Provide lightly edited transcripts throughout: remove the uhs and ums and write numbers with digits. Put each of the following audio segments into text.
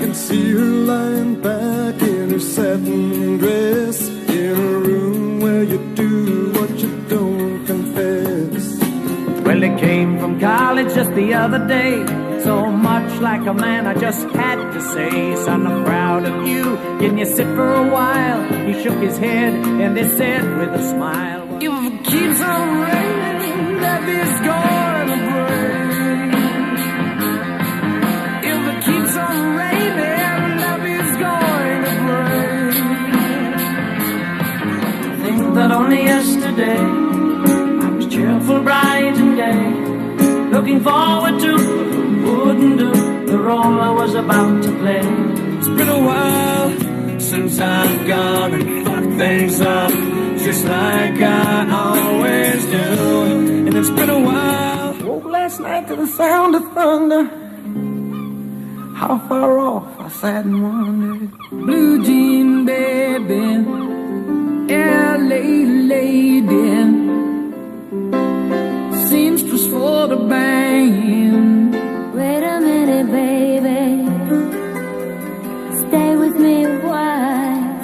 can see her lying back in her satin dress, in a room where you do what you don't confess. Well, he came from college just the other day, so much like a man I just had to say, son, I'm proud of you, can you sit for a while? He shook his head and he said with a smile, if it keeps on raining, that is gonna burn. If it keeps on raining, love is going to burn. Think that only yesterday I was cheerful, bright and gay, looking forward to wouldn't do the role I was about to play. It's been a while since I've gone and fucked things up, just like I always do. And it's been a while. Woke last night to the sound of thunder. How far off I sat and wondered. Blue jean baby, LA lady, seamstress for the band. Wait a minute, baby, stay with me a while.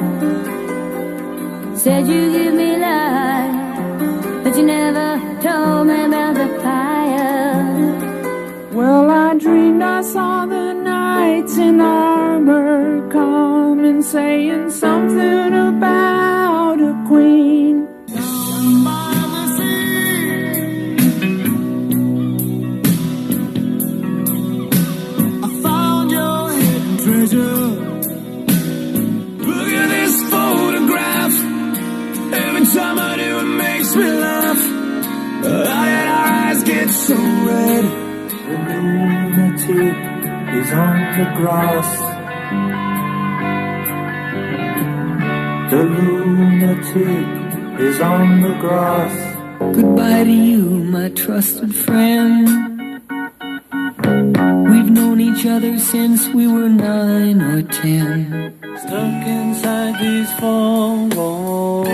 Said you give me life, but you never told me about the fire. Well, I dreamed I saw the knights in armor coming, saying something about a queen. I found your hidden treasure. Look at this photograph. Every time I do, it makes me laugh. How did our eyes get so red? The lunatic is on the grass. The lunatic is on the grass. Goodbye to you, my trusted friend. We've known each other since we were 9 or 10. Stuck inside these four walls,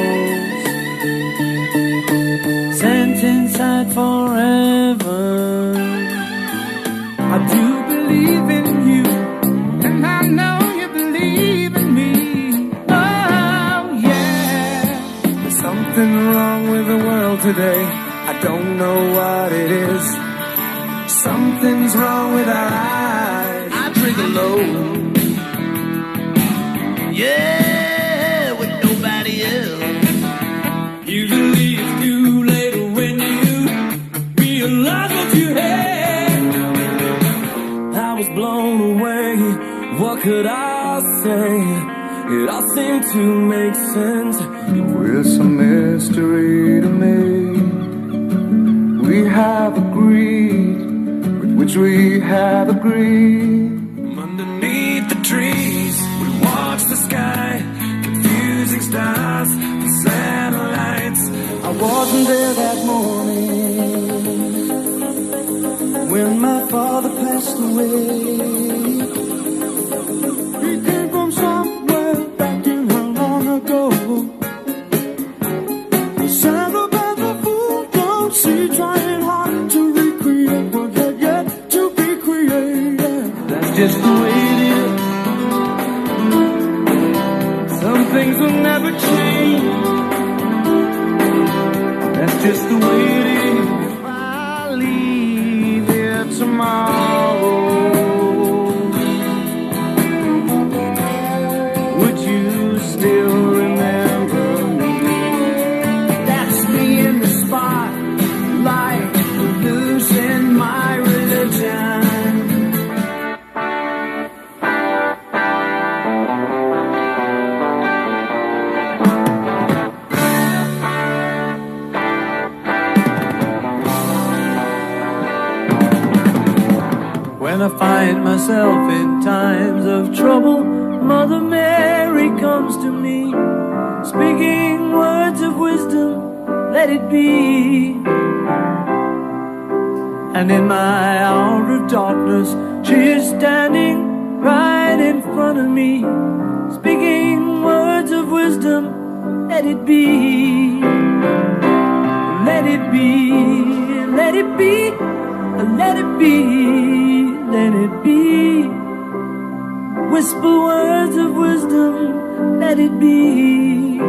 sent inside forever. I do believe in you, and I know you believe in me. Oh, yeah. There's something wrong with the world today. I don't know what it is. Something's wrong with our eyes. I drink alone, yeah, with nobody else. Usually it's too late when you realize what you had. I was blown away. What could I say? It all seemed to make sense. With some mystery to me, we have agreed, with which we have agreed. Underneath the trees, we watch the sky, confusing stars and satellites. I wasn't there that morning when my father passed away. He came from somewhere back in how long ago. Sad about the fool, don't see, trying hard to recreate what had yet to be created. That's just the way it is. Some things will never change. That's just the way it is. If I leave here tomorrow, would you still remember me? That's me in the spotlight, losing my religion. When I find myself in times of trouble, Mother Mary comes to me, speaking words of wisdom, let it be. And in my hour of darkness, she is standing right in front of me, speaking words of wisdom, let it be. Let it be, let it be, let it be, let it be. Whisper words of wisdom, let it be.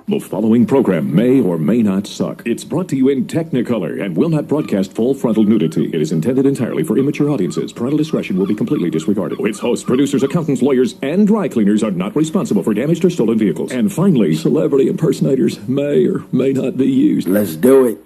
The following program may or may not suck. It's brought to you in Technicolor and will not broadcast full frontal nudity. It is intended entirely for immature audiences. Parental discretion will be completely disregarded. Its hosts, producers, accountants, lawyers, and dry cleaners are not responsible for damaged or stolen vehicles. And finally, celebrity impersonators may or may not be used. Let's do it.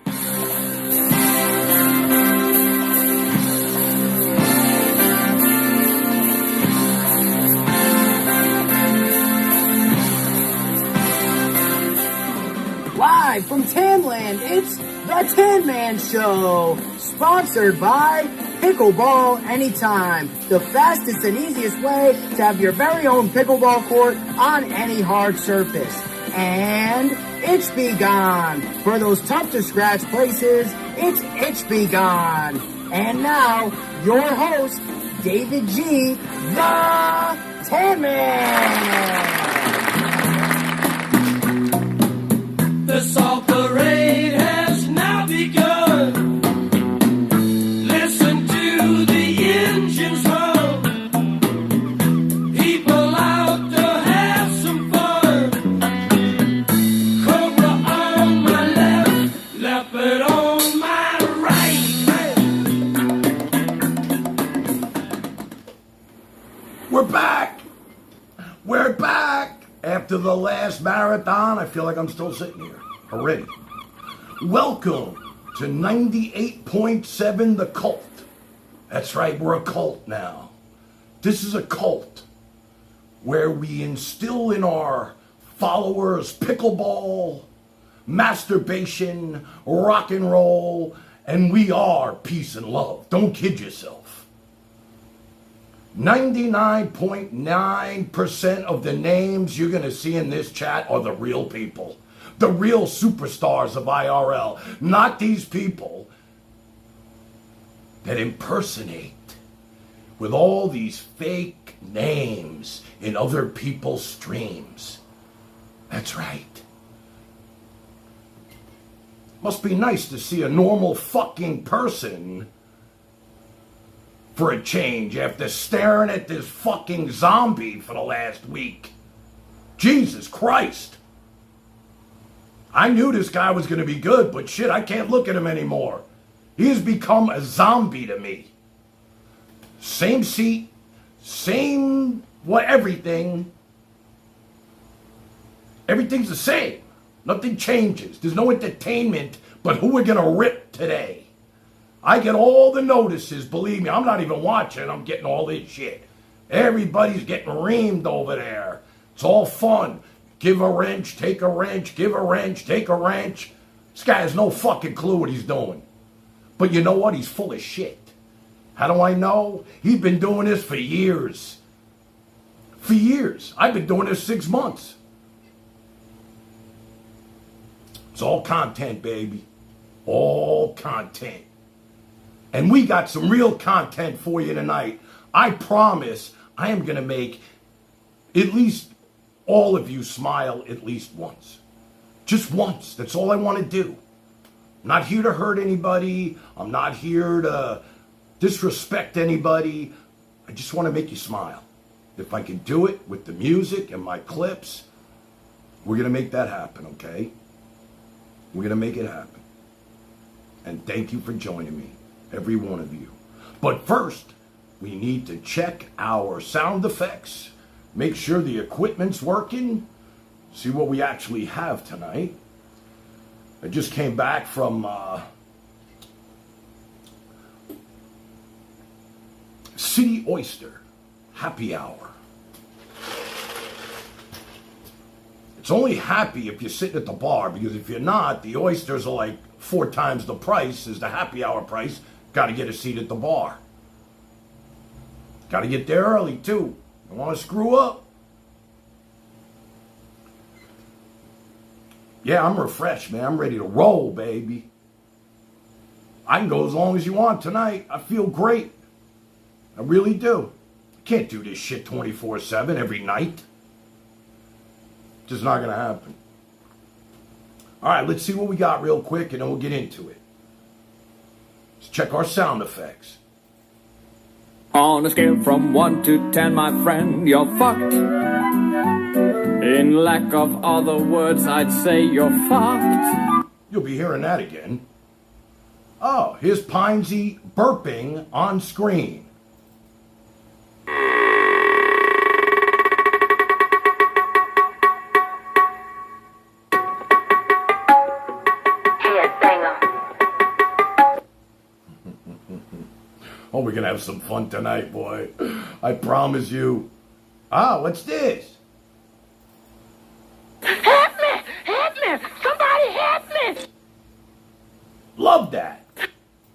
Live from Tanland, it's the Tan Man Show, sponsored by Pickleball Anytime, the fastest and easiest way to have your very own pickleball court on any hard surface. And Itch Be Gone, for those tough to scratch places, it's Itch Be Gone. And now, your host, David G, the Tan Man. The salt parade has now begun. Listen to the engines hum. People out to have some fun. Cobra on my left, leopard on my right. We're back. We're back. After the last marathon, I feel like I'm still sitting here already. Welcome to 98.7 The Cult. That's right, we're a cult now. This is a cult where we instill in our followers pickleball, masturbation, rock and roll, and we are peace and love. Don't kid yourself. 99.9% of the names you're going to see in this chat are the real people. The real superstars of IRL. Not these people that impersonate with all these fake names in other people's streams. That's right. Must be nice to see a normal fucking person for a change after staring at this fucking zombie for the last week. Jesus Christ. I knew this guy was going to be good, but shit, I can't look at him anymore. He has become a zombie to me. Same seat, same everything. Everything's the same. Nothing changes. There's no entertainment but who we're going to rip today. I get all the notices, believe me. I'm not even watching. I'm getting all this shit. Everybody's getting reamed over there. It's all fun. Give a wrench, take a wrench, give a wrench, take a wrench. This guy has no fucking clue what he's doing. But you know what? He's full of shit. How do I know? He's been doing this for years. For years. I've been doing this 6 months. It's all content, baby. All content. And we got some real content for you tonight. I promise I am going to make at least all of you smile at least once. Just once. That's all I want to do. I'm not here to hurt anybody. I'm not here to disrespect anybody. I just want to make you smile. If I can do it with the music and my clips, we're going to make that happen, okay? We're going to make it happen. And thank you for joining me. Every one of you. But first, we need to check our sound effects, make sure the equipment's working, see what we actually have tonight. I just came back from City Oyster happy hour. It's only happy if you're sitting at the bar, because if you're not, the oysters are like 4 times the price as the happy hour price. Got to get a seat at the bar. Got to get there early, too. Don't want to screw up. Yeah, I'm refreshed, man. I'm ready to roll, baby. I can go as long as you want tonight. I feel great. I really do. I can't do this shit 24/7 every night. Just not going to happen. All right, let's see what we got real quick, and then we'll get into it. Let's check our sound effects. On a scale from 1 to 10, my friend, you're fucked. In lack of other words, I'd say you're fucked. You'll be hearing that again. Oh, here's Pinesy burping on screen. Oh, we're gonna have some fun tonight, boy. I promise you. Ah, what's this? Help me! Help me! Somebody help me! Love that.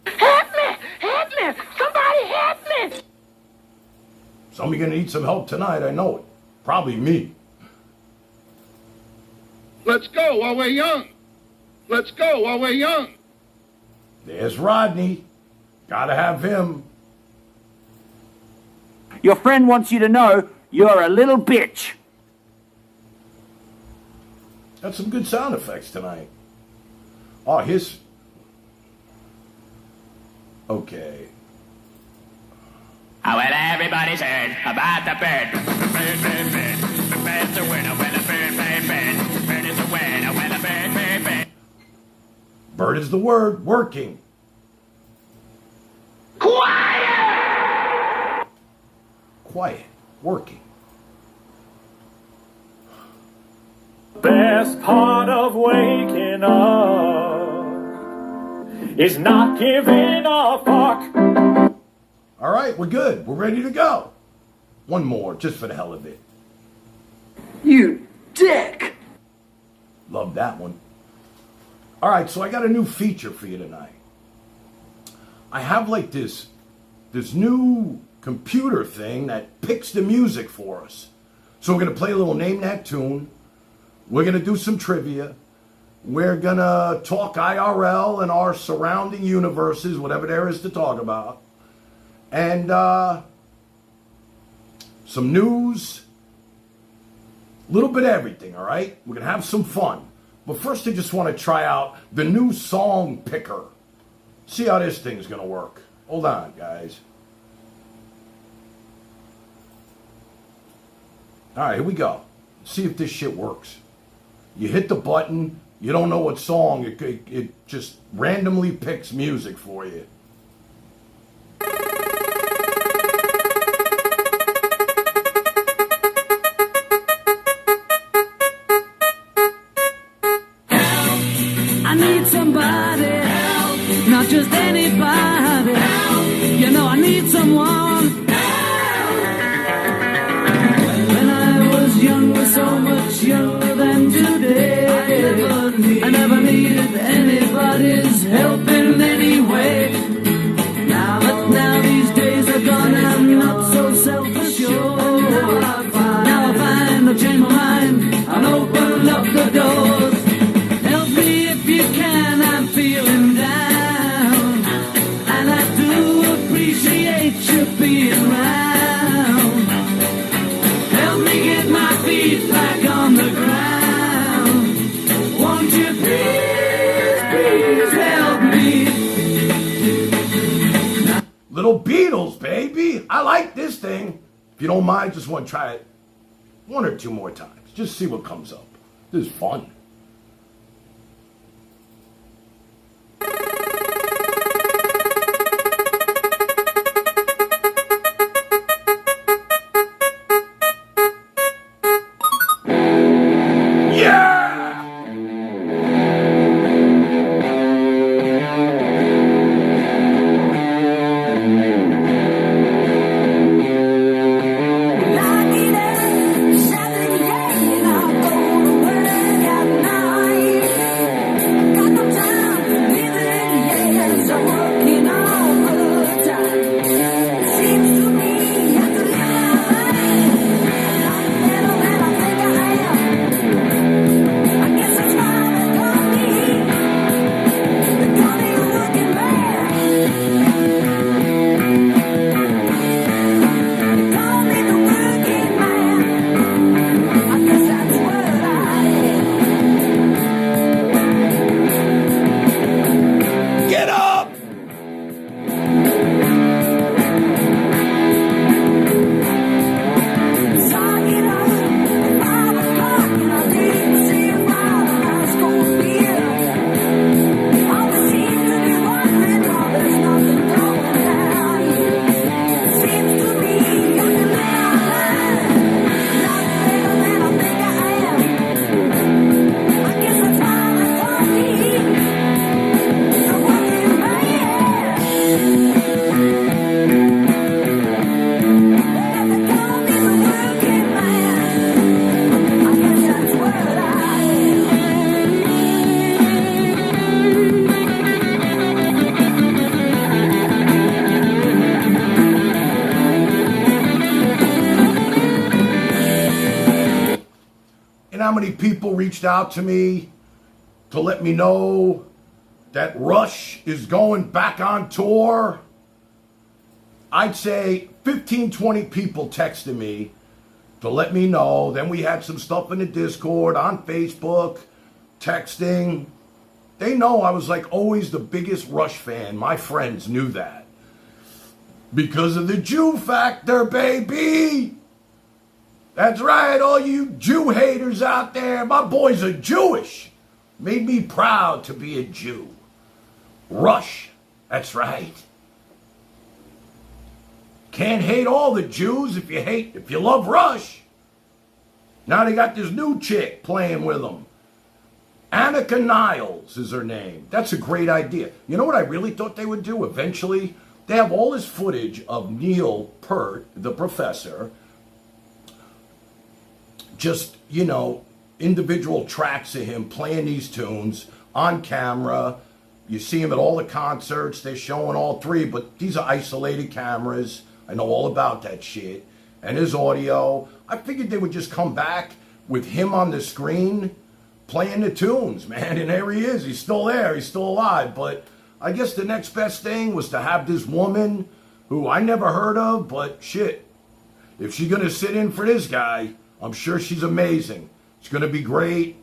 Help me! Help me! Somebody help me! Somebody gonna need some help tonight, I know it. Probably me. Let's go while we're young. Let's go while we're young. There's Rodney. Gotta have him. Your friend wants you to know you're a little bitch. Got some good sound effects tonight. Oh, his... Okay. Oh, well, everybody's heard about the bird. Bird, bird, bird. The bird's a winner when a bird, bird, bird. Bird is a winner when a bird, bird, bird. Bird is the word. Working. Quiet! Quiet. Working. Best part of waking up is not giving a fuck. All right, we're good. We're ready to go. One more, just for the hell of it. You dick! Love that one. All right, so I got a new feature for you tonight. I have like this new computer thing that picks the music for us. So we're going to play a little Name That Tune. We're going to do some trivia. We're going to talk IRL and our surrounding universes, whatever there is to talk about. And some news. A little bit of everything, all right? We're going to have some fun. But first, I just want to try out the new song picker. See how this thing's going to work. Hold on, guys. All right, here we go. See if this shit works. You hit the button. You don't know what song. It just randomly picks music for you. I need somebody help, not just anybody help. You know I need someone help. When I was younger, so much younger than today, I never needed anybody's help in any way. Now these days are gone and I'm not so self-assured. Now I find I've changed my mind and opened up the doors. Help me if you can, I'm feeling down, and I do appreciate you being around. Help me get my feet back on the ground. Won't you please, please help me? Little Beatles, baby. I like this thing. If you don't mind, just want to try it one or two more times. Just see what comes up. This is fun. Lucky day, Saturday, I'm going to work. many people reached out to me to let me know that Rush is going back on tour. I'd say 15, 20 people texted me to let me know. Then we had some stuff in the Discord, on Facebook, texting. They know I was like always the biggest Rush fan. My friends knew that. Because of the Jew factor, baby. That's right, all you Jew haters out there. My boys are Jewish. Made me proud to be a Jew. Rush, that's right. Can't hate all the Jews if you love Rush. Now they got this new chick playing with them. Annika Niles is her name. That's a great idea. You know what I really thought they would do eventually? They have all this footage of Neil Peart, the professor, just, individual tracks of him playing these tunes on camera. You see him at all the concerts. They're showing all three, but these are isolated cameras. I know all about that shit. And his audio. I figured they would just come back with him on the screen playing the tunes, man. And there he is. He's still there. He's still alive. But I guess the next best thing was to have this woman who I never heard of, but shit. If she's going to sit in for this guy, I'm sure she's amazing. It's going to be great.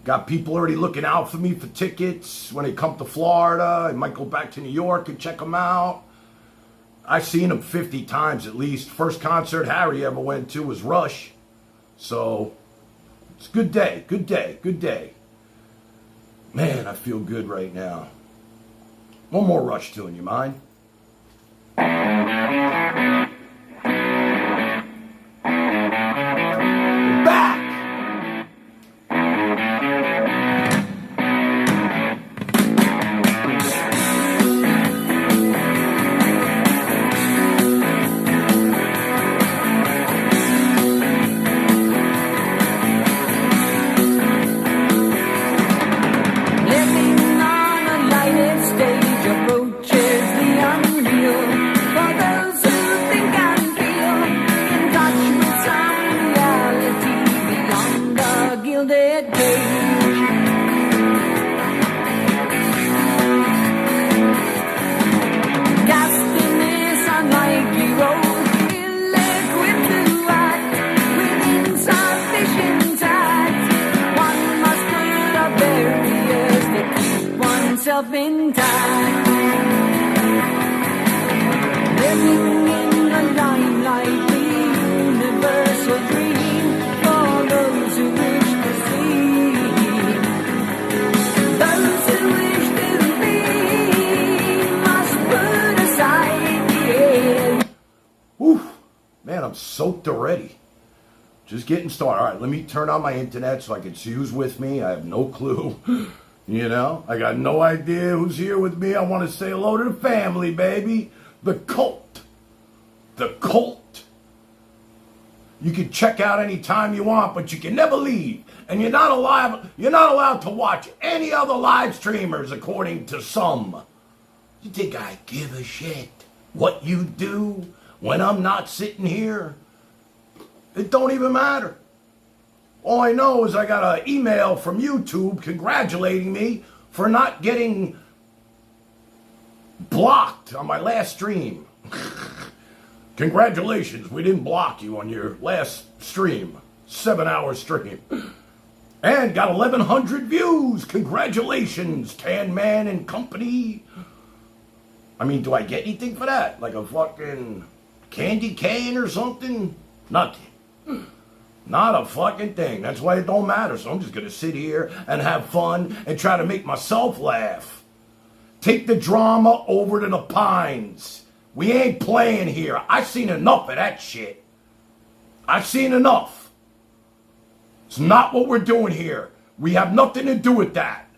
Got people already looking out for me for tickets when they come to Florida. I might go back to New York and check them out. I've seen them 50 times at least. First concert Harry ever went to was Rush. So, it's a good day, good day, good day. Man, I feel good right now. One more Rush tune, you mind? Soaked already. Just getting started. All right, let me turn on my internet so I can see who's with me. I have no clue. I got no idea who's here with me. I want to say hello to the family, baby. The Cult. The Cult. You can check out anytime you want, but you can never leave. And you're not allowed to watch any other live streamers, according to some. You think I give a shit what you do when I'm not sitting here? It don't even matter. All I know is I got an email from YouTube congratulating me for not getting blocked on my last stream. Congratulations, we didn't block you on your last stream. 7-hour stream. And got 1,100 views. Congratulations, Tan Man and Company. I mean, do I get anything for that? Like a fucking candy cane or something? Nothing. Not a fucking thing. That's why it don't matter. So I'm just going to sit here and have fun and try to make myself laugh. Take the drama over to the Pines. We ain't playing here. I've seen enough of that shit. I've seen enough. It's not what we're doing here. We have nothing to do with that.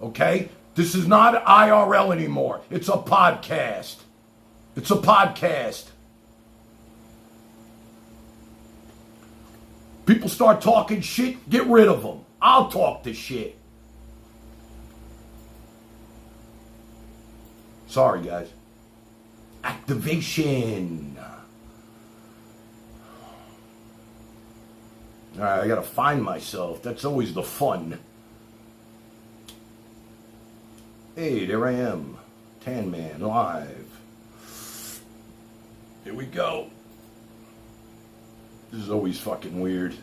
Okay? This is not IRL anymore. It's a podcast. It's a podcast. People start talking shit, get rid of them. I'll talk the shit. Sorry, guys. Activation. All right, I gotta find myself. That's always the fun. Hey, there I am. Tan Man live. Here we go. This is always fucking weird.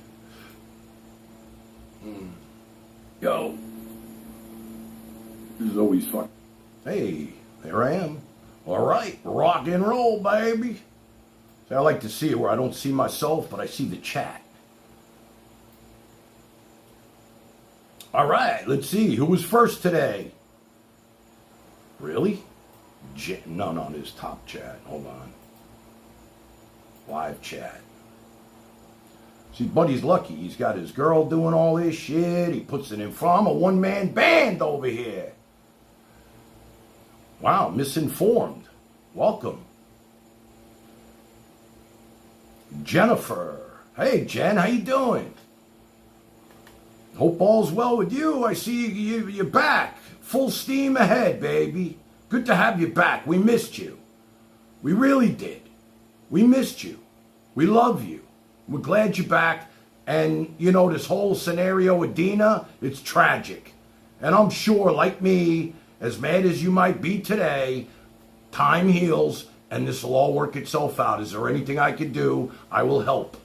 Yo. This is always fun. Hey, there I am. All right, rock and roll, baby. See, I like to see it where I don't see myself, but I see the chat. All right, let's see. Who was first today? Really? None on his top chat. Hold on. Live chat. See, Buddy's lucky. He's got his girl doing all this shit. He puts it in front. I'm a one-man band over here. Wow, misinformed. Welcome. Jennifer. Hey, Jen, how you doing? Hope all's well with you. I see you're back. Full steam ahead, baby. Good to have you back. We missed you. We really did. We missed you. We love you. We're glad you're back. And, you know, this whole scenario with Dina, it's tragic. And I'm sure, like me, as mad as you might be today, time heals and this will all work itself out. Is there anything I could do? I will help.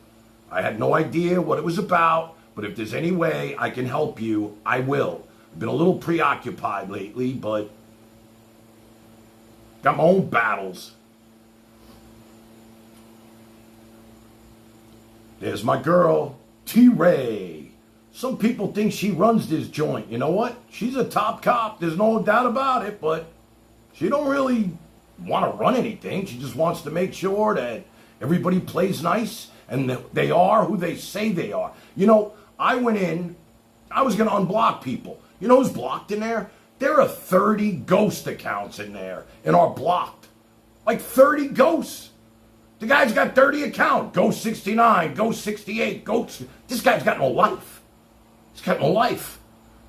I had no idea what it was about, but if there's any way I can help you, I will. I've been a little preoccupied lately, but got my own battles. There's my girl, T-Ray. Some people think she runs this joint. You know what? She's a top cop. There's no doubt about it, but she don't really want to run anything. She just wants to make sure that everybody plays nice and that they are who they say they are. You know, I went in, I was going to unblock people. You know who's blocked in there? There are 30 ghost accounts in there and are blocked. Like 30 ghosts. The guy's got 30 accounts. Ghost 69, Ghost 68, Ghost... This guy's got no life. He's got no life.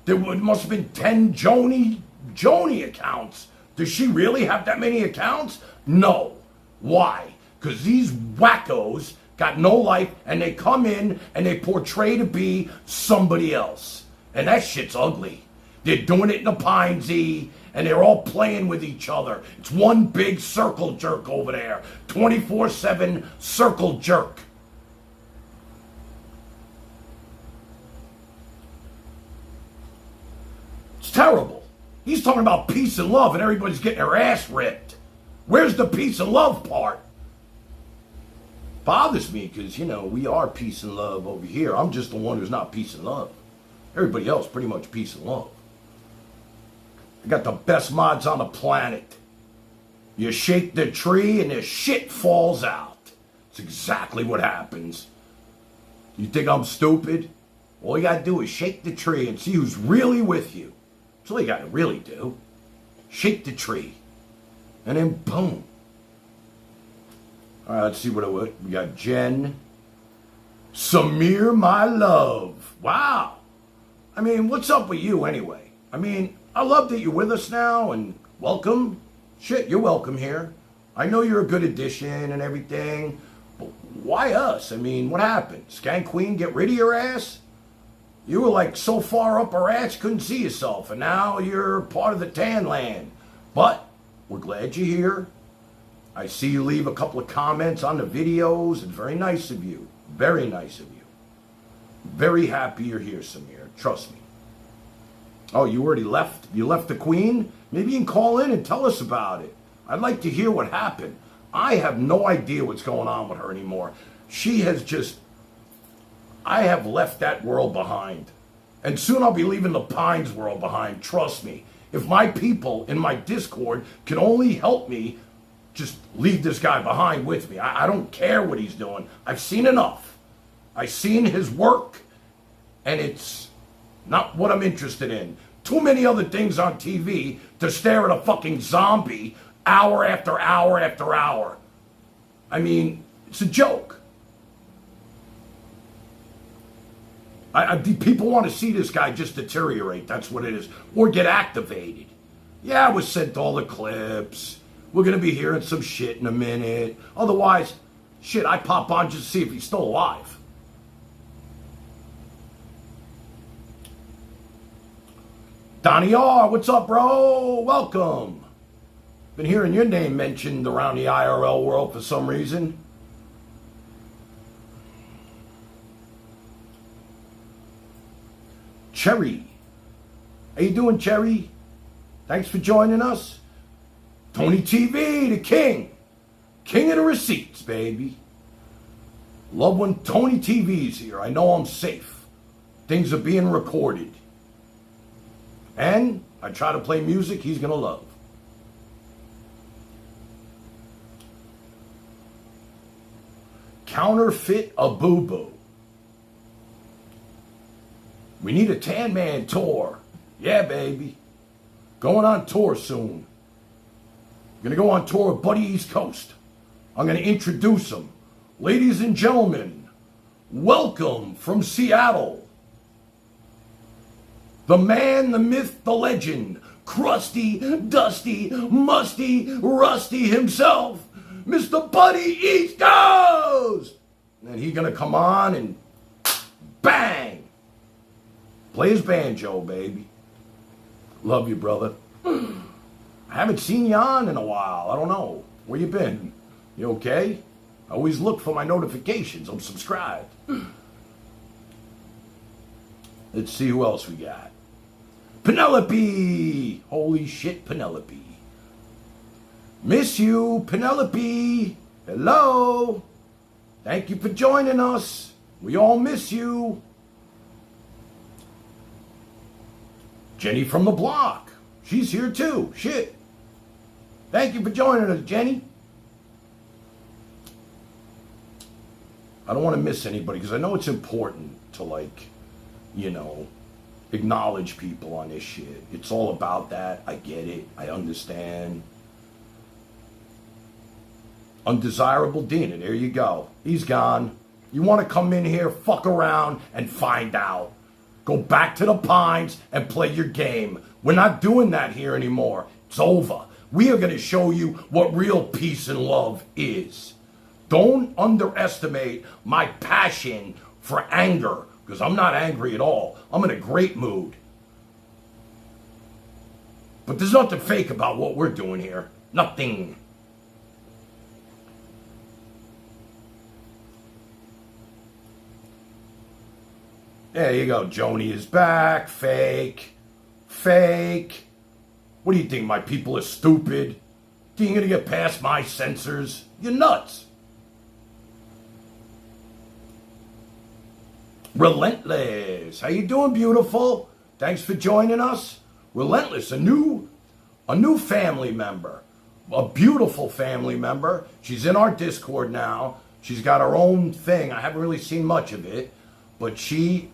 There must have been 10 Joni accounts. Does she really have that many accounts? No. Why? Because these wackos got no life and they come in and they portray to be somebody else. And that shit's ugly. They're doing it in the Pine-Z and they're all playing with each other. It's one big circle jerk over there. 24/7 circle jerk. It's terrible. He's talking about peace and love and everybody's getting their ass ripped. Where's the peace and love part? Bothers me because, you know, we are peace and love over here. I'm just the one who's not peace and love. Everybody else pretty much peace and love. I got the best mods on the planet. You shake the tree and the shit falls out. It's exactly what happens. You think I'm stupid? All you gotta do is shake the tree and see who's really with you. That's all you gotta really do. Shake the tree. And then boom. All right, let's see what it was. We got Jen. Samir, my love. Wow. I mean, what's up with you anyway? I mean, I love that you're with us now and welcome. Shit, you're welcome here. I know you're a good addition and everything, but why us? I mean, what happened? Skank Queen get rid of your ass? You were like so far up our ass, couldn't see yourself, and now you're part of the Tan Land. But we're glad you're here. I see you leave a couple of comments on the videos. It's very nice of you. Very nice of you. Very happy you're here, Samir. Trust me. Oh, you already left? You left the Queen? Maybe you can call in and tell us about it. I'd like to hear what happened. I have no idea what's going on with her anymore. She has just... I have left that world behind. And soon I'll be leaving the Pines world behind. Trust me. If my people in my Discord can only help me, just leave this guy behind with me. I don't care what he's doing. I've seen enough. I've seen his work, and it's not what I'm interested in. Too many other things on TV to stare at a fucking zombie hour after hour after hour. I mean, it's a joke. People want to see this guy just deteriorate. That's what it is. Or get activated. Yeah, I was sent all the clips. We're going to be hearing some shit in a minute. Otherwise, shit, I pop on just to see if he's still alive. Johnny R, what's up, bro? Welcome. Been hearing your name mentioned around the IRL world for some reason. Cherry. How you doing, Cherry? Thanks for joining us. Tony TV, the king. King of the receipts, baby. Love when Tony TV's here. I know I'm safe. Things are being recorded. And I try to play music he's going to love. Counterfeit a boo-boo. We need a Tan Man tour. Yeah, baby. Going on tour soon. Gonna go on tour with Buddy East Coast. I'm gonna introduce him. Ladies and gentlemen, welcome from Seattle. The man, the myth, the legend, crusty, dusty, musty, rusty himself, Mr. Buddy East Coast. And he's gonna come on and bang. Play his banjo, baby. Love you, brother. I haven't seen you on in a while. I don't know. Where you been? You okay? I always look for my notifications. I'm subscribed. Let's see who else we got. Penelope! Holy shit, Penelope. Miss you, Penelope. Hello. Thank you for joining us. We all miss you. Jenny from the block. She's here too. Shit. Thank you for joining us, Jenny. I don't want to miss anybody because I know it's important to, like, you know, acknowledge people on this shit. It's all about that. I get it. I understand. Undesirable Dina. There you go. He's gone. You want to come in here, fuck around, and find out. Go back to the Pines and play your game. We're not doing that here anymore. It's over. We are going to show you what real peace and love is. Don't underestimate my passion for anger, because I'm not angry at all. I'm in a great mood. But there's nothing fake about what we're doing here. Nothing. There you go. Joni is back. Fake. Fake. What do you think? My people are stupid? Think you're going to get past my censors? You're nuts. Relentless. How you doing, beautiful? Thanks for joining us. Relentless, a new family member. A beautiful family member. She's in our Discord now. She's got her own thing. I haven't really seen much of it. But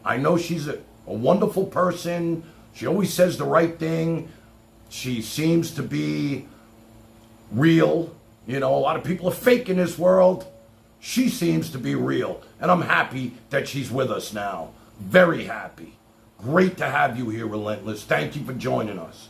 I know she's a wonderful person. She always says the right thing. She seems to be real. You know, a lot of people are fake in this world. She seems to be real. And I'm happy that she's with us now. Very happy. Great to have you here, Relentless. Thank you for joining us.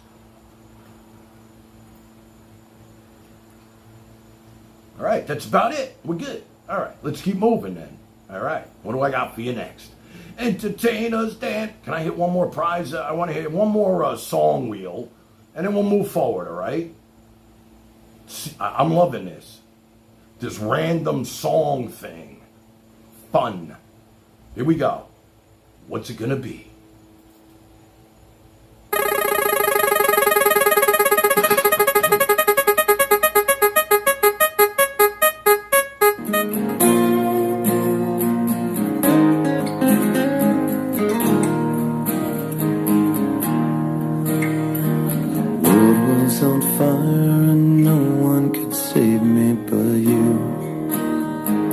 All right, that's about it. We're good. All right, let's keep moving then. All right, what do I got for you next? Entertainers, Dan. Can I hit one more prize? I want to hit one more song wheel, and then we'll move forward, all right? I'm loving this. This random song thing. Fun. Here we go. What's it going to be?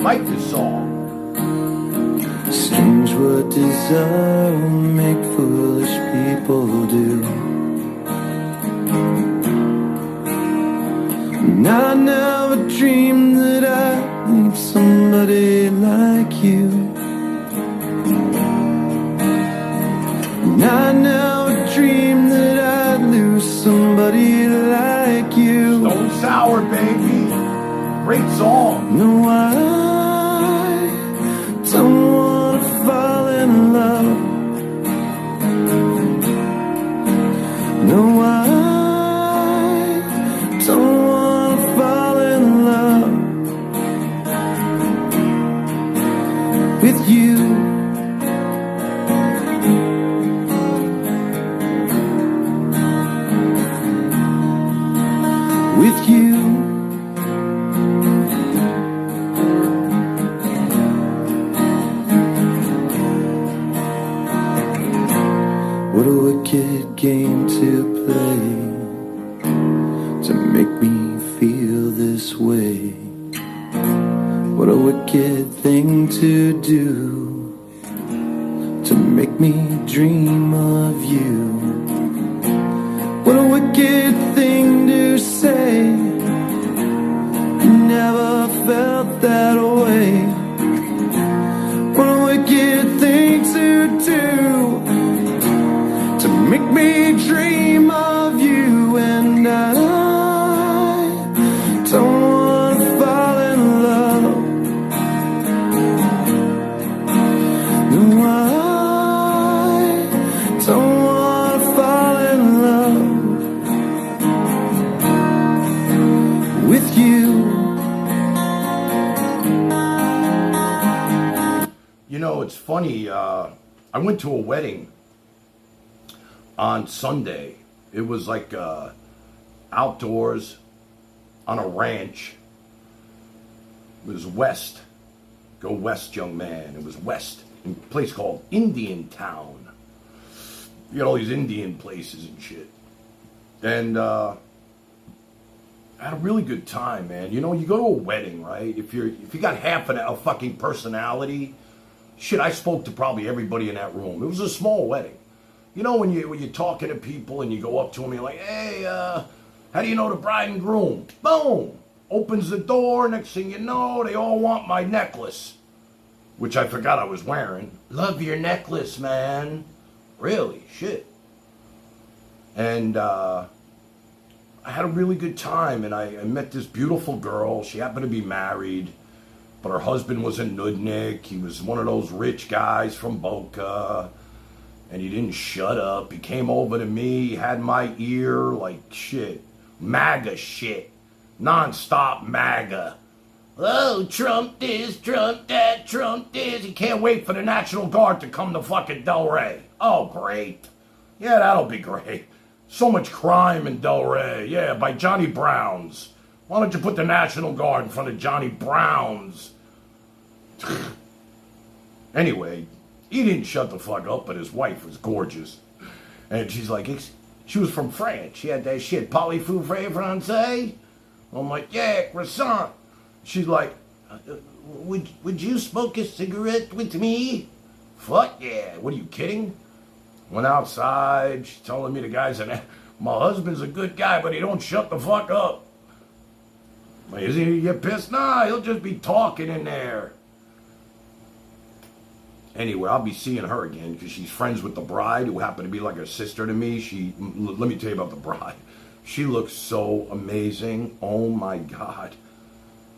Like this song. Strange what desire will make foolish people do. And I never dreamed that I'd need somebody like you. And I never dreamed that I'd lose somebody like you. Stone Sour, baby. Great song. No, I don't wanna fall in love. wicked thing to do to make me dream of you. What a wicked thing to say. Never felt that way. What a wicked thing to do to make me dream of you. And I don't want to fall in love. No, I don't want to fall in love with you. You know, it's funny, I went to a wedding on Sunday. It was like outdoors on a ranch. It was west. Go west, young man. It was west. In a place called Indian Town. You got all these Indian places and shit. And I had a really good time, man. You know, you go to a wedding, right? If you got half a fucking personality, shit, I spoke to probably everybody in that room. It was a small wedding. You know, when you're talking to people and you go up to them, you're like, hey, how do you know the bride and groom? Boom! Opens the door, next thing you know, they all want my necklace. Which I forgot I was wearing. Love your necklace, man. Really? Shit. And I had a really good time, and I met this beautiful girl. She happened to be married, but her husband was a nudnik. He was one of those rich guys from Boca, and he didn't shut up. He came over to me, he had my ear like shit. MAGA shit. Non-stop MAGA. Oh, Trump this, Trump that, Trump this. He can't wait for the National Guard to come to fucking Delray. Oh, great. Yeah, that'll be great. So much crime in Delray. Yeah, by Johnny Brown's. Why don't you put the National Guard in front of Johnny Brown's? Anyway, he didn't shut the fuck up, but his wife was gorgeous. And she's like, she was from France. She had that shit, parlez-vous français? I'm like, yeah, croissant. She's like, would you smoke a cigarette with me? Fuck yeah. What are you kidding? Went outside. She's telling me the guy's my husband's a good guy, but he don't shut the fuck up. Like, is he gonna get pissed? Nah, he'll just be talking in there. Anyway, I'll be seeing her again because she's friends with the bride, who happened to be like a sister to me. Let me tell you about the bride. She looks so amazing. Oh my God.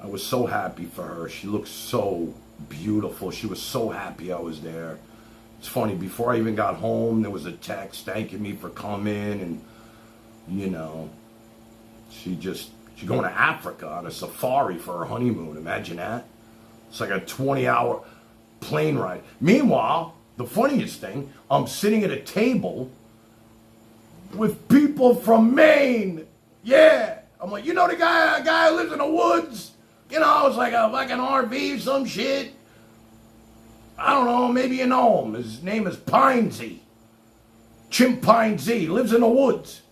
I was so happy for her. She looked so beautiful. She was so happy I was there. It's funny, before I even got home, there was a text thanking me for coming, and, you know, she's going to Africa on a safari for her honeymoon. Imagine that. It's like a 20-hour plane ride. Meanwhile, the funniest thing, I'm sitting at a table with people from Maine. Yeah. I'm like, you know the guy who lives in the woods? You know, it's like a fucking RV, some shit. I don't know, maybe you know him. His name is Pinesy. Chimpanzee. He lives in the woods.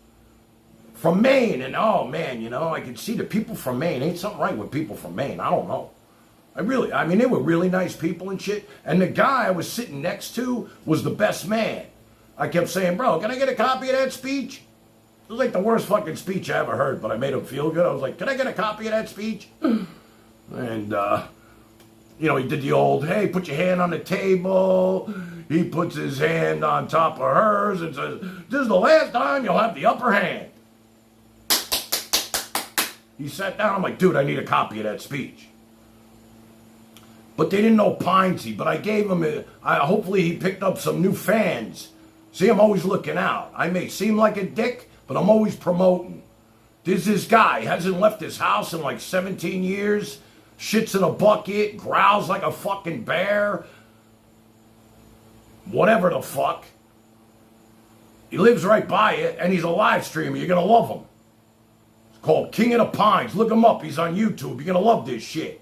From Maine. And oh man, you know, I could see the people from Maine. Ain't something right with people from Maine. I don't know. I mean, they were really nice people and shit. And the guy I was sitting next to was the best man. I kept saying, bro, can I get a copy of that speech? It was like the worst fucking speech I ever heard, but I made him feel good. I was like, can I get a copy of that speech? And, you know, he did the old, hey, put your hand on the table. He puts his hand on top of hers and says, this is the last time you'll have the upper hand. He sat down. I'm like, dude, I need a copy of that speech. But they didn't know Pinesy, but I gave him hopefully he picked up some new fans. See, I'm always looking out. I may seem like a dick, but I'm always promoting. There's this guy, hasn't left his house in like 17 years, shits in a bucket, growls like a fucking bear, whatever the fuck. He lives right by it, and he's a live streamer. You're going to love him. It's called King of the Pines. Look him up. He's on YouTube. You're going to love this shit.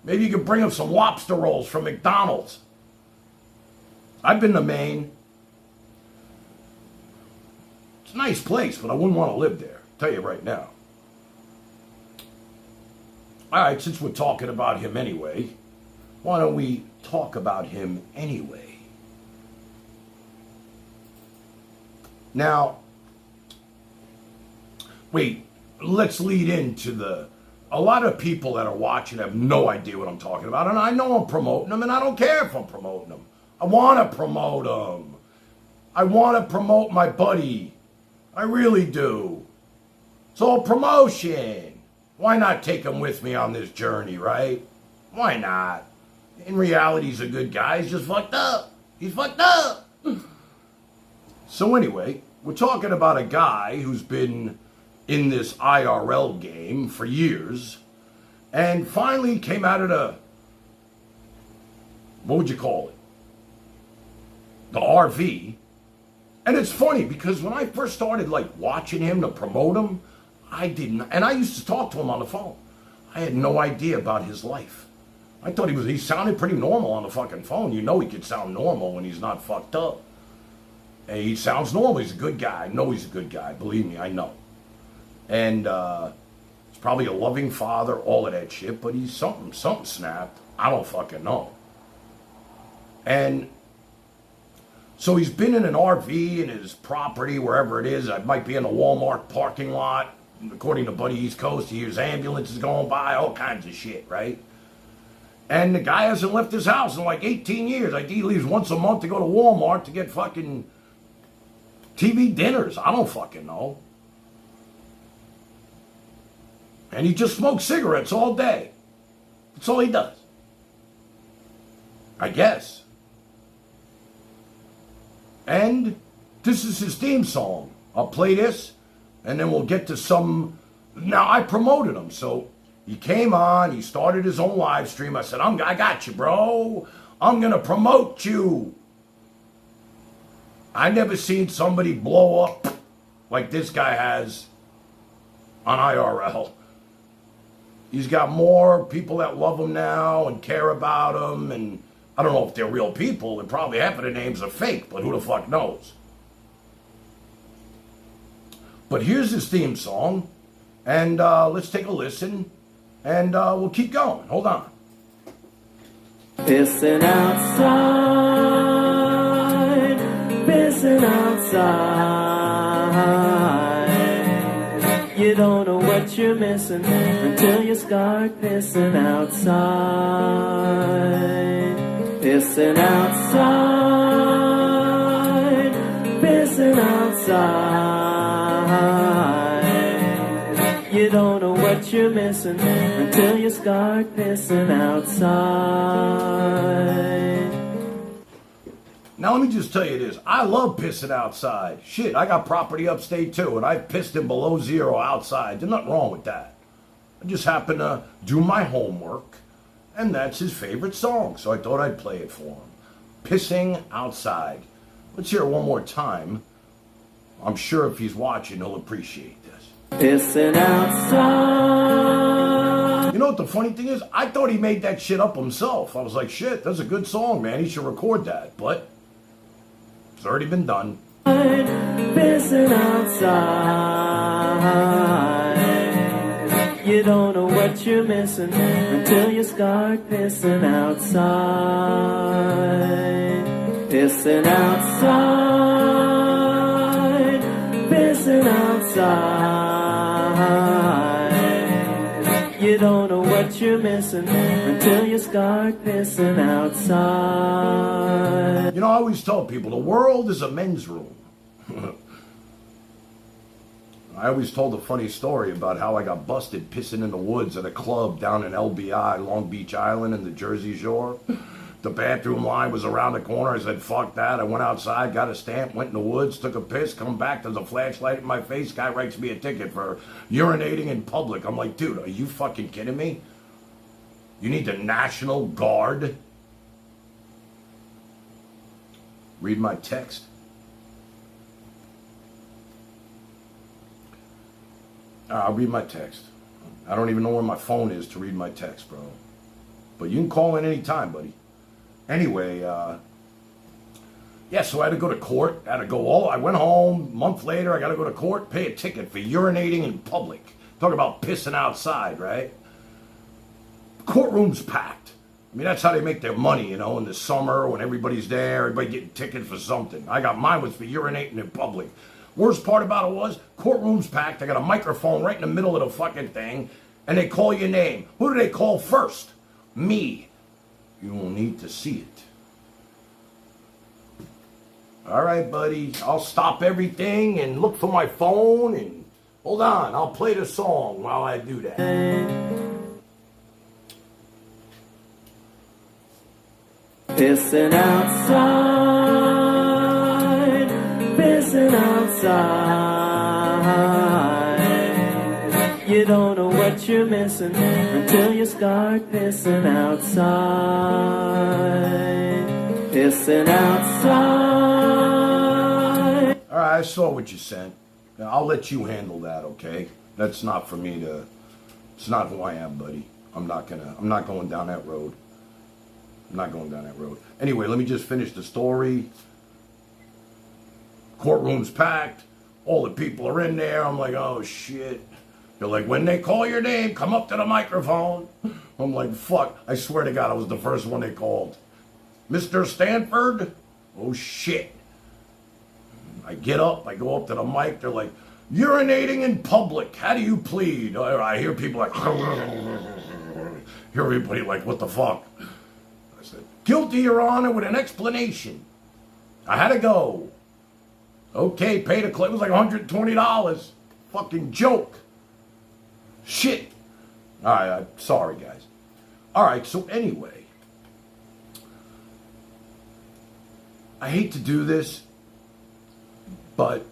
Maybe you could bring him some lobster rolls from McDonald's. I've been to Maine. It's a nice place, but I wouldn't want to live there. I'll tell you right now. All right, since we're talking about him anyway, why don't we talk about him anyway? Now, wait, let's lead into a lot of people that are watching have no idea what I'm talking about, and I know I'm promoting them, and I don't care if I'm promoting them. I want to promote them. I want to promote my buddy. I really do. It's all promotion. Why not take him with me on this journey, right? Why not? In reality, he's a good guy. He's just fucked up. He's fucked up. So anyway, we're talking about a guy who's been in this IRL game for years and finally came out of what would you call it? The RV. And it's funny because when I first started like watching him to promote him, and I used to talk to him on the phone. I had no idea about his life. I thought he sounded pretty normal on the fucking phone. You know he could sound normal when he's not fucked up. And he sounds normal. He's a good guy. I know he's a good guy. Believe me, I know. And he's probably a loving father, all of that shit, but he's something snapped. I don't fucking know. And so he's been in an RV in his property, wherever it is. It might be in a Walmart parking lot. According to Buddy East Coast, he hears ambulances going by, all kinds of shit, right? And the guy hasn't left his house in like 18 years. I think he leaves once a month to go to Walmart to get fucking TV dinners. I don't fucking know. And he just smokes cigarettes all day. That's all he does. I guess. And this is his theme song. I'll play this, and then we'll get to some. Now, I promoted him, so he came on, he started his own live stream. I said, I got you, bro. I'm going to promote you. I never seen somebody blow up like this guy has on IRL. He's got more people that love him now and care about him, and I don't know if they're real people, and probably half of the names are fake, but who the fuck knows? But here's his theme song, and let's take a listen, and we'll keep going. Hold on. Pissing outside, pissing outside. You don't know what you're missing until you start pissing outside. Pissing outside, pissing outside. You don't know what you're missing until you start pissing outside. Now let me just tell you this. I love pissing outside. Shit, I got property upstate too, and I've pissed in below zero outside. There's nothing wrong with that. I just happen to do my homework, and that's his favorite song, so I thought I'd play it for him. Pissing Outside. Let's hear it one more time. I'm sure if he's watching, he'll appreciate this. Pissing outside. You know what the funny thing is? I thought he made that shit up himself. I was like, shit, that's a good song, man. He should record that. But it's already been done. Pissing outside. You don't know what you're missing until you start pissing outside. Pissing outside. Pissing outside. You don't know what you're missing until you start pissing outside. You know, I always tell people, the world is a men's room. I always told a funny story about how I got busted pissing in the woods at a club down in LBI, Long Beach Island in the Jersey Shore. The bathroom line was around the corner. I said, fuck that. I went outside, got a stamp, went in the woods, took a piss, come back, there's a flashlight in my face. Guy writes me a ticket for urinating in public. I'm like, dude, are you fucking kidding me? You need the National Guard? Read my text. I'll read my text. I don't even know where my phone is to read my text, bro. But you can call in any time, buddy. Anyway, yeah, so I had to go to court. I went home. A month later, I got to go to court, pay a ticket for urinating in public. Talk about pissing outside, right? Courtroom's packed. I mean, that's how they make their money, in the summer when everybody's there, everybody getting tickets for something. Mine was for urinating in public. Worst part about it was, courtroom's packed, I got a microphone right in the middle of the fucking thing, and they call your name. Who do they call first? Me. You will need to see it. All right, buddy, I'll stop everything and look for my phone, and hold on, I'll play the song while I do that. Pissing outside, pissing outside. You don't know what you're missing until you start pissing outside. Pissing outside. All right, I saw what you sent. Now, I'll let you handle that, okay? That's not for me to. It's not who I am, buddy. I'm not going down that road. I'm not going down that road. Anyway, let me just finish the story. Courtroom's packed. All the people are in there. I'm like, oh, shit. They're like, when they call your name, come up to the microphone. I'm like, fuck. I swear to God, I was the first one they called. Mr. Stanford? Oh, shit. I get up. I go up to the mic. They're like, urinating in public. How do you plead? I hear people like, hear everybody like, what the fuck? I said, guilty, Your Honor, with an explanation. I had to go. Okay, paid a clip. It was like $120. Fucking joke. Shit. All right, I'm sorry, guys. All right, so anyway. I hate to do this, but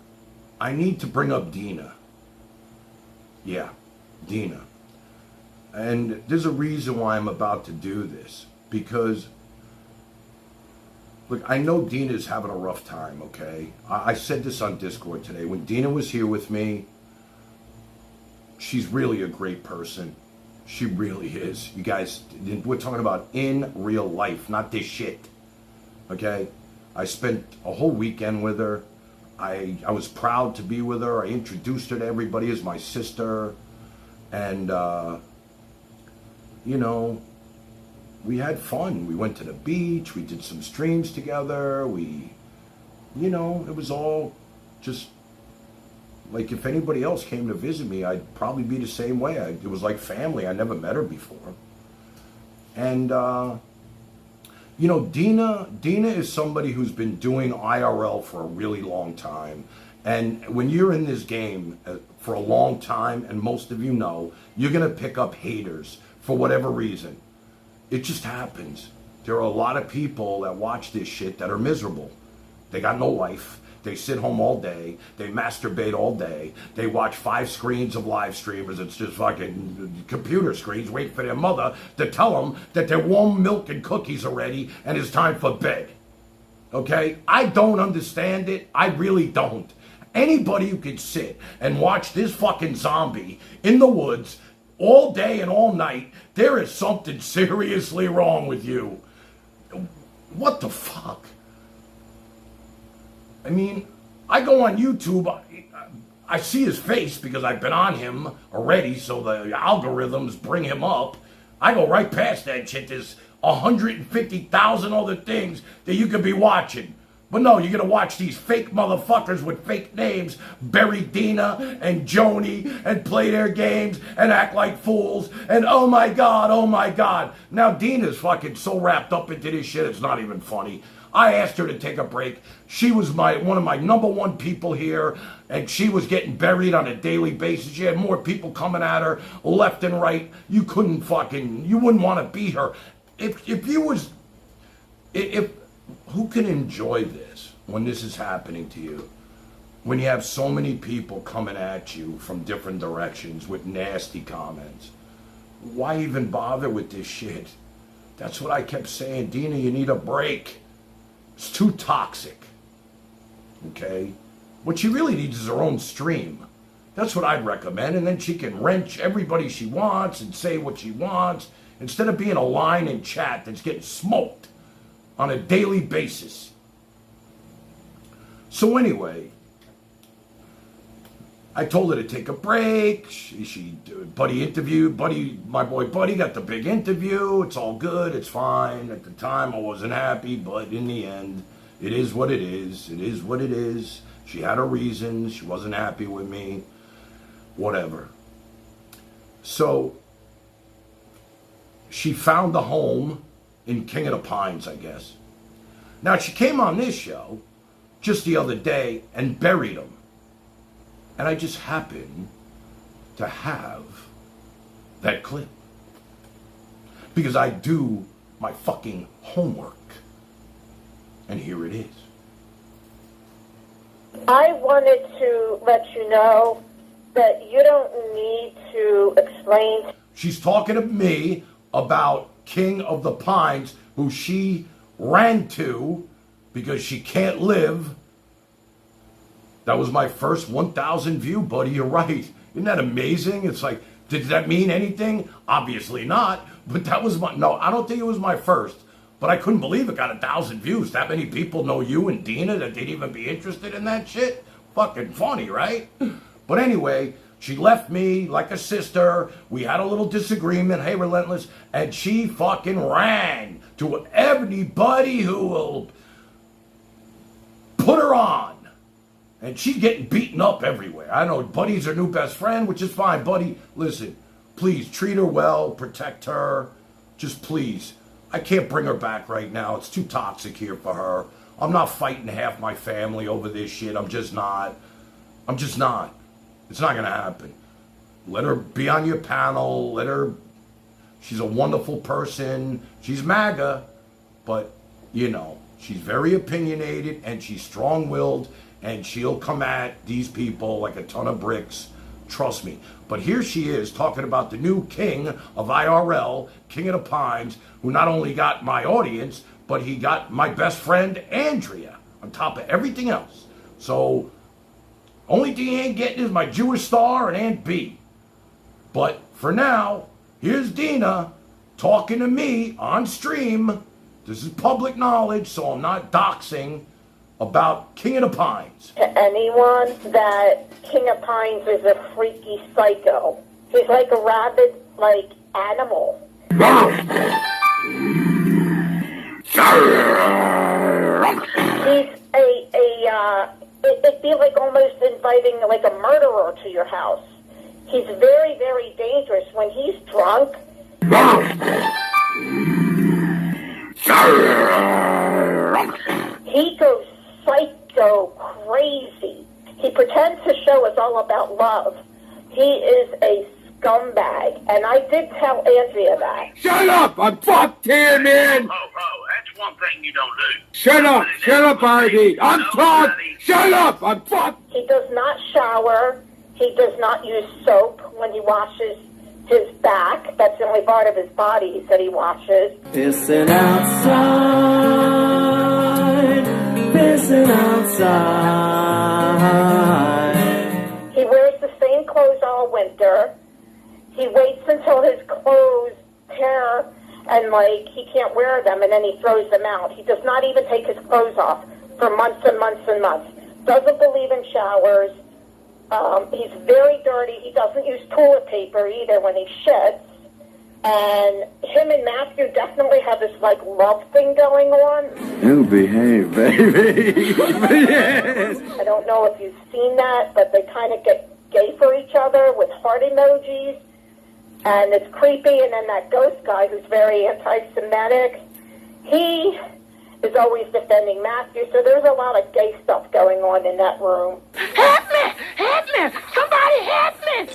I need to bring up Dina. Yeah, Dina. And there's a reason why I'm about to do this. Because, look, I know Dina's having a rough time, okay? I said this on Discord today. When Dina was here with me, she's really a great person. She really is. You guys, we're talking about in real life, not this shit. Okay? I spent a whole weekend with her. I was proud to be with her. I introduced her to everybody as my sister. And, we had fun. We went to the beach. We did some streams together. It was all just like if anybody else came to visit me, I'd probably be the same way. It was like family. I never met her before. And, Dina is somebody who's been doing IRL for a really long time. And when you're in this game for a long time, and most of you know, you're going to pick up haters for whatever reason. It just happens. There are a lot of people that watch this shit that are miserable. They got no life. They sit home all day. They masturbate all day. They watch 5 screens of live streamers. It's just fucking computer screens. Wait for their mother to tell them that their warm milk and cookies are ready and it's time for bed. Okay? I don't understand it. I really don't. Anybody who could sit and watch this fucking zombie in the woods all day and all night, there is something seriously wrong with you. What the fuck? I mean, I go on YouTube, I see his face because I've been on him already, so the algorithms bring him up. I go right past that shit. There's 150,000 other things that you could be watching. But no, you're going to watch these fake motherfuckers with fake names bury Dina and Joni and play their games and act like fools. And oh my God. Now Dina's fucking so wrapped up into this shit, it's not even funny. I asked her to take a break. She was one of my number one people here, and she was getting buried on a daily basis. She had more people coming at her left and right. You wouldn't want to be her. Who can enjoy this when this is happening to you? When you have so many people coming at you from different directions with nasty comments. Why even bother with this shit? That's what I kept saying. Dina, you need a break. It's too toxic. Okay? What she really needs is her own stream. That's what I'd recommend. And then she can wrench everybody she wants and say what she wants instead of being a line in chat that's getting smoked on a daily basis. So anyway, I told her to take a break. Buddy interviewed. My boy Buddy got the big interview. It's all good. It's fine. At the time, I wasn't happy, but in the end, it is what it is. It is what it is. She had her reasons. She wasn't happy with me. Whatever. So, she found a home in King of the Pines, I guess. Now, she came on this show just the other day and buried him. And I just happen to have that clip. Because I do my fucking homework. And here it is. I wanted to let you know that you don't need to explain. She's talking to me about King of the Pines, who she ran to because she can't live. That was my first 1,000 view, buddy. You're right. Isn't that amazing? It's like, did that mean anything? Obviously not. But that was no, I don't think it was my first. But I couldn't believe it got 1,000 views. That many people know you and Dina that they'd even be interested in that shit? Fucking funny, right? But anyway, she left me like a sister. We had a little disagreement. Hey, Relentless. And she fucking ran to everybody who will put her on. And she's getting beaten up everywhere. I know Buddy's her new best friend, which is fine. Buddy, listen, please treat her well, protect her. Just please. I can't bring her back right now. It's too toxic here for her. I'm not fighting half my family over this shit. I'm just not. It's not going to happen. Let her be on your panel. Let her. She's a wonderful person. She's MAGA. But, you know, she's very opinionated and she's strong-willed. And she'll come at these people like a ton of bricks. Trust me. But here she is talking about the new king of IRL, King of the Pines, who not only got my audience, but he got my best friend, Andrea, on top of everything else. So, only thing he ain't getting is my Jewish star and Aunt B. But for now, here's Dina talking to me on stream. This is public knowledge, so I'm not doxing. About King of the Pines. To anyone that King of Pines is a freaky psycho. He's like a rabid, animal. He's it'd be like almost inviting like a murderer to your house. He's very, very dangerous when he's drunk. He goes psycho crazy. He pretends the show is all about love. He is a scumbag. And I did tell Andrea that. Shut up! I'm fucked here, man! Oh, that's one thing you don't do. Shut up, Ivy! I'm fucked! Shut up! I'm fucked! He does not shower. He does not use soap when he washes his back. That's the only part of his body that he washes. Pissing outside. He wears the same clothes all winter. He waits until his clothes tear and he can't wear them, and then he throws them out. He does not even take his clothes off for months and months and months. Doesn't believe in showers. He's very dirty. He doesn't use toilet paper either when he shits. And him and Matthew definitely have this love thing going on. You behave, baby. Yes. I don't know if you've seen that, but they kind of get gay for each other with heart emojis. And it's creepy. And then that ghost guy who's very anti-Semitic, he is always defending Matthew. So there's a lot of gay stuff going on in that room. Help me! Help me! Somebody help me!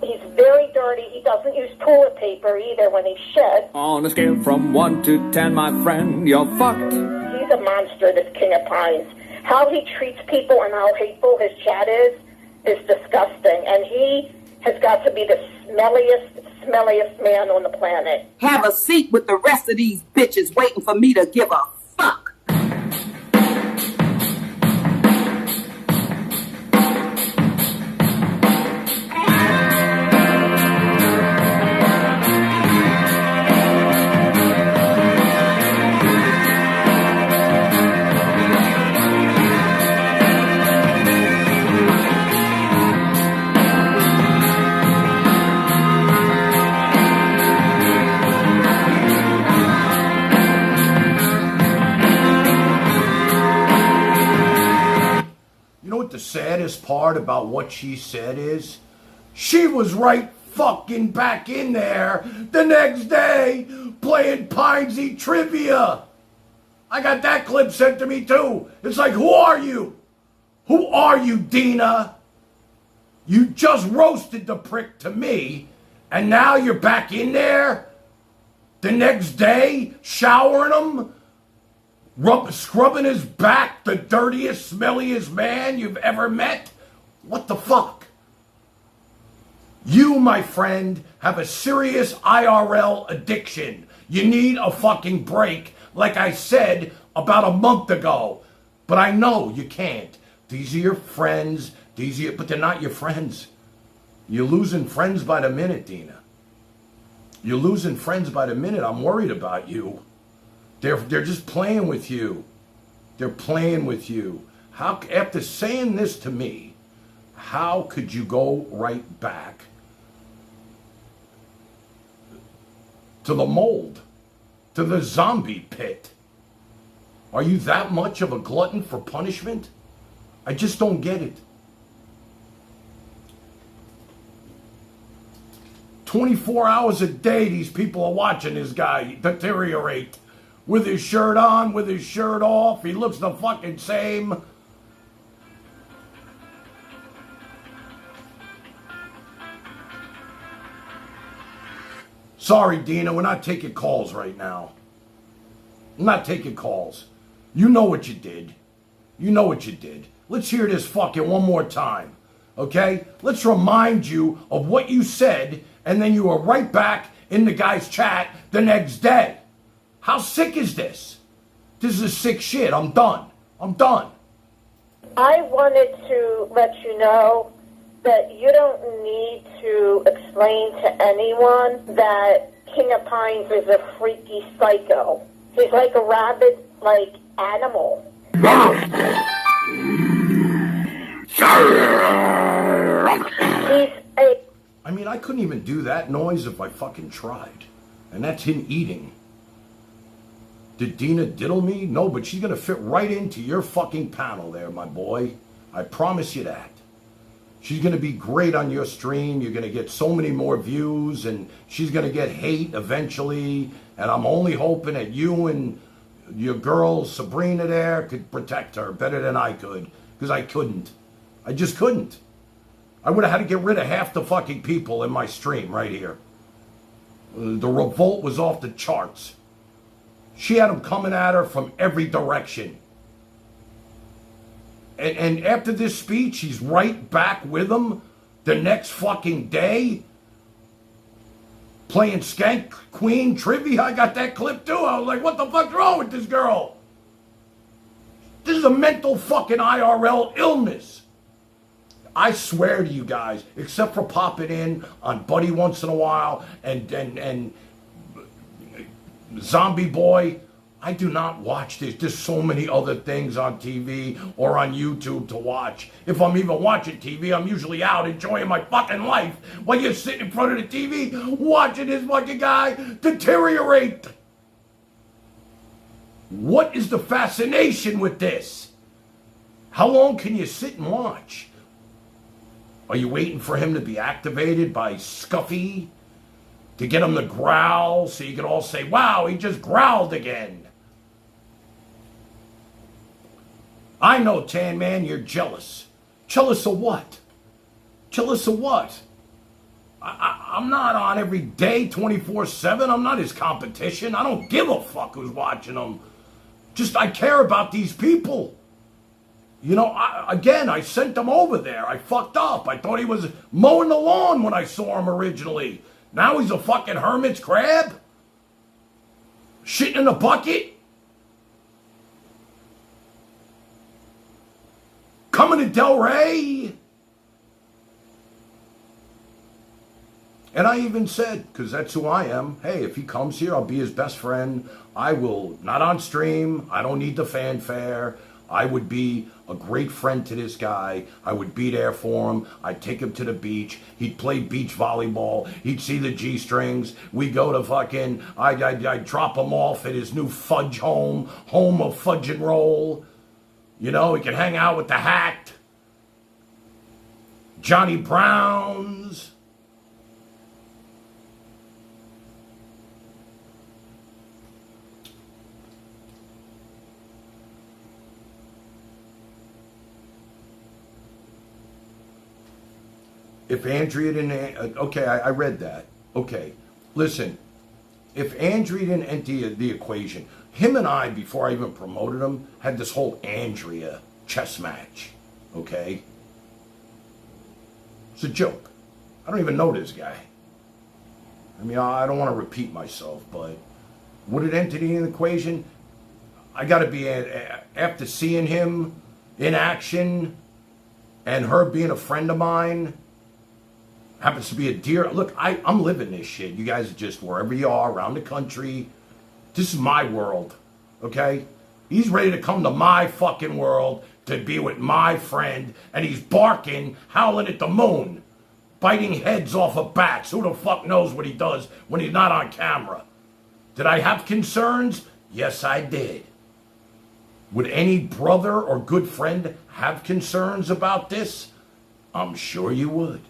He's very dirty. He doesn't use toilet paper either when he shits. On a scale from 1 to 10, my friend, you're fucked. He's a monster, this King of Pines. How he treats people and how hateful his chat is disgusting. And he has got to be the smelliest man on the planet. Have a seat with the rest of these bitches waiting for me to give a fuck. saddest part about what she said is she was right fucking back in there the next day playing Pinesy trivia. I got that clip sent to me too. It's like, who are you? Who are you, Dina? You just roasted the prick to me, and now you're back in there the next day, showering him, scrubbing his back, the dirtiest, smelliest man you've ever met? What the fuck? You, my friend, have a serious IRL addiction. You need a fucking break, like I said about a month ago. But I know you can't. These are your friends. But they're not your friends. You're losing friends by the minute, Dina. You're losing friends by the minute. I'm worried about you. They're just playing with you. They're playing with you. How, after saying this to me, how could you go right back to the mold, to the zombie pit? Are you that much of a glutton for punishment? I just don't get it. 24 hours a day, these people are watching this guy deteriorate. With his shirt on, with his shirt off. He looks the fucking same. Sorry, Dina, we're not taking calls right now. I'm not taking calls. You know what you did. You know what you did. Let's hear this fucking one more time. Okay? Let's remind you of what you said, and then you were right back in the guy's chat the next day. How sick is this? This is sick shit. I'm done. I'm done. I wanted to let you know that you don't need to explain to anyone that King of Pines is a freaky psycho. He's like a rabid, animal. I mean, I couldn't even do that noise if I fucking tried. And that's him eating. Did Dina diddle me? No, but she's gonna fit right into your fucking panel there, my boy. I promise you that. She's gonna be great on your stream. You're gonna get so many more views, and she's gonna get hate eventually. And I'm only hoping that you and your girl Sabrina there could protect her better than I could, because I couldn't. I just couldn't. I would have had to get rid of half the fucking people in my stream right here. The revolt was off the charts. She had them coming at her from every direction. And after this speech, he's right back with them the next fucking day. Playing Skank Queen trivia. I got that clip too. I was like, what the fuck's wrong with this girl? This is a mental fucking IRL illness. I swear to you guys, except for popping in on Buddy once in a while and Zombie Boy, I do not watch this. There's so many other things on TV or on YouTube to watch. If I'm even watching TV, I'm usually out enjoying my fucking life while you're sitting in front of the TV watching this fucking guy deteriorate. What is the fascination with this? How long can you sit and watch? Are you waiting for him to be activated by Scuffy to get him to growl so you can all say, wow, he just growled again? I know, Tan Man, you're jealous. Jealous of what? Jealous of what? I'm not on every day 24/7. I'm not his competition. I don't give a fuck who's watching him. Just I care about these people. You know, I sent him over there. I fucked up. I thought he was mowing the lawn when I saw him originally. Now he's a fucking hermit's crab? Shitting in a bucket? Coming to Del Rey? And I even said, because that's who I am, hey, if he comes here, I'll be his best friend. I will, not on stream. I don't need the fanfare. I would be a great friend to this guy. I would be there for him. I'd take him to the beach. He'd play beach volleyball. He'd see the G-strings. We'd go to fucking, I'd drop him off at his new fudge home of fudge and roll. You know, he could hang out with the Hacked. Johnny Browns. If Andrea didn't, okay, I read that. Okay, listen, if Andrea didn't enter the equation, him and I, before I even promoted him, had this whole Andrea chess match, okay? It's a joke. I don't even know this guy. I mean, I don't want to repeat myself, but would it enter the equation? I got to be, after seeing him in action and her being a friend of mine, happens to be a dear. Look, I'm living this shit. You guys are just wherever you are around the country. This is my world, okay? He's ready to come to my fucking world to be with my friend, and he's barking, howling at the moon, biting heads off of bats. Who the fuck knows what he does when he's not on camera? Did I have concerns? Yes, I did. Would any brother or good friend have concerns about this? I'm sure you would.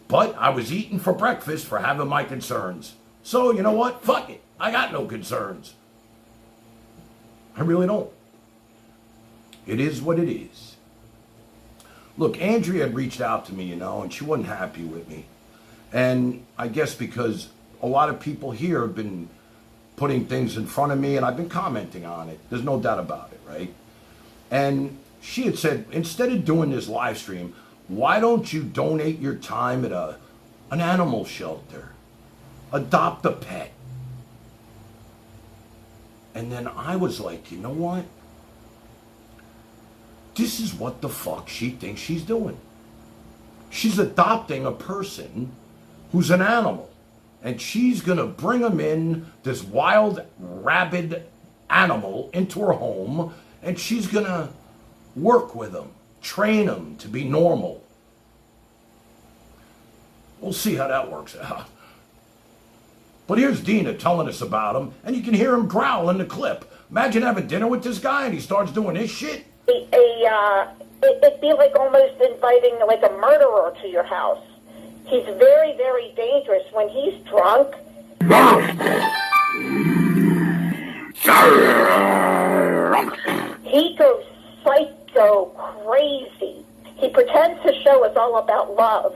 But I was eating for breakfast for having my concerns. So, you know what? Fuck it. I got no concerns. I really don't. It is what it is. Look, Andrea had reached out to me, you know, and she wasn't happy with me. And I guess because a lot of people here have been putting things in front of me, and I've been commenting on it. There's no doubt about it, right? And she had said, instead of doing this live stream, why don't you donate your time at an animal shelter? Adopt a pet. And then I was like, you know what? This is what the fuck she thinks she's doing. She's adopting a person who's an animal. And she's going to bring him in, this wild, rabid animal, into her home. And she's going to work with him, train him to be normal. We'll see how that works out. But here's Dina telling us about him, and you can hear him growl in the clip. Imagine having dinner with this guy and he starts doing this shit. It'd be like almost inviting like a murderer to your house. He's very, very dangerous when he's drunk. He goes psycho crazy. He pretends to show us all about love.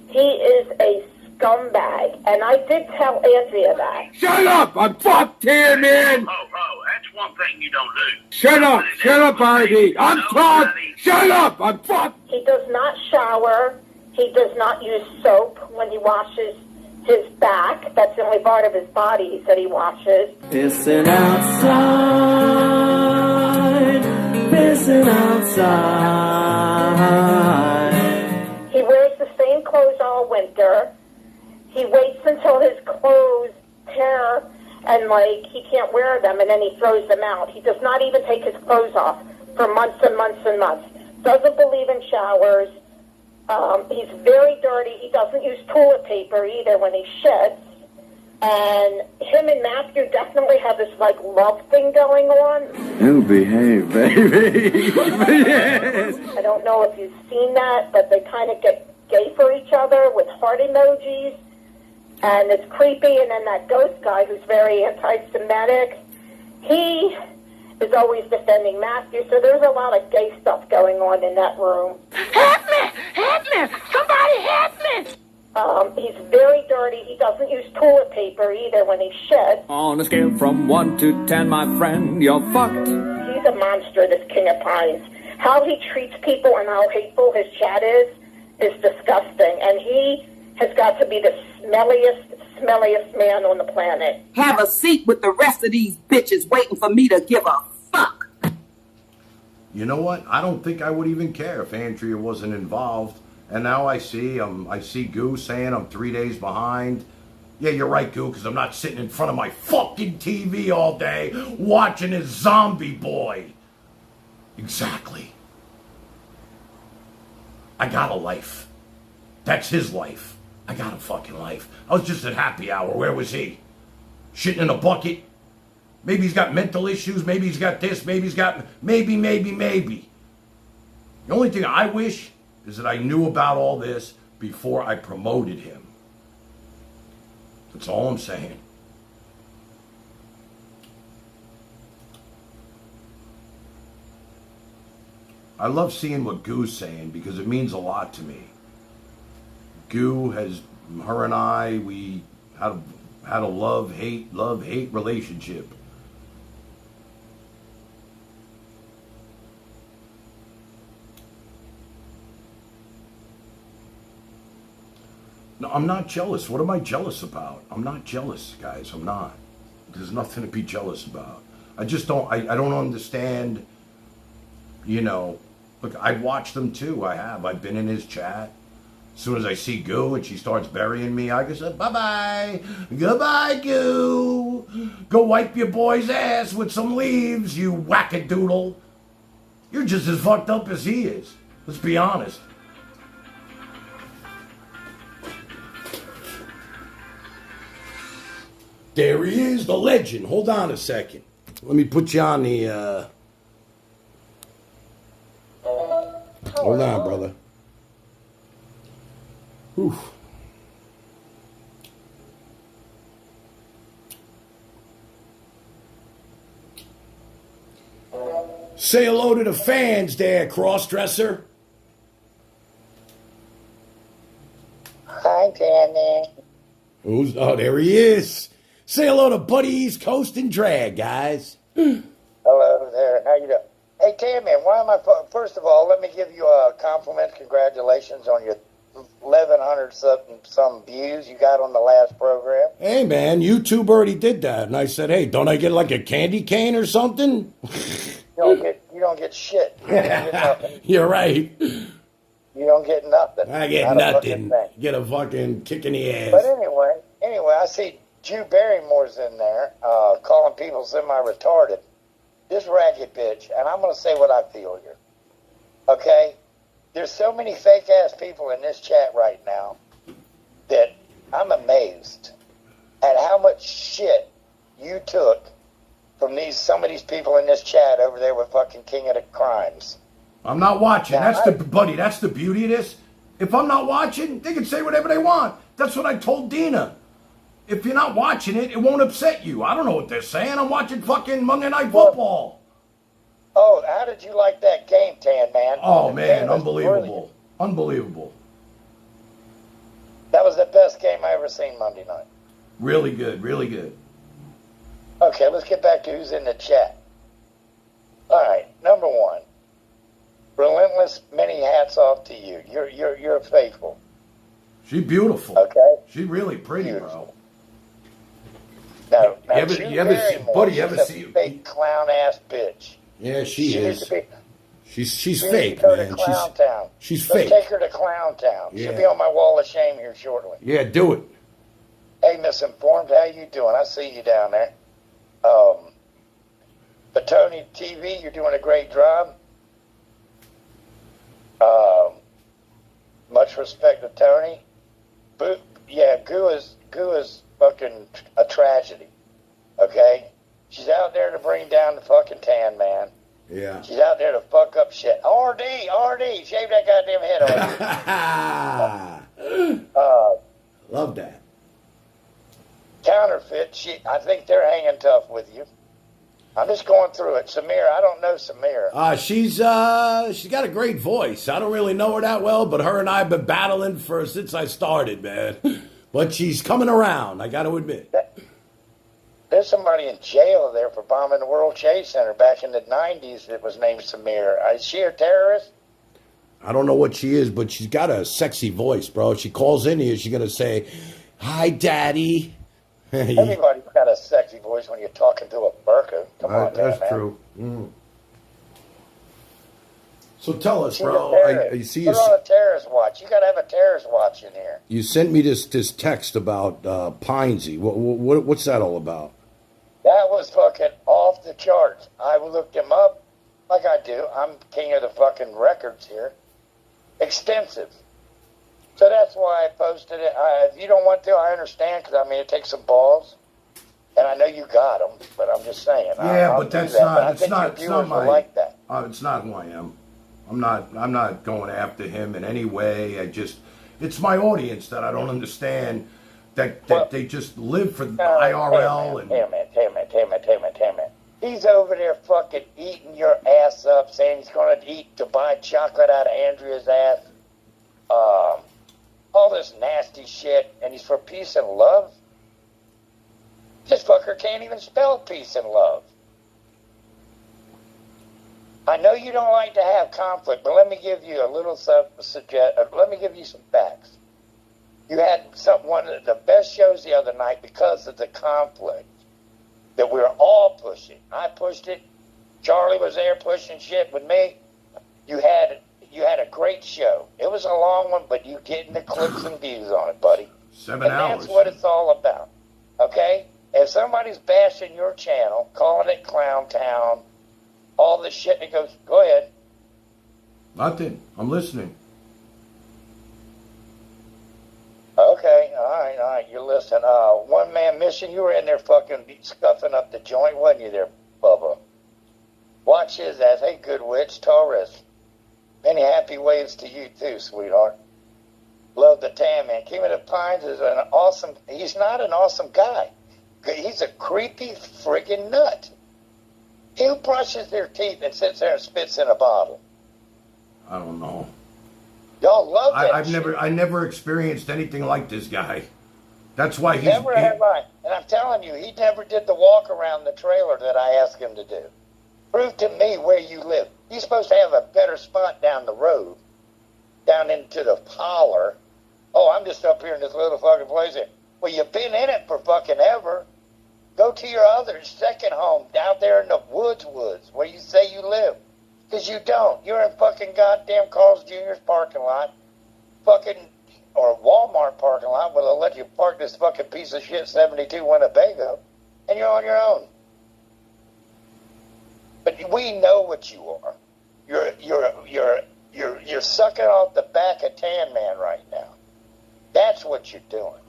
He is a scumbag, and I did tell Andrea that. Shut up! I'm fucked here, man! That's one thing you don't do. Shut up, Artie! I'm fucked! Shut up! I'm fucked! He does not shower. He does not use soap when he washes his back. That's the only part of his body he said he washes. Pissing outside, pissing outside. He wears the same clothes all winter. He waits until his clothes tear and, like, he can't wear them, and then he throws them out. He does not even take his clothes off for months and months and months. Doesn't believe in showers. He's very dirty. He doesn't use toilet paper either when he shits. And him and Matthew definitely have this, like, love thing going on. You behave, baby. Yes. I don't know if you've seen that, but they kind of get gay for each other with heart emojis. And it's creepy. And then that ghost guy who's very anti-Semitic, he is always defending Matthew. So there's a lot of gay stuff going on in that room. Help me! Help me! Somebody help me! He's very dirty. He doesn't use toilet paper either when he shits. On a scale from 1 to 10, my friend, you're fucked. He's a monster, this King of Pines. How he treats people and how hateful his chat is disgusting. And he has got to be the smelliest man on the planet. Have a seat with the rest of these bitches waiting for me to give a fuck. You know what? I don't think I would even care if Andrea wasn't involved. And now I see Goo saying I'm 3 days behind. Yeah, you're right, Goo, because I'm not sitting in front of my fucking TV all day watching this zombie boy. Exactly. I got a life. That's his life. I got a fucking life. I was just at happy hour. Where was he? Shitting in a bucket? Maybe he's got mental issues. Maybe he's got this. Maybe he's got... Maybe. The only thing I wish is that I knew about all this before I promoted him. That's all I'm saying. I love seeing what Goo's saying because it means a lot to me. Goo her and I, we had a love-hate relationship. No, I'm not jealous. What am I jealous about? I'm not jealous, guys. I'm not. There's nothing to be jealous about. I just don't, I don't understand, you know. Look, I've watched them too. I've been in his chat. As soon as I see Goo and she starts burying me, I just say, bye-bye. Goodbye, Goo. Go wipe your boy's ass with some leaves, you wackadoodle. You're just as fucked up as he is. Let's be honest. There he is, the legend. Hold on a second. Let me put you on the, Hold on, brother. Whew. Say hello to the fans there, cross-dresser. Hi, Danny. Oh, there he is. Say hello to Buddy East Coast and Drag, guys. Hello there. How you doing? Hey, Tammy, why am I... First of all, let me give you a compliment. Congratulations on your 1,100 some views you got on the last program. Hey, man, YouTube already did that. And I said, hey, don't I get like a candy cane or something? You don't get shit. You don't get nothing. You're right. You don't get nothing. I get nothing. Get a fucking kick in the ass. But anyway, I see Drew Barrymore's in there, calling people semi-retarded. This ragged bitch, and I'm going to say what I feel here. Okay? There's so many fake-ass people in this chat right now that I'm amazed at how much shit you took from some of these people in this chat over there with fucking King of the Crimes. I'm not watching. Now, that's the beauty of this. If I'm not watching, they can say whatever they want. That's what I told Dina. If you're not watching it, it won't upset you. I don't know what they're saying. I'm watching fucking Monday Night Football. Oh, how did you like that game, Tan Man? Oh, man, unbelievable. Unbelievable. That was the best game I ever seen Monday night. Really good, really good. Okay, let's get back to who's in the chat. All right, number one. Relentless, many hats off to you. You're faithful. She's beautiful. Okay. She's really pretty, bro. Now you ever see fake clown ass bitch? Yeah, she is. She's fake, man. She's Let's fake. take her to Clown Town. Yeah. She'll be on my wall of shame here shortly. Yeah, do it. Hey, Misinformed, how you doing? I see you down there. Batoni TV, you're doing a great job. Much respect to Tony. Goo is fucking a tragedy. Okay? She's out there to bring down the fucking Tan Man. Yeah. She's out there to fuck up shit. RD, shave that goddamn head off. Love that. Counterfeit, I think they're hanging tough with you. I'm just going through it. Samir, I don't know Samir. She's got a great voice. I don't really know her that well, but her and I have been battling since I started, man. But she's coming around, I got to admit. There's somebody in jail there for bombing the World Trade Center back in the 90s that was named Samir. Is she a terrorist? I don't know what she is, but she's got a sexy voice, bro. If she calls in here, she's going to say, hi, Daddy. Everybody's got a sexy voice when you're talking to a burqa. Come on, that's man. true. So tell us, She's bro. Put her on a terrorist watch. You got to have a terrorist watch in here. You sent me this text about Pinesy. What's that all about? That was fucking off the charts. I looked him up like I do. I'm king of the fucking records here. Extensive. So that's why I posted it. If you don't want to, I understand, because, I mean, it takes some balls. And I know you got them, but I'm just saying. Yeah, but that's not. It's not your viewers my. will like that. It's not who I am. I'm not going after him in any way. It's my audience that I don't understand that they just live for IRL and. Damn it. He's over there fucking eating your ass up, saying he's going to buy chocolate out of Andrea's ass. All this nasty shit, and he's for peace and love? This fucker can't even spell peace and love. I know you don't like to have conflict, but let me give you a little let me give you some facts. You had one of the best shows the other night because of the conflict that we're all pushing. I pushed it. Charlie was there pushing shit with me. You had a great show. It was a long one, but you getting the clicks and views on it, buddy. 7 hours. That's what it's all about. Okay? If somebody's bashing your channel, calling it Clown Town, all this shit, it goes, go ahead. Nothing. I'm listening. Okay, all right, you're listening. One man mission, you were in there fucking scuffing up the joint, wasn't you there, Bubba? Watch his ass. Hey, good witch, Taurus. Many happy waves to you too, sweetheart. Love the Tan Man. King of the Pines is he's not an awesome guy. He's a creepy friggin' nut. Who brushes their teeth and sits there and spits in a bottle? I don't know. Y'all love that I never experienced anything like this guy. That's why he's... Never have I. And I'm telling you, he never did the walk around the trailer that I asked him to do. Prove to me where you live. You're supposed to have a better spot down the road, down into the holler. Oh, I'm just up here in this little fucking place here. Well, you've been in it for fucking ever. Go to your other second home down there in the woods where you say you live. Because you don't. You're in fucking goddamn Carl's Jr.'s parking lot. Or Walmart parking lot where they'll let you park this fucking piece of shit 72 Winnebago. And you're on your own. But we know what you are. You're sucking off the back of Tan Man right now. That's what you're doing.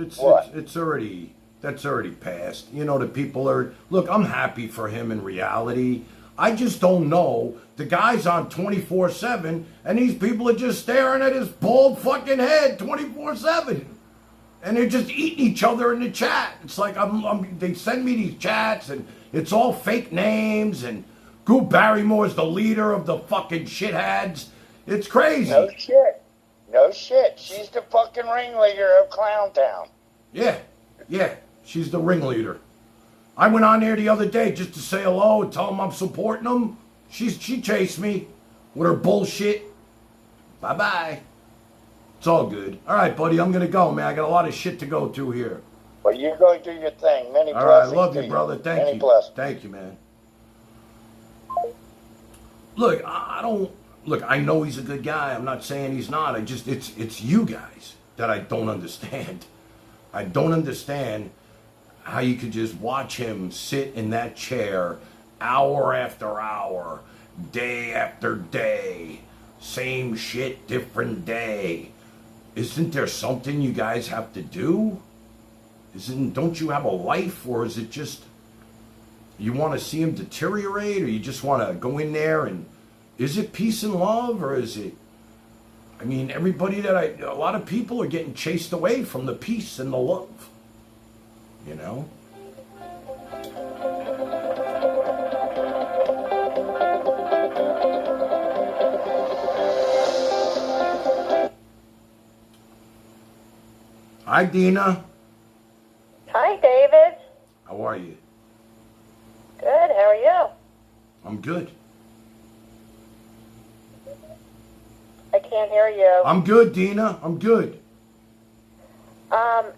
That's already passed. You know, the people are, look, I'm happy for him in reality. I just don't know. The guy's on 24/7, and these people are just staring at his bald fucking head 24/7. And they're just eating each other in the chat. It's like, they send me these chats, and it's all fake names, and Group Barrymore's the leader of the fucking shitheads. It's crazy. No shit. She's the fucking ringleader of Clown Town. Yeah, she's the ringleader. I went on there the other day just to say hello and tell them I'm supporting them. She chased me with her bullshit. Bye-bye. It's all good. All right, buddy, I'm going to go, man. I got a lot of shit to go to here. Well, you're going to do your thing. Many all blessings. All right, I love you, brother. Thank Many you. Blessings. Thank you, man. Look, I know he's a good guy. I'm not saying he's not. It's you guys that I don't understand. I don't understand how you could just watch him sit in that chair hour after hour, day after day, same shit, different day. Isn't there something you guys have to do? Don't you have a life, or is it just you want to see him deteriorate, or you just want to go in there and is it peace and love, or is it? I mean, a lot of people are getting chased away from the peace and the love. You know? Hi, Dina. Hi, David. How are you? Good. How are you? I'm good. I can't hear you. I'm good, Dina. I'm good.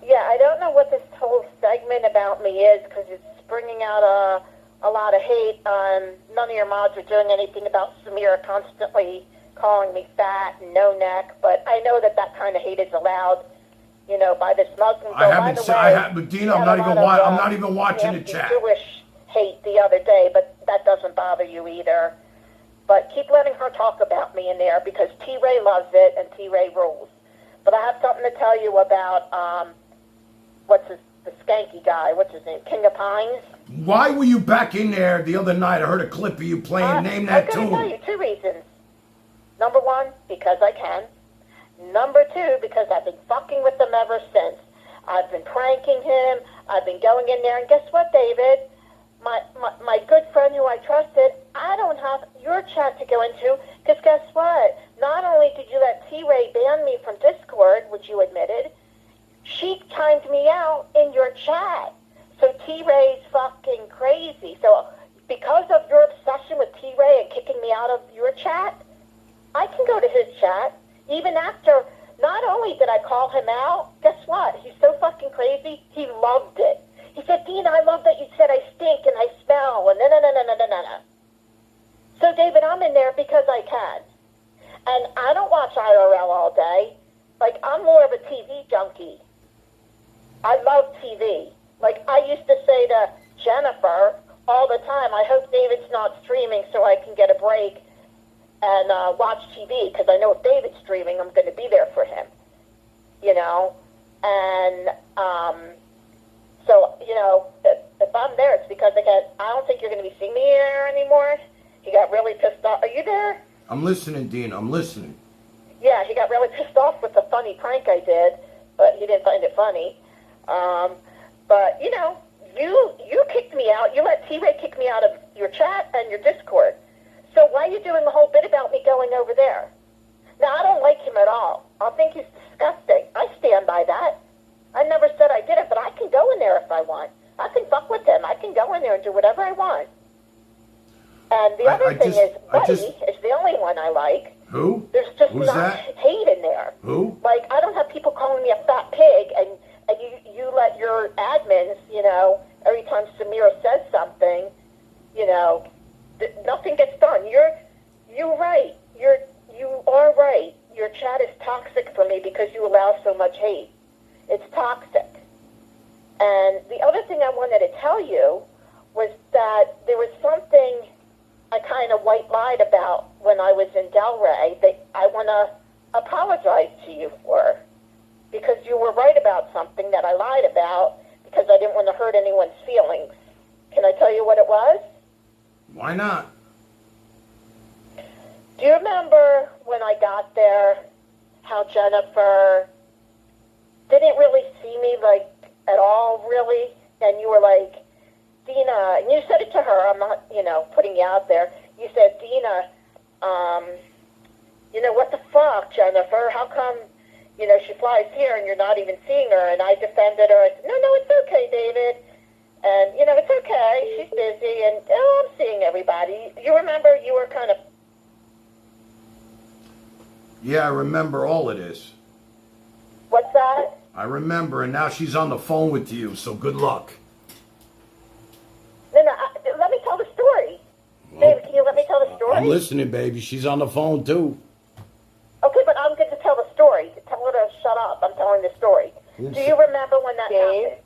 Yeah, I don't know what this whole segment about me is because it's bringing out a lot of hate. None of your mods are doing anything about Samira constantly calling me fat and no neck, but I know that kind of hate is allowed, you know, by this Muslim. But Dina, I'm not even watching the chat. Jewish hate the other day, but that doesn't bother you either. But keep letting her talk about me in there because T-Ray loves it and T-Ray rules. But I have something to tell you about what's versus the skanky guy. What's his name? King of Pines. Why were you back in there the other night? I heard a clip of you playing Name That Tune. I'm going to tell you 2 reasons. Number 1, because I can. Number 2, because I've been fucking with him ever since. I've been pranking him. I've been going in there. And guess what, David? My good friend who I trusted, I don't have your chat to go into, because guess what? Not only did you let T-Ray ban me from Discord, which you admitted, she timed me out in your chat. So T-Ray's fucking crazy. So because of your obsession with T-Ray and kicking me out of your chat, I can go to his chat. Even after, not only did I call him out, guess what? He's so fucking crazy, he loved it. He said, Dina, I love that you said I stink and I smell, and no. So, David, I'm in there because I can. And I don't watch IRL all day. Like, I'm more of a TV junkie. I love TV. Like, I used to say to Jennifer all the time, I hope David's not streaming so I can get a break and watch TV, because I know if David's streaming, I'm going to be there for him, you know? And so, you know, if I'm there, it's because I don't think you're going to be seeing me here anymore. He got really pissed off. Are you there? I'm listening, Dina. I'm listening. Yeah, he got really pissed off with the funny prank I did, but he didn't find it funny. But, you know, you kicked me out. You let T-Ray kick me out of your chat and your Discord. So why are you doing a whole bit about me going over there? Now, I don't like him at all. I think he's disgusting. I stand by that. I never said I did it, but I can go in there if I want. I can fuck with him. I can go in there and do whatever I want. And the other thing is, Buddy is the only one I like. Who? There's just Who's not that? hate in there. Who? Like, I don't have people calling me a fat pig, and you let your admins, you know, every time Samira says something, you know, nothing gets done. You're right. You are right. Your chat is toxic for me because you allow so much hate. It's toxic. And the other thing I wanted to tell you was that there was something I kind of white lied about when I was in Delray that I want to apologize to you for, because you were right about something that I lied about because I didn't want to hurt anyone's feelings. Can I tell you what it was? Why not? Do you remember when I got there, how Jennifer didn't really see me, like, at all, really? And you were like, Dina, and you said it to her, I'm not, you know, putting you out there. You said, Dina, you know, what the fuck, Jennifer? How come, you know, she flies here and you're not even seeing her? And I defended her. I said, no, it's okay, David. And, you know, it's okay. She's busy, and, oh, I'm seeing everybody. You remember you were kind of... Yeah, I remember all of this. What's that? I remember, and now she's on the phone with you, so good luck. No, let me tell the story. David, can you let me tell the story? I'm listening, baby. She's on the phone, too. Okay, but I'm going to tell the story. Tell her to shut up. I'm telling the story. Yes. Do you remember when that happened?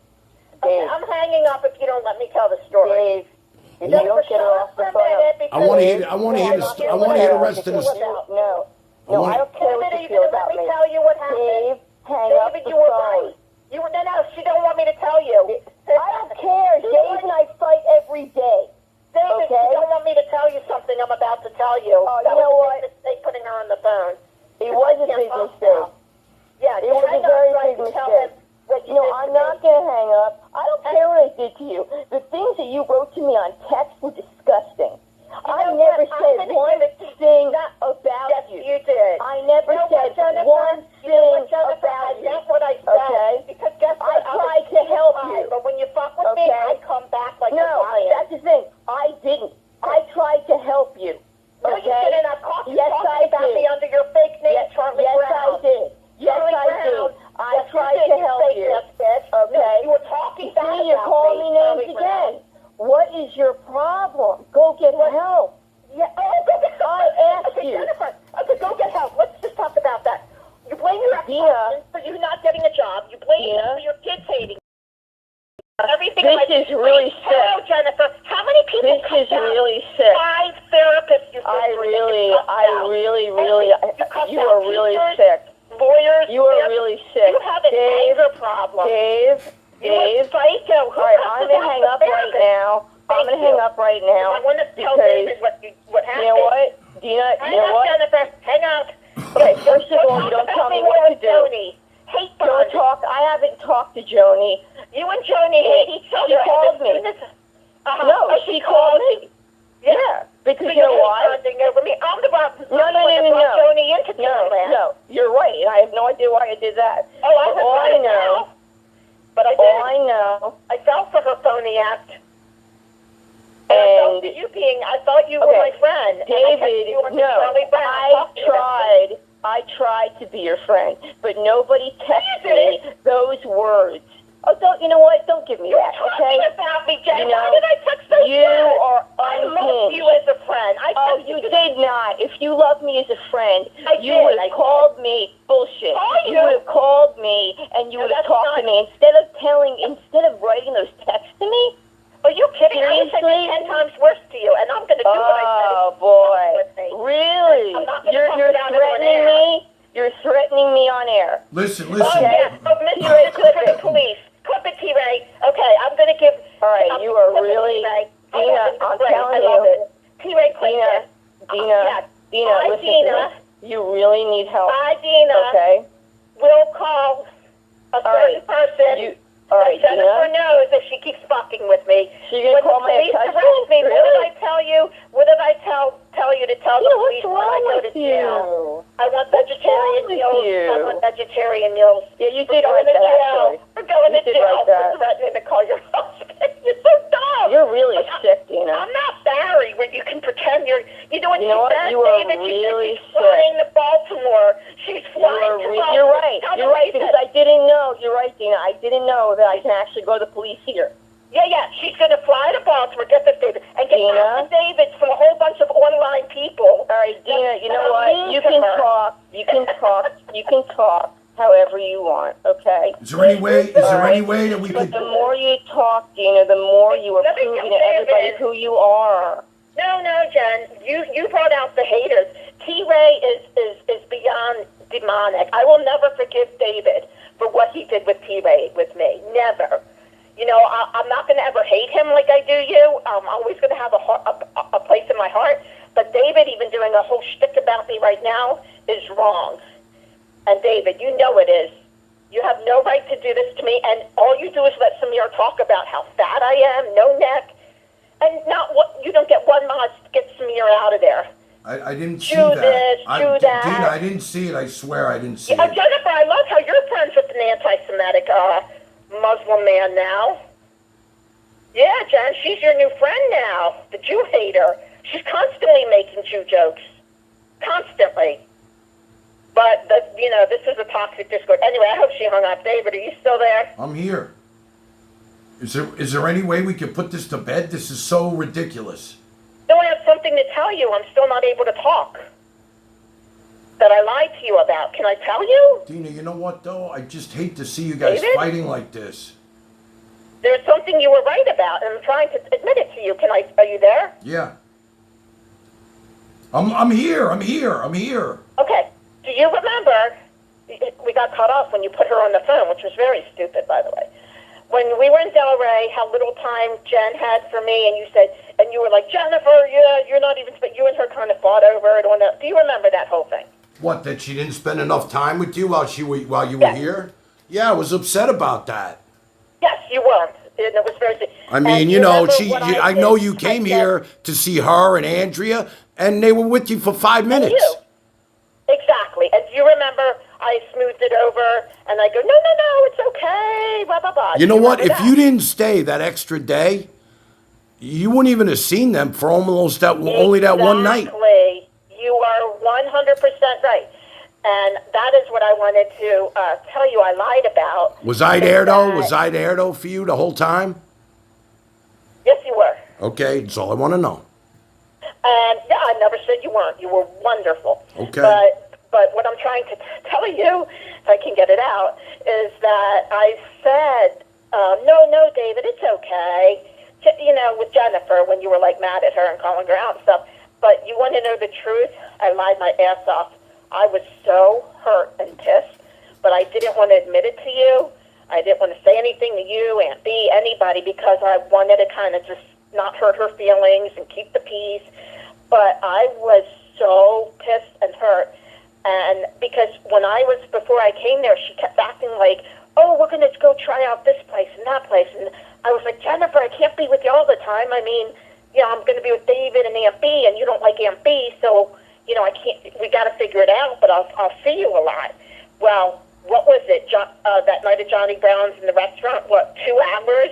Okay, I'm hanging up if you don't let me tell the story. Dave, if you don't get her off the phone. I want to hear the rest of the story. No, I don't care what you feel about me. Let me tell you what happened. Dave, hang up the David, you were phone. right. No, she don't want me to tell you. I don't care. Dave and I fight every day. David, okay? you don't want me to tell you something I'm about to tell you. Oh, you know what? That was a big mistake putting her on the phone. It was a big mistake. Yeah, it was a very big mistake. You know, I'm not going to hang up. I don't care what I did to you. The things that you wrote to me on text were disgusting. I never said one thing about you. Yes, you did. I never said one thing about you. That's what I said. Okay? Because guess what? I tried to help you. But when you fuck with me, I come back like a lion. That's the thing. I didn't. I tried to help you. No, you didn't. I caught you talking about me under your fake name, Charlie Brown. Yes, I did. Yes, I did. I tried to help you. Okay? You were talking bad about me. You're calling me names again. What is your problem? Go get help. Yeah. Oh, go get help. I asked you. Jennifer. Okay, go get help. Let's just talk about that. You blame your ex-husband for you not getting a job. You blame him for your kids hating. Everything. This is really sick. Hello, Jennifer. How many people? This is really sick. 5 therapists. You you are really sick. Lawyers. You are really sick. You have an anger problem. Dave. You know who I'm gonna hang up right now. I'm gonna hang up right now. I want to tell because David what happened. you know what, Dina? Hang You know up, what? Jennifer. Hang up. Okay, first of all, you don't tell me what to do. Joni. Hate Don't talk. I haven't talked to Joni. You and Joni hate each other. She called me. No, she called me. Yeah, because you know why? Over me. I'm the one. No. Joni into No, you're right. I have no idea why I did that. Oh, I But all I know. But I did. All I know. I fell for her phony act. And I thought you were my friend. David, I tried to be your friend, but nobody texted me those words. Oh, you know what? Don't give me that, okay? About me, Jen. You know, Why did I text those you are I unhinged. loved you as a friend. You did not. If you loved me as a friend, you did. would have called me bullshit. You would have called me and you would have talked to me instead of writing those texts to me. Are you kidding? Seriously? I would say 10 times worse to you, and I'm going to do what I said. Oh boy! Really? You're threatening me? You're threatening me on air. Listen. Oh, yeah. Oh, Mr. Ray, clip it, police. Clip it, T-Ray. Okay, I'm going to give... All right, you are really... Dina, I'm telling you. T-Ray, clip it. Dina, listen to me. You really need help. I, Dina, okay? will call a certain person... All right, Jennifer Dina. knows if she keeps fucking with me. So you're going to call my ex-husband? ex-husband? Me. Really? What did I tell you? What did I tell you to tell the police what's wrong when I go with to jail? you? I want vegetarian meals. I want vegetarian meals. Yeah, you did write that, actually. We're going to You did jail write that. for threatening to call your husband. You're so dumb. You're really sick, Dina. I'm not Barry, where you can pretend you're... You know what You know what? she said, You are David? really she's flying to Baltimore. She's flying to Baltimore. You're right. Tell You're me right, what she because said. I didn't know. You're right, Dina. I didn't know that I can actually go to the police here. Yeah. She's going to fly to Baltimore, get this, David, and get affidavits from a whole bunch of online people. All right, Dina, you know what? You can talk. You can talk however you want, okay? Is there any way that we But could... the more you talk, Dina, the more you are proving to everybody who you are. No, Jen. You brought out the haters. T-Ray is beyond demonic. I will never forgive David for what he did with T-Ray with me. Never. You know, I'm not going to ever hate him like I do you. I'm always going to have a place in my heart. But David, even doing a whole shtick about me right now, is wrong. And David, you know it is. You have no right to do this to me, and all you do is let Samir talk about how fat I am, no neck, and you don't get one mod to get Samir out of there. I didn't see Do that. this, do that. Dina, I didn't see it. I swear I didn't see it. Jennifer, I love how you're friends with an anti-Semitic Muslim man now. Yeah, Jen, she's your new friend now, the Jew hater. She's constantly making Jew jokes. Constantly. But, this is a toxic discord. Anyway, I hope she hung up. David, are you still there? I'm here. Is there any way we could put this to bed? This is so ridiculous. No, I have something to tell you. I'm still not able to talk. That I lied to you about. Can I tell you? Dina, you know what, though? I just hate to see you guys David? fighting like this. There's something you were right about, and I'm trying to admit it to you. Are you there? Yeah. I'm here. Okay. Do you remember, we got cut off when you put her on the phone, which was very stupid, by the way. When we were in Delray, how little time Jen had for me, and you were like, Jennifer, you're not even, but you and her kind of fought over it. Do you remember that whole thing? What, that she didn't spend enough time with you while you were here? Yeah, I was upset about that. Yes, you were. And it was very... I mean, I know you came here to see her and Andrea, and they were with you for 5 minutes. You. Exactly. And do you remember I smoothed it over, and I go, no, it's okay, blah, blah, blah. You know what? If you didn't stay that extra day, you wouldn't even have seen them for almost only that one night. Exactly. You are 100% right. And that is what I wanted to tell you I lied about. Was I there, though? Was I there, though, for you the whole time? Yes, you were. Okay, that's all I want to know. And, yeah, I never said you weren't. You were wonderful. Okay. But what I'm trying to tell you, if I can get it out, is that I said, no, David, it's okay. With Jennifer, when you were, mad at her and calling her out and stuff. But you want to know the truth? I lied my ass off. I was so hurt and pissed, but I didn't want to admit it to you. I didn't want to say anything to you, Aunt B, anybody, because I wanted to kind of just not hurt her feelings and keep the peace. But I was so pissed and hurt. And because before I came there, she kept acting like, oh, we're going to go try out this place and that place. And I was like, Jennifer, I can't be with you all the time. I mean, I'm going to be with David and Aunt B, and you don't like Aunt B, so, I can't, we got to figure it out, but I'll see you a lot. Well, what was it, that night at Johnny Brown's in the restaurant, 2 hours?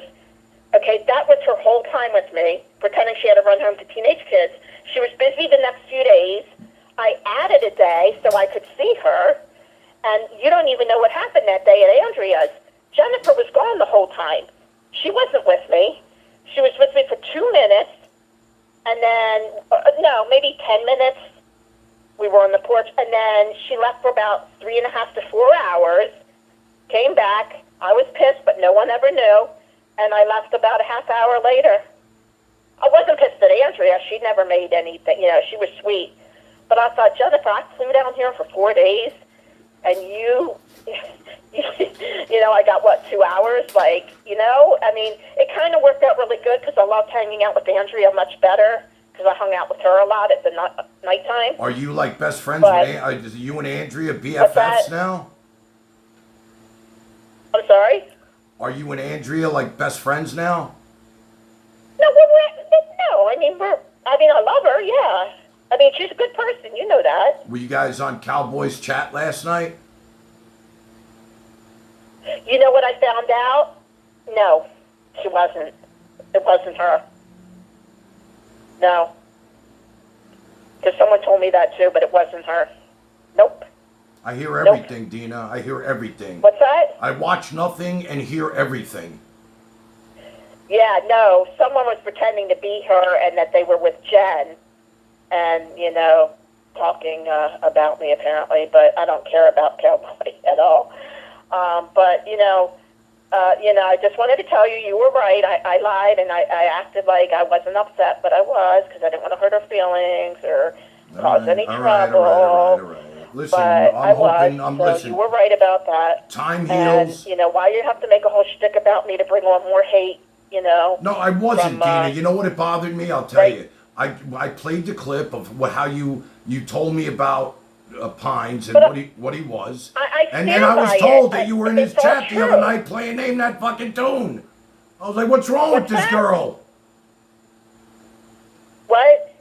Okay, that was her whole time with me, pretending she had to run home to teenage kids. She was busy the next few days. I added a day so I could see her, and you don't even know what happened that day at Andrea's. Jennifer was gone the whole time. She wasn't with me. She was with me for 2 minutes, and then, no, maybe 10 minutes. We were on the porch, and then she left for about 3.5 to 4 hours, came back. I was pissed, but no one ever knew, and I left about a half hour later. I wasn't pissed at Andrea. She never made anything. She was sweet. But I thought, Jennifer, I flew down here for 4 days, and you, I got, 2 hours? I mean, it kind of worked out really good because I loved hanging out with Andrea much better because I hung out with her a lot at the nighttime. Are you like best friends with you and Andrea BFFs now? I'm sorry? Are you and Andrea like best friends now? No, no. I mean, I love her, yeah. I mean, she's a good person. You know that. Were you guys on Cowboys Chat last night? You know what I found out? No, she wasn't. It wasn't her. No. Because someone told me that too, but it wasn't her. Nope. I hear everything, Dina. I hear everything. What's that? I watch nothing and hear everything. Yeah, no. Someone was pretending to be her and that they were with Jen and, talking about me apparently, but I don't care about Cowboy at all. But, I just wanted to tell you, you were right. I lied and I acted like I wasn't upset, but I was because I didn't want to hurt her feelings or cause any trouble. All right. Listen, I'm listening. You were right about that. Time heals. And, why you have to make a whole shtick about me to bring on more hate, No, I wasn't, Dina. You know what it bothered me? I'll tell you. I played the clip of how you told me about Pines and what he was. And then I was told that you were in his chat the other night playing Name That Fucking Tune. I was like, what's wrong with this girl? What?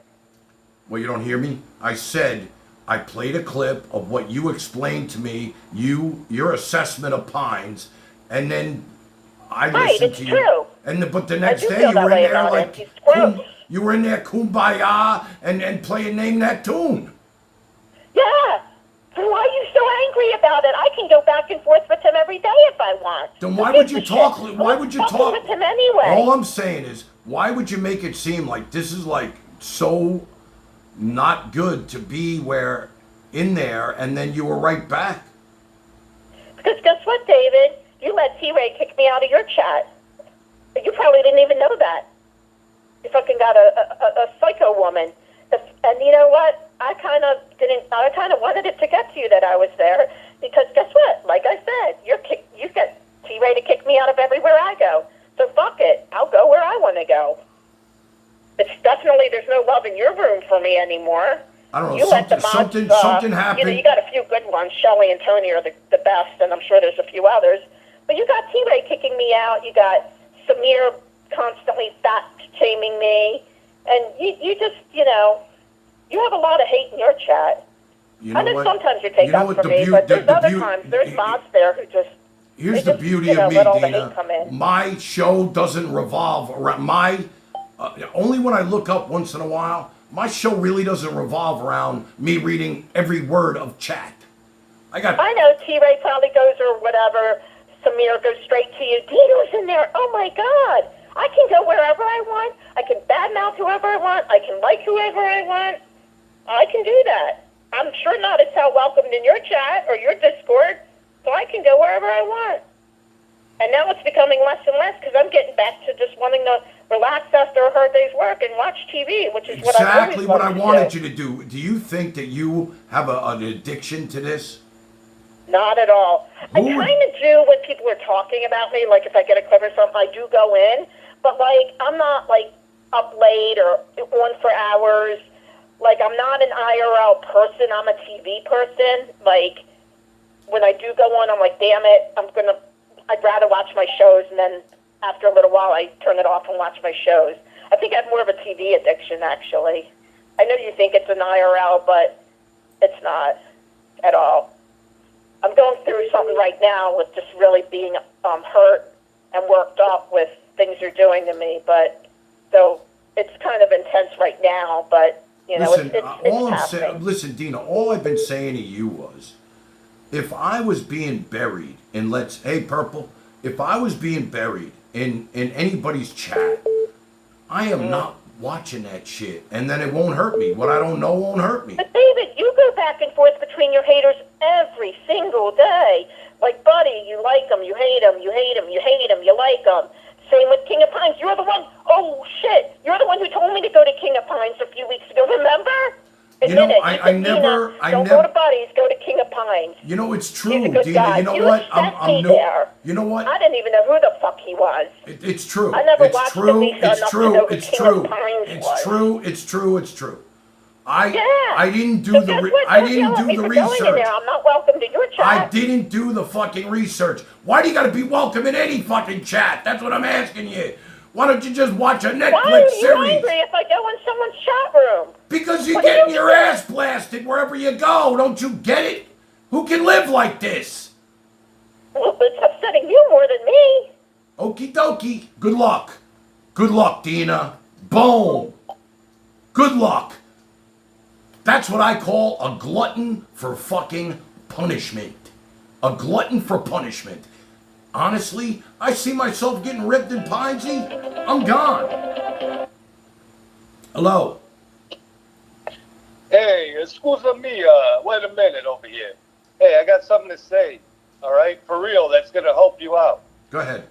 Well, you don't hear me? I said I played a clip of what you explained to me, your assessment of Pines, and then I listened to you. True. But the next day you were in there like you were in there kumbaya and playing Name That Tune. Yeah. So why are you so angry about it? I can go back and forth with him every day if I want. Then why would you talk? Why would you talk with him anyway? All I'm saying is, why would you make it seem like this is like so not good to be in there and then you were right back? Because guess what, David? You let T-Ray kick me out of your chat. You probably didn't even know that. You fucking got a psycho woman. And you know what? I kind of wanted it to get to you that I was there because guess what? Like I said, you get T-Ray to kick me out of everywhere I go. So fuck it. I'll go where I want to go. It's definitely, there's no love in your room for me anymore. I don't know, you something happened. You got a few good ones. Shelley and Tony are the best, and I'm sure there's a few others. But you got T-Ray kicking me out. You got Samir constantly fat-shaming me. And you just, you have a lot of hate in your chat. I know sometimes you take up for me, but there's other times, there's bots there who just... Here's the beauty of me, Dina. My show doesn't revolve around only when I look up once in a while, my show really doesn't revolve around me reading every word of chat. I know T-Ray probably goes or whatever. Samir goes straight to you. Dino's in there. Oh my God. I can go wherever I want. I can badmouth whoever I want. I can like whoever I want. I can do that. I'm sure not as how welcomed in your chat or your Discord, so I can go wherever I want. And now it's becoming less and less because I'm getting back to just wanting to relax after a hard day's work and watch TV, which is exactly what I wanted you to do. Do you think that you have an addiction to this? Not at all. I kind of do when people are talking about me, like if I get a clip or something, I do go in. But, like, I'm not, like, up late or on for hours. Like, I'm not an IRL person. I'm a TV person. Like, when I do go on, I'm like, damn it, I'd rather watch my shows, and then after a little while, I turn it off and watch my shows. I think I have more of a TV addiction, actually. I know you think it's an IRL, but it's not at all. I'm going through something right now with just really being hurt and worked up with things you're doing to me, but so it's kind of intense right now, but, you know, listen, it's happening. Listen, Dina, all I've been saying to you was, if I was being buried in hey, Purple, if I was being buried in anybody's chat, I am not watching that shit, and then it won't hurt me. What I don't know won't hurt me. But David, you go back and forth between your haters every single day. Like, buddy, you like them, you hate them, you hate them, you hate them, you like them. Same with King of Pines. You're the one, oh shit, you're the one who told me to go to King of Pines a few weeks ago, remember? You know, I never, don't go to Buddies, go to King of Pines. You know, it's true, He's a good Dina. guy. You know You what? accept me there. You know what? I didn't even know who the fuck he was. It's true. I never It's watched true. the Lisa It's enough to true. know who It's King true. of Pines It's was. true. It's true. It's true. I didn't do So the guess re- what? I Don't didn't yell at do me the for going in research. there. I'm not welcome to your chat. I didn't do the fucking research. Why do you got to be welcome in any fucking chat? That's what I'm asking you. Why don't you just watch a Netflix Why are you series? angry if I go in someone's chat room? Because you're What are getting you your doing? ass blasted wherever you go. Don't you get it? Who can live like this? Well, it's upsetting you more than me. Okie dokie. Good luck. Good luck, Dina. Boom. Good luck. That's what I call a glutton for fucking punishment. A glutton for punishment. Honestly, I see myself getting ripped in Pinesy. I'm gone. Hello. Hey, excuse me, wait a minute over here. Hey, I got something to say, all right? For real, that's going to help you out. Go ahead.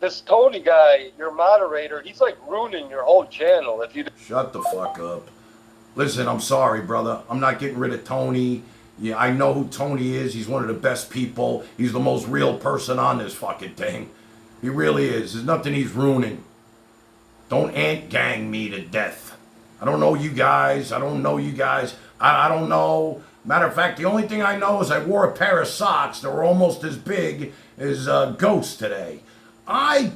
This Tony guy, your moderator, he's like ruining your whole channel. If you Shut the fuck up. Listen, I'm sorry, brother. I'm not getting rid of Tony. Yeah, I know who Tony is. He's one of the best people. He's the most real person on this fucking thing. He really is. There's nothing he's ruining. Don't ant gang me to death. I don't know you guys. I don't know you guys. I don't know. Matter of fact, the only thing I know is I wore a pair of socks that were almost as big as Ghost today. I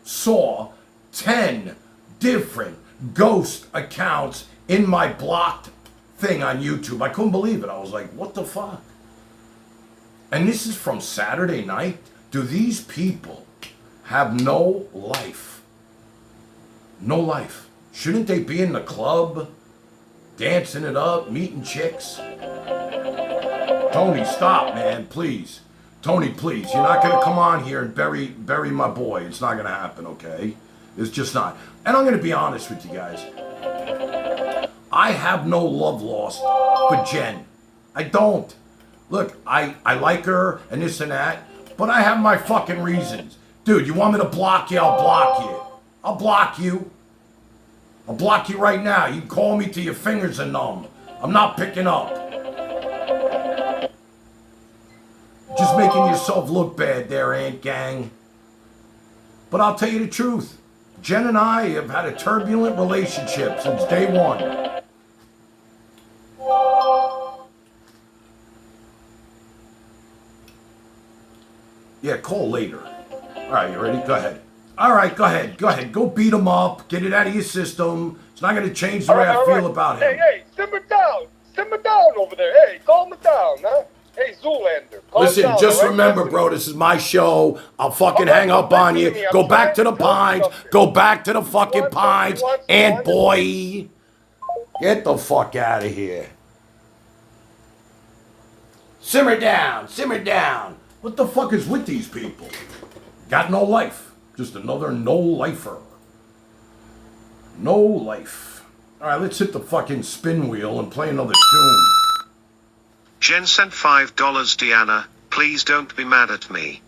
saw 10 different Ghost accounts in my blocked thing on YouTube. I couldn't believe it. I was like, what the fuck? And this is from Saturday night? Do these people have no life? No life. Shouldn't they be in the club, dancing it up, meeting chicks? Tony, stop, man, please. Tony, please. You're not going to come on here and bury my boy. It's not going to happen, okay? It's just not. And I'm going to be honest with you guys. I have no love lost for Jen. I don't. Look, I like her and this and that, but I have my fucking reasons. Dude, you want me to block you? I'll block you. I'll block you. I'll block you right now. You can call me till your fingers are numb. I'm not picking up. Just making yourself look bad there, Ant Gang. But I'll tell you the truth. Jen and I have had a turbulent relationship since day one. Yeah, call later. All right, you ready? Go ahead. All right, go ahead. Go ahead. Go beat him up. Get it out of your system. It's not going to change the way I feel about him. Hey, simmer down. Simmer down over there. Hey, calm it down, huh? Hey, Zoolander. Calm Listen, down, just all right? remember, bro, this is my show. I'll fucking hang up on you. Go back to the Pines. Go back to the fucking Pines. And boy, get the fuck out of here. Simmer down. Simmer down. What the fuck is with these people? Got no life. Just another no-lifer. No life. All right, let's hit the fucking spin wheel and play another tune. Jen sent $5, Deanna. Please don't be mad at me.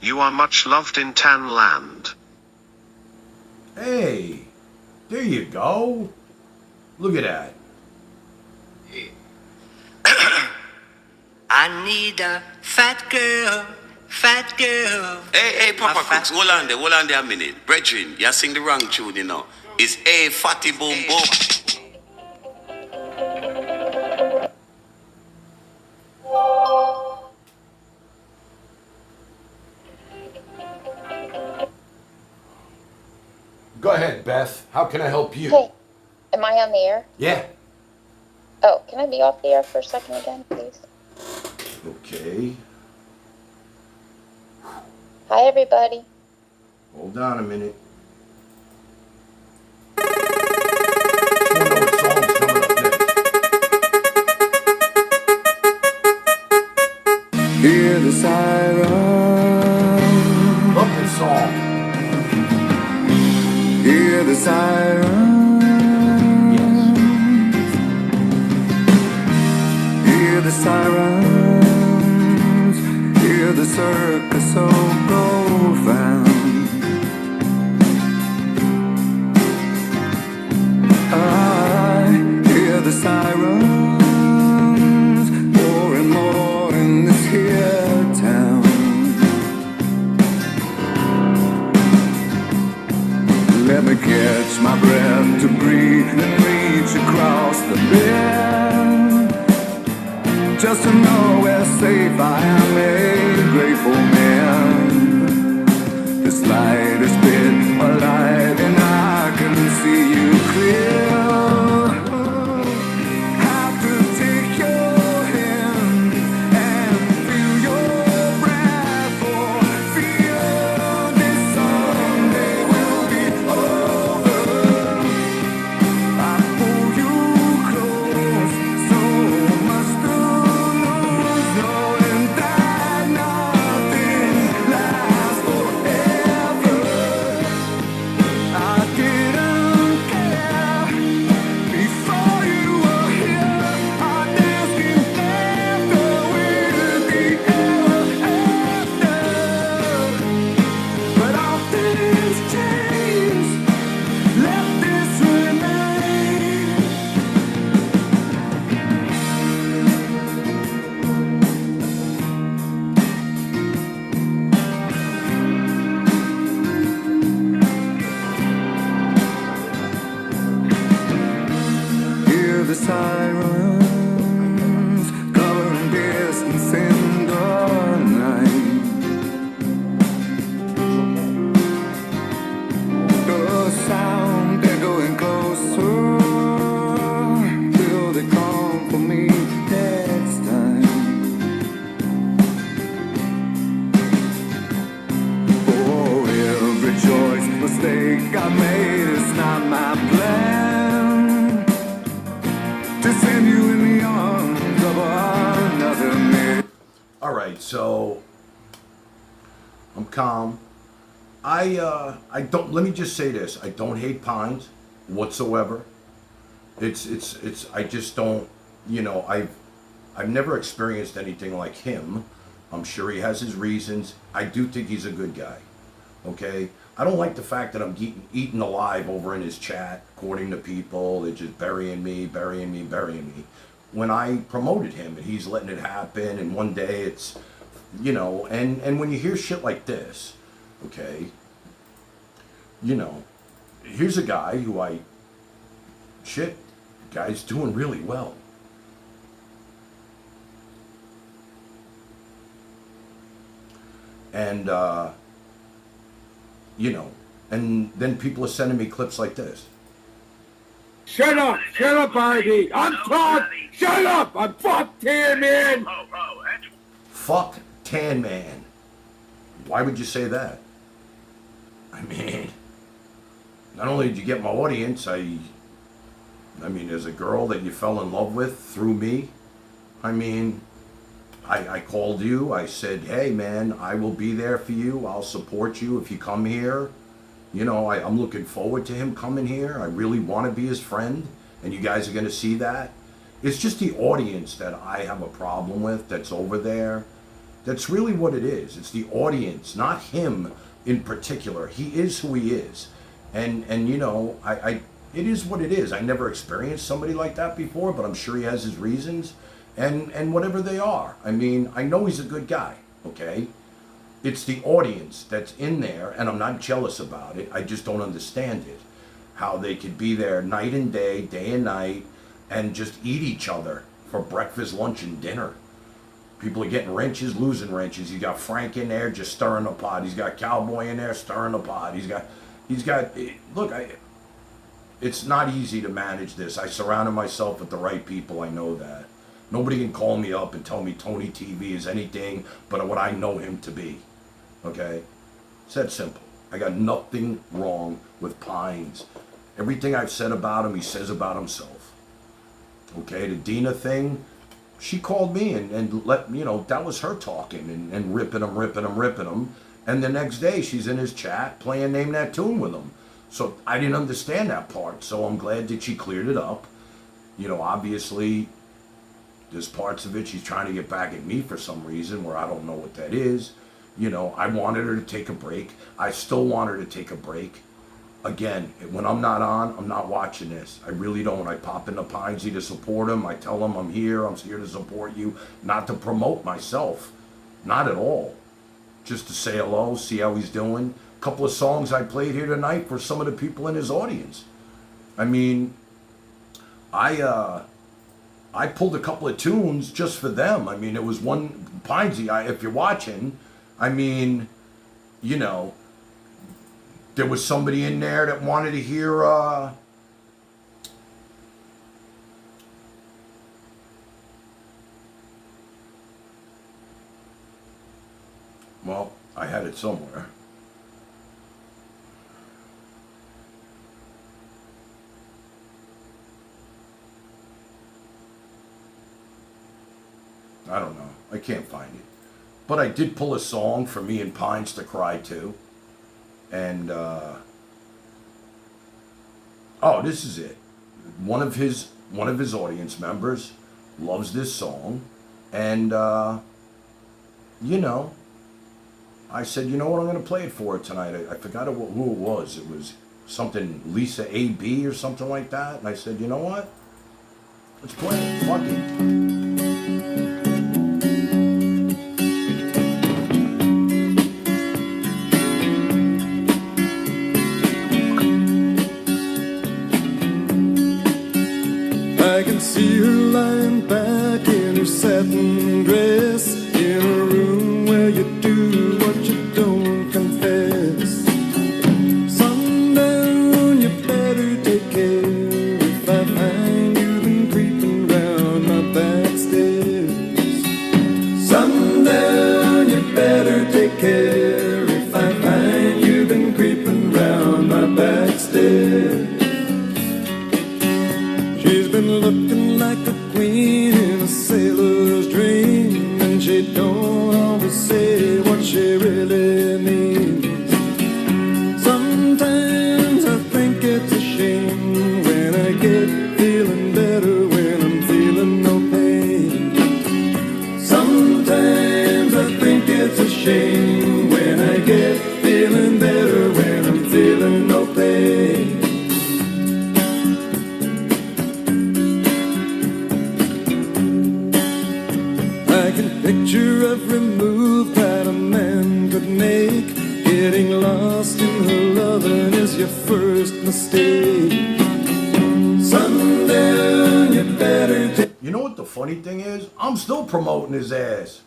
You are much loved in Tanland. Hey, there you go. Look at that. I need a fat girl, fat girl. Hey, Papa Cooks, hold on there a minute. Brethren, you sing the wrong tune, you know. It's a fatty boom boom. Go ahead, Beth. How can I help you? Hey, am I on the air? Yeah. Oh, can I be off the air for a second again, please? Okay. Hi, everybody. Hold on a minute. Hear the siren. Love this song. Hear the siren. Hear the sirens. Hear the circus so profound. I hear the sirens more and more in this here town. Let me catch my breath to breathe and reach across the bend, just to know where safe I am, a grateful man. This light is been alive and I can see you clear. Have to take your hand and feel your breath, or feel this someday will be over. I pull you close, so much to lose, knowing that nothing lasts forever. I didn't care before you were here. I'm asking after will be ever after. But all things change. Let this remain. Hear the sirens covering distance in the night. The sound echoing closer. Will they come for me next time? For every choice, mistake I made, it's not my plan to send you in the arms of another man. All right, so I'm calm. I don't. Let me just say this: I don't hate Pines whatsoever. It's. I just don't. You know, I've never experienced anything like him. I'm sure he has his reasons. I do think he's a good guy. Okay. I don't like the fact that I'm eaten alive over in his chat, according to people. They're just burying me. When I promoted him, and he's letting it happen, and one day it's, you know, and when you hear shit like this, okay, you know, here's a guy who guy's doing really well. And, you know, and then people are sending me clips like this. Shut up, RD. I'm talking. Shut up. I'm fuck Tan Man. Fuck Tan Man. Why would you say that? I mean, not only did you get my audience, I mean, there's a girl that you fell in love with through me. I mean, I called you. I said, hey, man, I will be there for you. I'll support you if you come here. You know, I'm looking forward to him coming here. I really want to be his friend, and you guys are going to see that. It's just the audience that I have a problem with that's over there. That's really what it is. It's the audience, not him in particular. He is who he is. And you know, it is what it is. I never experienced somebody like that before, but I'm sure he has his reasons. and whatever they are. I mean, I know he's a good guy, okay? It's the audience that's in there, and I'm not jealous about it. I just don't understand it. How they could be there night and day and night, and just eat each other for breakfast, lunch, and dinner. People are getting wrenches, losing wrenches. You got Frank in there just stirring the pot. He's got Cowboy in there stirring the pot. He's got. Look, it's not easy to manage this. I surrounded myself with the right people. I know that. Nobody can call me up and tell me Tony TV is anything but what I know him to be. Okay? It's that simple. I got nothing wrong with Pines. Everything I've said about him, he says about himself. Okay? The Dina thing, she called me and let, you know, that was her talking and ripping him. And the next day she's in his chat playing Name That Tune with him. So I didn't understand that part. So I'm glad that she cleared it up. You know, obviously, there's parts of it she's trying to get back at me for some reason where I don't know what that is. You know, I wanted her to take a break. I still want her to take a break. Again, when I'm not on, I'm not watching this. I really don't. I pop into Pinesy to support him. I tell him I'm here to support you. Not to promote myself. Not at all. Just to say hello, see how he's doing. A couple of songs I played here tonight for some of the people in his audience. I mean, I pulled a couple of tunes just for them. I mean, it was one, Pinesy, if you're watching, I mean, you know, there was somebody in there that wanted to hear, well, I had it somewhere. I don't know. I can't find it. But I did pull a song for me and Pines to cry to. And, oh, this is it. One of his audience members loves this song. And, you know, I said, you know what, I'm going to play it for her tonight. I forgot who it was. It was something Lisa A.B. or something like that. And I said, you know what? Let's play it. Fuck it. I can see her lying back in her satin dress in a room where you do what you don't confess. Sundown, you better take care if I find you been creeping round my back stairs. Sundown, you better take care if I find you been creeping round my back stairs. Looking like a queen in a sailor's dream, and she don't always say what she really means. Sometimes I think it's a shame when I get feeling better when I'm feeling no pain. Sometimes I think it's a shame when I get feeling better when I'm feeling no pain. Picture every move that a man could make. Getting lost in her loving is your first mistake. Sundown, you better take. You know what the funny thing is? I'm still promoting his ass.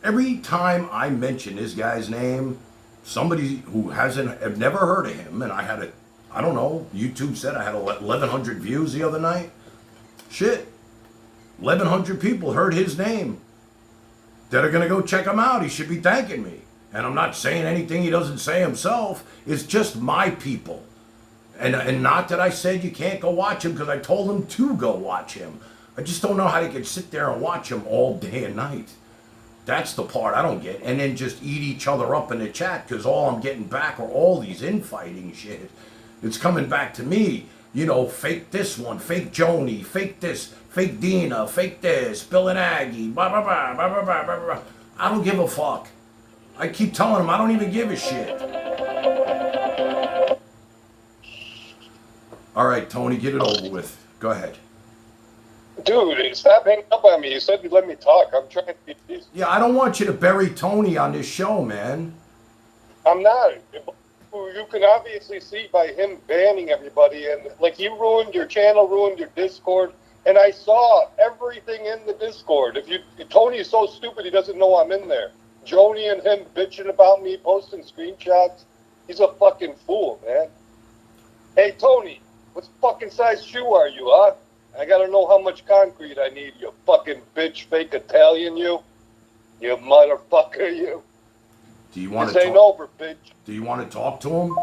Every time I mention this guy's name, somebody who have never heard of him, and I don't know, YouTube said I had 1,100 views the other night. Shit. 1,100 people heard his name that are going to go check him out. He should be thanking me. And I'm not saying anything he doesn't say himself. It's just my people. And not that I said you can't go watch him, because I told him to go watch him. I just don't know how they could sit there and watch him all day and night. That's the part I don't get. And then just eat each other up in the chat, because all I'm getting back are all these infighting shit. It's coming back to me. You know, fake this one, fake Joni, fake this, fake Dina, fake this, Bill and Aggie, blah, blah, blah, blah, blah, blah, blah, blah. I don't give a fuck. I keep telling him I don't even give a shit. All right, Tony, get it over with. Go ahead. Dude, stop hanging up on me. You said you'd let me talk. I'm trying to be decent. Yeah, I don't want you to bury Tony on this show, man. I'm not. You can obviously see by him banning everybody, and like you ruined your channel, ruined your Discord, and I saw everything in the Discord. If Tony is so stupid, he doesn't know I'm in there. Joni and him bitching about me, posting screenshots. He's a fucking fool, man. Hey, Tony, what fucking size shoe are you, huh? I gotta know how much concrete I need, you fucking bitch, fake Italian, you. You motherfucker, you. Do you want This to ain't talk? over, bitch. Do you want to talk to him?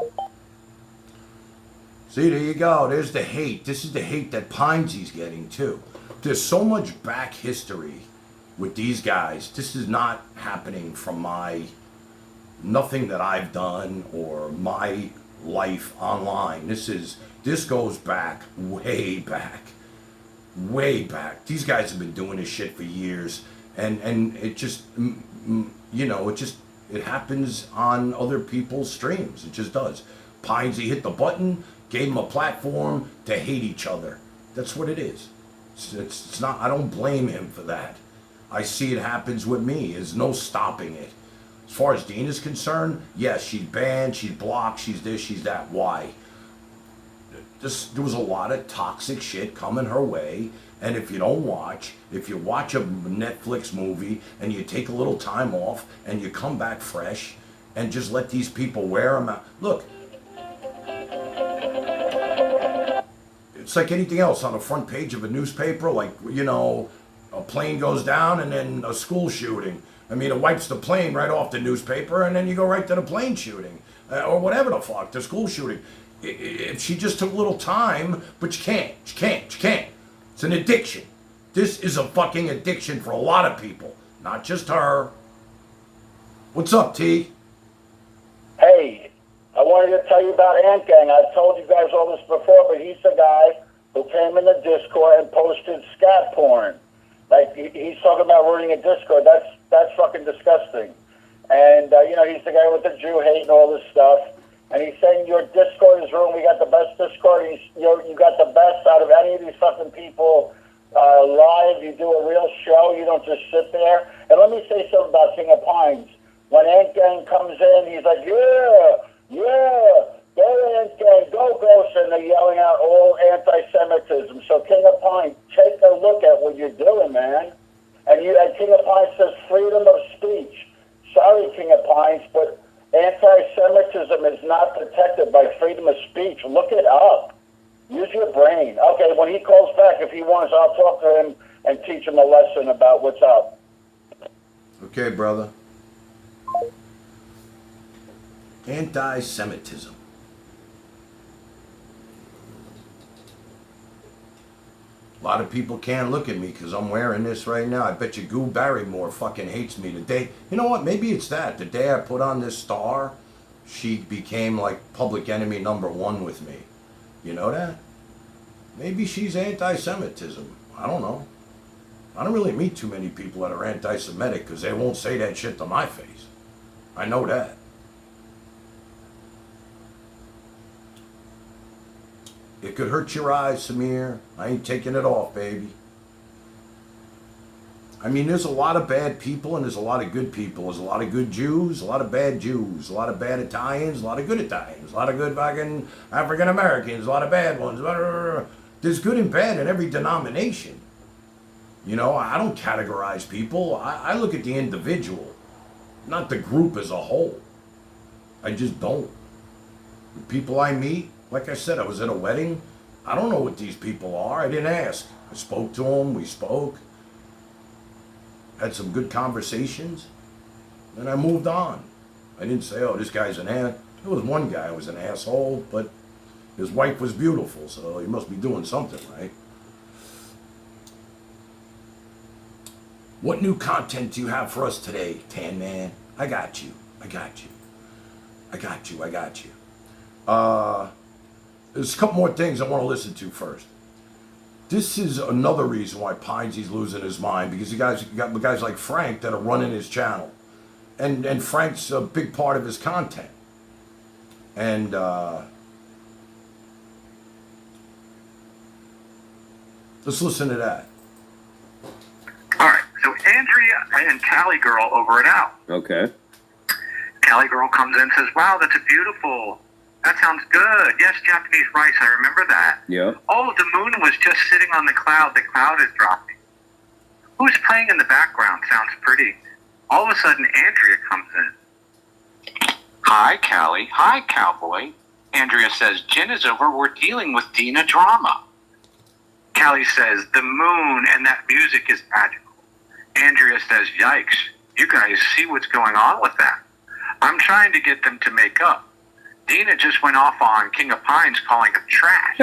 See, there you go. There's the hate. This is the hate that Pinesy's getting, too. There's so much back history with these guys. This is not happening from nothing that I've done or my life online. This goes back, way back. Way back. These guys have been doing this shit for years. And it just, it happens on other people's streams. It just does. Pinesy hit the button, gave them a platform to hate each other. That's what it is. It's not, I don't blame him for that. I see it happens with me. There's no stopping it. As far as Dean is concerned, yes, she's banned, she's blocked, she's this, she's that. Why? There was a lot of toxic shit coming her way. And if you watch a Netflix movie and you take a little time off and you come back fresh and just let these people wear them out. Look, it's like anything else on the front page of a newspaper, like, a plane goes down and then a school shooting. I mean, it wipes the plane right off the newspaper and then you go right to the plane shooting or whatever the fuck, the school shooting. If she just took a little time, but you can't. It's an addiction. This is a fucking addiction for a lot of people, not just her. What's up, T? Hey, I wanted to tell you about Ant Gang. I've told you guys all this before, but he's the guy who came in the Discord and posted scat porn. Like, he's talking about ruining a Discord. That's fucking disgusting. And, he's the guy with the Jew hate and all this stuff. And he's saying your Discord is ruined. We got the best Discord. You got the best out of any of these fucking people live. You do a real show. You don't just sit there. And let me say something about King of Pines. When Ant Gang comes in, he's like, yeah, go Ant Gang, go Ghost. And they're yelling out all anti-Semitism. So King of Pines, take a look at what you're doing, man. And King of Pines says freedom of speech. Sorry, King of Pines, but anti-Semitism is not protected by freedom of speech. Look it up. Use your brain. Okay, when he calls back, if he wants, I'll talk to him and teach him a lesson about what's up. Okay, brother. Anti-Semitism. A lot of people can't look at me because I'm wearing this right now. I bet you Goo Barrymore fucking hates me today. You know what? Maybe it's that. The day I put on this star, she became like public enemy #1 with me. You know that? Maybe she's anti-Semitism. I don't know. I don't really meet too many people that are anti-Semitic because they won't say that shit to my face. I know that. It could hurt your eyes, Samir. I ain't taking it off, baby. I mean, there's a lot of bad people and there's a lot of good people. There's a lot of good Jews, a lot of bad Jews, a lot of bad Italians, a lot of good Italians, a lot of good fucking African Americans, a lot of bad ones. There's good and bad in every denomination. I don't categorize people. I look at the individual, not the group as a whole. I just don't. The people I meet, like I said, I was at a wedding. I don't know what these people are. I didn't ask. I spoke to them. We spoke. Had some good conversations. Then I moved on. I didn't say, oh, this guy's an ass. There was one guy who was an asshole, but his wife was beautiful, so he must be doing something right. What new content do you have for us today, Tan Man? I got you. There's a couple more things I want to listen to first. This is another reason why Pinesy's losing his mind, because you got guys like Frank that are running his channel. And Frank's a big part of his content. And let's listen to that. and Cali Girl over it out. Okay. Cali Girl comes in and says, wow, that's a beautiful. That sounds good. Yes, Japanese rice. I remember that. Yeah. Oh, the moon was just sitting on the cloud. The cloud is dropping. Who's playing in the background? Sounds pretty. All of a sudden, Andrea comes in. Hi, Callie. Hi, cowboy. Andrea says, Jen is over. We're dealing with Dina drama. Callie says, the moon and that music is magical. Andrea says, yikes. You guys see what's going on with that. I'm trying to get them to make up. Dina just went off on King of Pines calling him trash.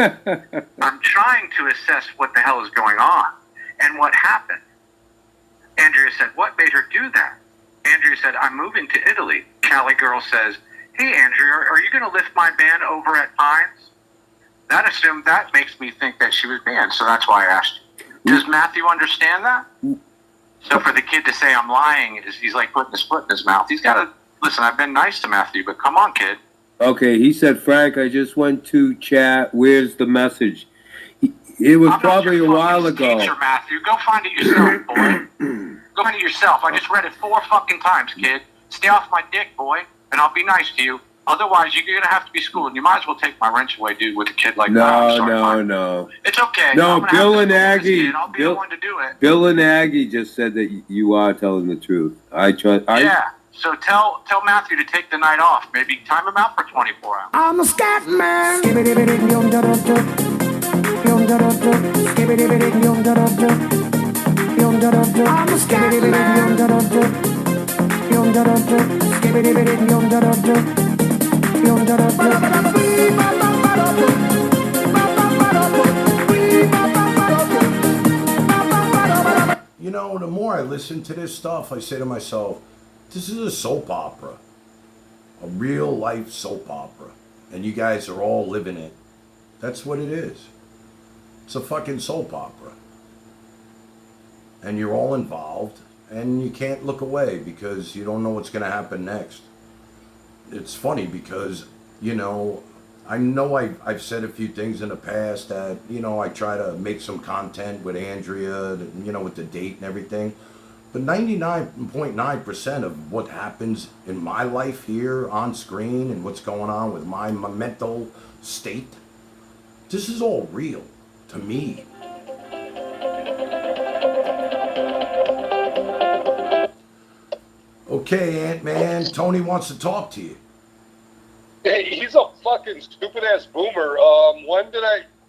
I'm trying to assess what the hell is going on and what happened. Andrea said, what made her do that? Andrea said, I'm moving to Italy. Cali Girl says, hey, Andrea, are you going to lift my ban over at Pines? That makes me think that she was banned, so that's why I asked you. Does Matthew understand that? So for the kid to say I'm lying, he's like putting his foot in his mouth. He's got to, listen, I've been nice to Matthew, but come on, kid. Okay, he said, Frank, I just went to chat. Where's the message? It was probably a while ago. Teacher, Matthew, go find it yourself, boy. Go find it yourself. I just read it 4 fucking times, kid. Stay off my dick, boy, and I'll be nice to you. Otherwise, you're going to have to be schooled. You might as well take my wrench away, dude, with a kid like that. No. It's okay. No, Bill and Aggie. I'll be the one to do it. Bill and Aggie just said that you are telling the truth. Yeah. So tell Matthew to take the night off. Maybe time him out for 24 hours. I'm a scat man. I'm a scat You know, the more I listen to this stuff, I say to myself, this is a soap opera. A real life soap opera. And you guys are all living it. That's what it is. It's a fucking soap opera. And you're all involved. And you can't look away because you don't know what's going to happen next. It's funny because, you know I've said a few things in the past that, I try to make some content with Andrea, with the date and everything. But 99.9% of what happens in my life here on screen and what's going on with my mental state, this is all real to me. Okay, Ant-Man, Tony wants to talk to you. Hey, he's a fucking stupid-ass boomer.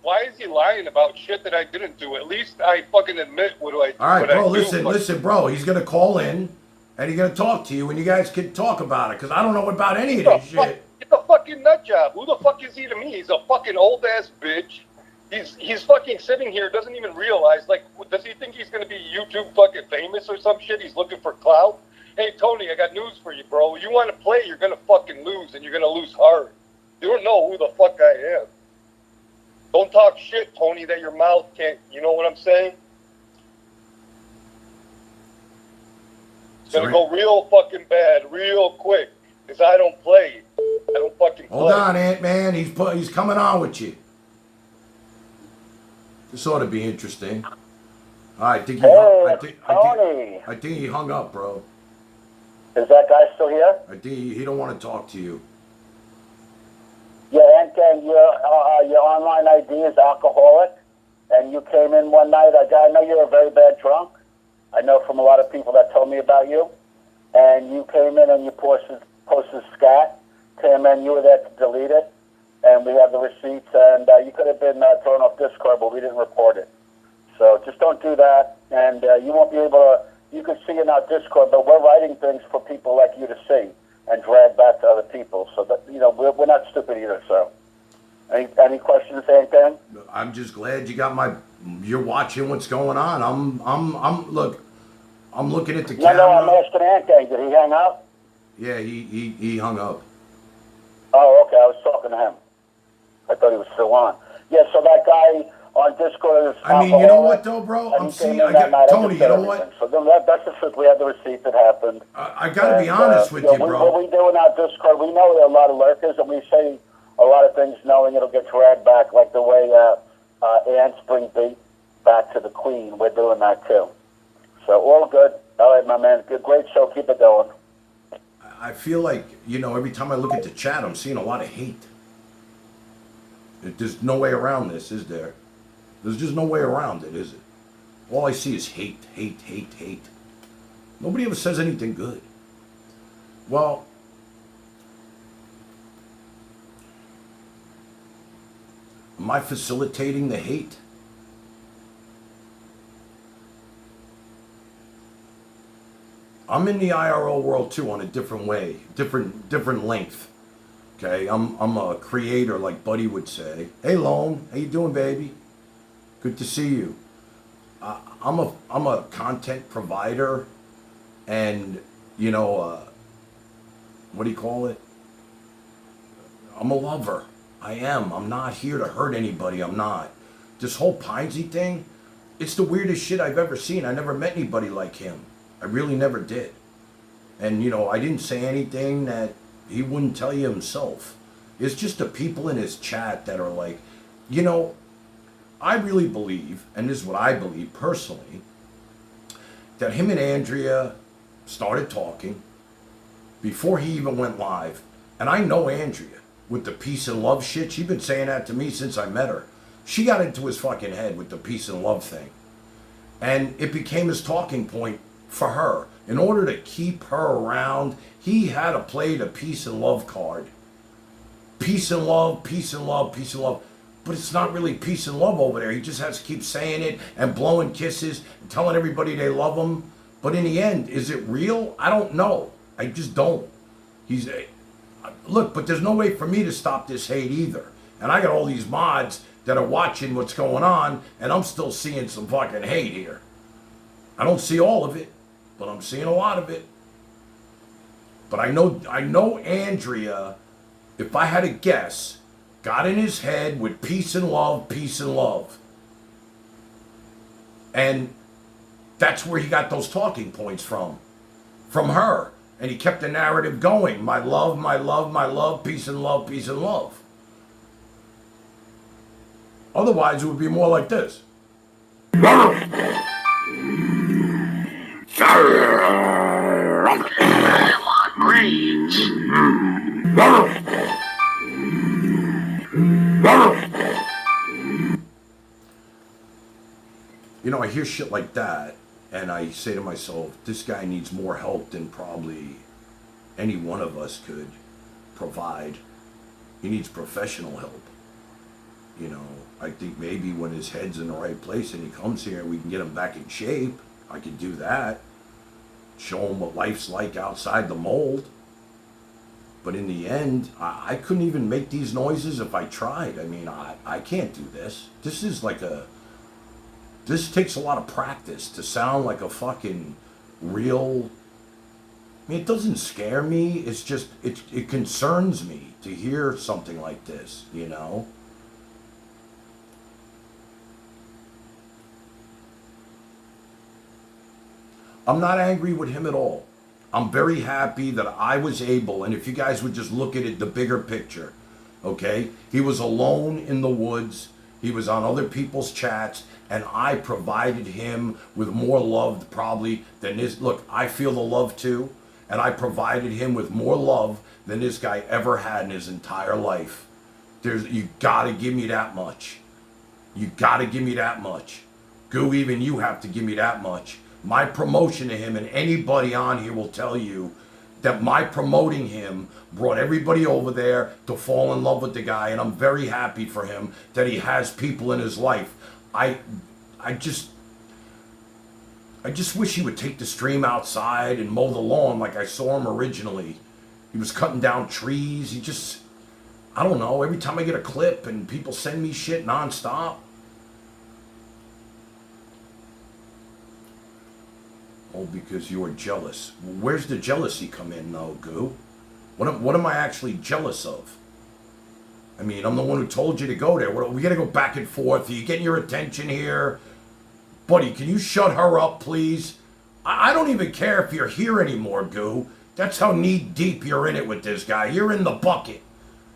Why is he lying about shit that I didn't do? At least I fucking admit what I do. All right, bro, listen, bro. He's going to call in, and he's going to talk to you, and you guys can talk about it, because I don't know about any of this shit. He's a fucking nut job. Who the fuck is he to me? He's a fucking old-ass bitch. He's fucking sitting here, doesn't even realize, does he think he's going to be YouTube fucking famous or some shit? He's looking for clout? Hey, Tony, I got news for you, bro. You want to play, you're going to fucking lose, and you're going to lose hard. You don't know who the fuck I am. Don't talk shit, Tony, that your mouth can't, you know what I'm saying? It's going to go real fucking bad, real quick, because I don't play. I don't fucking play. Hold on, Ant-Man. He's coming on with you. This ought to be interesting. I think he hung up, bro. Is that guy still here? I think he don't want to talk to you. Yeah, Ant Gang, your online ID is alcoholic, and you came in one night. I know you're a very bad drunk. I know from a lot of people that told me about you. And you came in and you posted scat. Came in, you were there to delete it, and we have the receipts. And you could have been thrown off Discord, but we didn't report it. So just don't do that, and you won't be able to. You can see in our Discord, but we're writing things for people like you to see and drag back to other people. So that we're not stupid either. So, any questions, anything? I'm just glad you're watching what's going on. I'm looking at the camera. No, I'm asking Ant Gang. Did he hang up? Yeah, he hung up. Oh, okay. I was talking to him. I thought he was still on. Yeah. So that guy on Discord is. I mean, you know what though, bro? Tony, you know what? So that's the truth. We have the receipt that happened. I got to be honest with you, bro. What we do in our Discord, we know there are a lot of lurkers, and we say a lot of things knowing it'll get dragged back, like the way ants bring bait back to the queen. We're doing that too. So all good. All right, my man. Good, great show. Keep it going. I feel like, you know, every time I look at the chat, I'm seeing a lot of hate. There's no way around this, is there? There's just no way around it, is it? All I see is hate, hate, hate, hate. Nobody ever says anything good. Well, am I facilitating the hate? I'm in the IRL world too, on a different way, different length. Okay, I'm a creator, like Buddy would say. Hey, Lone, how you doing, baby? Good to see you. I'm a content provider, and you know, what do you call it? I'm a lover. I am. I'm not here to hurt anybody. I'm not. This whole Pinesy thing, it's the weirdest shit I've ever seen. I never met anybody like him. I really never did. And, you know, I didn't say anything that he wouldn't tell you himself. It's just the people in his chat that are like, you know, I really believe, and this is what I believe personally, that him and Andrea started talking before he even went live. And I know Andrea with the peace and love shit. She's been saying that to me since I met her. She got into his fucking head with the peace and love thing. And it became his talking point for her. In order to keep her around, he had to play the peace and love card. Peace and love, peace and love, peace and love. But it's not really peace and love over there. He just has to keep saying it and blowing kisses and telling everybody they love him. But in the end, is it real? I don't know. I just don't. Look, but there's no way for me to stop this hate either. And I got all these mods that are watching what's going on, and I'm still seeing some fucking hate here. I don't see all of it, but I'm seeing a lot of it. But I know Andrea, if I had to guess, got in his head with peace and love, peace and love. And that's where he got those talking points from her. And he kept the narrative going. My love, my love, my love, peace and love, peace and love. Otherwise, it would be more like this. You know, I hear shit like that, and I say to myself, this guy needs more help than probably any one of us could provide. He needs professional help. You know, I think maybe when his head's in the right place and he comes here, we can get him back in shape. I could do that. Show him what life's like outside the mold. But in the end, I couldn't even make these noises if I tried. I mean, I can't do this. This is like this takes a lot of practice to sound like a fucking real. I mean, it doesn't scare me. It's just, it concerns me to hear something like this, you know? I'm not angry with him at all. I'm very happy that I was able, and if you guys would just look at it, the bigger picture, okay? He was alone in the woods. He was on other people's chats, and I provided him with more love probably than this. Look, I feel the love too, and I provided him with more love than this guy ever had in his entire life. You gotta give me that much. You gotta give me that much. Goo, even you have to give me that much. My promotion to him, and anybody on here will tell you that my promoting him brought everybody over there to fall in love with the guy, and I'm very happy for him that he has people in his life. I just wish he would take the stream outside and mow the lawn like I saw him originally. He was cutting down trees. I don't know, every time I get a clip and people send me shit nonstop. Oh, because you are jealous. Where's the jealousy come in, though, Goo? What am I actually jealous of? I mean, I'm the one who told you to go there. We got to go back and forth. Are you getting your attention here? Buddy, can you shut her up, please? I don't even care if you're here anymore, Goo. That's how knee-deep you're in it with this guy. You're in the bucket.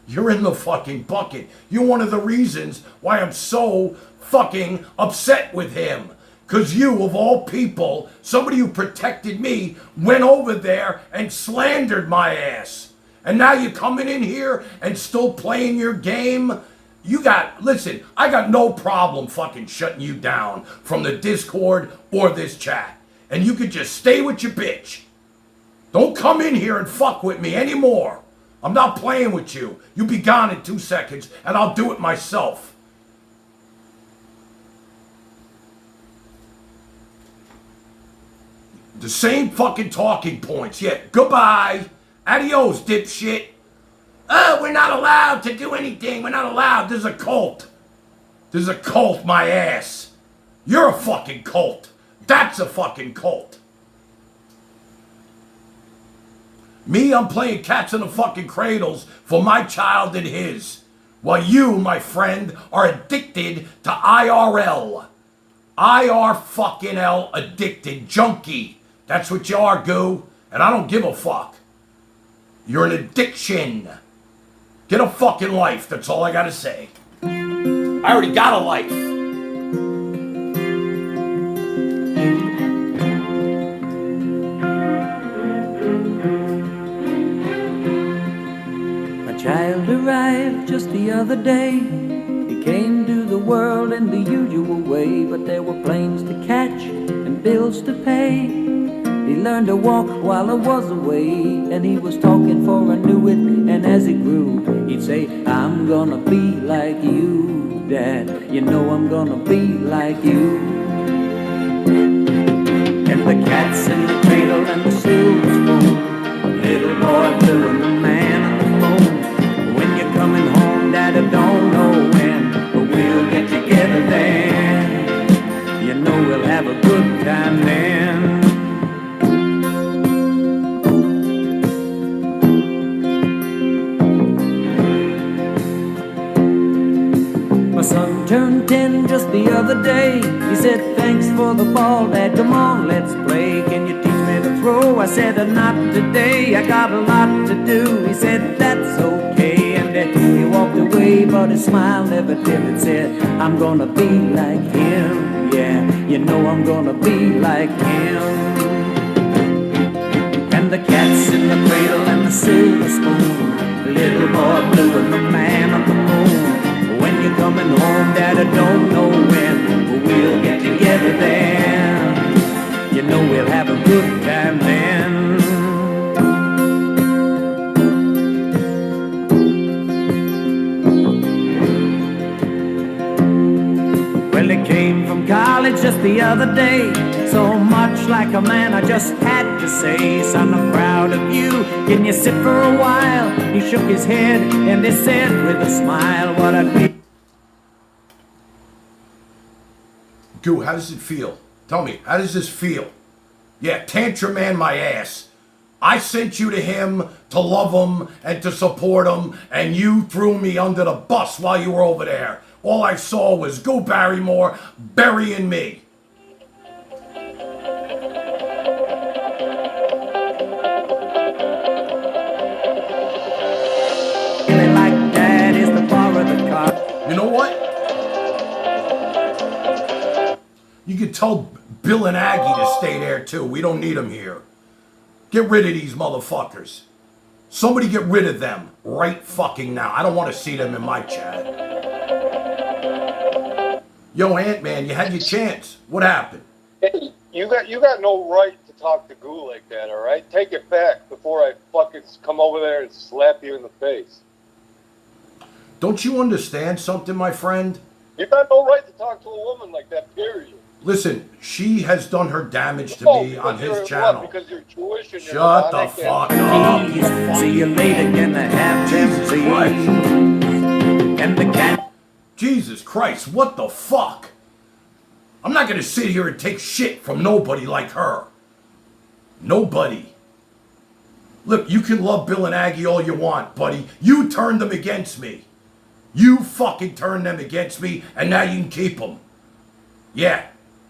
You're in the fucking bucket. You're one of the reasons why I'm so fucking upset with him. Because you, of all people, somebody who protected me, went over there and slandered my ass. And now you're coming in here and still playing your game? Listen, I got no problem fucking shutting you down from the Discord or this chat. And you could just stay with your bitch. Don't come in here and fuck with me anymore. I'm not playing with you. You be gone in 2 seconds and I'll do it myself. The same fucking talking points. Yeah, goodbye. Adios, dipshit. Oh, we're not allowed to do anything. We're not allowed. There's a cult. There's a cult, my ass. You're a fucking cult. That's a fucking cult. Me, I'm playing cats in the fucking cradles for my child and his. While you, my friend, are addicted to IRL. IR fucking L addicted junkie. That's what you are, Goo. And I don't give a fuck. You're an addiction. Get a fucking life. That's all I gotta say. I already got a life. A child arrived just the other day. He came to the world in the usual way, but there were planes to catch and bills to pay. He learned to walk while I was away, and he was talking for I knew it, and as he grew, he'd say, I'm gonna be like you, Dad, you know I'm gonna be like you. And the cat's in the cradle and the silver spoon, little boy blue and the man on the moon. When you're coming home, Dad, I don't know when, but we'll get together then. You know we'll have a good time then. My son turned 10 just the other day. He said, thanks for the ball, Dad, come on, let's play. Can you teach me to throw? I said, not today, I got a lot to do. He said, that's okay, and then he walked away, but his smile never dimmed. Said, I'm gonna be like him, yeah, you know I'm gonna be like him. And the cat's in the cradle and the silver spoon, little boy blue and the man on the moon. When you're coming home, Dad, I don't know when, but we'll get together then. You know we'll have a good time then. Well, he came from college just the other day. So much like a man, I just had to say, son, I'm proud of you. Can you sit for a while? He shook his head and he said with a smile, what I'd be. Goo, how does it feel? Tell me, how does this feel? Yeah, Tantrum Man my ass. I sent you to him to love him and to support him, and you threw me under the bus while you were over there. All I saw was Goo Barrymore burying me. Like that is the bar of the car. You know what? You could tell Bill and Aggie to stay there too. We don't need them here. Get rid of these motherfuckers. Somebody get rid of them right fucking now. I don't want to see them in my chat. Yo, Ant-Man, you had your chance. What happened? Hey, you got no right to talk to Goo like that, all right? Take it back before I fucking come over there and slap you in the face. Don't you understand something, my friend? You got no right to talk to a woman like that, period. Listen, she has done her damage to me on his channel. Because you're Jewish and Shut the fuck up. See you later, gonna have them see. And the cat. Jesus Christ, what the fuck? I'm not gonna sit here and take shit from nobody like her. Nobody. Look, you can love Bill and Aggie all you want, buddy. You turned them against me. You fucking turned them against me, and now you can keep them. Yeah,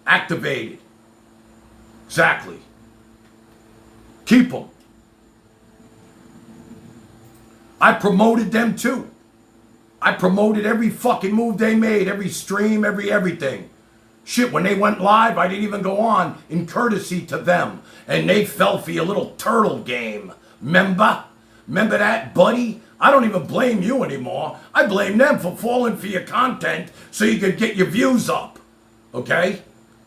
activated. Exactly. Keep them. I promoted them too. I promoted every fucking move they made, every stream, everything. Shit, when they went live, I didn't even go on in courtesy to them. And they fell for your little turtle game. Remember? Remember that, buddy? I don't even blame you anymore. I blame them for falling for your content so you could get your views up. Okay?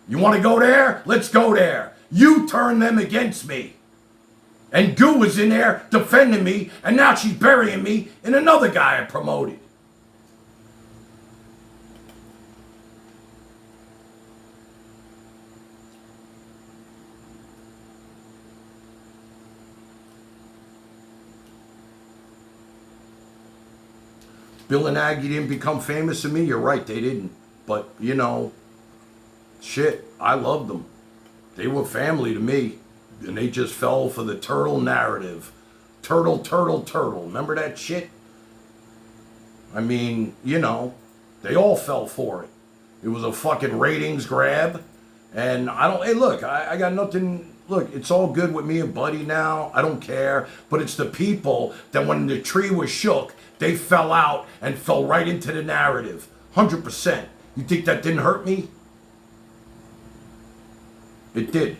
You want to go there? Let's go there. You turn them against me. And Goo was in there defending me, and now she's burying me in another guy I promoted. Bill and Aggie didn't become famous to me. You're right, they didn't. But, you know, shit, I loved them. They were family to me. And they just fell for the turtle narrative. Turtle, turtle, turtle. Remember that shit? I mean, you know, they all fell for it. It was a fucking ratings grab. And I don't, hey, look, I got nothing. Look, it's all good with me and Buddy now. I don't care. But it's the people that when the tree was shook, they fell out and fell right into the narrative. 100%. You think that didn't hurt me? It did.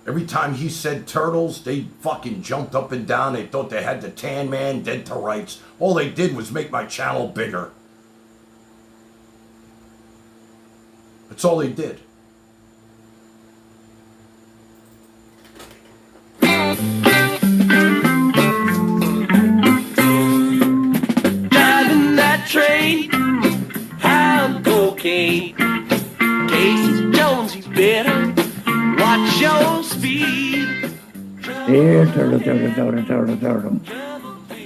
Every time he said turtles, they fucking jumped up and down. They thought they had the Tan Man dead to rights. All they did was make my channel bigger. That's all they did. Driving that train, high on cocaine. Casey Jones, you better watch your speed. There, turtle, turtle, turtle, turtle, turtle.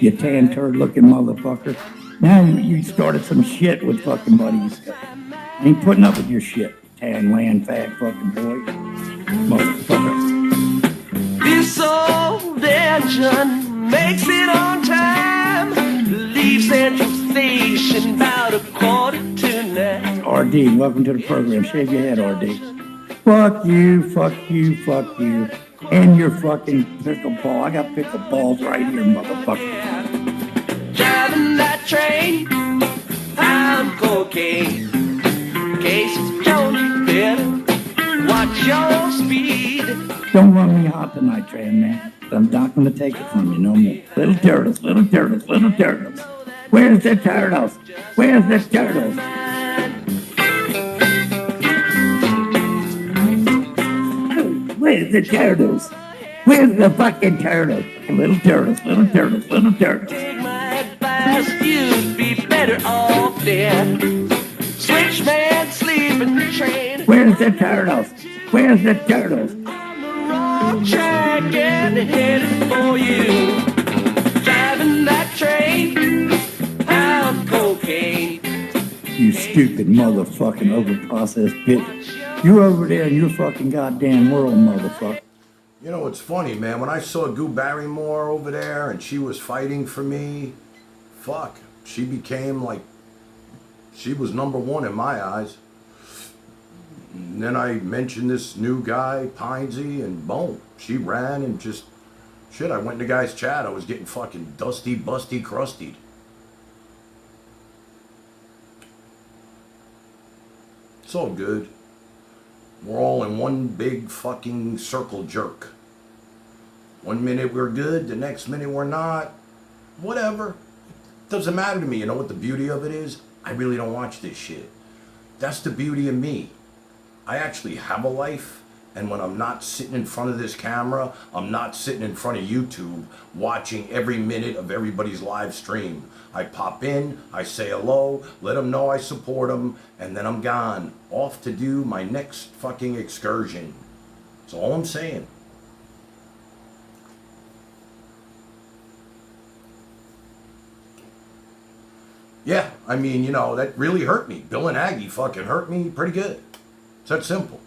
You tan turd-looking motherfucker. Now you started some shit with fucking buddies. I ain't putting up with your shit, tan land fag fucking boy. Motherfucker. This old engine makes it on time. Leaves Central Station about 8:45. RD, welcome to the program. Shave your head, RD. Fuck you, fuck you, fuck you. And your fucking pickleball. I got pickleballs right here, motherfucker. Driving that train, I'm cocaine. Casey Jones, you better watch your speed. Don't run me hot tonight, Tran man. I'm not gonna take it from you no more. Little turtles, little turtles, little turtles. Where's the turtles? Where's the turtles? Where's the turtles? Where's the fucking turtles? Little turtles, little turtles, little turtles. Take my advice, you'd be better off dead. Switchman, sleeping train. Where's the turtles? Where's the turtles? Wrong track and headed for you. Driving that train, I'm cocaine. You stupid motherfucking overprocessed bitch. You're over there in your fucking goddamn world, motherfucker. You know, it's funny, man. When I saw Goo Barrymore over there and she was fighting for me, fuck, she became like, she was number one in my eyes. And then I mentioned this new guy, Pinesy, and boom, she ran and just, shit, I went in the guy's chat. I was getting fucking dusty, busty, crusty. It's all good. We're all in one big fucking circle jerk. 1 minute we're good, the next minute we're not. Whatever. Doesn't matter to me. You know what the beauty of it is? I really don't watch this shit. That's the beauty of me. I actually have a life, and when I'm not sitting in front of this camera, I'm not sitting in front of YouTube watching every minute of everybody's live stream. I pop in, I say hello, let them know I support them, and then I'm gone, off to do my next fucking excursion. That's all I'm saying. Yeah, I mean, you know, that really hurt me. Bill and Aggie fucking hurt me pretty good. It's that simple.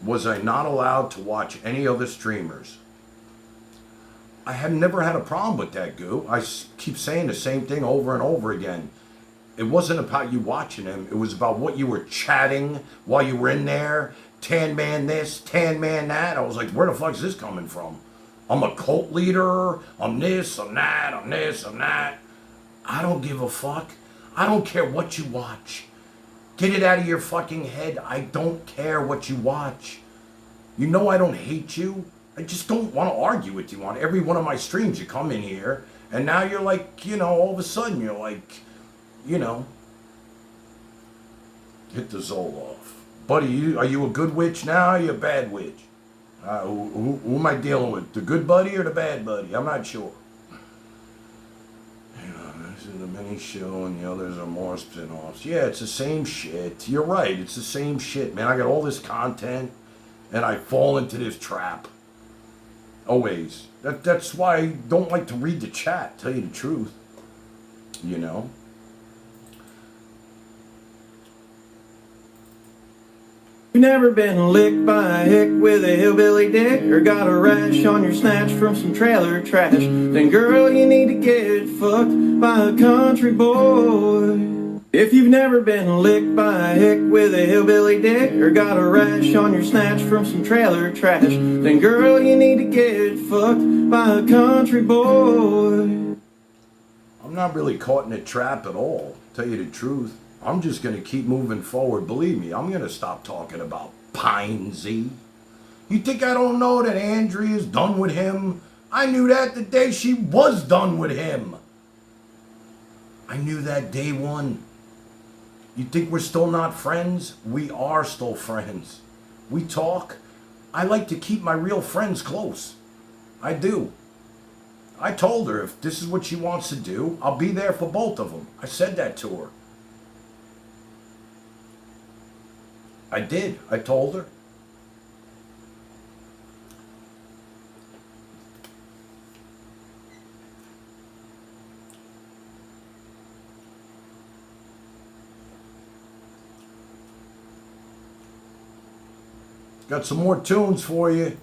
was I not allowed to watch any other streamers. I have never had a problem with that, Goo. I keep saying the same thing over and over again. It wasn't about you watching him. It was about what you were chatting while you were in there. Tan man this, tan man that. I was like, where the fuck is this coming from? I'm a cult leader. I'm this, I'm that, I'm this, I'm that. I don't give a fuck. I don't care what you watch. Get it out of your fucking head. I don't care what you watch. You know I don't hate you. I just don't want to argue with you on every one of my streams. You come in here, and now you're like, you know, all of a sudden you're like, you know, hit the Zol off. Buddy, are you a good witch now, or are you a bad witch? Who am I dealing with? The good buddy or the bad buddy? I'm not sure. You know, this is a mini show, and the others are more spin-offs. Yeah, it's the same shit. You're right, it's the same shit, man. I got all this content, and I fall into this trap. Always. That's why I don't like to read the chat, tell you the truth. You know? You never been licked by a hick with a hillbilly dick, or got a rash on your snatch from some trailer trash, then girl, you need to get fucked by a country boy. If you've never been licked by a hick with a hillbilly dick, or got a rash on your snatch from some trailer trash, then girl, you need to get fucked by a country boy. I'm not really caught in a trap at all, tell you the truth. I'm just going to keep moving forward. Believe me, I'm going to stop talking about Pinesy. You think I don't know that Andrea's done with him? I knew that the day she was done with him. I knew that day one. You think we're still not friends? We are still friends. We talk. I like to keep my real friends close. I do. I told her if this is what she wants to do, I'll be there for both of them. I said that to her. I did. I told her. Got some more tunes for you.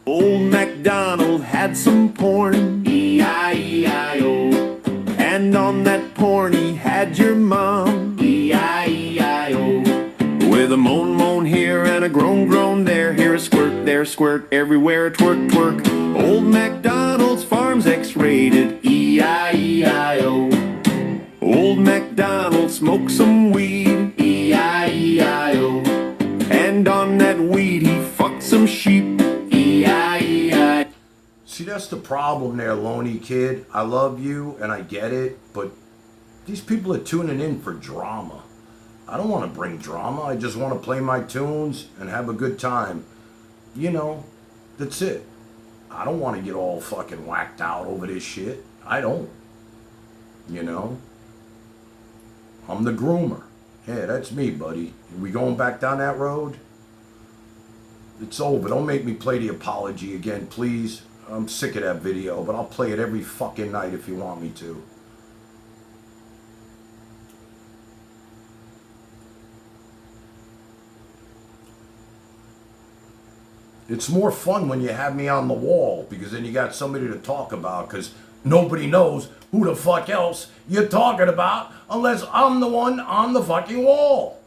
Old MacDonald had some porn, E-I-E-I-O. And on that porn he had your mom, E-I-E-I-O. With a moan here and a groan there, here a squirt, everywhere a twerk. Old MacDonald's farm's X-rated, E-I-E-I-O. Old MacDonald smoked some weed, E-I-E-I-O. And on that weed he fucked some sheep, E-I-E-I. See, that's the problem there, Loney Kid. I love you and I get it, but these people are tuning in for drama. I don't want to bring drama. I just want to play my tunes and have a good time. You know, that's it. I don't want to get all fucking whacked out over this shit. I don't. You know? I'm the groomer. Yeah, that's me, buddy. Are we going back down that road? It's over. Don't make me play the apology again, please. I'm sick of that video, but I'll play it every fucking night if you want me to. It's more fun when you have me on the wall, because then you got somebody to talk about, because nobody knows who the fuck else you're talking about unless I'm the one on the fucking wall.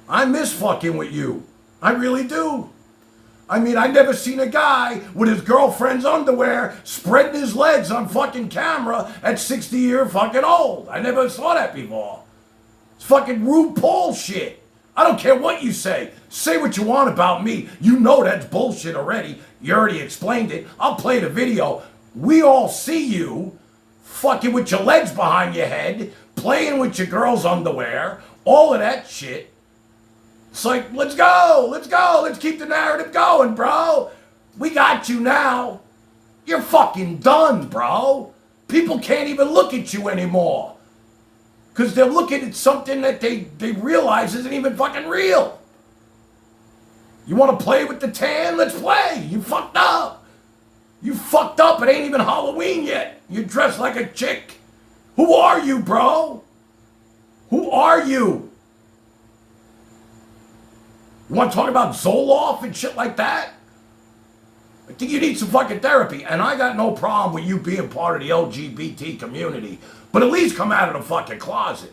I miss fucking with you. I really do. I mean, I never seen a guy with his girlfriend's underwear spreading his legs on fucking camera at 60 years fucking old. I never saw that before. It's fucking RuPaul shit. I don't care what you say. Say what you want about me. You know that's bullshit already. You already explained it. I'll play the video. We all see you fucking with your legs behind your head, playing with your girl's underwear, all of that shit. It's like, let's go, let's keep the narrative going, bro. We got you now. You're fucking done, bro. People can't even look at you anymore. Because they're looking at something that they realize isn't even fucking real. You want to play with the tan? Let's play. You fucked up. You fucked up. It ain't even Halloween yet. You're dressed like a chick. Who are you, bro? Who are you? You want to talk about Zoloft and shit like that? I think you need some fucking therapy. And I got no problem with you being part of the LGBT community. But at least come out of the fucking closet.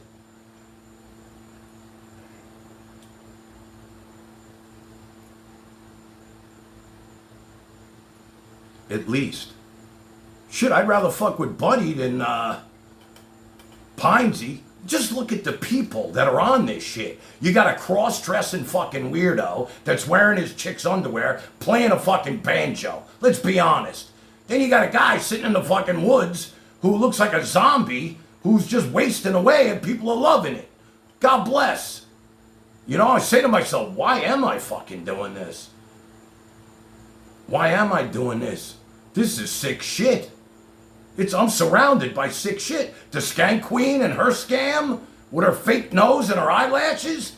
At least. Shit, I'd rather fuck with Buddy than Pinesy. Just look at the people that are on this shit. You got a cross-dressing fucking weirdo that's wearing his chick's underwear, playing a fucking banjo. Let's be honest. Then you got a guy sitting in the fucking woods who looks like a zombie who's just wasting away and people are loving it. God bless. You know, I say to myself, why am I fucking doing this? Why am I doing this? This is sick shit. I'm surrounded by sick shit. The Skank Queen and her scam with her fake nose and her eyelashes.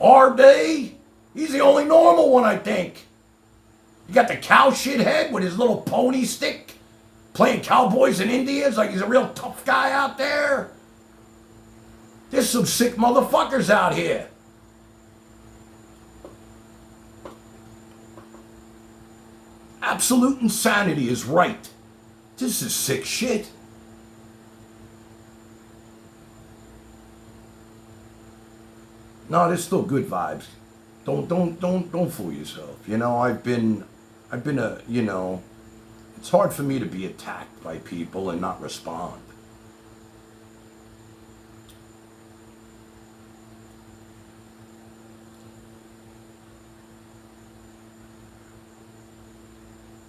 R-Day, he's the only normal one, I think. You got the cow shithead with his little pony stick playing cowboys and Indians like he's a real tough guy out there. There's some sick motherfuckers out here. Absolute insanity is right. This is sick shit. No, there's still good vibes. Don't fool yourself. You know, I've been you know, it's hard for me to be attacked by people and not respond.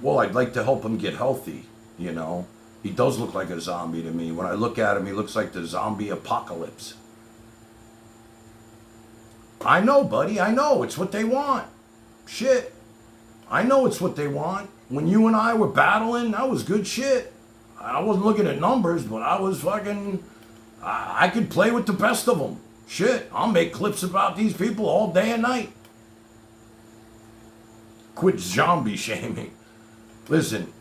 Well, I'd like to help him get healthy, you know. He does look like a zombie to me. When I look at him, he looks like the zombie apocalypse. I know, buddy, I know. It's what they want. Shit. I know it's what they want. When you and I were battling, that was good shit. I wasn't looking at numbers, but I was fucking... I could play with the best of them. Shit, I'll make clips about these people all day and night. Quit zombie shaming. Listen,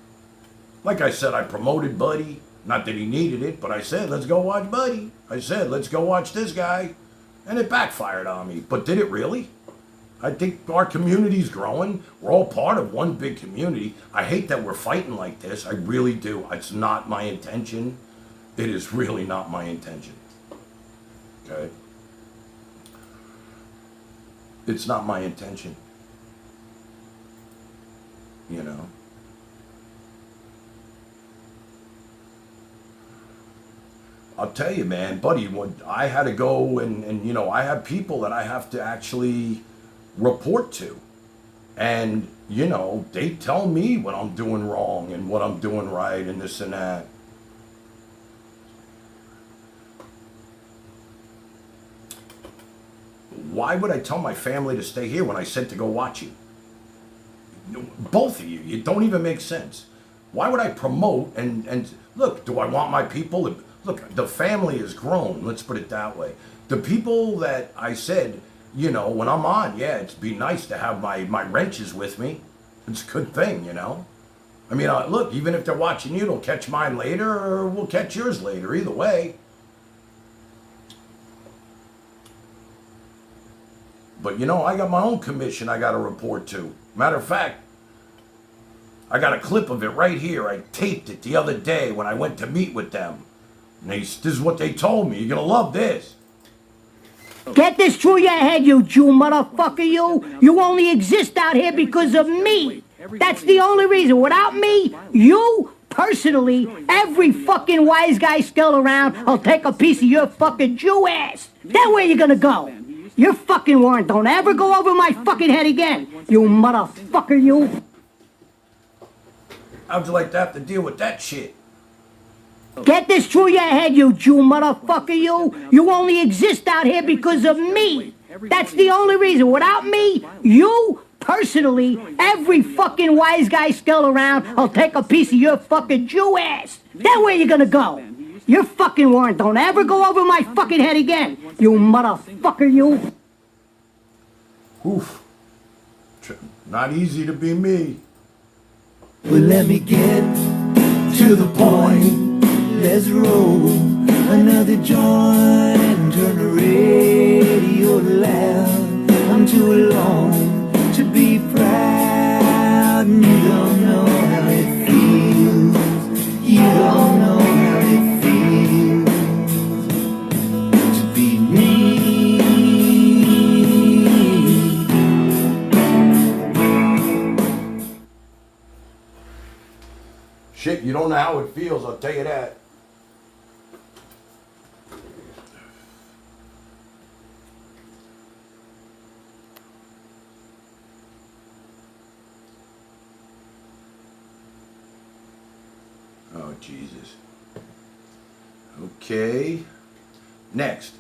like I said, I promoted Buddy. Not that he needed it, but I said, let's go watch Buddy. I said, let's go watch this guy. And it backfired on me. But did it really? I think our community's growing. We're all part of one big community. I hate that we're fighting like this. I really do. It's not my intention. It is really not my intention. Okay? It's not my intention. You know? I'll tell you, man, buddy, I had to go and you know, I have people that I have to actually report to. And, you know, they tell me what I'm doing wrong and what I'm doing right and this and that. Why would I tell my family to stay here when I said to go watch you? Both of you, it don't even make sense. Why would I promote and look, do I want my people to... Look, the family has grown, let's put it that way. The people that I said, you know, when I'm on, yeah, it'd be nice to have my wrenches with me. It's a good thing, you know. I mean, look, even if they're watching you, they'll catch mine later or we'll catch yours later, either way. But, you know, I got my own commission I got to report to. Matter of fact, I got a clip of it right here. I taped it the other day when I went to meet with them. And this is what they told me. You're going to love this. Get this through your head, you Jew motherfucker, you. You only exist out here because of me. That's the only reason. Without me, you, personally, every fucking wise guy still around will take a piece of your fucking Jew ass. Then where you gonna go? Your fucking warrant don't ever go over my fucking head again, you motherfucker, you. How'd you like to have to deal with that shit? Get this through your head, you Jew motherfucker, you. You only exist out here because of me. That's the only reason. Without me, you, personally, every fucking wise guy still around will take a piece of your fucking Jew ass. Then where you gonna go? Your fucking warrant don't ever go over my fucking head again, you motherfucker, you. Oof. Not easy to be me. Well, let me get to the point. Let's roll another joint and turn the radio loud. I'm too alone to be proud, and you don't know how it feels. You don't know how it feels to be me. Shit, you don't know how it feels, I'll tell you that. Oh, Jesus. Okay. Next.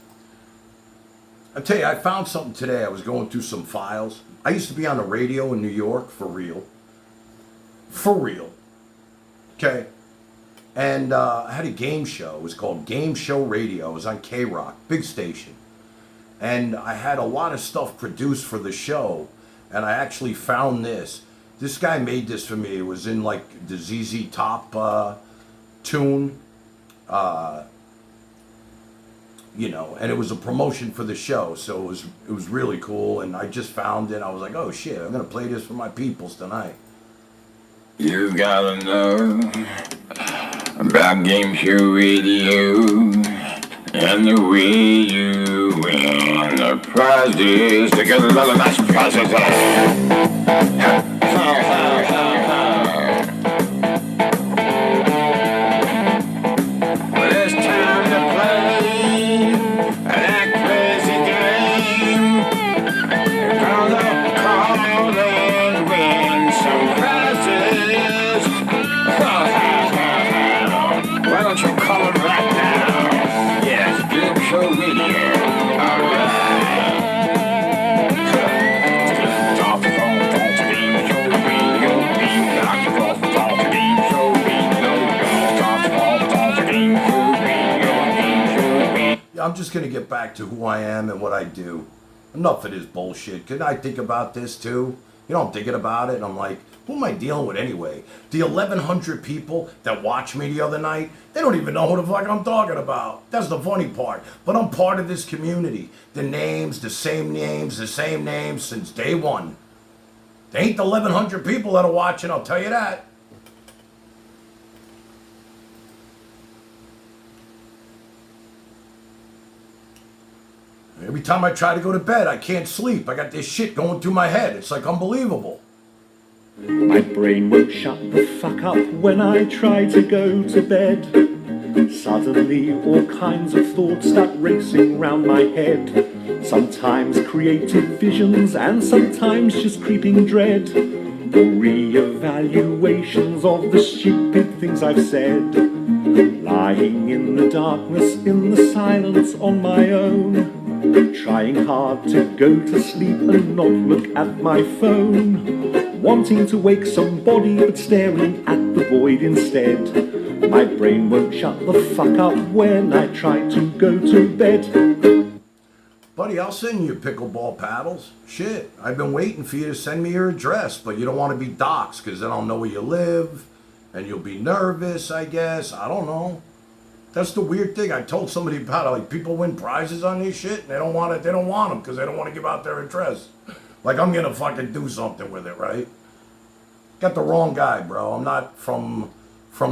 I'll tell you, I found something today. I was going through some files. I used to be on the radio in New York, for real. For real. Okay. And I had a game show. It was called Game Show Radio. It was on K-Rock, big station. And I had a lot of stuff produced for the show. And I actually found this. This guy made this for me. It was in like the ZZ Top tune. You know, and it was a promotion for the show. So it was really cool. And I just found it. I was like, oh shit, I'm going to play this for my peoples tonight. You gotta know about Game Show Radio and the way you win the prizes to get a lot of nice prizes. Well, it's time to play that crazy game. Call the call and win some prizes. Why don't you call it right now? Yes, Game Show Radio. I'm just going to get back to who I am and what I do. Enough of this bullshit. Couldn't I think about this too? You know, I'm thinking about it and I'm like, who am I dealing with anyway? The 1,100 people that watched me the other night, they don't even know who the fuck I'm talking about. That's the funny part. But I'm part of this community. The names, the same names since day one. They ain't the 1,100 people that are watching, I'll tell you that. Every time I try to go to bed, I can't sleep. I got this shit going through my head. It's like unbelievable. My brain won't shut the fuck up when I try to go to bed. Suddenly all kinds of thoughts start racing round my head. Sometimes creative visions and sometimes just creeping dread. Or re-evaluations of the stupid things I've said. Lying in the darkness, in the silence on my own. Trying hard to go to sleep and not look at my phone. Wanting to wake somebody but staring at the void instead. My brain won't shut the fuck up when I try to go to bed. Buddy, I'll send you pickleball paddles. Shit, I've been waiting for you to send me your address, but you don't want to be doxxed because then I'll know where you live and you'll be nervous, I guess. I don't know. That's the weird thing. I told somebody about it. Like, people win prizes on this shit and they don't want it. They don't want them because they don't want to give out their address. Like, I'm going to fucking do something with it, right? Got the wrong guy, bro. I'm not from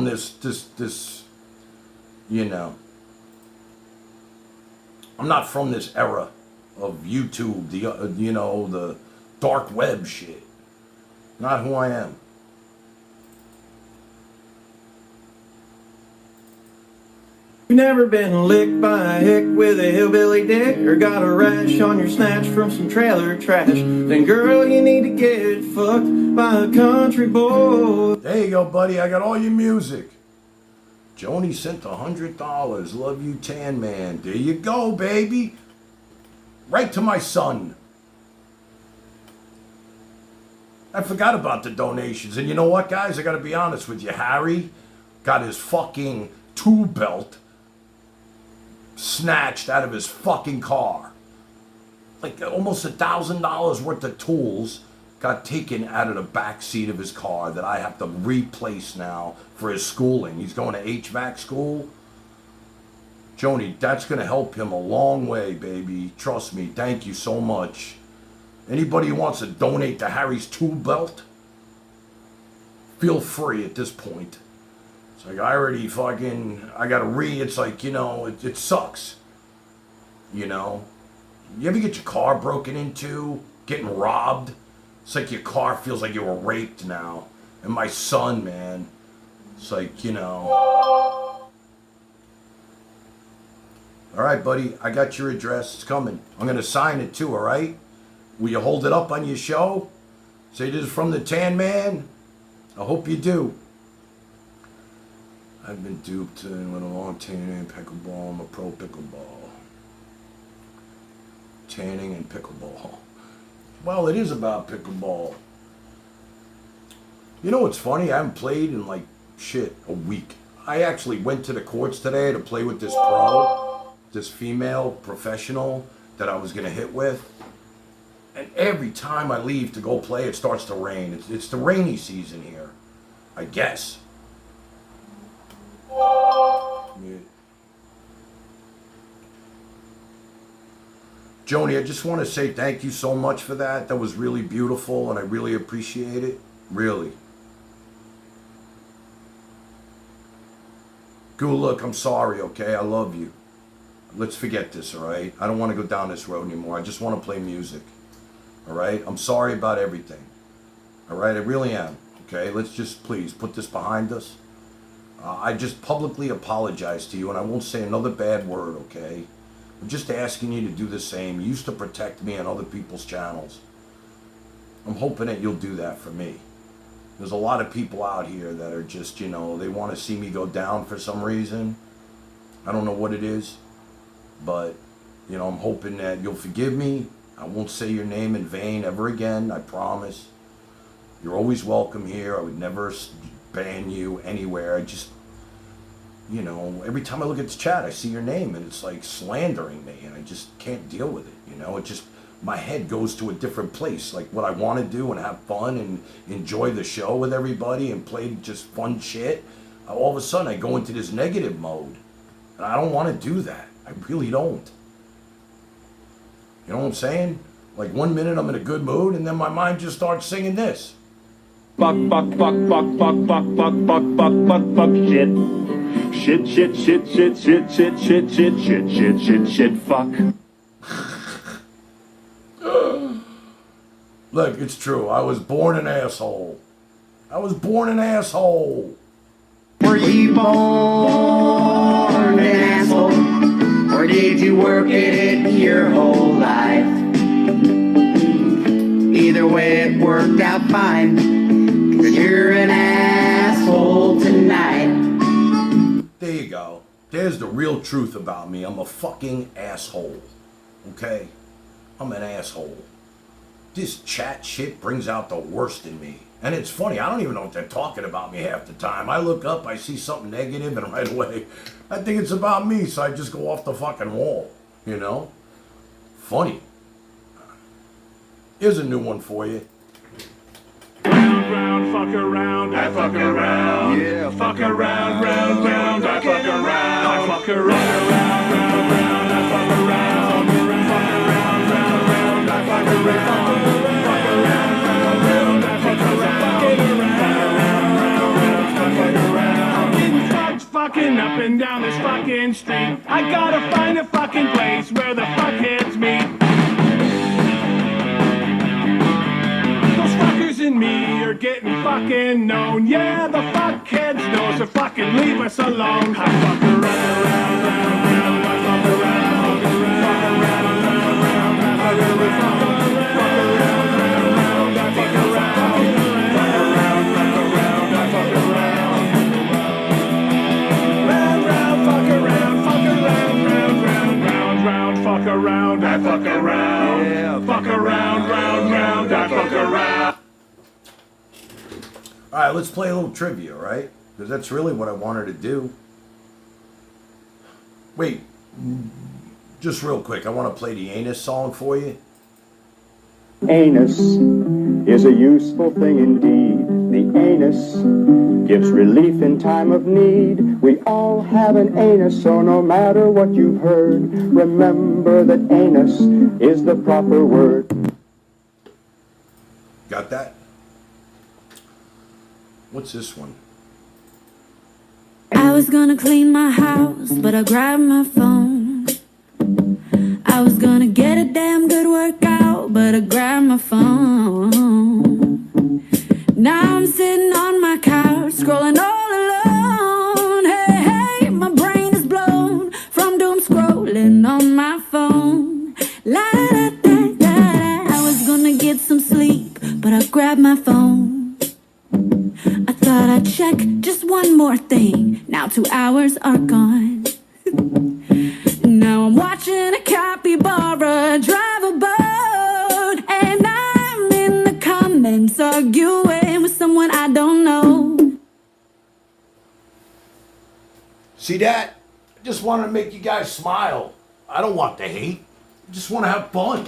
this, you know. I'm not from this era of YouTube, you know, the dark web shit. Not who I am. You never been licked by a hick with a hillbilly dick, or got a rash on your snatch from some trailer trash, then girl, you need to get fucked by a country boy. There you go, buddy. I got all your music. Joni sent $100. Love you, Tan Man. There you go, baby. Right to my son. I forgot about the donations. And you know what, guys? I got to be honest with you. Harry got his fucking tool belt snatched out of his fucking car. Like almost $1,000 worth of tools got taken out of the back seat of his car that I have to replace now for his schooling. He's going to HVAC school. Joni, that's going to help him a long way, baby. Trust me. Thank you so much. Anybody who wants to donate to Harry's tool belt, feel free at this point. It's like, I already fucking, I gotta it's like, you know, it sucks. You know? You ever get your car broken into, getting robbed? It's like your car feels like you were raped now. And my son, man, it's like, you know. All right, buddy, I got your address. It's coming. I'm going to sign it too, all right? Will you hold it up on your show? Say this is from the Tan Man? I hope you do. I've been duped with a long tanning and pickleball. I'm a pro pickleball. Tanning and pickleball. Well, it is about pickleball. You know what's funny? I haven't played in like, shit, a week. I actually went to the courts today to play with this pro, this female professional that I was going to hit with. And every time I leave to go play, it starts to rain. It's the rainy season here, I guess. Yeah. Joni, I just want to say thank you so much for that. That was really beautiful, and I really appreciate it. Really. Goo, look, I'm sorry, okay? I love you. Let's forget this, all right? I don't want to go down this road anymore. I just want to play music, all right? I'm sorry about everything, all right? I really am, okay? Let's just please put this behind us. I just publicly apologize to you, and I won't say another bad word, okay? I'm just asking you to do the same. You used to protect me on other people's channels. I'm hoping that you'll do that for me. There's a lot of people out here that are just, you know, they want to see me go down for some reason. I don't know what it is, but, you know, I'm hoping that you'll forgive me. I won't say your name in vain ever again, I promise. You're always welcome here. I would never ban you anywhere. I just, you know, every time I look at the chat, I see your name, and it's like slandering me, and I just can't deal with it, you know? It just, my head goes to a different place, like what I want to do and have fun and enjoy the show with everybody and play just fun shit. All of a sudden, I go into this negative mode, and I don't want to do that. I really don't. You know what I'm saying? Like 1 minute I'm in a good mood, and then my mind just starts singing this. Fuck, fuck, fuck, fuck, fuck, fuck, fuck, fuck, fuck, fuck, fuck, shit. Shit, shit, shit, shit, shit, shit, shit, shit, shit, shit, shit, shit, fuck. Look, it's true. I was born an asshole. I was born an asshole. Were you born an asshole? Or did you work at it your whole life? Either way, it worked out fine. 'Cause you're an asshole tonight. There you go. There's the real truth about me. I'm a fucking asshole. Okay? I'm an asshole. This chat shit brings out the worst in me. And it's funny, I don't even know what they're talking about me half the time. I look up, I see something negative, and right away, I think it's about me, so I just go off the fucking wall. You know? Funny. Here's a new one for you. Round, round, fuck around, I fuck around. Yeah, fuck around, round, round, I fuck around. I fuck around, round, round, round, I fuck around. Fuck around, round, round, I fuck around. Fuck around, round, round, I fuck around. I'm getting fucked fucking up and down this fucking street. I gotta find a fucking place where the fuckheads meet. And me are getting fucking known. Yeah, the fuckheads know, so fucking leave us alone. I fuck around, round, round, round. I fuck around, fuck around, fuck around, round, round. I fuck around, fuck around, round, round. I fuck around, fuck around, fuck around. I fuck around, round, round, fuck around, fuck around, round, round, round, round. Fuck around, I fuck around. Yeah, fuck around, round, round. I fuck around. All right, let's play a little trivia, right? Because that's really what I wanted to do. Wait, just real quick, I want to play the Anus song for you. Anus is a useful thing indeed. The anus gives relief in time of need. We all have an anus, so no matter what you've heard, remember that anus is the proper word. Got that? What's this one? I was gonna clean my house, but I grabbed my phone. I was gonna get a damn good workout, but I grabbed my phone. Now I'm sitting on my couch, scrolling all alone. Hey, hey, my brain is blown from doom scrolling on my phone. La da da da. I was gonna get some sleep, but I grabbed my phone. I thought I'd check just one more thing. Now 2 hours are gone. Now I'm watching a capybara drive a boat, and I'm in the comments arguing with someone I don't know. See that? I just wanted to make you guys smile. I don't want the hate. I just want to have fun.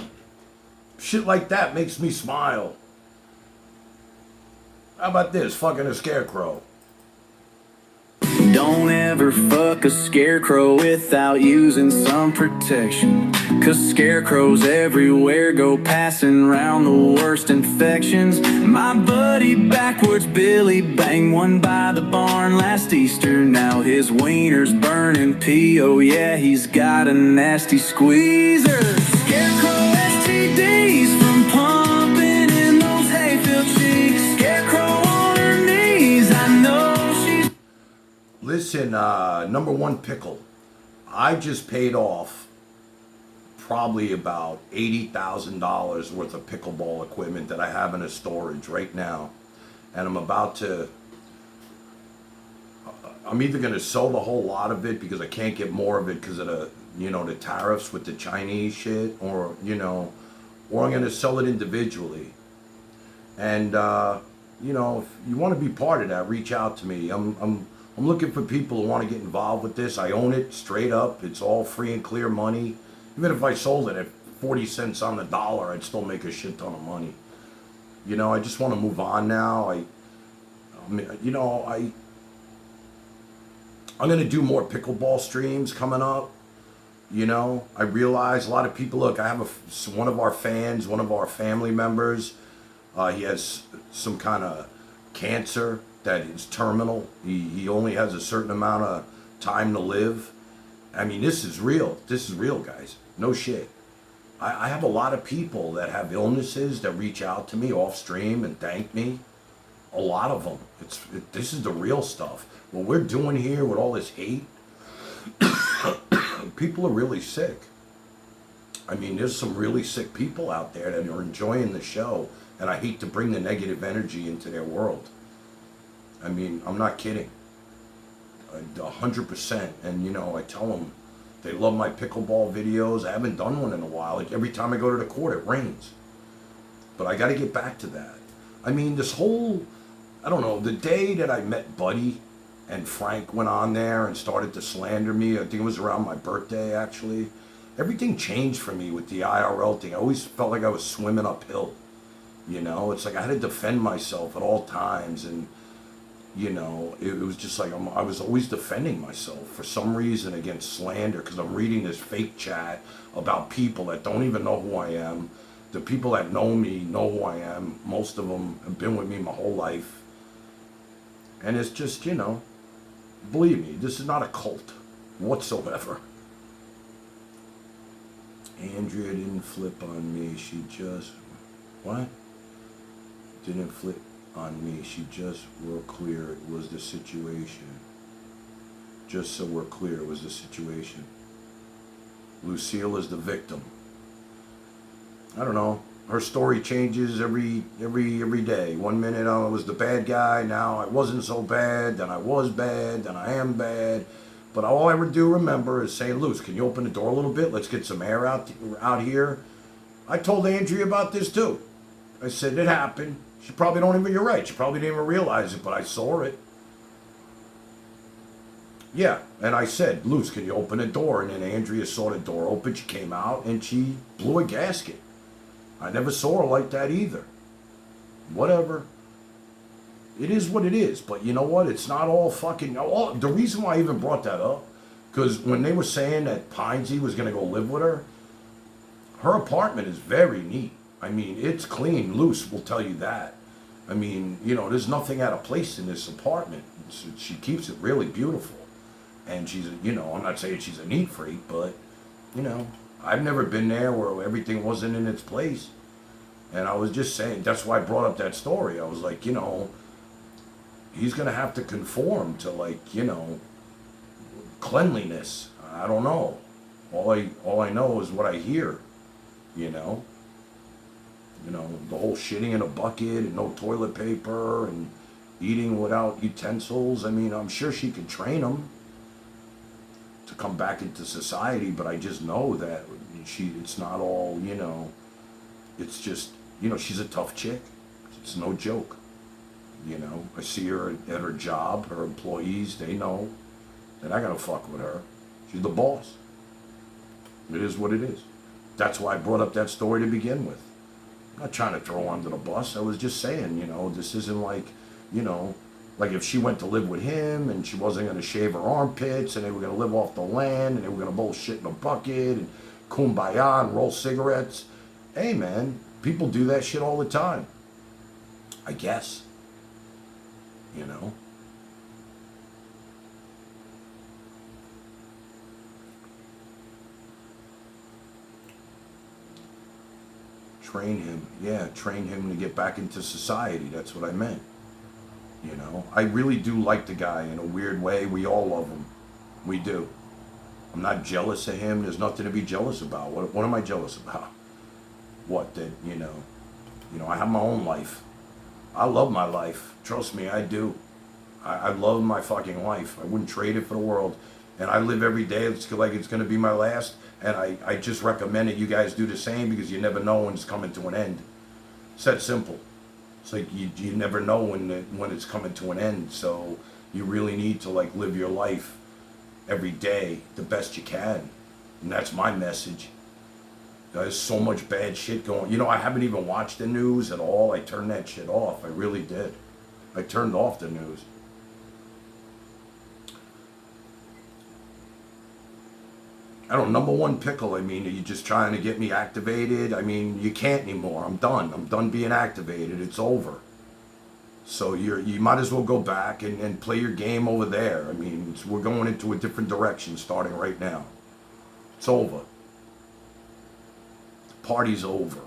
Shit like that makes me smile. How about this? Fucking a scarecrow. Don't ever fuck a scarecrow without using some protection. 'Cause scarecrows everywhere go passing round the worst infections. My buddy Backwards Billy banged one by the barn last Easter. Now his wiener's burning pee. Oh yeah, he's got a nasty squeezer. Scarecrow STDs from pumping in those hay-filled cheeks. Scarecrow on her knees, I know she's... Listen, number one pickle. I just paid off probably about $80,000 worth of pickleball equipment that I have in a storage right now. And I'm about to, I'm either going to sell the whole lot of it because I can't get more of it because of the, you know, the tariffs with the Chinese shit, or, you know, or I'm going to sell it individually. And, you know, if you want to be part of that, reach out to me. I'm looking for people who want to get involved with this. I own it straight up. It's all free and clear money. Even if I sold it at 40 cents on the dollar, I'd still make a shit ton of money. You know, I just want to move on now. I mean, you know, I'm going to do more pickleball streams coming up. You know, I realize a lot of people, look, I have one of our fans, one of our family members, he has some kind of cancer that is terminal. He only has a certain amount of time to live. I mean, this is real. This is real, guys. No shit. I have a lot of people that have illnesses that reach out to me off stream and thank me. A lot of them. This is the real stuff. What we're doing here with all this hate, people are really sick. I mean, there's some really sick people out there that are enjoying the show, and I hate to bring the negative energy into their world. I mean, I'm not kidding. 100%. And, you know, I tell them they love my pickleball videos. I haven't done one in a while. Like, every time I go to the court, it rains. But I got to get back to that. I mean, this whole, I don't know, the day that I met Buddy and Frank went on there and started to slander me, I think it was around my birthday, actually. Everything changed for me with the IRL thing. I always felt like I was swimming uphill. You know, it's like I had to defend myself at all times. And, you know, it was just like I was always defending myself for some reason against slander, because I'm reading this fake chat about people that don't even know who I am. The people that know me know who I am. Most of them have been with me my whole life. And it's just, you know, believe me, this is not a cult whatsoever. Andrea didn't flip on me. She just, what? Didn't flip on me. She just, we're clear, it was the situation. Just so we're clear, it was the situation. Lucille is the victim. I don't know. Her story changes every day. One minute I was the bad guy, now I wasn't so bad, then I was bad, then I am bad. But all I do remember is saying, Luce, can you open the door a little bit? Let's get some air out here. I told Andrea about this too. I said, it happened. She probably don't even, you're right, she probably didn't even realize it, but I saw it. Yeah, and I said, Luce, can you open the door? And then Andrea saw the door open, she came out, and she blew a gasket. I never saw her like that either. Whatever. It is what it is, but you know what? It's not all fucking... the reason why I even brought that up, because when they were saying that Pinesy was going to go live with her, her apartment is very neat. I mean, it's clean, loose, we'll tell you that. I mean, you know, there's nothing out of place in this apartment. So she keeps it really beautiful. And she's, you know, I'm not saying she's a neat freak, but, you know, I've never been there where everything wasn't in its place. And I was just saying, that's why I brought up that story. I was like, you know, he's going to have to conform to, like, you know, cleanliness. I don't know. All I know is what I hear, you know. You know, the whole shitting in a bucket and no toilet paper and eating without utensils. I mean, I'm sure she could train him to come back into society, but I just know that it's not all, you know, it's just, you know, she's a tough chick. It's no joke. You know, I see her at her job, her employees, they know that I gotta fuck with her. She's the boss. It is what it is. That's why I brought up that story to begin with. I'm not trying to throw her under the bus. I was just saying, you know, this isn't like, you know, like if she went to live with him and she wasn't going to shave her armpits and they were going to live off the land and they were going to bullshit in a bucket and kumbaya and roll cigarettes. Hey, man, people do that shit all the time. I guess. You know? Train him. Yeah, train him to get back into society. That's what I meant. You know, I really do like the guy in a weird way. We all love him. We do. I'm not jealous of him. There's nothing to be jealous about. What am I jealous about? What, that, you know, I have my own life. I love my life. Trust me, I do. I love my fucking life. I wouldn't trade it for the world. And I live every day like it's going to be my last. And I just recommend that you guys do the same because you never know when it's coming to an end. It's that simple. It's like you never know when it's coming to an end. So you really need to like live your life every day the best you can. And that's my message. There's so much bad shit going. You know, I haven't even watched the news at all. I turned that shit off. I really did. I turned off the news. I don't know, number one pickle, I mean, are you just trying to get me activated? I mean, you can't anymore. I'm done. I'm done being activated. It's over. So you might as well go back and play your game over there. I mean, we're going into a different direction starting right now. It's over. The party's over.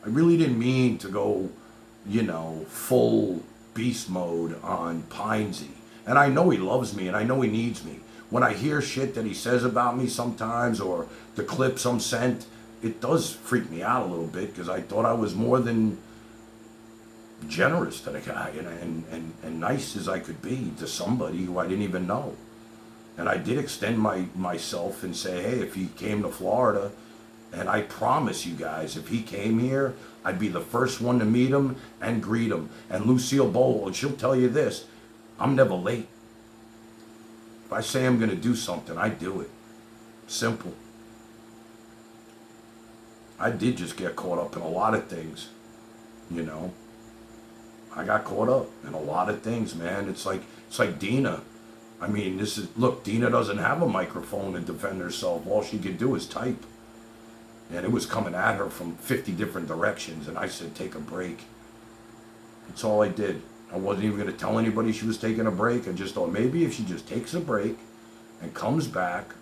I really didn't mean to go, you know, full beast mode on Pinesy. And I know he loves me and I know he needs me. When I hear shit that he says about me sometimes, or the clips I'm sent, it does freak me out a little bit because I thought I was more than generous to the guy and nice as I could be to somebody who I didn't even know. And I did extend myself and say, hey, if he came to Florida, and I promise you guys, if he came here, I'd be the first one to meet him and greet him. And Lucille Ball, she'll tell you this, I'm never late. If I say I'm going to do something, I do it. Simple. I did just get caught up in a lot of things, you know. I got caught up in a lot of things, man. It's like Dina. I mean, look, Dina doesn't have a microphone to defend herself. All she could do is type. And it was coming at her from 50 different directions, and I said, take a break. That's all I did. I wasn't even going to tell anybody she was taking a break. I just thought maybe if she just takes a break and comes back,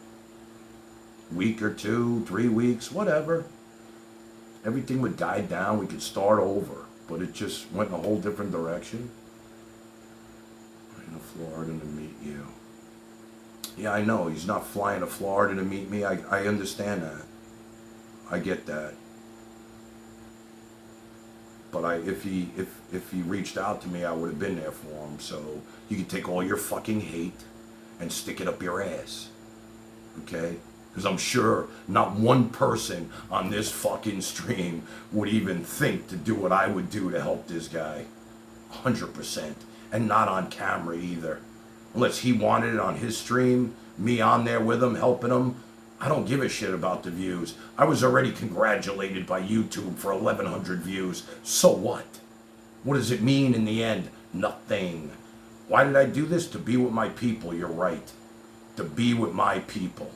week or 2, 3 weeks, whatever, everything would die down. We could start over. But it just went in a whole different direction. Flying to Florida to meet you. Yeah, I know. He's not flying to Florida to meet me. I understand that. I get that. But if he reached out to me, I would have been there for him. So you can take all your fucking hate and stick it up your ass. Okay? Because I'm sure not one person on this fucking stream would even think to do what I would do to help this guy. 100%. And not on camera either. Unless he wanted it on his stream, me on there with him, helping him. I don't give a shit about the views. I was already congratulated by YouTube for 1,100 views. So what? What does it mean in the end? Nothing. Why did I do this? To be with my people, you're right. To be with my people.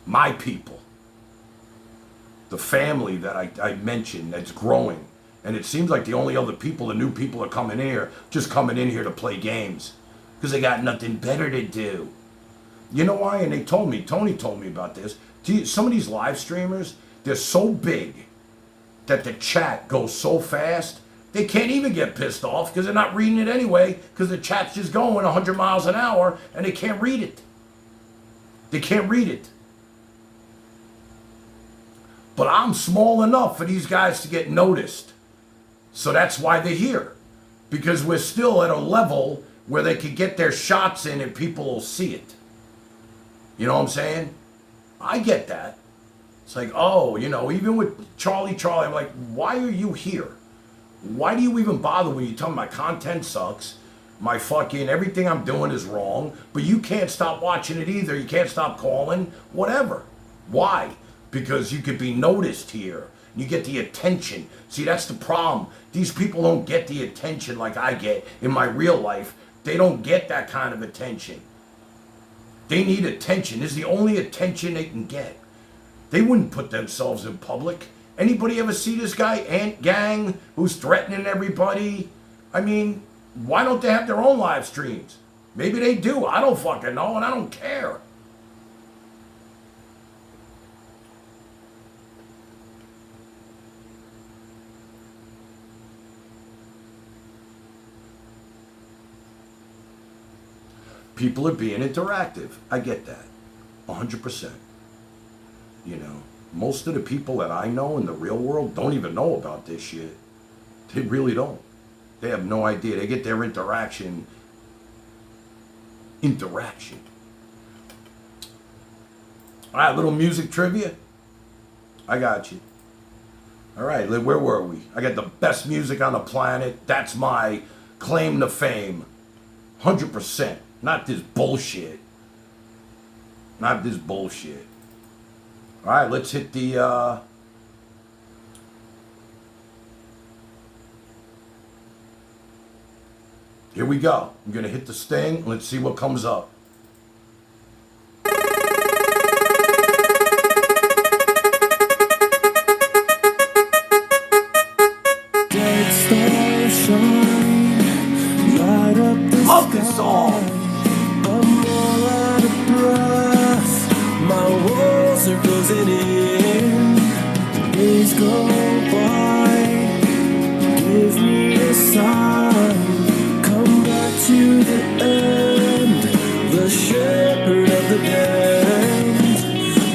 My people. the family that I mentioned that's growing. And it seems like the only other people, the new people are coming here, just coming in here to play games. Because they got nothing better to do. You know why? And they told me, Tony told me about this. Some of these live streamers, they're so big that the chat goes so fast, they can't even get pissed off because they're not reading it anyway, because the chat's just going 100 miles an hour and they can't read it. They can't read it. But I'm small enough for these guys to get noticed. So that's why they're here. Because we're still at a level where they can get their shots in and people will see it. You know what I'm saying? I get that. It's like, oh, you know, even with Charlie, I'm like, why are you here? Why do you even bother when you tell me my content sucks? My fucking, everything I'm doing is wrong, but you can't stop watching it either. You can't stop calling, whatever. Why? Because you could be noticed here. You get the attention. See, that's the problem. These people don't get the attention like I get in my real life. They don't get that kind of attention. They need attention. This is the only attention they can get. They wouldn't put themselves in public. Anybody ever see this guy, Ant Gang, who's threatening everybody? I mean, why don't they have their own live streams? Maybe they do. I don't fucking know, and I don't care. People are being interactive. I get that. 100%. You know, most of the people that I know in the real world don't even know about this shit. They really don't. They have no idea. They get their interaction. All right, little music trivia. I got you. All right, where were we? I got the best music on the planet. That's my claim to fame. 100%. Not this bullshit. Not this bullshit. All right, let's hit the, here we go. I'm going to hit the sting. Let's see what comes up. Love this song. Are closing in. Days go by. Give me a sign. Come back to the end. The shepherd of the band.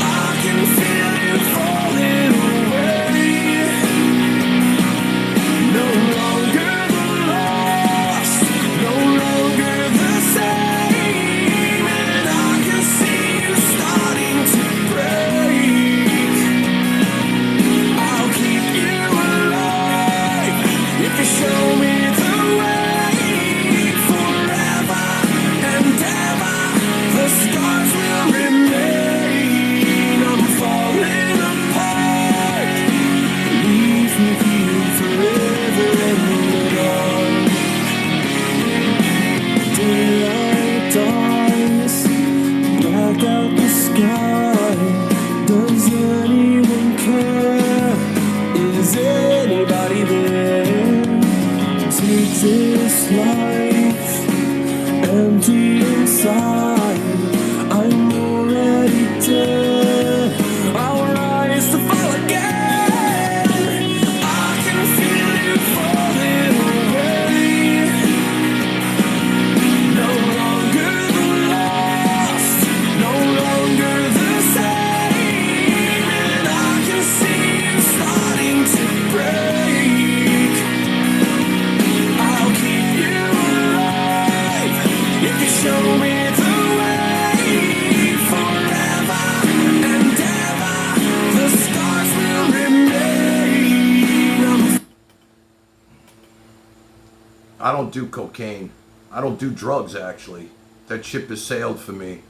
I can feel you falling away. No longer the lost. No longer the same. And I can see you starting to break. Show me the way forever and ever. The scars will remain. I'm falling apart. Leave me here forever and on. Daylight dies, black out the sky. Does anyone care? Is anybody there? Take this life, empty inside. I'm already dead. Our eyes to fall again. I can feel you falling away. No longer the lost, no longer the same. And I can see you starting to break. Show me the way forever and ever. The scars will remain. I don't do cocaine. I don't do drugs, actually. That ship has sailed for me.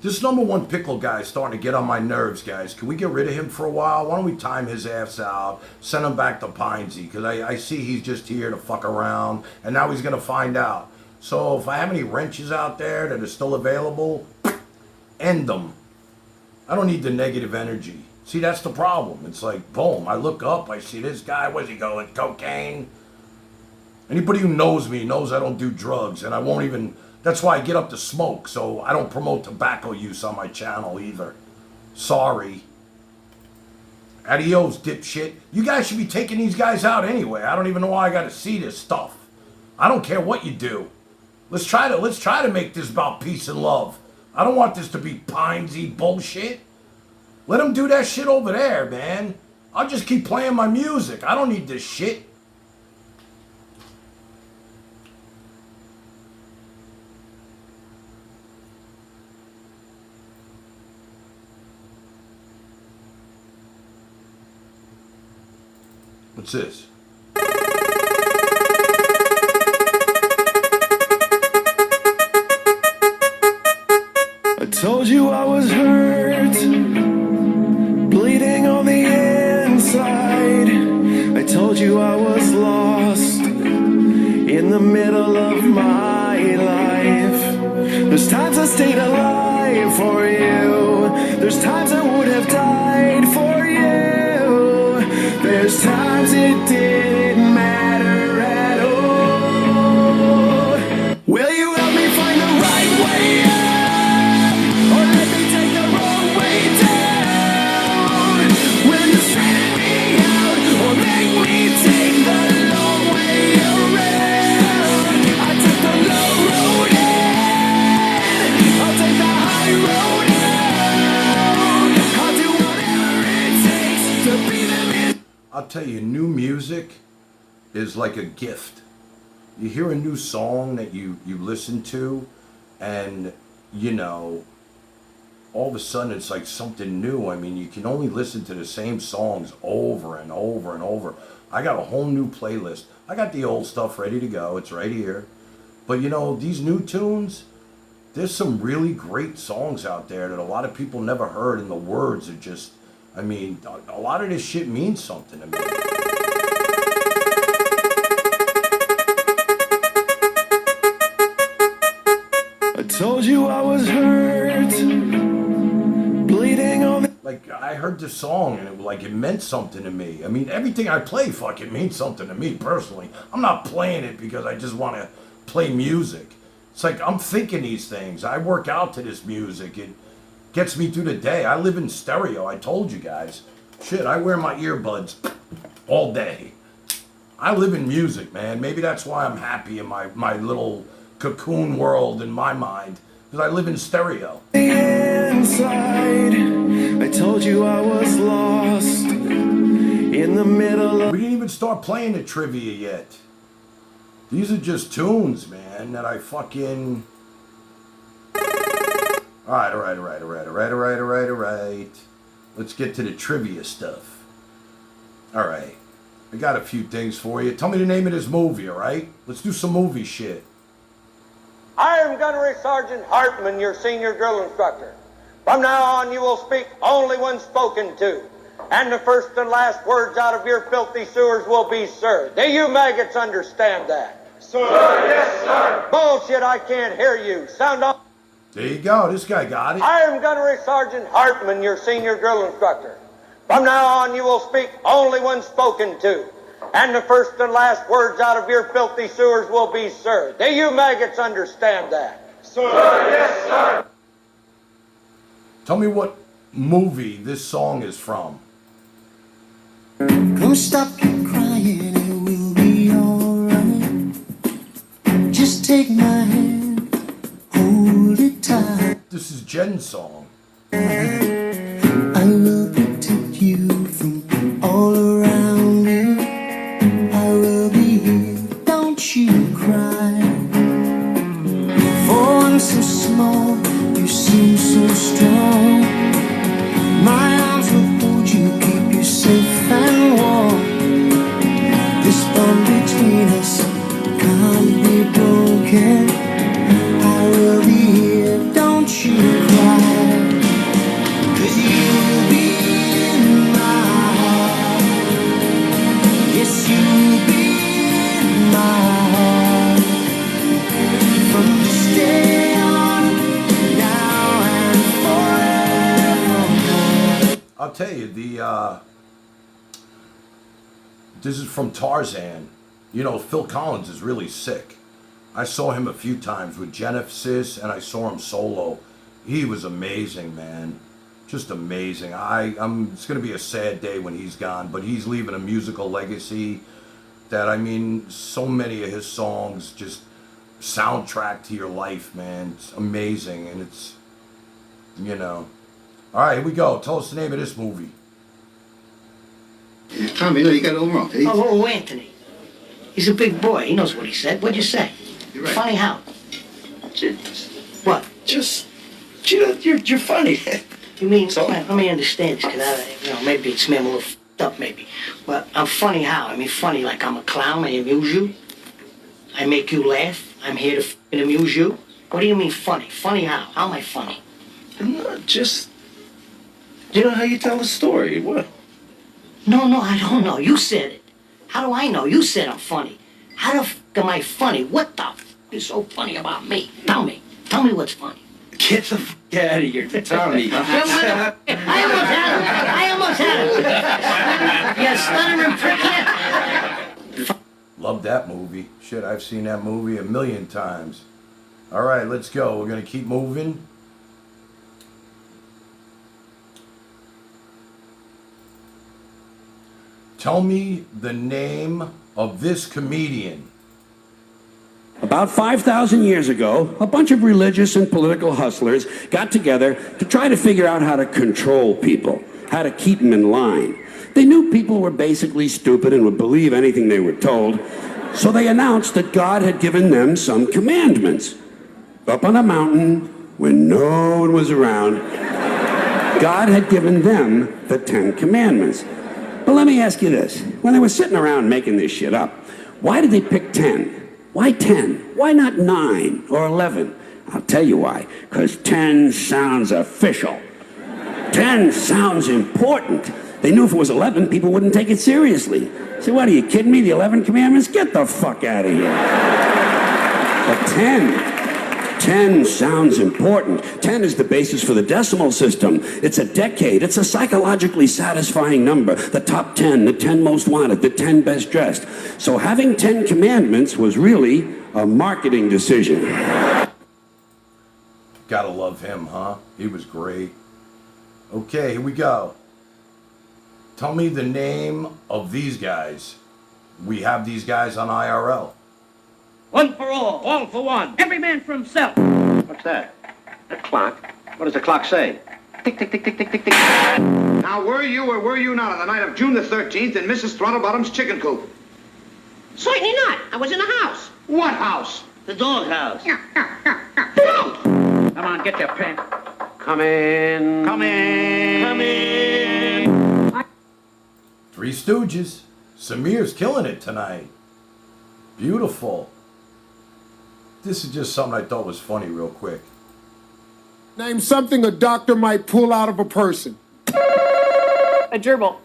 This #1 pickle guy is starting to get on my nerves, guys. Can we get rid of him for a while? Why don't we time his ass out, send him back to Pinesy? Because I see he's just here to fuck around, and now he's going to find out. So if I have any wrenches out there that are still available, end them. I don't need the negative energy. See, that's the problem. It's like, boom, I look up, I see this guy, where's he going, cocaine? Anybody who knows me knows I don't do drugs, and I won't even, that's why I get up to smoke, so I don't promote tobacco use on my channel either. Sorry. Adios, dipshit. You guys should be taking these guys out anyway. I don't even know why I gotta see this stuff. I don't care what you do. Let's try to make this about peace and love. I don't want this to be Pinesy bullshit. Let them do that shit over there, man. I'll just keep playing my music. I don't need this shit. What's this? I told you I was hurt, bleeding on the inside. I told you I was lost in the middle of my life. There's times I stayed alive for you. There's times I would have died for you. There's times it didn't matter at all. Will you help me find the right way up, or let me take the wrong way down? Will you straighten me out, or make me take the long way around? I took the low road in, I'll take the high road out. I'll do whatever it takes to be the man. I'll tell you, new music is like a gift. You hear a new song that you listen to, and, you know, all of a sudden it's like something new. I mean, you can only listen to the same songs over and over and over. I got a whole new playlist. I got the old stuff ready to go. It's right here. But, you know, these new tunes, there's some really great songs out there that a lot of people never heard, and the words are just, I mean, a lot of this shit means something to me. I told you I was hurt, bleeding on the... Like, I heard this song, and it meant something to me. I mean, everything I play fucking means something to me, personally. I'm not playing it because I just want to play music. It's like, I'm thinking these things. I work out to this music. It gets me through the day. I live in stereo, I told you guys. Shit, I wear my earbuds all day. I live in music, man. Maybe that's why I'm happy in my little cocoon world in my mind, because I live in stereo. Inside, I told you I was lost in the middle of... We didn't even start playing the trivia yet. These are just tunes, man, that I fucking... Alright. Let's get to the trivia stuff. Alright. I got a few things for you. Tell me the name of this movie, alright? Let's do some movie shit. I am Gunnery Sergeant Hartman, your senior drill instructor. From now on, you will speak only when spoken to. And the first and last words out of your filthy sewers will be, sir. Do you maggots understand that? Sir, yes, sir. Bullshit, I can't hear you. Sound off. There you go. This guy got it. I am Gunnery Sergeant Hartman, your senior drill instructor. From now on, you will speak only when spoken to. And the first and last words out of your filthy sewers will be, sir. Do you maggots understand that? Sir, yes, sir. Tell me what movie this song is from. Come stop your crying, it will be alright. Just take my hand, hold it tight. This is Jen's song. I will protect you from all around you. I will be here, don't you cry. For I'm so small, you seem so strong. My arms will hold you, keep you safe and warm. This bond between us can't be broken. I will be here, don't you cry. I'll tell you, this is from Tarzan. You know, Phil Collins is really sick. I saw him a few times with Genesis, and I saw him solo. He was amazing, man. Just amazing. It's going to be a sad day when he's gone, but he's leaving a musical legacy that, I mean, so many of his songs just soundtrack to your life, man. It's amazing, and it's, you know. All right, here we go. Tell us the name of this movie. Tommy, no, you got it all wrong. Oh, Anthony. He's a big boy. He knows what he said. What'd you say? You're right. Funny how? What? You're funny. You mean, let me understand this, because maybe it's me, I'm a little f***ed up, maybe. But I'm funny how? I mean, funny like I'm a clown, I amuse you? I make you laugh? I'm here to f***ing amuse you? What do you mean funny? Funny how? How am I funny? No, you know how you tell a story. What? No, I don't know. You said it. How do I know? You said I'm funny. How the f*** am I funny? What the f*** is so funny about me? Tell me. Tell me what's funny. Get the f*** out of here, Tommy. I almost had him. You stuttering prick. Love that movie. Shit, I've seen that movie a million times. All right, let's go. We're going to keep moving. Tell me the name of this comedian. About 5,000 years ago, a bunch of religious and political hustlers got together to try to figure out how to control people, how to keep them in line. They knew people were basically stupid and would believe anything they were told, so they announced that God had given them some commandments. Up on a mountain, when no one was around, God had given them the 10 Commandments. But let me ask you this. When they were sitting around making this shit up, why did they pick 10? Why 10? Why not 9 or 11? I'll tell you why. Because 10 sounds official. 10 sounds important. They knew if it was 11, people wouldn't take it seriously. So what, are you kidding me? The 11 Commandments? Get the fuck out of here. But 10 sounds important. 10 is the basis for the decimal system. It's a decade. It's a psychologically satisfying number. The top 10, the 10 most wanted, the 10 best dressed. So having 10 commandments was really a marketing decision. Gotta love him, huh? He was great. Okay, here we go. Tell me the name of these guys. We have these guys on IRL. One for all for one. Every man for himself. What's that? A clock. What does the clock say? Tick, tick, tick, tick, tick, tick, tick. Now, were you or were you not on the night of June the 13th in Mrs. Throttlebottom's chicken coop? Certainly not. I was in the house. What house? The dog house. Come on, get your pen. Come in. Come in. Come in. Three Stooges. Samir's killing it tonight. Beautiful. This is just something I thought was funny real quick. Name something a doctor might pull out of a person. A gerbil.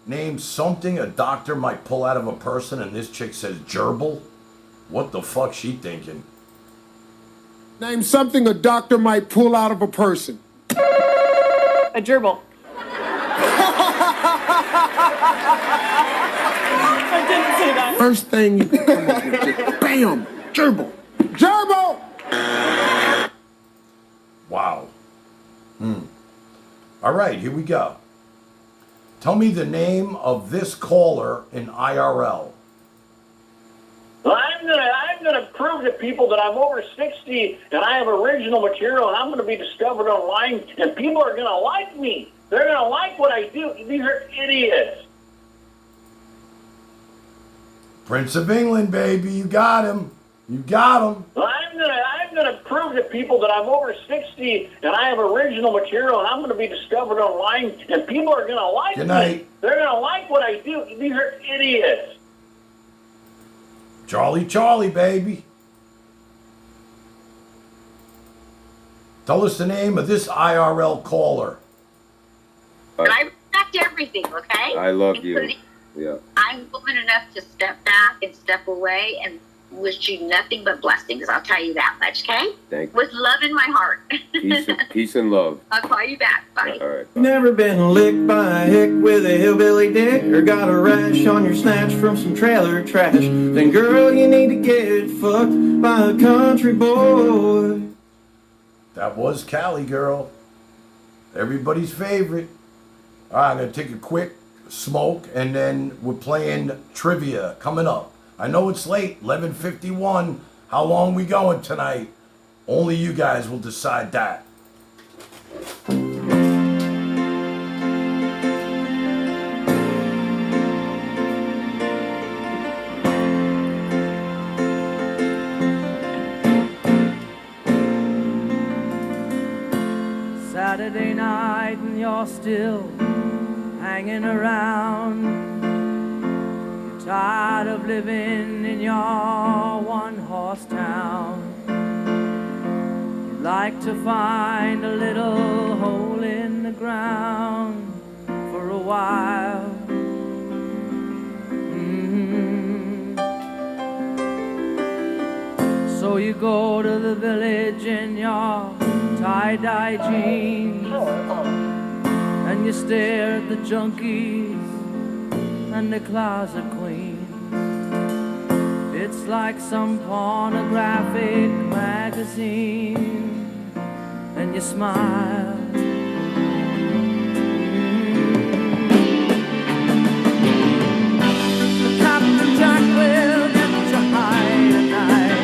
Name something a doctor might pull out of a person, and this chick says gerbil? What the fuck's she thinking? Name something a doctor might pull out of a person. A gerbil. I didn't say that. First thing you can come up with is bam, gerbil. Gerbil! Wow. All right, here we go. Tell me the name of this caller in IRL. I'm gonna prove to people that I'm over 60 and I have original material and I'm gonna be discovered online and people are gonna like me. They're gonna like what I do. These are idiots. Prince of England, baby, you got him. You got him. I'm gonna prove to people that I'm over 60 and I have original material and I'm gonna be discovered online and people are gonna like Good me. night. They're gonna like what I do. These are idiots. Charlie, baby. Tell us the name of this IRL caller. But I respect everything, okay? I love you. Including Yeah. I'm woman enough to step back and step away and wish you nothing but blessings. I'll tell you that much, okay? Thank you. With love in my heart. Peace and love. I'll call you back. Bye. All right. Never been licked by a hick with a hillbilly dick, or got a rash on your snatch from some trailer trash, then girl, you need to get fucked by a country boy. That was Cali Girl. Everybody's favorite. All right, I'm going to take a quick smoke, and then we're playing trivia coming up. I know it's late, 11:51. How long we going tonight? Only you guys will decide that. Saturday night and you're still hanging around. You're tired of living in your one-horse town. You'd like to find a little hole in the ground for a while. So you go to the village in your tie-dye jeans, and you stare at the junkies and the closet queens. It's like some pornographic magazine, and you smile. The Captain Jack will get you high tonight.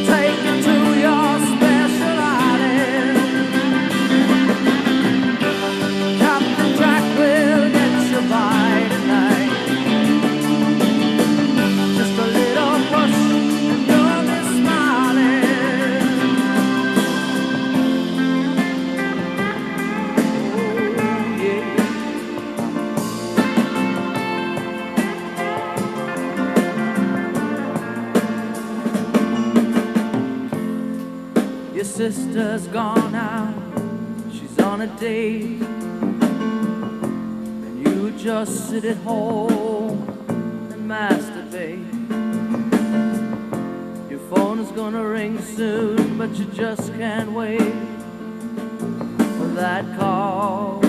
Take you to your special island. Captain Jack will get you by tonight. Just a little push and you'll be smiling. Oh yeah. Your sister's gone out, she's on a date, and you just sit at home and masturbate. Your phone is gonna ring soon, but you just can't wait for that call.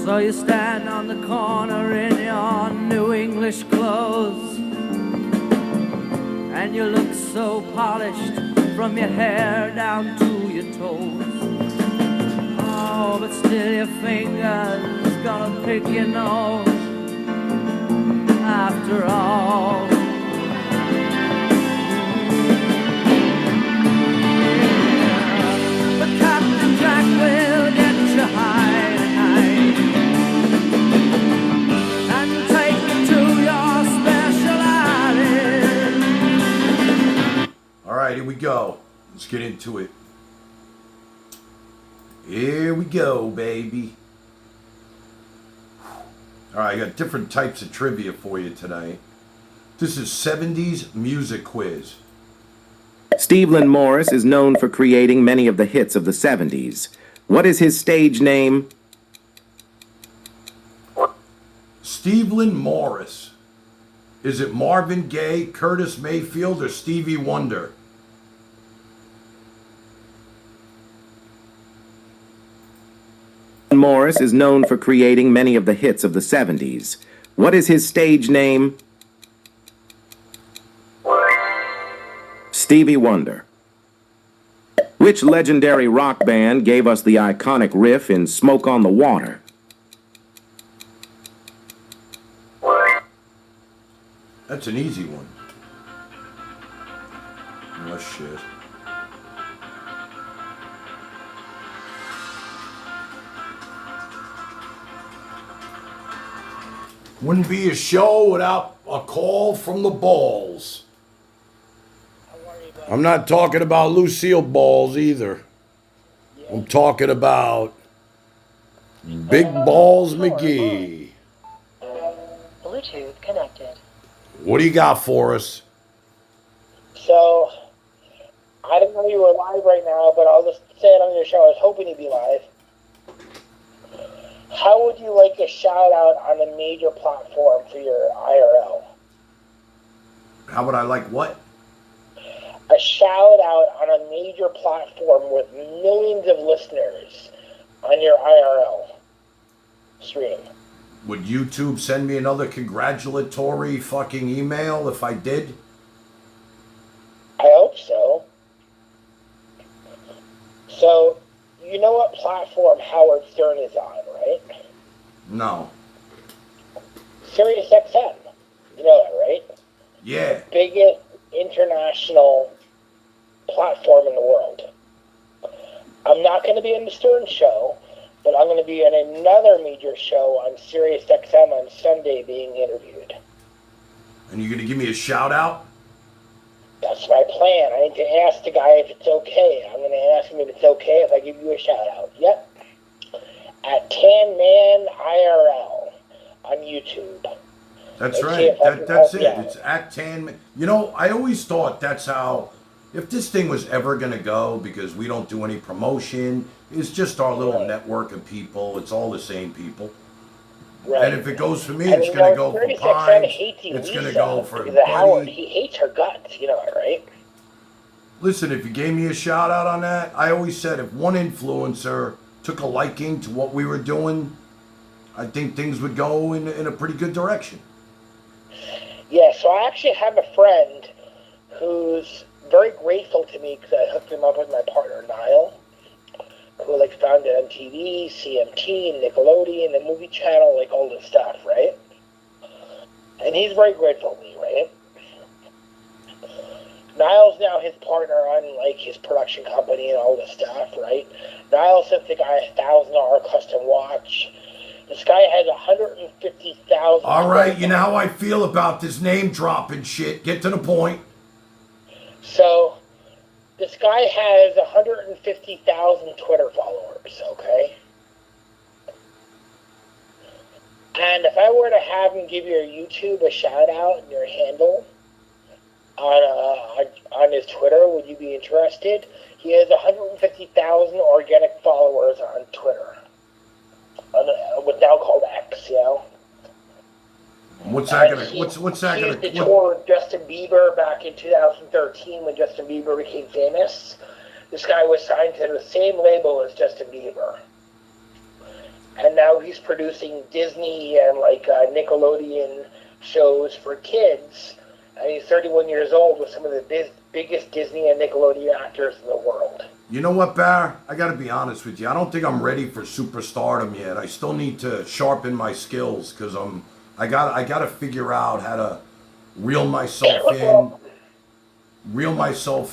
So you stand on the corner in your new English clothes, and you look so polished from your hair down to your toes. Oh, but still your fingers gonna pick your nose after all. But Captain Jack will get you high tonight and take you to your special island. All right, here we go. Let's get into it. Here we go, baby. All right, I got different types of trivia for you tonight. This is 70s music quiz. Steve Morris is known for creating many of the hits of the 70s. What is his stage name? Steve Morris. Is it Marvin Gaye, Curtis Mayfield, or Stevie Wonder? Morris is known for creating many of the hits of the 70s. What is his stage name? Stevie Wonder. Which legendary rock band gave us the iconic riff in Smoke on the Water? That's an easy one. Oh, shit. Wouldn't be a show without a call from the balls. I'm not talking about Lucille Balls either. I'm talking about Big Balls McGee. Bluetooth connected. What do you got for us? So, I didn't know you were live right now, but I'll just say it on your show. I was hoping you'd be live. How would you like a shout out on a major platform for your IRL? How would I like what? A shout out on a major platform with millions of listeners on your IRL stream. Would YouTube send me another congratulatory fucking email if I did? I hope so. So, you know what platform Howard Stern is on, right? No. Sirius XM. You know that, right? Yeah. Biggest international platform in the world. I'm not going to be on the Stern Show, but I'm going to be on another major show on Sirius XM on Sunday being interviewed. And you're going to give me a shout out? That's my plan. I need to ask the guy if it's okay. I'm going to ask him if it's okay if I give you a shout out. Yep. At Tan Man IRL on YouTube. That's right. That's it. It's at Tan. You know, I always thought that's how, if this thing was ever going to go, because we don't do any promotion, it's just our little network of people. It's all the same people. Right. And if it goes for me, it's going to go for Pines. It's going to go for Howard. Buddy. He hates her guts. You know it, right? Listen, if you gave me a shout out on that, I always said if one influencer took a liking to what we were doing, I think things would go in a pretty good direction. Yeah, so I actually have a friend who's very grateful to me because I hooked him up with my partner, Niall, who founded MTV, CMT, Nickelodeon, the movie channel, all this stuff, right? And he's very grateful to me, right? Niall's now his partner on his production company and all this stuff, right? Niall sent the guy a $1,000 custom watch. This guy has 150,000. All right, you know how I feel about this name dropping shit. Get to the point. So, this guy has 150,000 Twitter followers, okay? And if I were to have him give your YouTube a shout out and your handle on his Twitter, would you be interested? He has 150,000 organic followers on Twitter. What's now called X, you know? What's that gonna? What's that gonna? He tour with Justin Bieber back in 2013 when Justin Bieber became famous. This guy was signed to the same label as Justin Bieber, and now he's producing Disney and Nickelodeon shows for kids. And he's 31 years old with some of the biggest Disney and Nickelodeon actors in the world. You know what, Barr? I got to be honest with you. I don't think I'm ready for superstardom yet. I still need to sharpen my skills because I got to figure out how to reel myself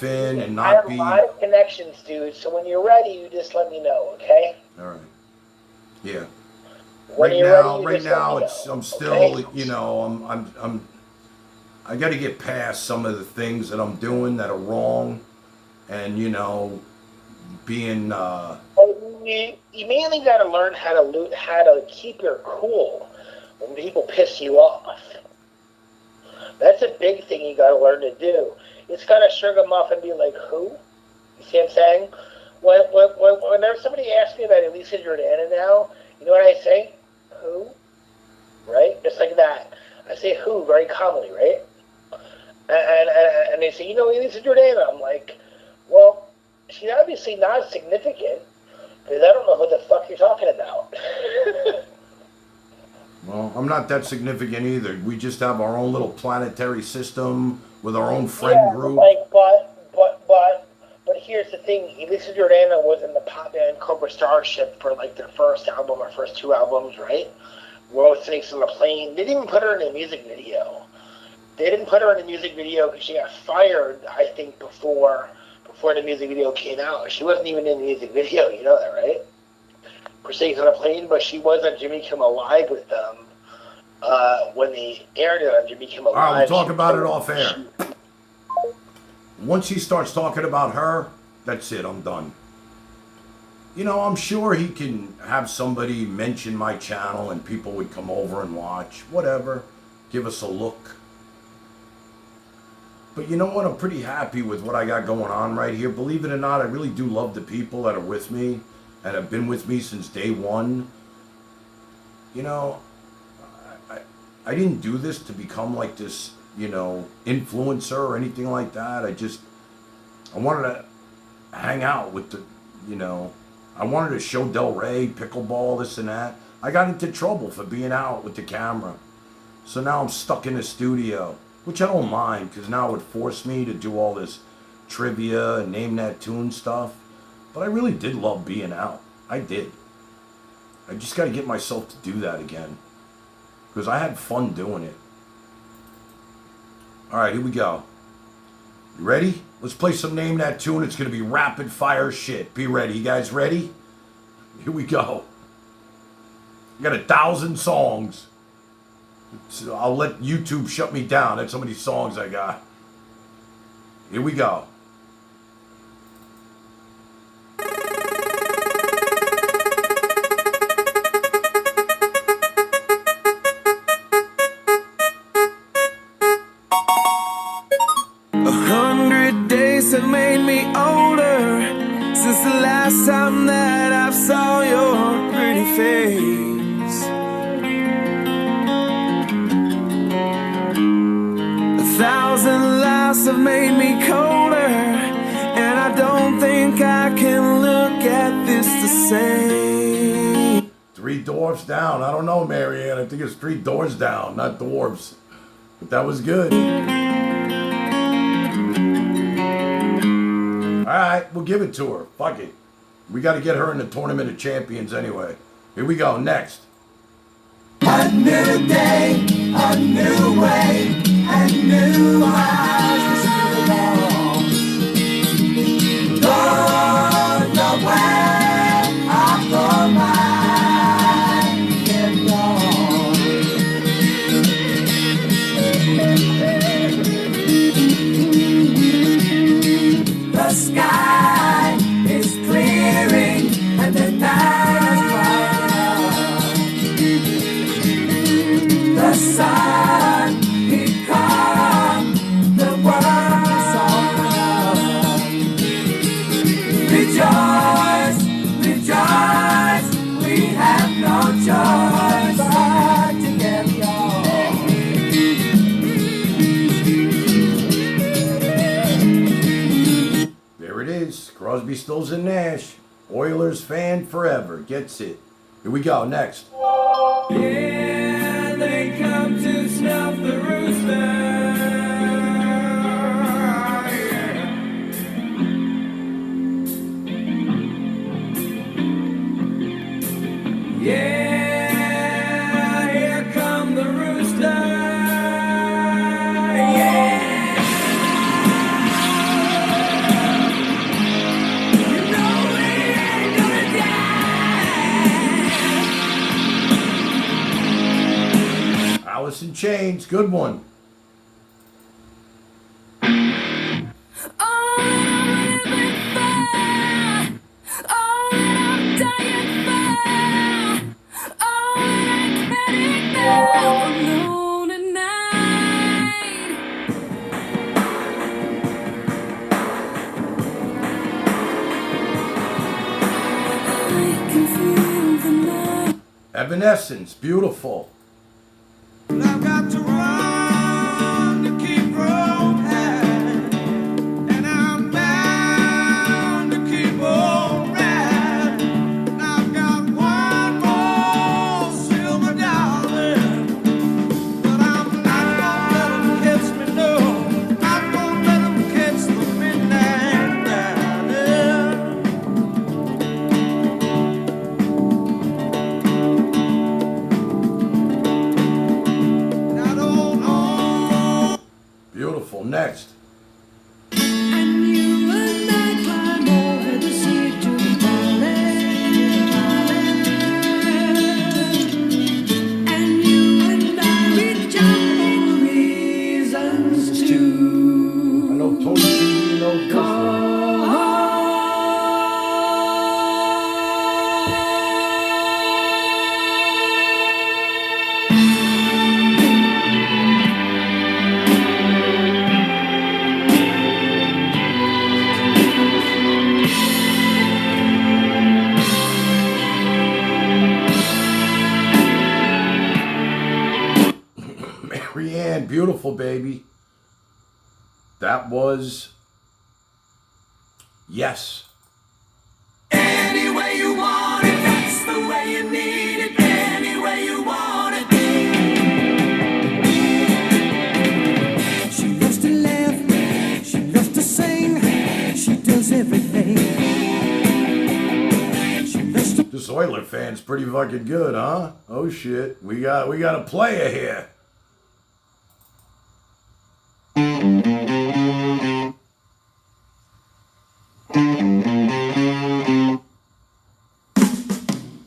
in and not be. I have a lot of connections, dude. So when you're ready, you just let me know, okay? All right. Yeah. When right you're now, ready, I'm still, okay? you know, I got to get past some of the things that I'm doing that are wrong, and being. You mainly got to learn how to keep your cool when people piss you off. That's a big thing you got to learn to do. It's got to shrug them off and be like, who? You see what I'm saying? Whenever somebody asks me about Elisa Jordana now, you know what I say? Who? Right? Just like that. I say who very calmly, right? And they say, Elisa Jordana. I'm like, well, she's obviously not significant because I don't know who the fuck you're talking about. Well, I'm not that significant either. We just have our own little planetary system with our own friend group. But here's the thing. Elisa Jordana was in the pop band Cobra Starship for their first album or first two albums, right? World Snakes on the Plane. They didn't even put her in a music video. They didn't put her in a music video because she got fired, I think, before the music video came out. She wasn't even in the music video, you know that, right? For Snakes on a Plane, but she was on Jimmy Kimmel Live with them when they aired it on Jimmy Kimmel Live. All right, we'll talk about it off air. Once he starts talking about her, that's it, I'm done. I'm sure he can have somebody mention my channel and people would come over and watch, whatever, give us a look. But you know what? I'm pretty happy with what I got going on right here. Believe it or not, I really do love the people that are with me and have been with me since day one. you know, I didn't do this to become like this, you know, influencer or anything like that. I wanted to hang out with the, you know, I wanted to show Del Rey, pickleball, this and that. I got into trouble for being out with the camera. So now I'm stuck in the studio, which I don't mind, because now it would force me to do all this trivia and name that tune stuff. But I really did love being out. I did. I just got to get myself to do that again, because I had fun doing it. All right, here we go. You ready? Let's play some Name That Tune. It's going to be rapid fire shit. Be ready. You guys ready? Here we go. I got 1,000 songs. So I'll let YouTube shut me down. That's how many songs I got. Here we go. Have made me older since the last time that I saw your pretty face. 1,000 lives have made me colder, and I don't think I can look at this the same. 3 dwarfs down. I don't know, Marianne. I think it's 3 doors down, not dwarfs. But that was good. Alright, we'll give it to her. Fuck it. We got to get her in the Tournament of Champions anyway. Here we go, next. A new day, a new way, and new eyes to see the world. Lord, the way of the mind get gone. The sky is clearing and the night is bright. The sun, he come, the world is open. Rejoice, rejoice, we have no choice but to get There it is. Crosby, Stills, and Nash. Oilers fan forever. Gets it. Here we go, next. Yeah, they come to snuff the rooster. Yeah, here come the rooster. Yeah. You know we ain't gonna die. Alice in Chains. Good one. Evanescence. Beautiful. I've got to run to keep from high, and I'm bound to keep on riding. I've got one more silver dollar, but I'm not gonna let 'em catch me, no. I'm gonna let 'em catch the midnight Beautiful. Next. I know Tony TV knows this one. Crean, beautiful, baby. That was Yes. Any way you want it, that's the way you need it. Any way you want it. She loves to laugh, she loves to sing, she does everything. She loves to. This Oiler fan's pretty fucking good, huh? Oh shit, we got a player here.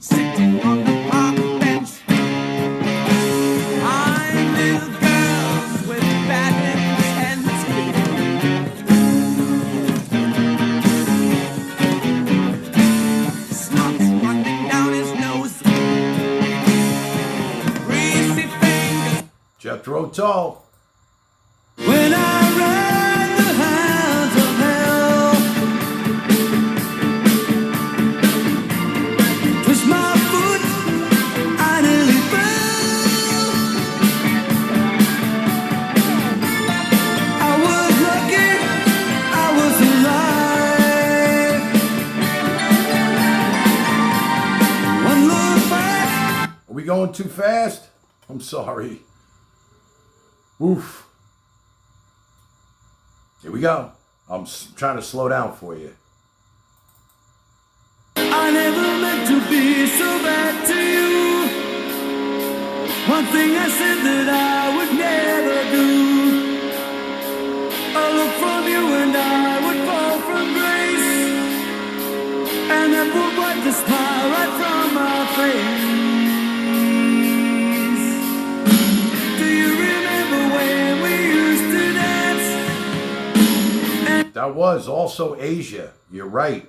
Sitting on the park bench, eyeing little girls with bad intentions. Snot's running down his nose, greasy fingers. Jethro Tull. When I ride the hounds of hell, twist my foot, I nearly fell. I was lucky, I was alive. One look back. Are we going too fast? I'm sorry. Oof. Here we go. I'm trying to slow down for you. I never meant to be so bad to you. One thing I said that I would never do. A look from you and I would fall from grace, and that would wipe the smile right from my face. Do you remember when we used to dance? That was also Asia. You're right.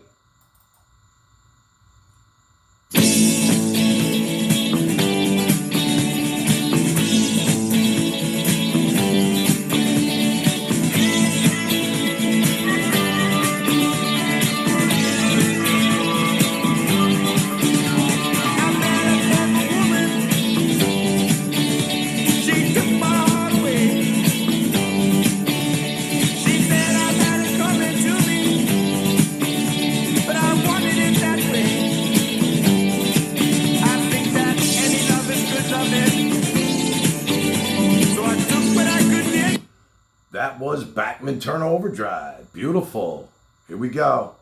She took my heart away. She said I got it coming to me, but I wanted it that way. I think that any love is good loving, so I took what I could get. That was Bachman Turner Overdrive. Beautiful. Here we go.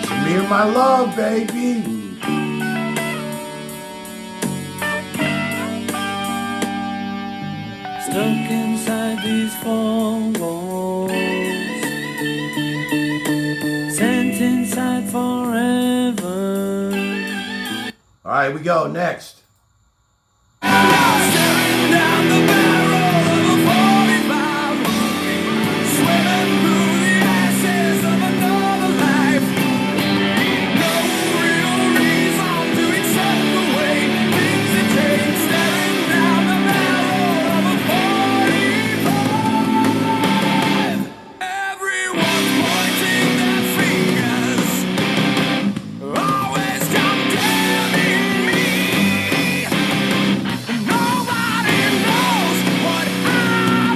Samir, my love, baby. Stuck inside these four walls, sent inside forever. All right, we go. Next. Staring down the barrel of a 45, swimming through the ashes of another life. No real reason to accept the way things have changed. Staring down the barrel of a 45. Everyone's pointing their fingers, always condemning me. Nobody knows what I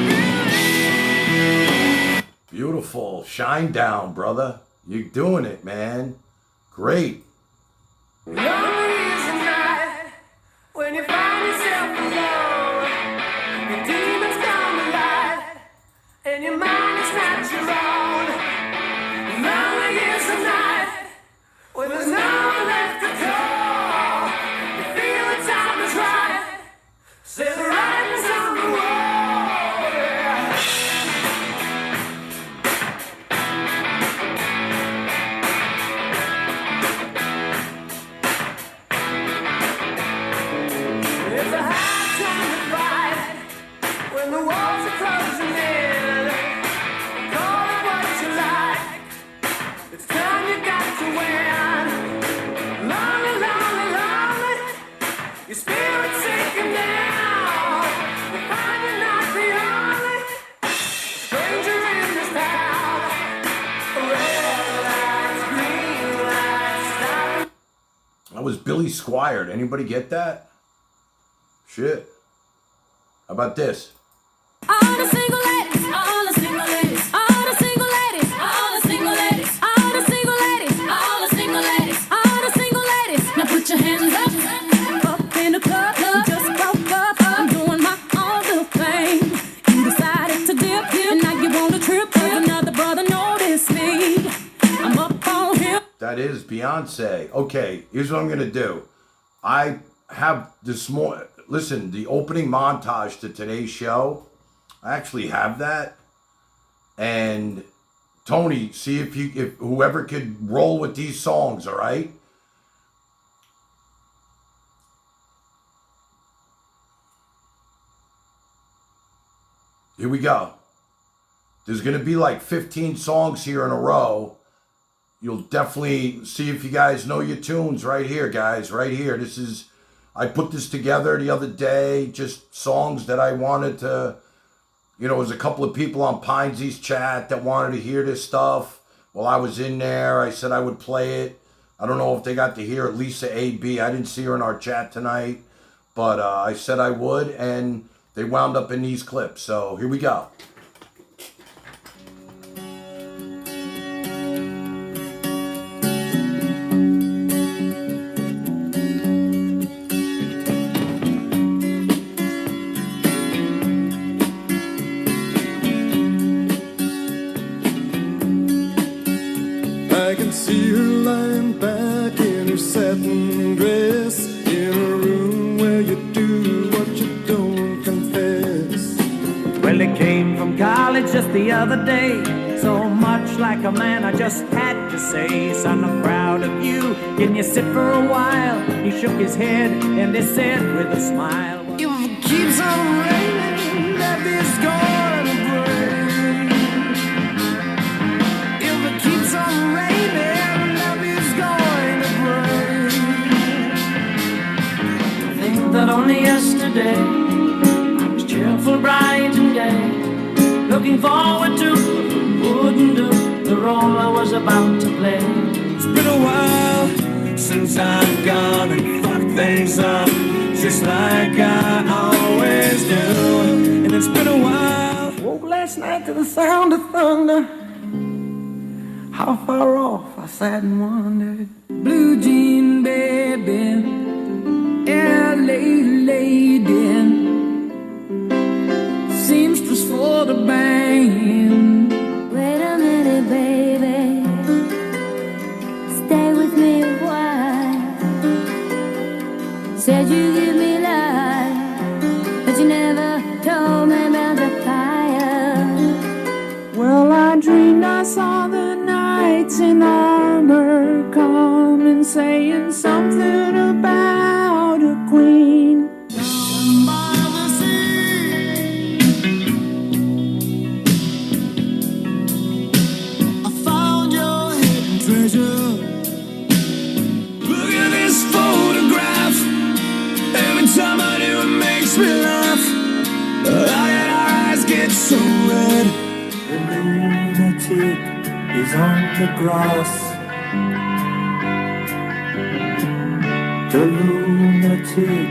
believe. Beautiful. Shine down, brother. You're doing it, man. Great. Lonely is the night when you find yourself alone. Your demons come alive, and your mind is not your own. Lonely is the night when there's no one left to call. You feel the time is right, say the writing's on the wall. Yeah. It's a hard time to fight. Billy Squired. Anybody get that? Shit. How about this? All the single ladies, all the single ladies, all the single ladies, all the single ladies, all the single ladies, all the single ladies, all the single ladies. Now put your hands up in the club. Just broke up, I'm doing my own little thing. You decided to dip, and now you want a trip. 'Cause another brother noticed me. I'm up on him. That is Beyonce. Okay, here's what I'm gonna do. I have this more. Listen, the opening montage to today's show. I actually have that. And Tony, see if whoever could roll with these songs, all right? Here we go. There's going to be like 15 songs here in a row. You'll definitely see if you guys know your tunes right here, guys, right here. This is, I put this together the other day, just songs that I wanted to, you know, there's a couple of people on Pinesy's chat that wanted to hear this stuff. While I was in there, I said I would play it. I don't know if they got to hear it. Lisa A.B., I didn't see her in our chat tonight, but I said I would, and they wound up in these clips. So here we go. I can see her lying back in her satin dress, in a room where you do what you don't confess. Well, he came from college just the other day. So much like a man, I just had to say, son, I'm proud of you. Can you sit for a while? He shook his head and he said with a smile, If it keeps on raining, that is gonna break. If it keeps on raining, that is going to break. think that only yesterday I was cheerful, bright and gay, looking forward to wouldn't do the role I was about to play. It's been a while since I've gone and fucked things up, just like I always do. And it's been a while. Woke last night to the sound of thunder. How far off I sat and wondered. Blue jean baby, LA lady, seamstress for the band. Wait a minute, baby. Stay with me a while. Said you give me life, but you never told me about the fire. Well, I dreamed I saw the knights in armor coming, saying something about a queen. I found your hidden treasure. Look at this photograph. Every time I do, it makes me laugh. How did our eyes get so red? The lunatic is on the grass. The lunatic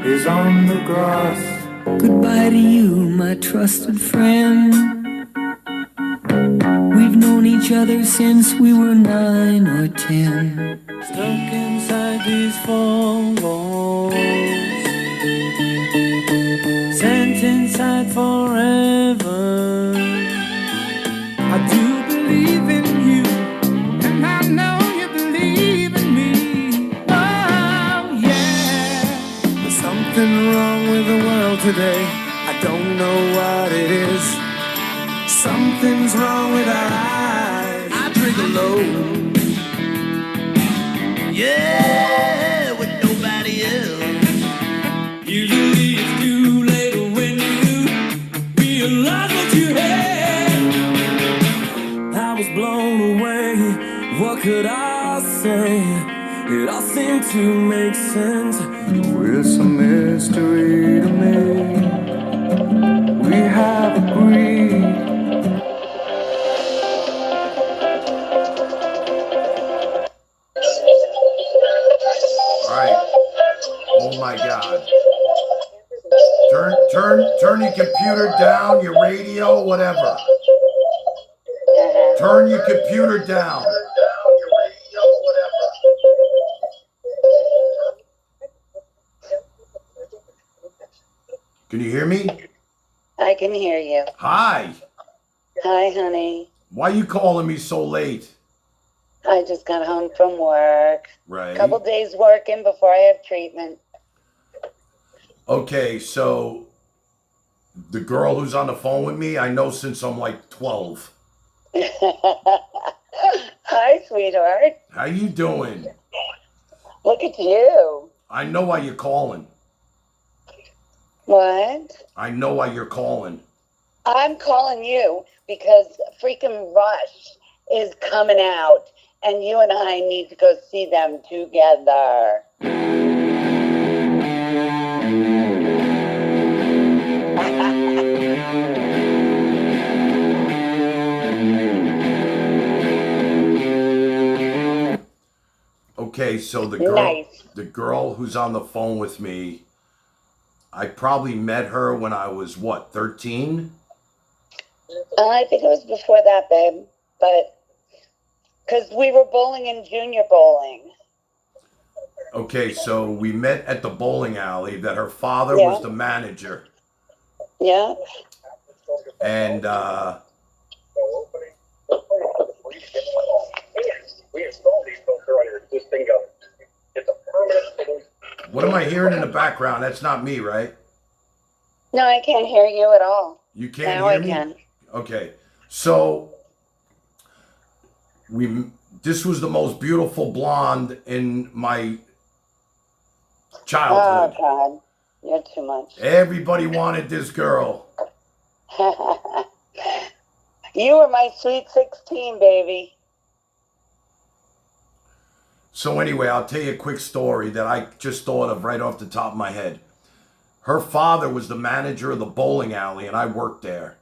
is on the grass. Goodbye to you, my trusted friend. We've known each other since we were 9 or 10. Stuck inside these four walls, sent inside forever. I do believe in you, and I know you believe in me. Oh yeah. There's something wrong with the world today. I don't know what it is. Something's wrong with our eyes. I drink alone. Yeah, with nobody else. Usually it's too late when you realize what you had. I was blown away. What could I say? It all seemed to make sense. With some mystery to me, we have agreed. All right, computer down, your radio, whatever. Turn your computer down. Can you hear me? I can hear you. Hi. Hi, honey. Why you calling me so late? I just got home from work. Right. Couple days working before I have treatment. Okay, so the girl who's on the phone with me, I know since I'm like 12. Hi, sweetheart. How you doing? Look at you. I know why you're calling. What? I know why you're calling. I'm calling you because freaking Rush is coming out, and you and I need to go see them together. Okay, so the girl who's on the phone with me, I probably met her when I was, what, 13? I think it was before that, babe. But, because we were bowling in junior bowling. Okay, so we met at the bowling alley that her father was the manager. Yeah. And, what am I hearing in the background? That's not me, right? No, I can't hear you at all. You can't now hear I me? can. Okay. So this was the most beautiful blonde in my childhood. Oh, God. You're too much. Everybody wanted this girl. You were my sweet 16, baby. So anyway, I'll tell you a quick story that I just thought of right off the top of my head. Her father was the manager of the bowling alley, and I worked there.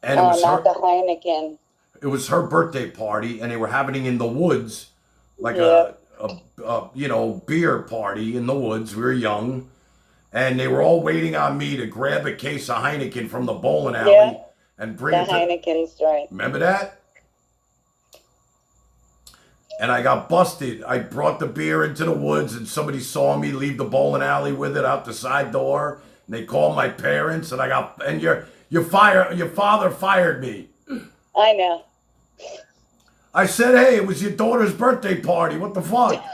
And not the Heineken. It was her birthday party, and they were having it in the woods, like a beer party in the woods. We were young, and they were all waiting on me to grab a case of Heineken from the bowling alley and bring it to... Heineken's right. Remember that? And I got busted. I brought the beer into the woods, and somebody saw me leave the bowling alley with it out the side door. And they called my parents, and your father fired me. I know. I said, hey, it was your daughter's birthday party. What the fuck?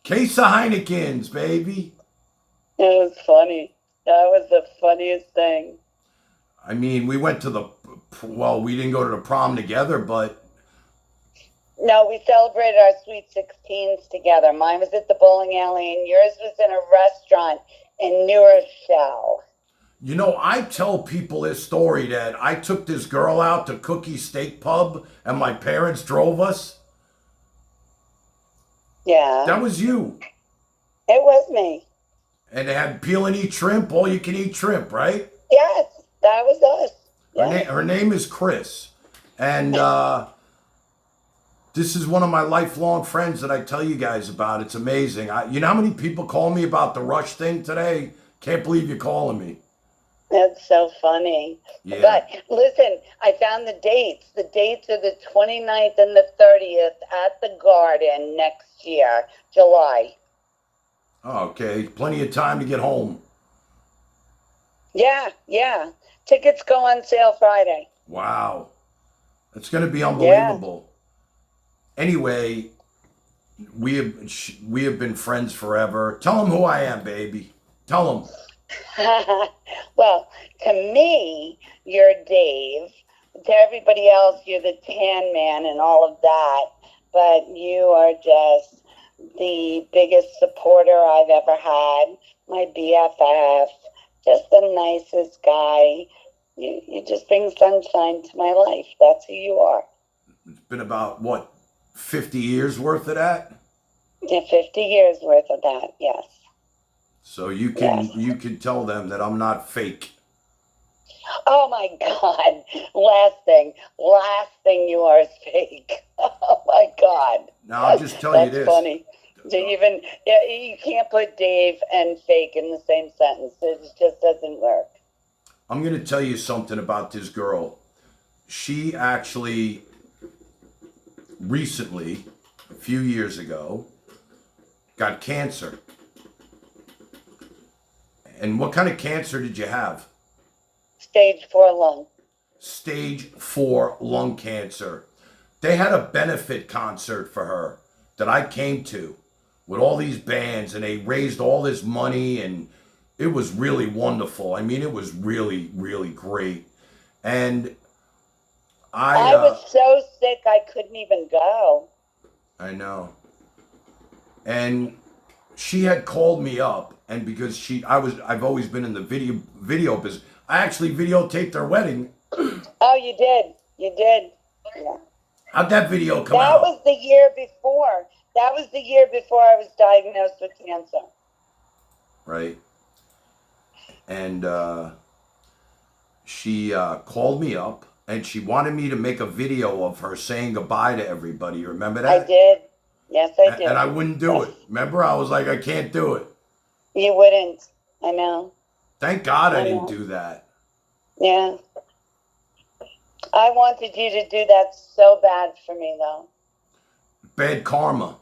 Case of Heinekens, baby. It was funny. That was the funniest thing. I mean, we went to we didn't go to the prom together, but... No, we celebrated our sweet 16s together. Mine was at the bowling alley, and yours was in a restaurant in New Rochelle. You know, I tell people this story that I took this girl out to Cookie Steak Pub, and my parents drove us. Yeah. That was you. It was me. And they had peel and eat shrimp, all you can eat shrimp, right? Yes, that was us. Her name is Chris. And this is one of my lifelong friends that I tell you guys about. It's amazing. You know how many people call me about the Rush thing today? Can't believe you're calling me. That's so funny. Yeah. But listen, I found the dates. The dates are the 29th and the 30th at the Garden next year, July. Oh, okay. Plenty of time to get home. Yeah. Tickets go on sale Friday. Wow. It's going to be unbelievable. Yeah. Anyway, we have been friends forever. Tell them who I am, baby. Tell them. Well, to me, you're Dave. To everybody else, you're the Tan Man and all of that. But you are just the biggest supporter I've ever had. My BFF. Just the nicest guy. You just bring sunshine to my life. That's who you are. It's been about, 50 years worth of that? Yeah, 50 years worth of that, yes. So you can tell them that I'm not fake. Oh my God. Last thing you are is fake. Oh my God. Now I'll just tell you this. That's funny. You can't put Dave and fake in the same sentence. It just doesn't work. I'm going to tell you something about this girl. She actually recently, a few years ago, got cancer. And what kind of cancer did you have? Stage 4 lung. Stage 4 lung cancer. They had a benefit concert for her that I came to with all these bands, and they raised all this money, and it was really wonderful. I mean, it was really, really great. And I was so sick I couldn't even go. I know. And she had called me up, and because I've always been in the video business. I actually videotaped their wedding. Oh, you did. You did. Yeah. How'd that video come That out? was the year before. That was the year before I was diagnosed with cancer. Right. And she called me up, and she wanted me to make a video of her saying goodbye to everybody. You remember that? I did. Yes, I did. And I wouldn't do it. Remember? I was like, I can't do it. You wouldn't. I know. Thank God I know. didn't do that. Yeah. I wanted you to do that so bad for me, though. Bad karma.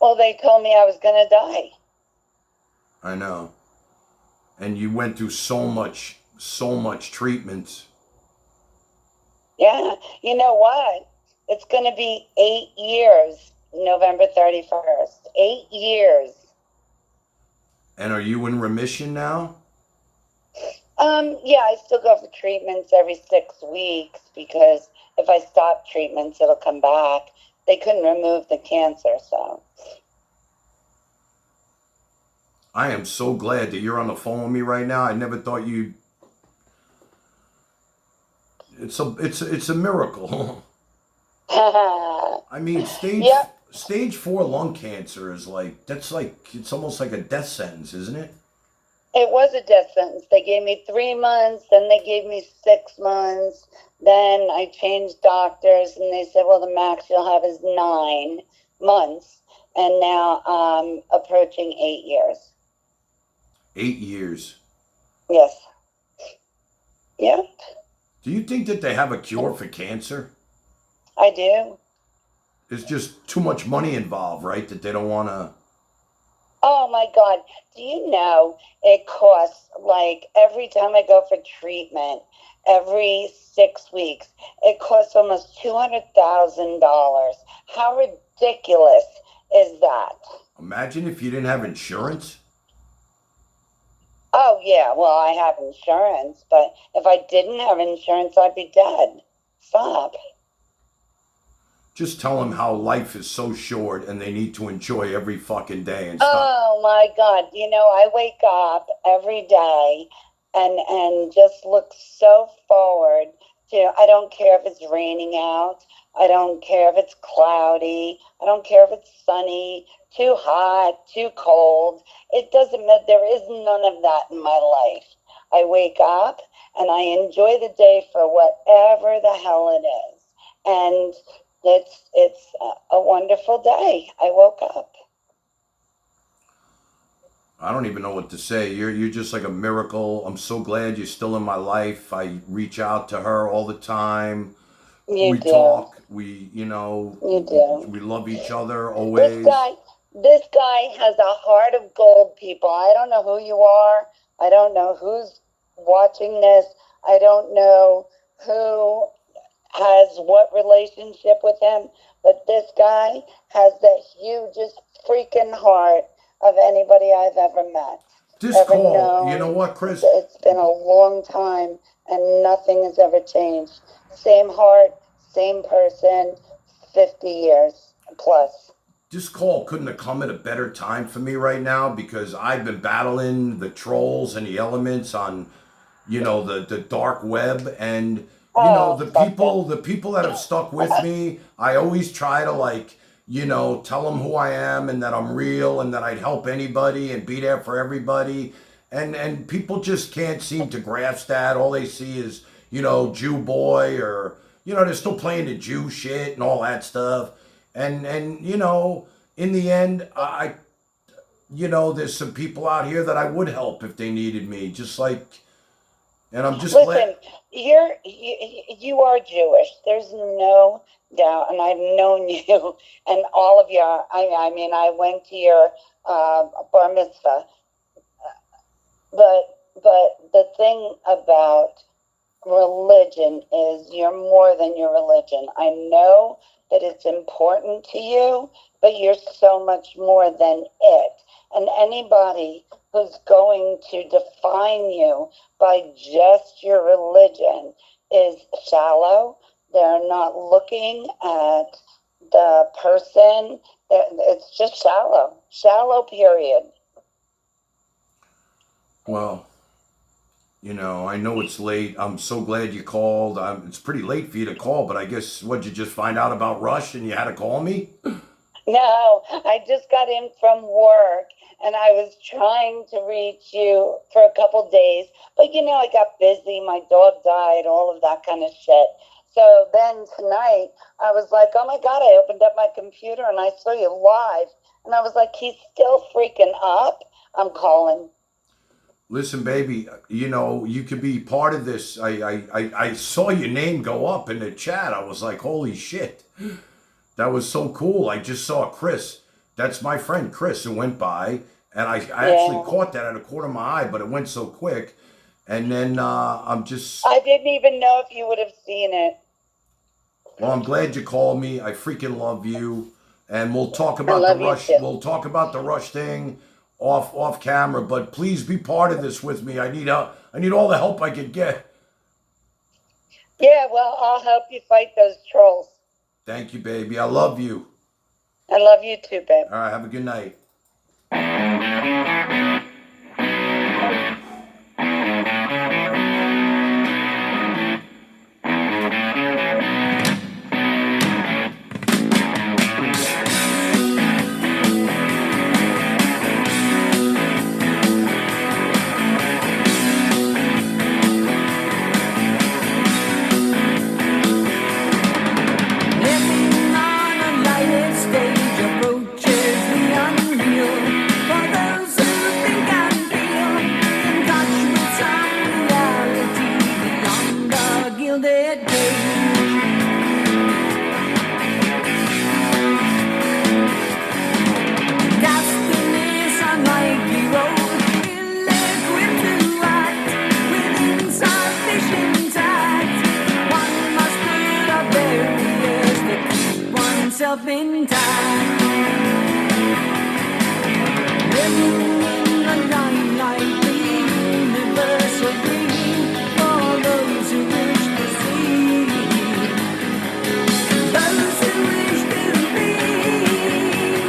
Well, they told me I was going to die. I know. And you went through so much treatment. Yeah. You know what? It's going to be 8 years, November 31st. 8 years. And are you in remission now? Yeah, I still go for treatments every 6 weeks because if I stop treatments, it'll come back. They couldn't remove the cancer, so. I am so glad that you're on the phone with me right now. I never thought you'd. It's a miracle. I mean, stage 4 lung cancer is it's almost like a death sentence, isn't it? It was a death sentence. They gave me 3 months, then they gave me 6 months. Then I changed doctors, and they said, well, the max you'll have is 9 months. And now I'm approaching 8 years. 8 years. Yes. Yep. Do you think that they have a cure for cancer? I do. There's just too much money involved, right? That they don't want to. Oh, my God. Do you know it costs, like, every time I go for treatment, every 6 weeks, it costs almost $200,000. How ridiculous is that? Imagine if you didn't have insurance. Oh, yeah. Well, I have insurance, but if I didn't have insurance, I'd be dead. Stop. Just tell them how life is so short and they need to enjoy every fucking day and stuff. Oh, my God. You know, I wake up every day and just look so forward to, I don't care if it's raining out. I don't care if it's cloudy. I don't care if it's sunny, too hot, too cold. It doesn't matter. There is none of that in my life. I wake up and I enjoy the day for whatever the hell it is. And it's a wonderful day. I woke up. I don't even know what to say. You're just like a miracle. I'm so glad you're still in my life. I reach out to her all the time. We talk. We love each other always. This guy has a heart of gold, people. I don't know who you are. I don't know who's watching this. I don't know who has what relationship with him, but this guy has the hugest freaking heart of anybody I've ever met. This call, you know what, Chris? It's been a long time, and nothing has ever changed. Same heart, same person, 50 years plus. This call couldn't have come at a better time for me right now because I've been battling the trolls and the elements on, the dark web, and the people that have stuck with me. I always try to tell them who I am and that I'm real and that I'd help anybody and be there for everybody. And people just can't seem to grasp that. All they see is, Jew boy, or, they're still playing the Jew shit and all that stuff. And in the end, you know, there's some people out here that I would help if they needed me, just like, and I'm just glad. Listen, you are Jewish. There's no doubt, and I've known you and all of your. I mean, I went to your bar mitzvah, but the thing about religion is you're more than your religion. I know that it's important to you, but you're so much more than it. And anybody who's going to define you by just your religion is shallow. They're not looking at the person. It's just shallow. Shallow, period. Well, you know, I know it's late. I'm so glad you called. It's pretty late for you to call, but I guess, what'd you just find out about Rush and you had to call me? No, I just got in from work and I was trying to reach you for a couple days. But, you know, I got busy. My dog died, all of that kind of shit. So then tonight I was like, oh, my God, I opened up my computer and I saw you live. And I was like, he's still freaking up. I'm calling. Listen, baby, you know, you could be part of this. I saw your name go up in the chat. I was like, holy shit. That was so cool. I just saw Chris. That's my friend Chris who went by. And I actually caught that at a corner of my eye, but it went so quick. And then I didn't even know if you would have seen it. Well, I'm glad you called me. I freaking love you. And we'll talk about the Rush. We'll talk about the Rush thing off camera, but please be part of this with me. I need all the help I could get. Yeah, well, I'll help you fight those trolls. Thank you, baby. I love you. I love you too, babe. All right, have a good night. In time, living in the limelight, the universal dream for those who wish to see, those who wish to be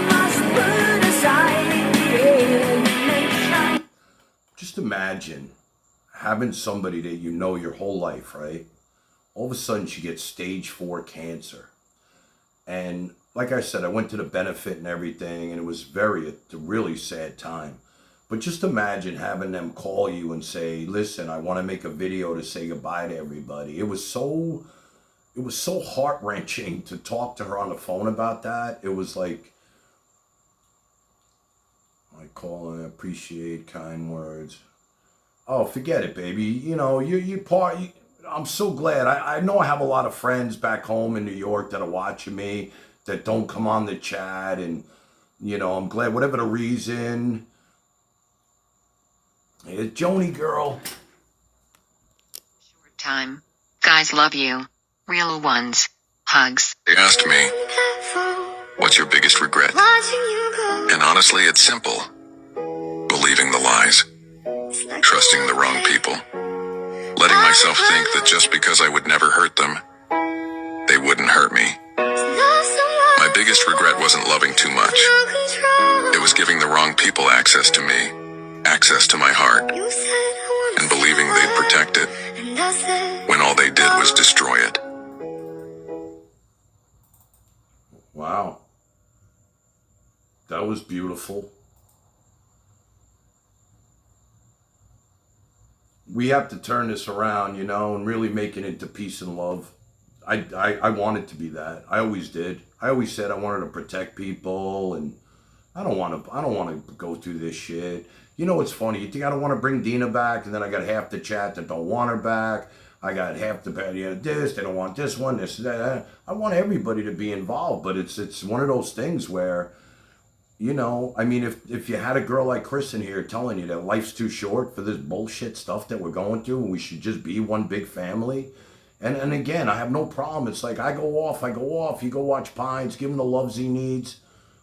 must put aside the alienation. Just imagine having somebody that you know your whole life, right? All of a sudden she gets stage 4 cancer. And like I said, I went to the benefit and everything, and it was a really sad time. But just imagine having them call you and say, listen, I want to make a video to say goodbye to everybody. It was so heart-wrenching to talk to her on the phone about that. It was like, I call and appreciate kind words. Oh, forget it, baby. You know, I'm so glad. I know I have a lot of friends back home in New York that are watching me, that don't come on the chat. And, you know, I'm glad, whatever the reason. Hey, Joni girl. Short time. Guys love you. Real ones. Hugs. They asked me, what's your biggest regret? And honestly, it's simple. Believing the lies. Trusting the wrong people. Letting myself think that just because I would never hurt them, they wouldn't hurt me. My biggest regret wasn't loving too much. It was giving the wrong people access to me, access to my heart, and believing they'd protect it, when all they did was destroy it. Wow. That was beautiful. We have to turn this around, you know, and really make it into peace and love. I wanted to be that. I always did. I always said I wanted to protect people, and I don't want to go through this shit. You know, it's funny. You think I don't want to bring Dina back, and then I got half the chat that don't want her back. I got half the this. They don't want this one. This that. I want everybody to be involved, but it's one of those things where, you know, I mean, if you had a girl like Chris in here telling you that life's too short for this bullshit stuff that we're going through, and we should just be one big family. And again, I have no problem. It's like I go off. You go watch Pines, give him the loves he needs.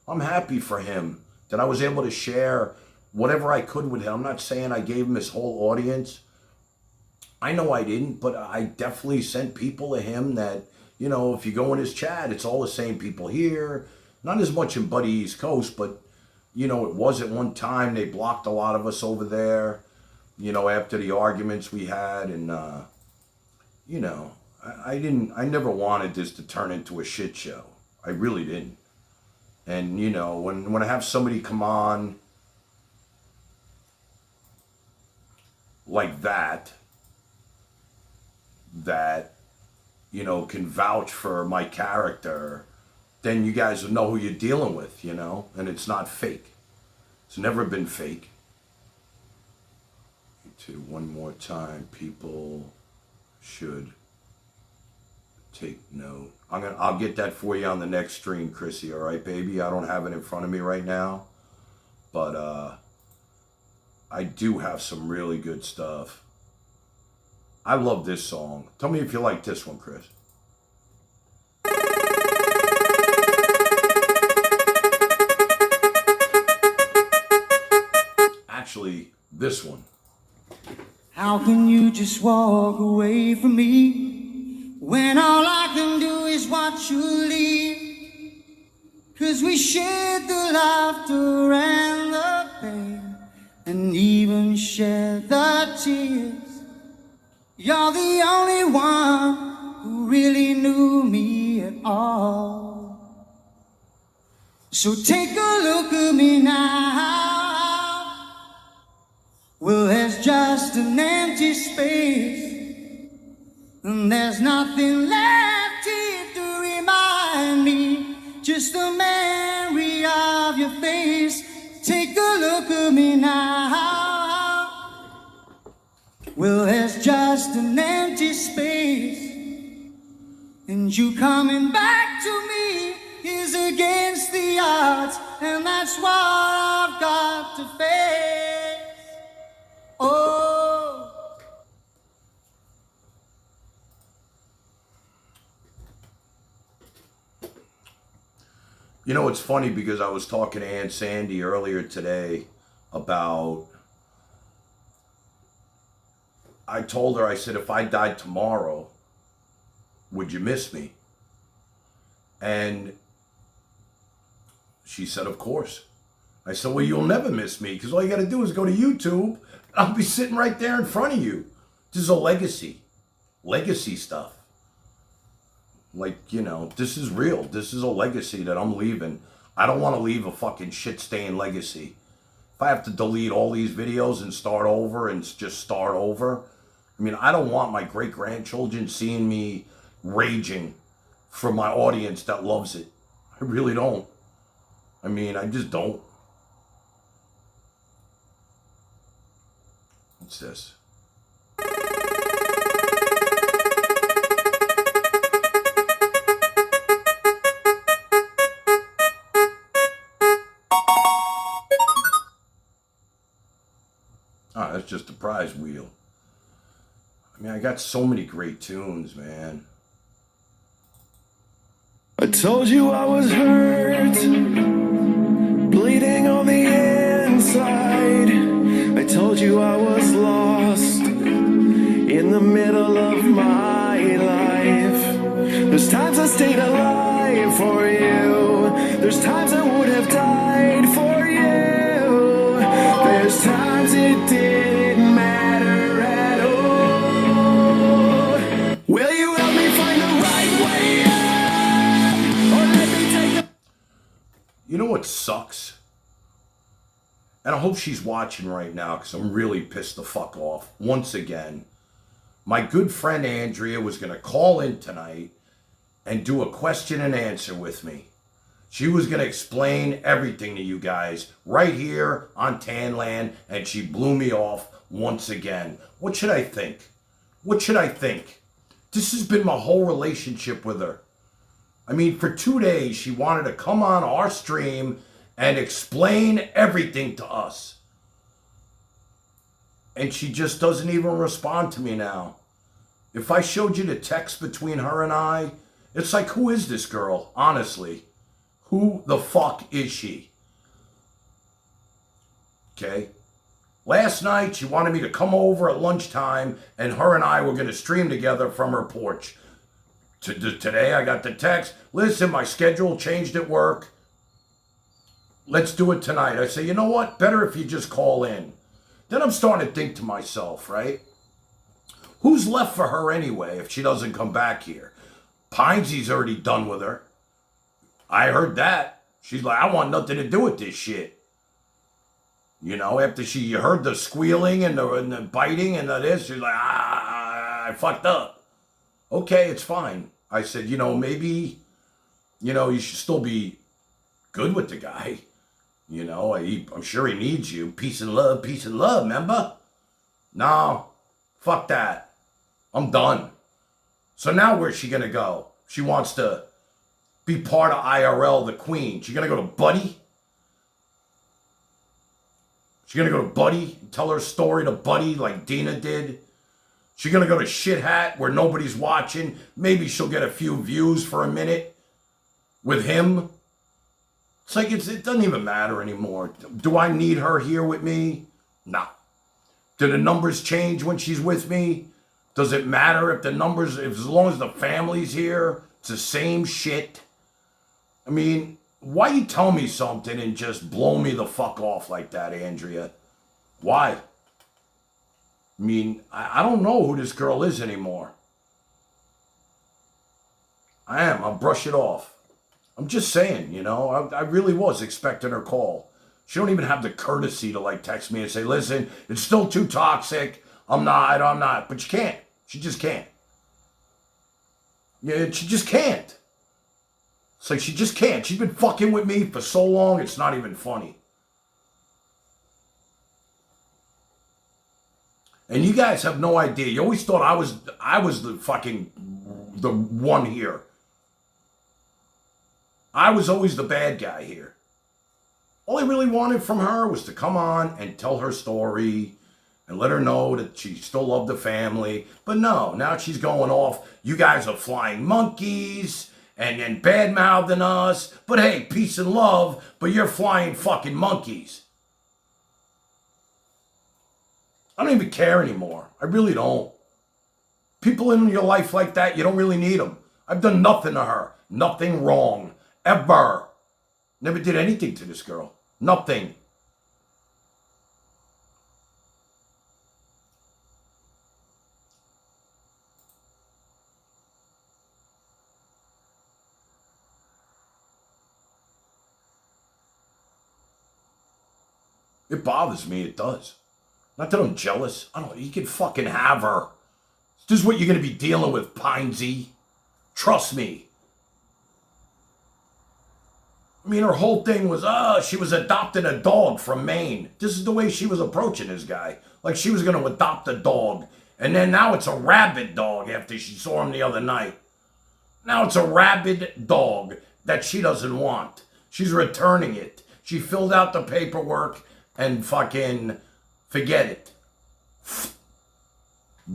I'm happy for him that I was able to share whatever I could with him. I'm not saying I gave him his whole audience. I know I didn't, but I definitely sent people to him that, you know, if you go in his chat, it's all the same people here. Not as much in Buddy East Coast, but, you know, it was at one time. They blocked a lot of us over there, you know, after the arguments we had. And, you know, I never wanted this to turn into a shit show. I really didn't. And, you know, when I have somebody come on like that, you know, can vouch for my character, then you guys will know who you're dealing with, you know, and it's not fake. It's never been fake. One more time, people should take note. I'll get that for you on the next stream, Chrissy, all right, baby? I don't have it in front of me right now, but I do have some really good stuff. I love this song. Tell me if you like this one, Chris. Actually, this one. How can you just walk away from me when all I can do is watch you leave? 'Cause we shared the laughter and the pain, and even shared the tears. You're the only one who really knew me at all. So take a look at me now. Well, there's just an empty space, and there's nothing left here to remind me, just the memory of your face. Take a look at me now. Well, there's just an empty space, and you coming back to me is against the odds, and that's what I've got to face. Oh. You know, it's funny because I was talking to Aunt Sandy earlier today about, I told her, I said, if I died tomorrow, would you miss me? And she said, of course. I said, well, you'll never miss me, because all you got to do is go to YouTube. I'll be sitting right there in front of you. This is a legacy stuff. Like, you know, this is real. This is a legacy that I'm leaving. I don't want to leave a fucking shit-stained legacy. If I have to delete all these videos and start over and just start over, I mean, I don't want my great-grandchildren seeing me raging for my audience that loves it. I really don't. I mean, I just don't. What's this? Oh, that's just a prize wheel. I mean, I got so many great tunes, man. I told you I was hurt, bleeding on the inside. I told you I was lost in the middle of my life. There's times I stayed alive for you. There's times I would have died for you. There's times it didn't matter at all. Will you help me find the right way out? Or let me take a... You know what sucks? And I hope she's watching right now, because I'm really pissed the fuck off. Once again, my good friend Andrea was going to call in tonight and do a question and answer with me. She was going to explain everything to you guys right here on Tanland, and she blew me off once again. What should I think? What should I think? This has been my whole relationship with her. I mean, for 2 days, she wanted to come on our stream and explain everything to us. And she just doesn't even respond to me now. If I showed you the text between her and I, it's like, who is this girl? Honestly, who the fuck is she? Okay? Last night, she wanted me to come over at lunchtime, and her and I were going to stream together from her porch. Today, I got the text, listen, my schedule changed at work. Let's do it tonight. I say, you know what? Better if you just call in. Then I'm starting to think to myself, right? Who's left for her anyway if she doesn't come back here? Pinesy's already done with her. I heard that. She's like, I want nothing to do with this shit. You know, after she heard the squealing and the biting and this, she's like, I fucked up. Okay, it's fine. I said, you know, maybe, you know, you should still be good with the guy. You know, I'm sure he needs you. Peace and love, remember? No, fuck that. I'm done. So now where's she gonna go? She wants to be part of IRL, the queen. She gonna go to Buddy? She gonna go to Buddy and tell her story to Buddy like Dina did? She gonna go to Shit Hat where nobody's watching? Maybe she'll get a few views for a minute with him. It's like it doesn't even matter anymore. Do I need her here with me? No. Do the numbers change when she's with me? Does it matter if the numbers, as long as the family's here, it's the same shit? I mean, why you tell me something and just blow me the fuck off like that, Andrea? Why? I mean, I don't know who this girl is anymore. I'll brush it off. I'm just saying, you know, I really was expecting her call. She don't even have the courtesy to like text me and say, listen, it's still too toxic. I'm not. But she can't. She just can't. Yeah, she just can't. It's like she just can't. She's been fucking with me for so long, it's not even funny. And you guys have no idea. You always thought I was the one here. I was always the bad guy here. All I really wanted from her was to come on and tell her story and let her know that she still loved the family. But no, now she's going off. You guys are flying monkeys and bad-mouthing us. But hey, peace and love, but you're flying fucking monkeys. I don't even care anymore. I really don't. People in your life like that, you don't really need them. I've done nothing to her. Nothing wrong. Ever. Never did anything to this girl. Nothing. It bothers me, it does. Not that I'm jealous. You can fucking have her. This is what you're going to be dealing with, Pinesy. Trust me. I mean, her whole thing was, she was adopting a dog from Maine. This is the way she was approaching this guy. Like she was going to adopt a dog. And then now it's a rabid dog after she saw him the other night. Now it's a rabid dog that she doesn't want. She's returning it. She filled out the paperwork and fucking forget it.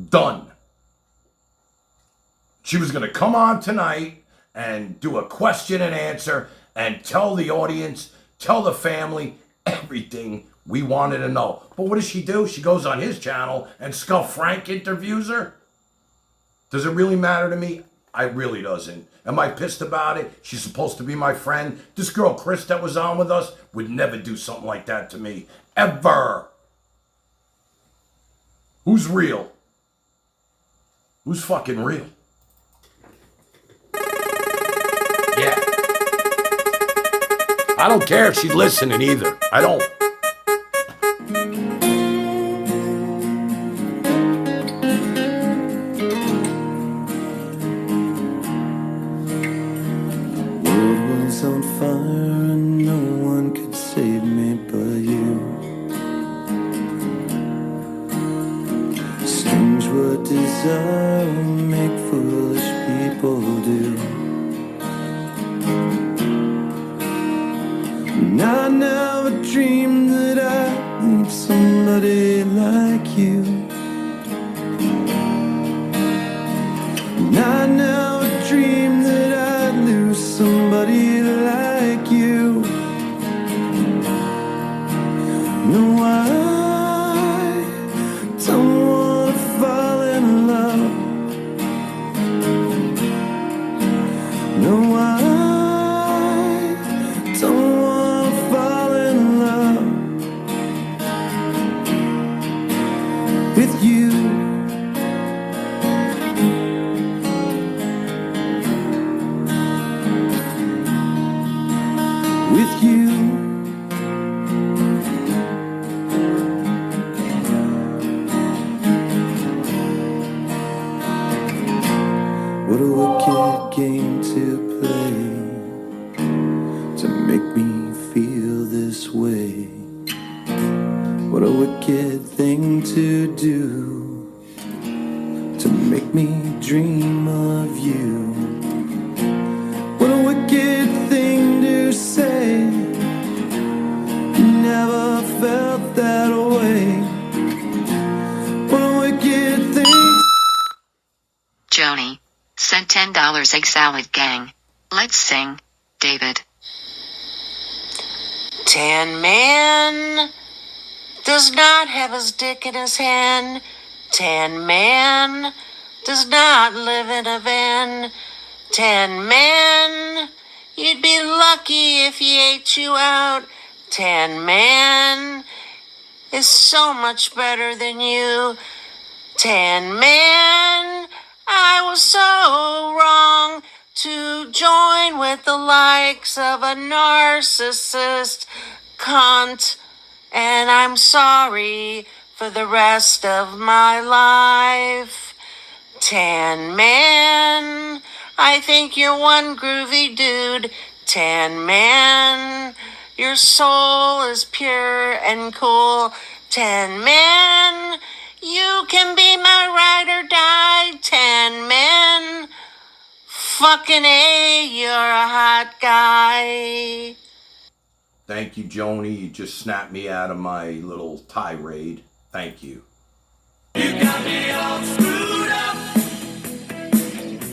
Done. She was going to come on tonight and do a question and answer and tell the audience, tell the family everything we wanted to know. But what does she do? She goes on his channel and Scuff Frank interviews her? Does it really matter to me? It really doesn't. Am I pissed about it? She's supposed to be my friend. This girl, Chris, that was on with us, would never do something like that to me. Ever. Who's real? Who's fucking real? Yeah. I don't care if she's listening either. I don't. are what make foolish people do. And I never dreamed that I'd need somebody like you. And I never dreamed that I'd lose somebody like you. No, I don't wanna fall in love. No, I don't wanna fall in love with you. With you. What a wicked game to play to make me feel this way. What a wicked thing to do to make me dream of you. What a wicked thing to say. Never felt that way. What a wicked thing. Joni sent $10 Egg Salad Gang. Let's sing, David. Tan Man does not have his dick in his hand. Tan Man does not live in a van. Tan Man, you'd be lucky if he ate you out. Tan Man is so much better than you. Tan Man, I was so wrong to join with the likes of a narcissist cunt, and I'm sorry for the rest of my life. Tan Man, I think you're one groovy dude. Tan Man, your soul is pure and cool. Tan Man, you can be my ride or die. Tan Man, fucking A, you're a hot guy. Thank you, Joni. You just snapped me out of my little tirade. Thank you. You got me all screwed up.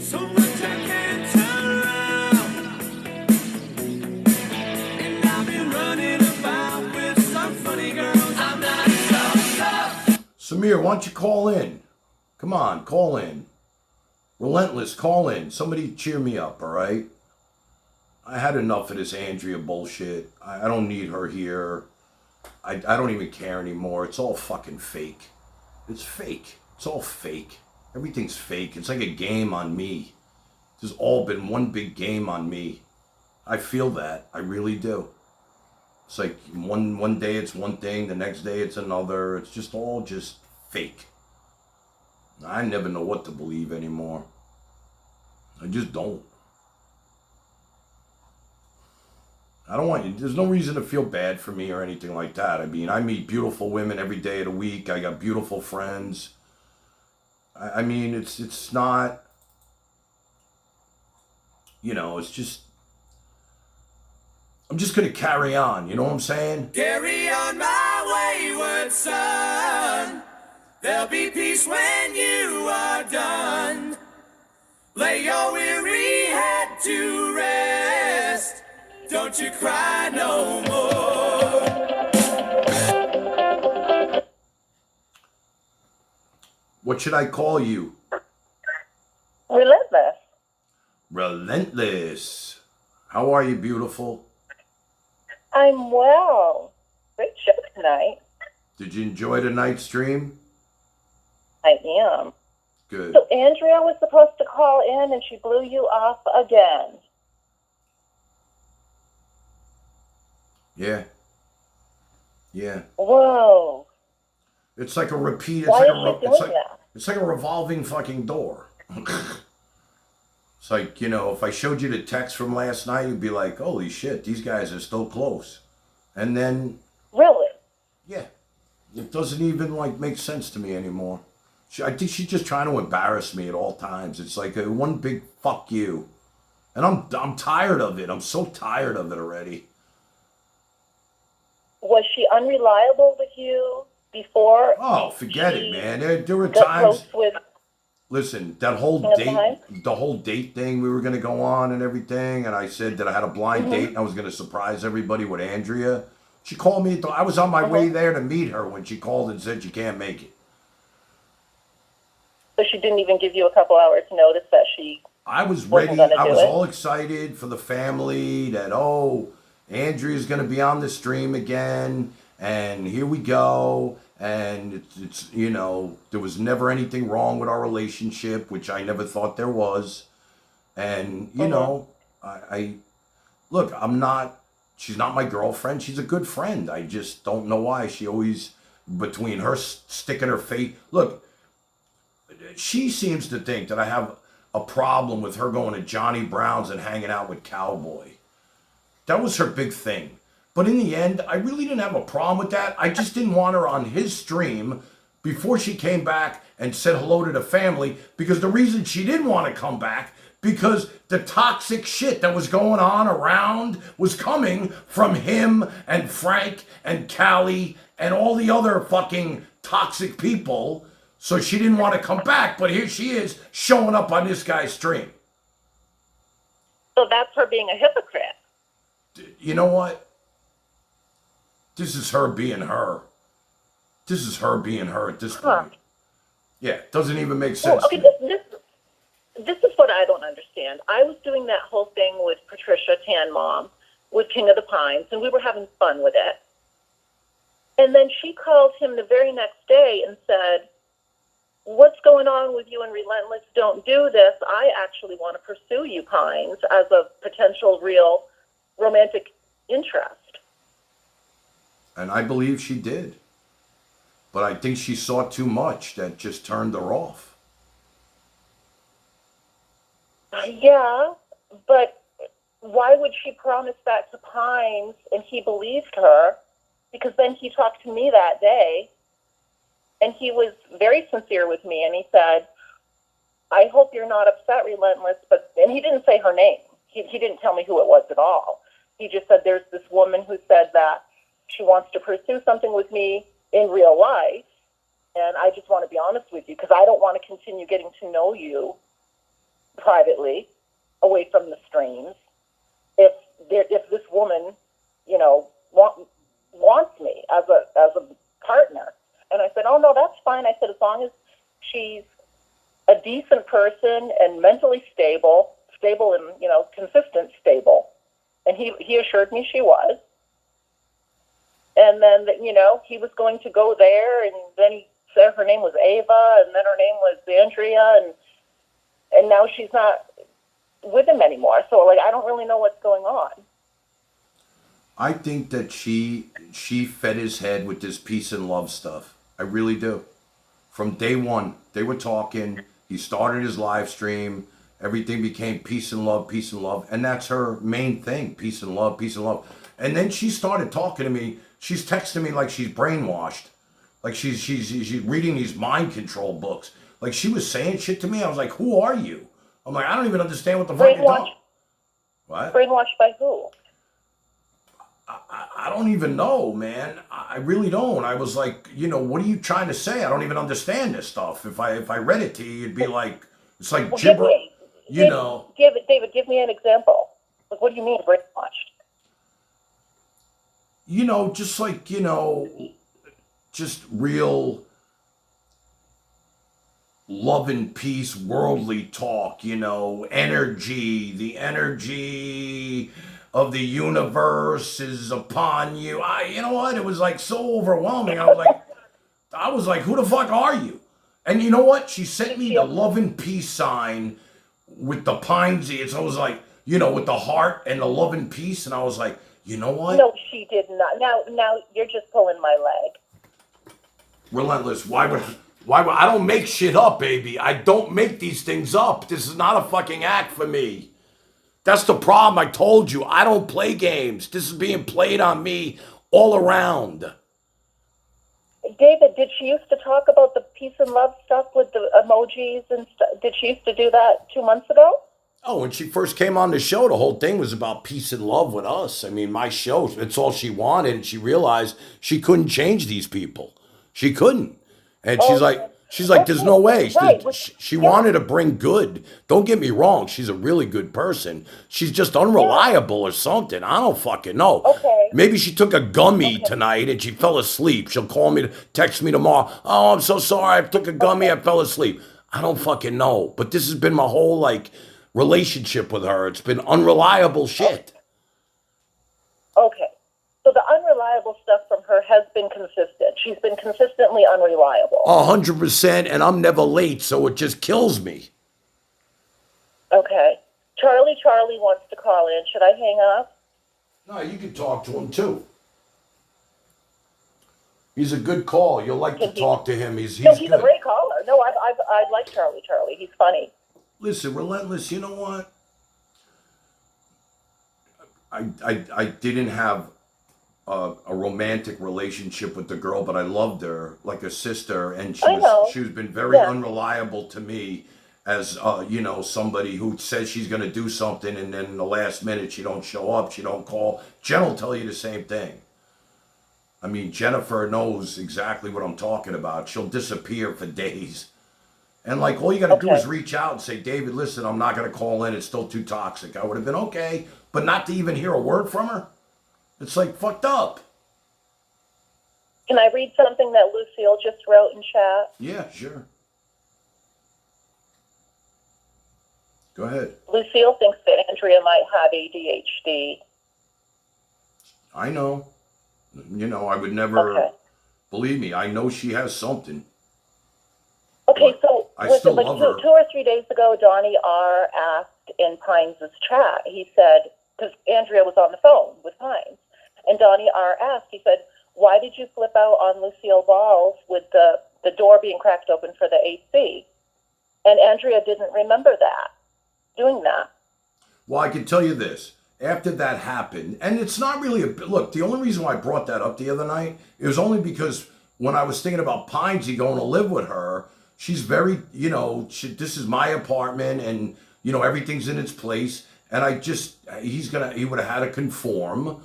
So much I can't turn around. And I've been running about with some funny girls. I'm not so. Samir, why don't you call in? Come on, call in. Relentless, call in. Somebody cheer me up, all right? I had enough of this Andrea bullshit. I don't need her here. I don't even care anymore. It's all fucking fake. It's fake. It's all fake. Everything's fake. It's like a game on me. It's all been one big game on me. I feel that. I really do. It's like one day it's one thing, the next day it's another. It's just all just fake. I never know what to believe anymore. I just don't. I don't want you. There's no reason to feel bad for me or anything like that. I mean, I meet beautiful women every day of the week. I got beautiful friends. I mean, it's not, you know, it's just, I'm just going to carry on. You know what I'm saying? Carry on my wayward son. There'll be peace when you are done. Lay your weary head to rest. Don't you cry no more. What should I call you? Relentless. Relentless. How are you, beautiful? I'm well. Great show tonight. Did you enjoy tonight's stream? I am. Good. So Andrea was supposed to call in and she blew you off again. Yeah. Yeah. Whoa. It's like a repeat. Why is she doing that? It's like a revolving fucking door. It's like, you know, if I showed you the text from last night, you'd be like, holy shit, these guys are still close. And then... Really? Yeah. It doesn't even, like, make sense to me anymore. I think she's just trying to embarrass me at all times. It's like one big fuck you. And I'm tired of it. I'm so tired of it already. Was she unreliable with you before? Oh, forget it, man. There were times. Listen, that whole date, the whole date thing we were going to go on and everything, and I said that I had a blind date and I was going to surprise everybody with Andrea. She called me. I was on my way there to meet her when she called and said she can't make it. So she didn't even give you a couple hours notice that she I was ready. I was all excited for the family that, oh, Andrea's going to be on the stream again, and here we go. And it's you know, there was never anything wrong with our relationship, which I never thought there was. And, you know, I look, she's not my girlfriend. She's a good friend. I just don't know why she always, between her sticking her face, look, she seems to think that I have a problem with her going to Johnny Brown's and hanging out with Cowboy. That was her big thing. But in the end, I really didn't have a problem with that. I just didn't want her on his stream before she came back and said hello to the family, because the reason she didn't want to come back, because the toxic shit that was going on around was coming from him and Frank and Callie and all the other fucking toxic people. So she didn't want to come back, but here she is showing up on this guy's stream. So that's her being a hypocrite. You know what? This is her being her. This is her being her at this point. Yeah, it doesn't even make sense. Well, okay, this is what I don't understand. I was doing that whole thing with Patricia Tan Mom, with King of the Pines, and we were having fun with it. And then she called him the very next day and said, what's going on with you and Relentless? Don't do this. I actually want to pursue you, Pines, as a potential real romantic interest. And I believe she did. But I think she saw too much that just turned her off. Yeah, but why would she promise that to Pines and he believed her? Because then he talked to me that day and he was very sincere with me and he said, I hope you're not upset, Relentless, and he didn't say her name. He didn't tell me who it was at all. He just said there's this woman who said that she wants to pursue something with me in real life, and I just want to be honest with you because I don't want to continue getting to know you privately away from the streams. If this woman, you know, wants me as a partner, and I said, oh no, that's fine. I said as long as she's a decent person and mentally stable and you know consistent, stable, and he assured me she was. And then, you know, he was going to go there, and then he said her name was Ava, and then her name was Andrea, and now she's not with him anymore. So, like, I don't really know what's going on. I think that she fed his head with this peace and love stuff. I really do. From day one, they were talking. He started his live stream. Everything became peace and love, and that's her main thing: peace and love, peace and love. And then she started talking to me. She's texting me like she's brainwashed, like she's reading these mind control books. Like she was saying shit to me. I was like, "Who are you?" I'm like, "I don't even understand what the fuck you're talking." What? Brainwashed by who? I don't even know, man. I really don't. I was like, you know, what are you trying to say? I don't even understand this stuff. If I read it to you, it'd be like it's like gibber. David, give me an example. Like, what do you mean brainwashed? You know, just like, you know, just real love and peace, worldly talk, you know, energy, the energy of the universe is upon you. You know what? It was like so overwhelming. I was like, who the fuck are you? And you know what? She sent me the love and peace sign with the Pinesy. It's always like, you know, with the heart and the love and peace. And I was like, you know what? No, she did not. Now you're just pulling my leg. Relentless. Why would I don't make shit up, baby. I don't make these things up. This is not a fucking act for me. That's the problem. I told you. I don't play games. This is being played on me all around. David, did she used to talk about the peace and love stuff with the emojis and stuff? Did she used to do that 2 months ago? Oh, when she first came on the show, the whole thing was about peace and love with us. I mean, my show, it's all she wanted, and she realized she couldn't change these people. She couldn't. And she's like, there's no way. She wanted to bring good. Don't get me wrong. She's a really good person. She's just unreliable or something. I don't fucking know. Okay. Maybe she took a gummy tonight and she fell asleep. She'll call me, text me tomorrow. Oh, I'm so sorry. I took a gummy. I fell asleep. I don't fucking know. But this has been my whole, relationship with her. It's been unreliable shit. Okay. So the unreliable stuff from her has been consistent. She's been consistently unreliable. 100%, and I'm never late, so it just kills me. Okay. Charlie wants to call in. Should I hang up? No, you can talk to him too. He's a good call. You'll like to talk to him. He's he's good. a great caller. No, I like Charlie. He's funny. Listen, Relentless, you know what? I didn't have a romantic relationship with the girl, but I loved her like a sister, and she's been very unreliable to me as somebody who says she's going to do something, and then in the last minute she don't show up, she don't call. Jen will tell you the same thing. I mean, Jennifer knows exactly what I'm talking about. She'll disappear for days. And all you got to do is reach out and say, David, listen, I'm not going to call in. It's still too toxic. I would have been okay, but not to even hear a word from her. It's fucked up. Can I read something that Lucille just wrote in chat? Yeah, sure. Go ahead. Lucille thinks that Andrea might have ADHD. I know. I would never, believe me, I know she has something. Okay, so I still love her. 2 or 3 days ago, Donnie R. asked in Pines' chat, he said, because Andrea was on the phone with Pines, and Donnie R. asked, he said, why did you flip out on Lucille Balls with the door being cracked open for the AC? And Andrea didn't remember doing that. Well, I can tell you this. After that happened, and it's not really look, the only reason why I brought that up the other night, it was only because when I was thinking about Pinesy going to live with her, she's very, this is my apartment, and, everything's in its place. And he would have had to conform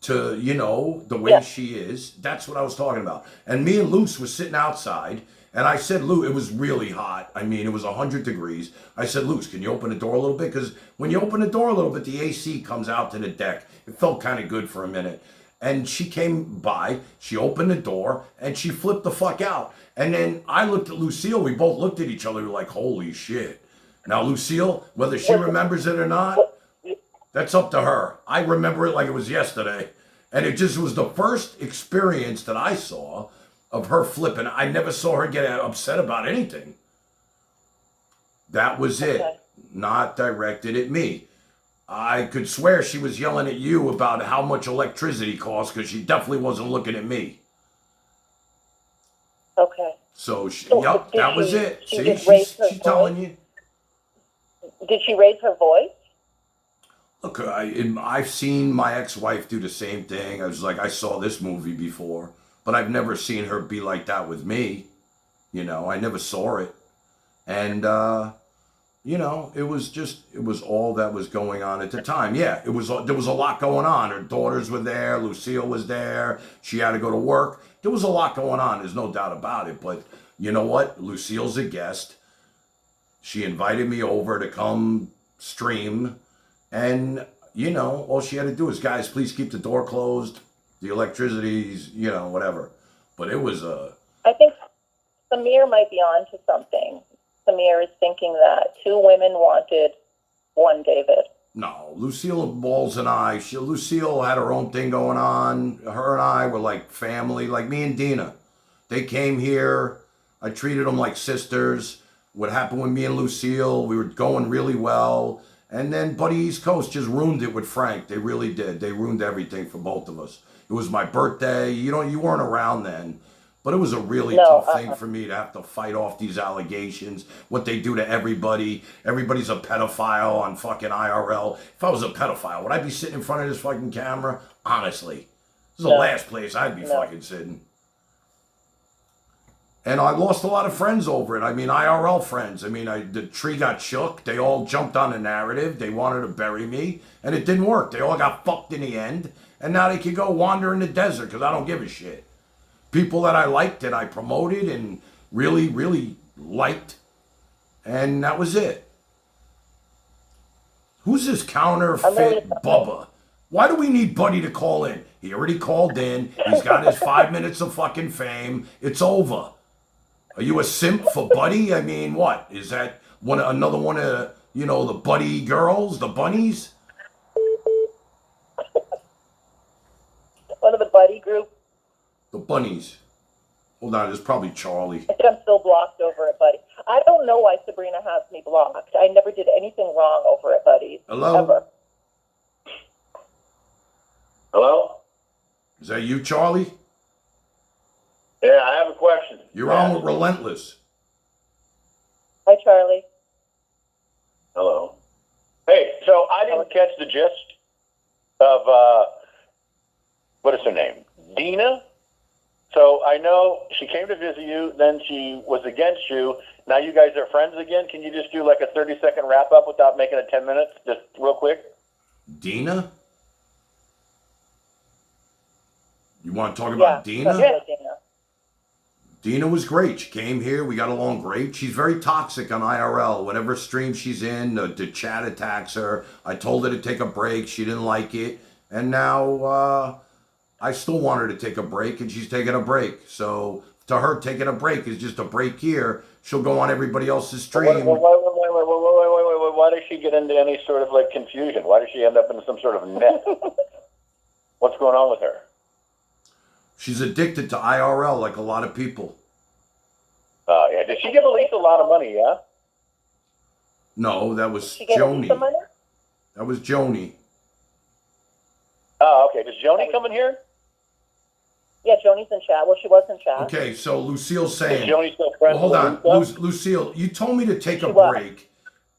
to, the way she is. That's what I was talking about. And me and Luce were sitting outside, and I said, Luce, it was really hot. I mean, it was 100 degrees. I said, Luce, can you open the door a little bit? Because when you open the door a little bit, the AC comes out to the deck. It felt kind of good for a minute. And she came by, she opened the door, and she flipped the fuck out. And then I looked at Lucille, we both looked at each other, we were like, holy shit. Now, Lucille, whether she remembers it or not, that's up to her. I remember it like it was yesterday. And it just was the first experience that I saw of her flipping. I never saw her get upset about anything. That was it. Not directed at me. I could swear she was yelling at you about how much electricity costs, because she definitely wasn't looking at me. Okay. So, that was it. See, she's telling you. Did she raise her voice? Look, I've seen my ex-wife do the same thing. I was like, I saw this movie before, but I've never seen her be like that with me. I never saw it. And, it was all that was going on at the time. Yeah, there was a lot going on. Her daughters were there. Lucille was there. She had to go to work. There was a lot going on. There's no doubt about it. But you know what? Lucille's a guest. She invited me over to come stream. And, all she had to do is, guys, please keep the door closed. The electricity's, whatever. But it was I think Samir might be on to something. Samir is thinking that 2 women wanted one David. No, Lucille Balls and Lucille had her own thing going on. Her and I were like family, like me and Dina. They came here. I treated them like sisters. What happened with me and Lucille, we were going really well. And then Buddy East Coast just ruined it with Frank. They really did. They ruined everything for both of us. It was my birthday. You weren't around then. But it was a really tough thing for me to have to fight off these allegations, what they do to everybody. Everybody's a pedophile on fucking IRL. If I was a pedophile, would I be sitting in front of this fucking camera? Honestly. This is the last place I'd be fucking sitting. And I lost a lot of friends over it. I mean, IRL friends. I mean, the tree got shook. They all jumped on the narrative. They wanted to bury me, and it didn't work. They all got fucked in the end, and now they can go wander in the desert because I don't give a shit. People that I liked, that I promoted and really, really liked, and that was it. Who's this counterfeit Bubba? Why do we need Buddy to call in? He already called in. He's got his 5 minutes of fucking fame. It's over. Are you a simp for Buddy? I mean, what? Is that another one of, the Buddy girls, the bunnies? One of the Buddy group. The bunnies. Hold on, there's probably Charlie. I think I'm still blocked over at Buddy. I don't know why Sabrina has me blocked. I never did anything wrong over at Buddy's. Hello? Ever. Hello? Is that you, Charlie? Yeah, I have a question. You're on with Relentless. Hi, Charlie. Hello. Hey, so I didn't catch the gist of, what is her name? Dina? So I know she came to visit you, then she was against you. Now you guys are friends again. Can you just do like a 30-second wrap-up without making it 10 minutes? Just real quick. Dina? You want to talk about Dina? Yeah, Dina. Dina was great. She came here. We got along great. She's very toxic on IRL. Whatever stream she's in, the chat attacks her. I told her to take a break. She didn't like it. And now I still want her to take a break, and she's taking a break. So to her, taking a break is just a break here. She'll go on everybody else's stream. Wait. Why does she get into any sort of like confusion? Why does she end up in some sort of net? What's going on with her? She's addicted to IRL like a lot of people. Yeah. Did she give Elise a lot of money, yeah? No, that was She gave Joni. Elise some money? That was Joni. Oh, okay. Does Joni come in here? Yeah, Joni's in chat. Well, she was in chat. Okay, so Lucille's saying... Is Joni still friends hold on. with Lucille, you told me to take a was. break.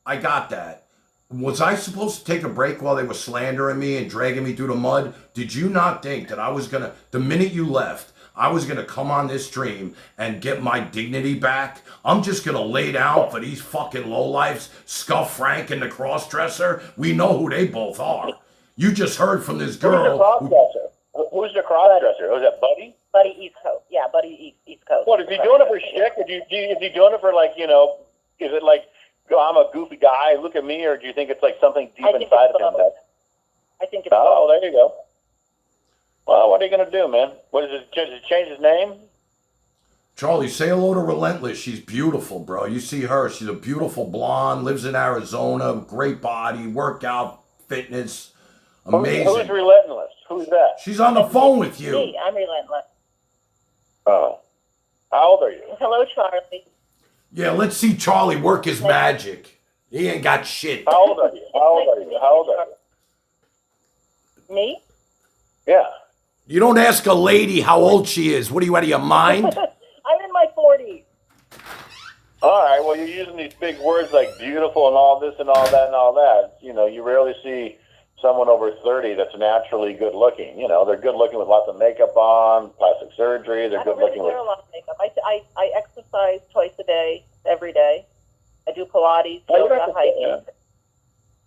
I got that. Was I supposed to take a break while they were slandering me and dragging me through the mud? Did you not think that I was going to... The minute you left, I was going to come on this stream and get my dignity back? I'm just going to lay down for these fucking lowlifes, Scuff Frank and the crossdresser. We know who they both are. You just heard from this girl. Who's the crossdresser? Was that Buddy? Buddy East Coast. Yeah, Buddy East Coast. What, is he doing it for shtick? Or is he doing it for like, is it like, I'm a goofy guy, look at me, or do you think it's like something deep inside of him? I think it's Oh, there you go. Well, what are you going to do, man? What is it? Does it change his name? Charlie, say hello to Relentless. She's beautiful, bro. You see her. She's a beautiful blonde, lives in Arizona, great body, workout, fitness. Amazing. Who's Relentless? Who's that? She's on the phone with you. Me. I'm Relentless. Oh. How old are you? Hello, Charlie. Yeah, let's see Charlie work his magic. He ain't got shit. How old are you? How old are you? Me? Yeah. You don't ask a lady how old she is. What are you, out of your mind? I'm in my 40s. All right, well, you're using these big words like beautiful and all this and all that and all that. You rarely see someone over 30 that's naturally good looking. They're good looking with lots of makeup on, plastic surgery. They're good looking with... I don't really wear a lot of makeup. I exercise twice a day, every day. I do Pilates, yoga, hiking.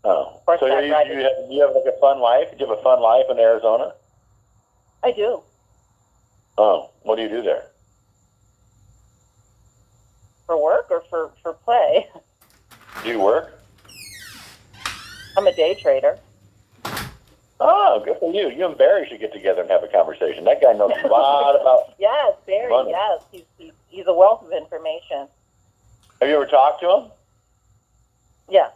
Oh, so you have like a fun life? Do you have a fun life in Arizona? I do. Oh, what do you do there? For work or for play? Do you work? I'm a day trader. Oh, good for you. You and Barry should get together and have a conversation. That guy knows a lot about... Yes, Barry, money. yes. He's a wealth of information. Have you ever talked to him? Yeah.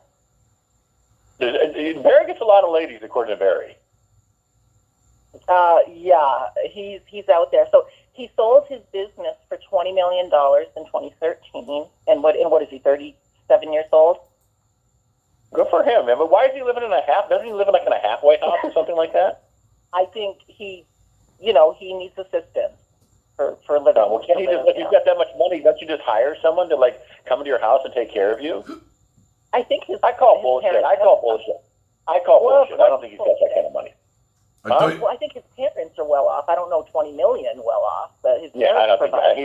Barry gets a lot of ladies, according to Barry. Yeah, he's out there. So he sold his business for $20 million in 2013. And what is he, 37 years old? Good for him, man. But why is he living in a half? Doesn't he live in like in a halfway house or something like that? I think he needs assistance for living. Oh, well, can't he just, if you've got that much money, don't you just hire someone to like come into your house and take care of you? I think I call bullshit. I call bullshit. I don't think he's got that kind of money. Well, I think his parents are well off. I don't know 20 million well off, but his parents I don't think provide.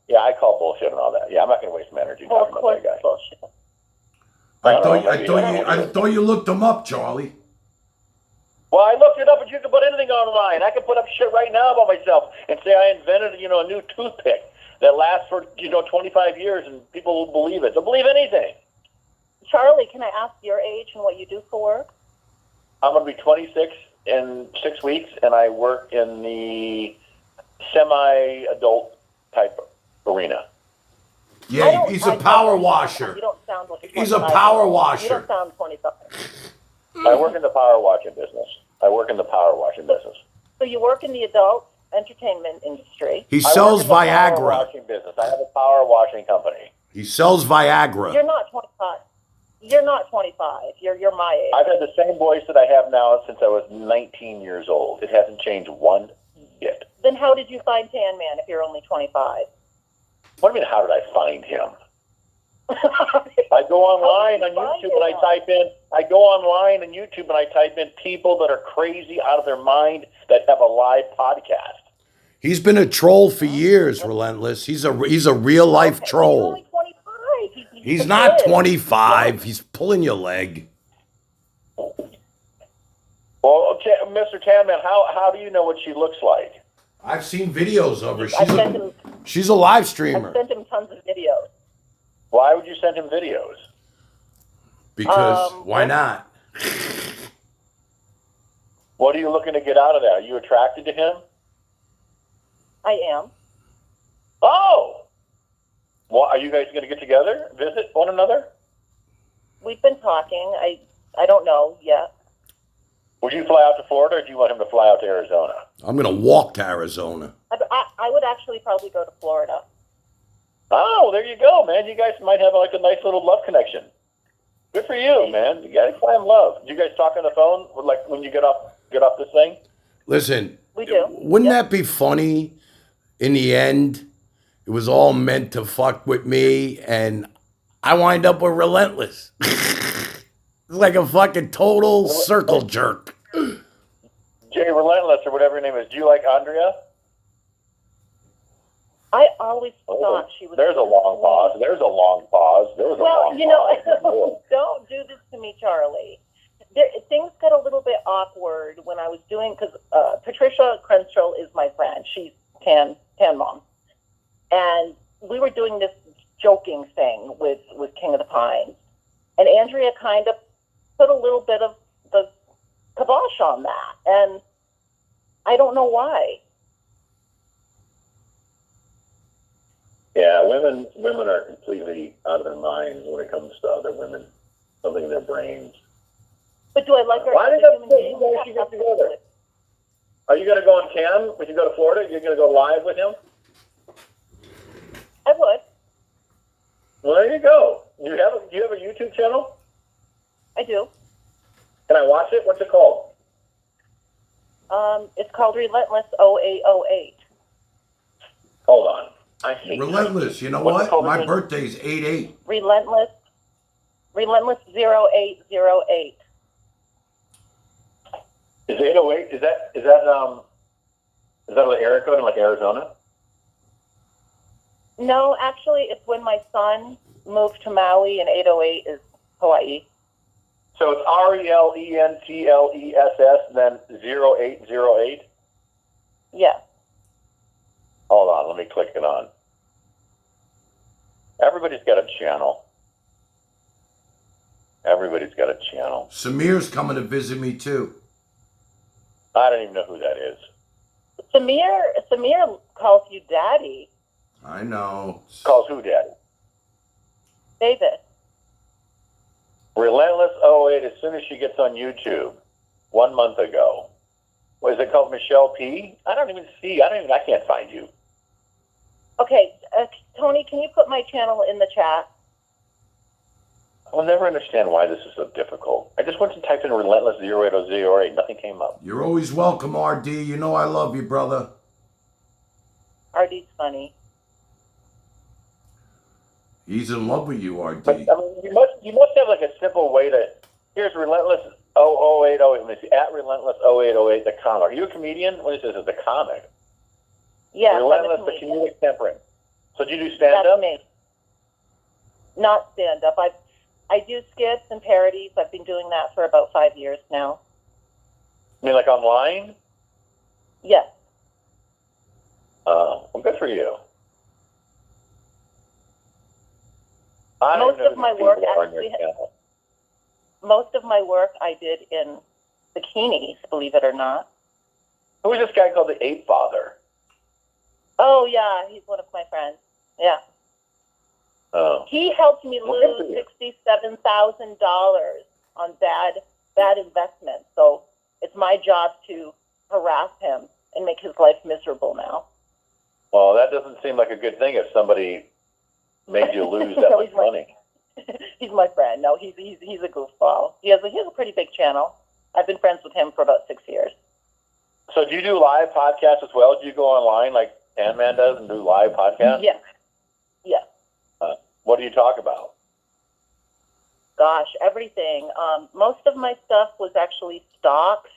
Yeah, I call bullshit and all that. Yeah, I'm not going to waste my energy Well, talking of about course, that guy. bullshit. I thought you looked him up, Charlie. Well, I looked it up, and you can put anything online. I can put up shit right now about myself and say I invented, a new toothpick that lasts for, 25 years, and people will believe it. They'll believe anything. Charlie, can I ask your age and what you do for work? I'm going to be 26 in 6 weeks, and I work in the semi-adult type arena. Yeah, he's a power washer. You don't sound like He's a power washer. You don't sound 25. I work in the power washing business. So you work in the adult entertainment industry. He sells I work in the Viagra. power washing business. I have a power washing company. He sells Viagra. You're not 25. You're not 25. You're my age. I've had the same voice that I have now since I was 19 years old. It hasn't changed one bit. Then how did you find Tan Man if you're only 25? What do you mean, how did I find him? I go online on YouTube and I type in, people that are crazy out of their mind that have a live podcast. He's been a troll for years, Relentless. He's a real life troll. He's only 25. He's not 25. He's pulling your leg. Well, okay, Mr. Tanman, how do you know what she looks like? I've seen videos of her. She's a live streamer. I sent him tons of videos. Why would you send him videos? Because why not? What are you looking to get out of that? Are you attracted to him? I am. Oh! Well, are you guys going to get together, visit one another? We've been talking. I don't know yet. Would you fly out to Florida, or do you want him to fly out to Arizona? I'm going to walk to Arizona. I would actually probably go to Florida. Oh, there you go, man. You guys might have like a nice little love connection. Good for you, man. You got to find love. Do you guys talk on the phone, like when you get off this thing? Listen, we do. Wouldn't that be funny? In the end, it was all meant to fuck with me, and I wind up with Relentless. It's like a fucking total circle jerk. Jay Relentless, or whatever her name is. Do you like Andrea? I always thought she was. There's a long pause. There was a long pause. Don't do this to me, Charlie. Things got a little bit awkward when I was doing, because Patricia Crenshaw is my friend. She's Tan Mom. And we were doing this joking thing with King of the Pines. And Andrea kind of put a little bit of the kibosh on that. And I don't know why. Yeah, women are completely out of their minds when it comes to other women, something in their brains. But do I like her? Why did you guys get together? Are you going to go on cam when you go to Florida? You're going to go live with him? I would. Well, there you go. Do you have a YouTube channel? I do. Can I watch it? What's it called? It's called Relentless 0808. Hold on. I hate Relentless. You know what? My birthday's 8/8. Relentless 0808. Is 808? Is that an area code in like Arizona? No, actually, it's when my son moved to Maui, and 808 is Hawaii. So it's RELENTLESS, then 0808? Yeah. Hold on, let me click it on. Everybody's got a channel. Samir's coming to visit me too. I don't even know who that is. Samir calls you Daddy. I know. Calls who Daddy? David. Relentless 08, as soon as she gets on YouTube, 1 month ago. What is it called, Michelle P? I can't find you. Okay, Tony, can you put my channel in the chat? I'll never understand why this is so difficult. I just went and typed in Relentless 0808. Nothing came up. You're always welcome, RD. You know I love you, brother. RD's funny. He's in love with you, RD. But, I mean, you must have like a simple way to. Here's Relentless 0808. Let me see. At Relentless 0808, the comic. Are you a comedian? What is this? Is the comic? Yeah. Relentless, the comedic temperament. So do you do stand-up? That's me. Not stand-up. I do skits and parodies. I've been doing that for about 5 years now. You mean like online? Yes. Well, good for you. Most of my work I did in bikinis, believe it or not. Who was this guy called the Ape Father? Oh, yeah, he's one of my friends. Yeah. Oh. He helped me lose $67,000 on bad investments. So it's my job to harass him and make his life miserable now. Well, that doesn't seem like a good thing if somebody made you lose that much money. He's my friend. No, he's a goofball. He has a pretty big channel. I've been friends with him for about 6 years. So do you do live podcasts as well? Do you go online like Tan Man does and do live podcasts? Yes. Yes. What do you talk about? Gosh, everything. Most of my stuff was actually stock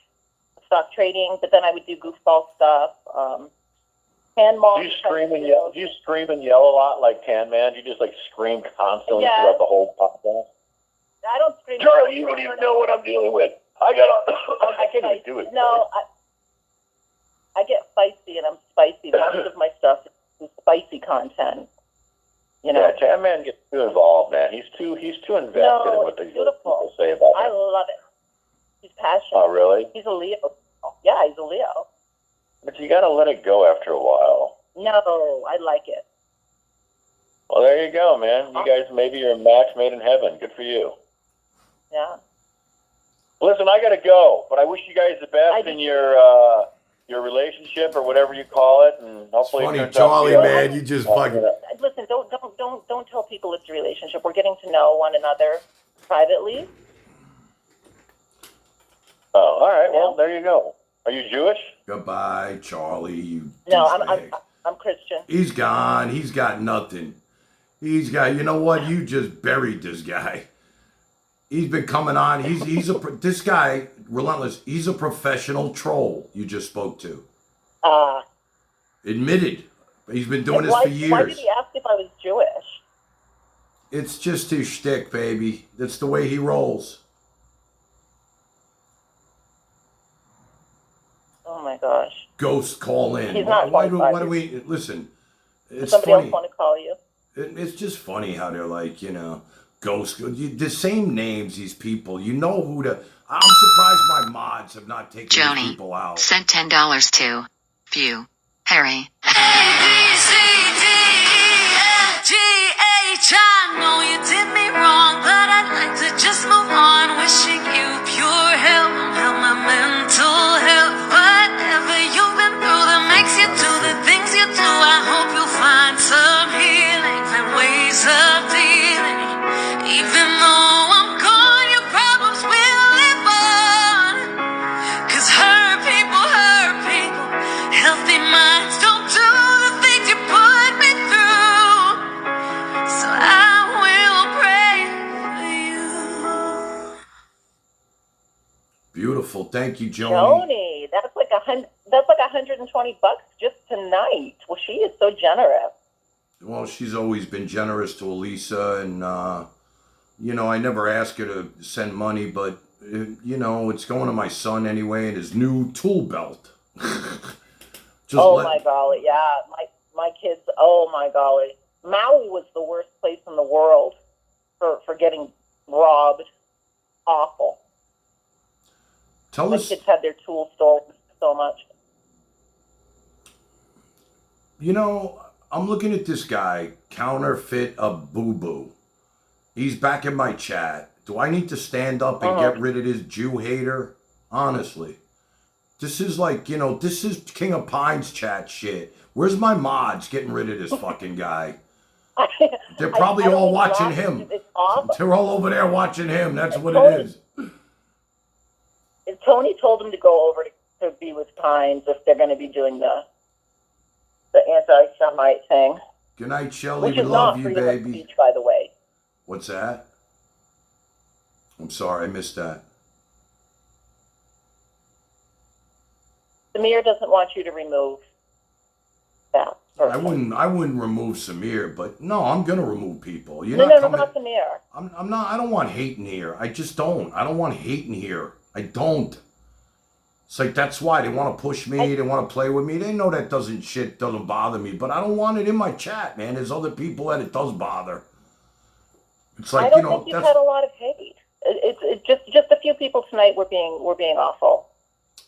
trading, but then I would do goofball stuff. Hand Do you scream and yell? Do you scream and yell a lot like Tan Man? Do you just like scream constantly throughout the whole podcast? I don't scream. Charlie, you don't even know what I'm dealing with. I can't even do it. No, I get feisty and I'm spicy. Most of my stuff is spicy content. You know. Yeah, Tan Man gets too involved, man. He's too invested in what these people say about him. I love it. He's passionate. Oh, really? He's a Leo. Yeah, he's a Leo. But you got to let it go after a while. No, I like it. Well, there you go, man. You guys, maybe you're a match made in heaven. Good for you. Yeah. Listen, I got to go, but I wish you guys the best in your relationship or whatever you call it, and hopefully Funny, it turns Charlie, out man, you just fucking. Listen, don't tell people it's a relationship. We're getting to know one another privately. Oh, all right. Well, there you go. Are you Jewish? Goodbye, Charlie. You No, douchebag. I'm Christian. He's gone. He's got nothing. He's got. You know what? You just buried this guy. He's been coming on. This guy, Relentless. He's a professional troll. You just spoke to. Admitted. He's been doing this for years. Why did he ask if I was Jewish? It's just his shtick, baby. That's the way he rolls. Oh my gosh. Ghosts call in. He's not Why do we listen? It's somebody funny. else want to call you? It's just funny how they're like, ghosts. The same names, these people. You know who to. I'm surprised my mods have not taken these Joni people out. sent $10 to View Harry. A-B-C-D-E-F-G-H. I know you did me wrong, but I'd like to just move on. Wishing you pure health, my mental health. Whatever you've been through that makes you do the things you do, I hope you'll find some healing and ways of dealing. Even though I'm gone, your problems will live on. 'Cause hurt people, healthy minds don't do the things you put me through. So I will pray for you. Beautiful. Thank you, Joni. Joni, that's like $120 just tonight. Well, she is so generous. Well, she's always been generous to Elisa, and I never ask her to send money, but it's going to my son anyway, and his new tool belt. My golly, yeah, my kids. Oh my golly, Maui was the worst place in the world for getting robbed. Awful. My kids had their tools stolen so much. I'm looking at this guy, Counterfeit a Boo Boo. He's back in my chat. Do I need to stand up and get rid of this Jew hater? Honestly. This is this is King of Pines chat shit. Where's my mods getting rid of this fucking guy? They're probably all watching him. They're all over there watching him. That's what it is. Tony told him to go over to be with Pines if they're going to be doing the anti-Semite thing. Good night, Shelly. Which We is love not you, freedom of baby. speech, by the way. What's that? I'm sorry, I missed that. Samir doesn't want you to remove that. person. I wouldn't remove Samir, but no, I'm gonna remove people. You're No, not no, coming. not Samir. I'm not. I don't want hate in here. I just don't. I don't want hate in here. I don't. It's like that's why they want to push me. They want to play with me. They know that doesn't bother me. But I don't want it in my chat, man. There's other people that it does bother. It's like I don't think you've had a lot of hate. It's just a few people tonight were being awful.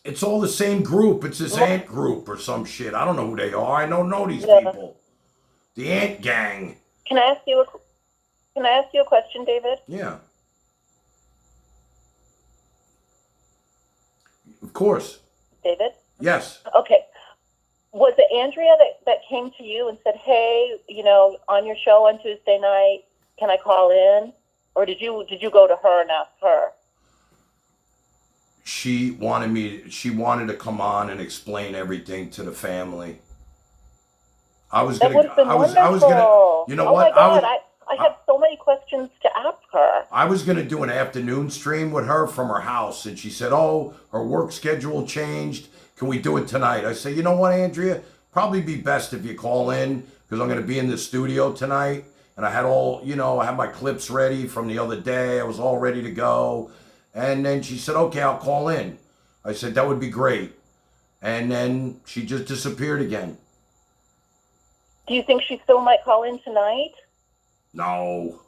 It's all the same group. It's this ant group or some shit. I don't know who they are. I don't know these people. The ant gang. Can I ask you a question, David? Yeah. Of course. David? Yes. Okay. Was it Andrea that came to you and said, hey, on your show on Tuesday night, can I call in? Or did you go to her and ask her? She wanted to come on and explain everything to the family. I was gonna, you know what? My God, I have so many questions to ask her. I was gonna do an afternoon stream with her from her house, and she said, "Oh, her work schedule changed. Can we do it tonight?" I said, "You know what, Andrea? Probably be best if you call in because I'm gonna be in the studio tonight." And I had I had my clips ready from the other day. I was all ready to go. And then she said, "Okay, I'll call in." I said, "That would be great." And then she just disappeared again. Do you think she still might call in tonight? No.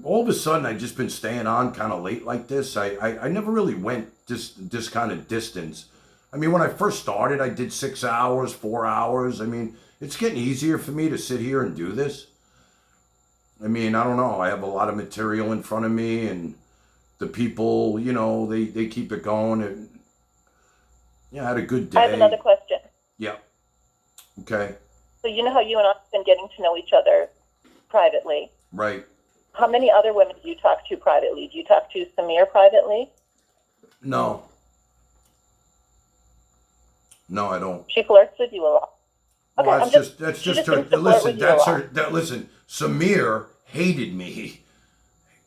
All of a sudden, I've just been staying on kind of late like this. I never really went this kind of distance. I mean, when I first started, I did 6 hours, 4 hours. I mean, it's getting easier for me to sit here and do this. I mean, I don't know. I have a lot of material in front of me, and the people, they keep it going. And yeah, I had a good day. I have another question. Yeah. Okay. So you know how you and I have been getting to know each other privately? Right. How many other women do you talk to privately? Do you talk to Samir privately? No. No, I don't. She flirts with you a lot. Okay, well, that's just her. Listen, Samir hated me.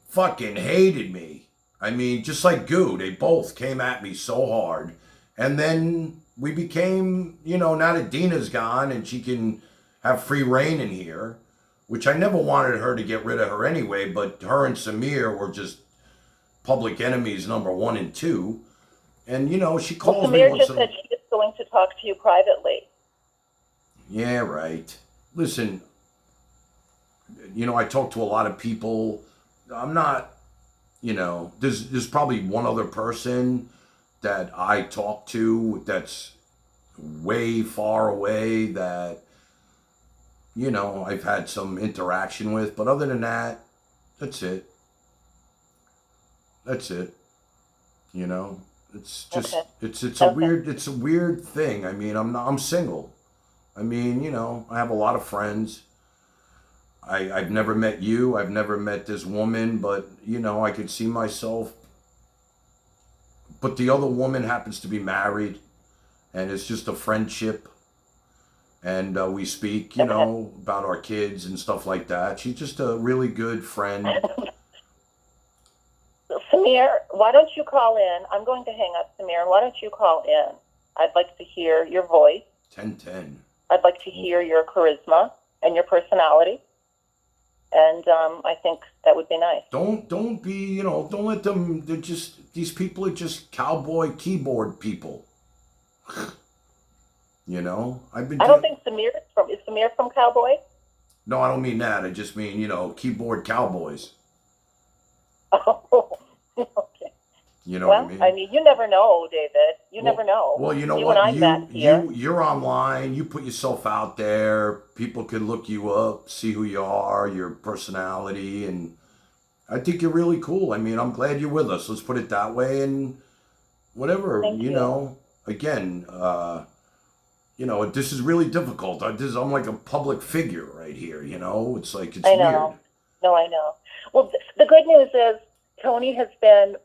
Fucking hated me. I mean, just like Goo, they both came at me so hard. And then we became, now that Dina's gone and she can have free reign in here, which I never wanted her to get rid of her anyway, but her and Samir were just public enemies number 1 and 2. And, she calls me Samir once just in said she is going to talk to you privately. Yeah, right. Listen, I talk to a lot of people. I'm not, there's probably one other person that I talk to that's way far away that, I've had some interaction with. But other than that, that's it. That's it. It's just, okay. It's a weird thing. I mean, I'm single. I mean, I have a lot of friends. I've never met you. I've never met this woman, but, I could see myself. But the other woman happens to be married, and it's just a friendship. And we speak, about our kids and stuff like that. She's just a really good friend. Samir, why don't you call in? I'm going to hang up, Samir. Why don't you call in? I'd like to hear your voice. 10-10. I'd like to hear your charisma and your personality. And I think that would be nice. Don't be, don't let them, these people are just cowboy keyboard people. I don't think Samir is Samir from Cowboy? No, I don't mean that. I just mean, keyboard cowboys. Oh, okay. You know what I mean? You never know, David. You never know. Well, you know you what? And I met here. You're online. You put yourself out there. People can look you up, see who you are, your personality, and I think you're really cool. I mean, I'm glad you're with us. Let's put it that way. And whatever, Thank you. Again, this is really difficult. I'm like a public figure right here. It's like it's I know. weird. No, I know. Well, the good news is Tony has been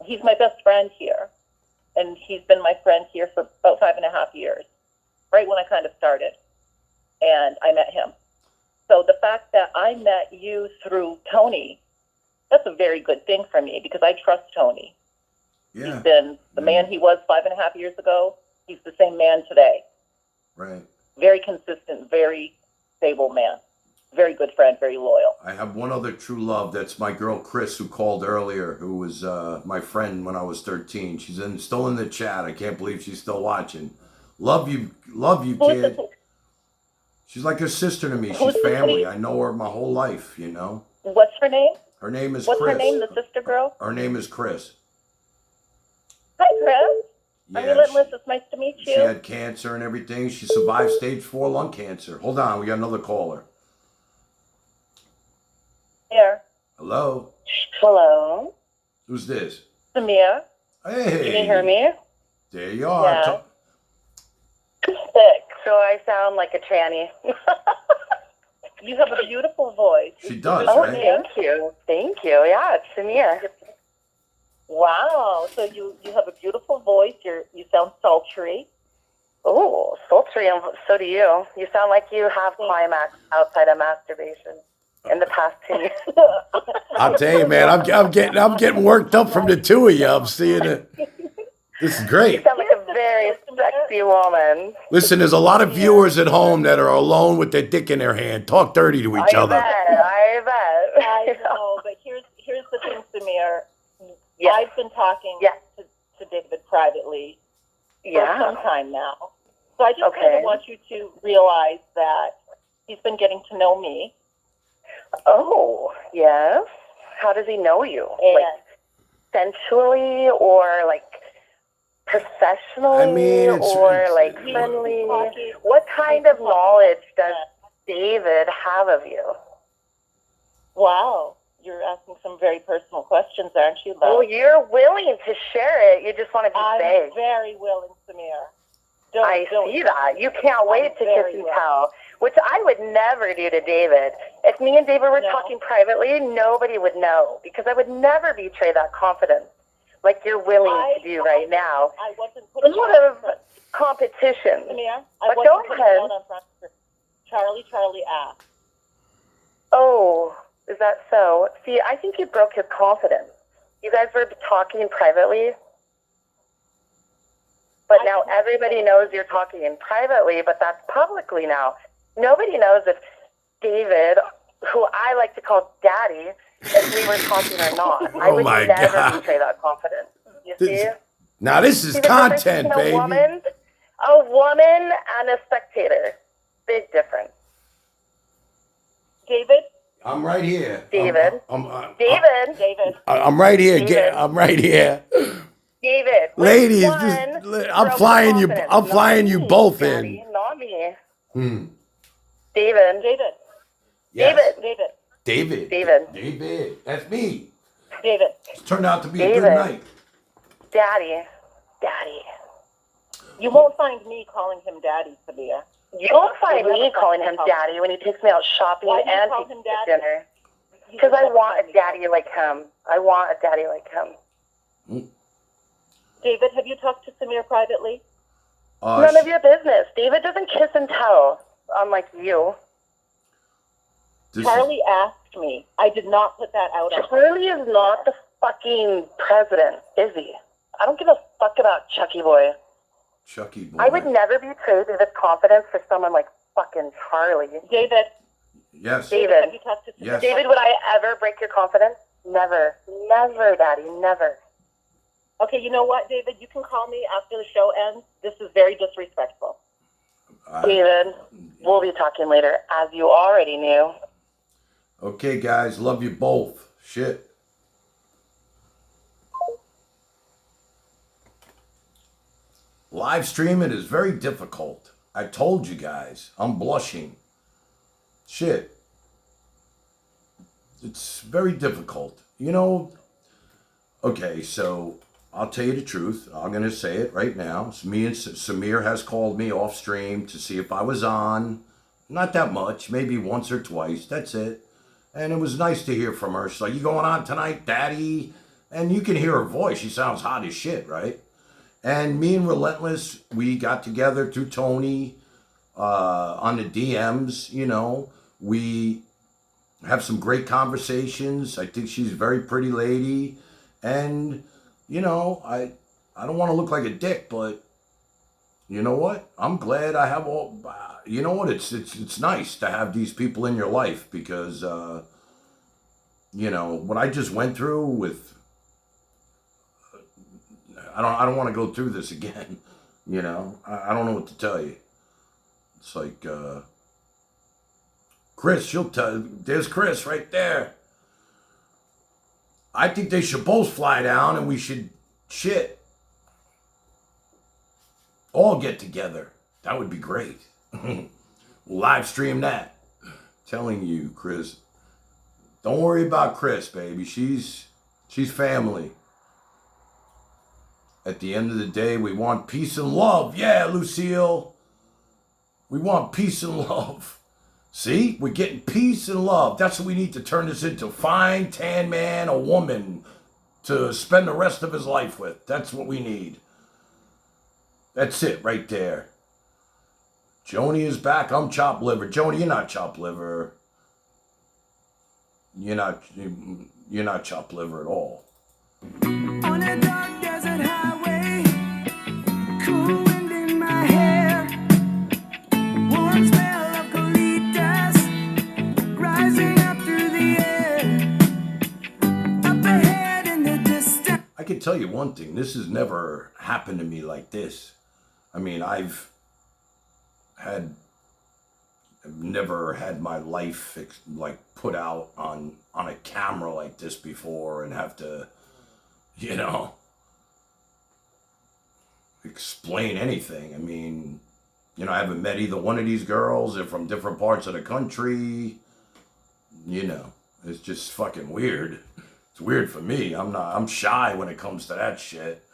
he's my best friend here. And he's been my friend here for about 5.5 years, right when I kind of started. And I met him. So the fact that I met you through Tony, that's a very good thing for me because I trust Tony. Yeah. He's been the man he was 5.5 years ago. he's the same man today. Right. Very consistent, very stable man. Very good friend, very loyal. I have one other true love. That's my girl Chris, who called earlier, who was my friend when I was 13. She's still in the chat. I can't believe she's still watching. Love you, kid. She's like a sister to me. She's family. I know her my whole life, you know. What's her name? Her name is What's Chris. her name, the sister girl? Her name is Chris. Hi, Chris. Yeah, I'm Relentless. It's nice to meet you. She had cancer and everything. She survived stage 4 lung cancer. Hold on, we got another caller. Here. Hello. Hello. Who's this? Samir. Hey. Can you hear me? There you are. Yeah. Sick. So I sound like a tranny. You have a beautiful voice. She does, Oh, right? thank you. Thank you. Yeah, it's Samir. Wow. So you have a beautiful voice. You sound sultry. Oh, sultry, and so do you. You sound like you have climax outside of masturbation in the past 10 years. I'll tell you, man, I'm getting worked up from the two of you. I'm seeing it. This is great. You sound like a very sexy woman. Listen, there's a lot of viewers at home that are alone with their dick in their hand. Talk dirty to each other. I bet. I know, but here's the thing, Samir. Yes. I've been talking to David privately for some time now. So I just kind of want you to realize that he's been getting to know me. Oh, yes. How does he know you? Like sensually or like professionally or like friendly? What kind of knowledge does David have of you? Wow. You're asking some very personal questions, aren't you, love? Well, you're willing to share it. You just want to be vague. I'm very willing, Samir. I see that. You can't wait to kiss and tell, which I would never do to David. If me and David were talking privately, nobody would know because I would never betray that confidence like you're willing to do right now. I wasn't putting out of competition. Samir, I wasn't putting out on front. Charlie asked. Oh. Is that so? See, I think you broke his confidence. You guys were talking privately, but now everybody knows you're talking privately, but that's publicly now. Nobody knows if David, who I like to call Daddy, if we were talking or not. I would never betray that confidence. You see? Now this is content, baby. A woman and a spectator. Big difference. David? I'm right here. David. David. I'm right here. I'm right here. David. Ladies, I'm flying you. I'm flying you both in. Not me. Hmm. David. Yes. David. That's me. David. It's turned out to be a good night. Daddy. You won't find me calling him Daddy, Sabia. You won't find me calling him Daddy when he takes me out shopping and takes me to dinner. Because I want a daddy like him. David, have you talked to Samir privately? None of your business. David doesn't kiss and tell, unlike you. Charlie asked me. I did not put that out on Charlie is not the fucking president, is he? I don't give a fuck about Chucky Boy. I would never betray David's confidence for someone like fucking Charlie. David. Yes. David. Have you talked to Yes. David, would I ever break your confidence? Never. Never, Daddy. Never. Okay, you know what, David? You can call me after the show ends. This is very disrespectful. David, we'll be talking later, as you already knew. Okay, guys. Love you both. Shit. Live streaming is very difficult. I told you guys. I'm blushing. Shit. It's very difficult. You know, okay, so I'll tell you the truth. I'm going to say it right now. It's me and Samir has called me off stream to see if I was on. Not that much, maybe once or twice. That's it. And it was nice to hear from her. She's like, you going on tonight, Daddy? And you can hear her voice. She sounds hot as shit, right? And me and Relentless, we got together through Tony on the DMs, you know. We have some great conversations. I think she's a very pretty lady. And, you know, I don't want to look like a dick, but you know what? I'm glad I have all. You know what? It's nice to have these people in your life because you know what I just went through with. I don't want to go through this again. You know, I don't know what to tell you. It's like Chris. She'll tell. There's Chris right there. I think they should both fly down and we should all get together. That would be great. We'll live stream that. Telling you, Chris. Don't worry about Chris, baby. She's family. At the end of the day, we want peace and love. Yeah, Lucille. We want peace and love. See, we're getting peace and love. That's what we need to turn this into. Find tan man, a woman to spend the rest of his life with. That's what we need. That's it right there. Joni is back. I'm chopped liver. Joni, you're not chopped liver. You're not chopped liver at all. On a dark desert highway, cool wind in my hair, warm smell of colitas rising up through the air. Up ahead in the distance. I can tell you one thing. This has never happened to me like this. I mean, I've never had my life like put out on a camera like this before and have to, you know, explain anything. I mean, you know, I haven't met either one of these girls. They're from different parts of the country. You know, it's just fucking weird. It's weird for me. I'm shy when it comes to that shit.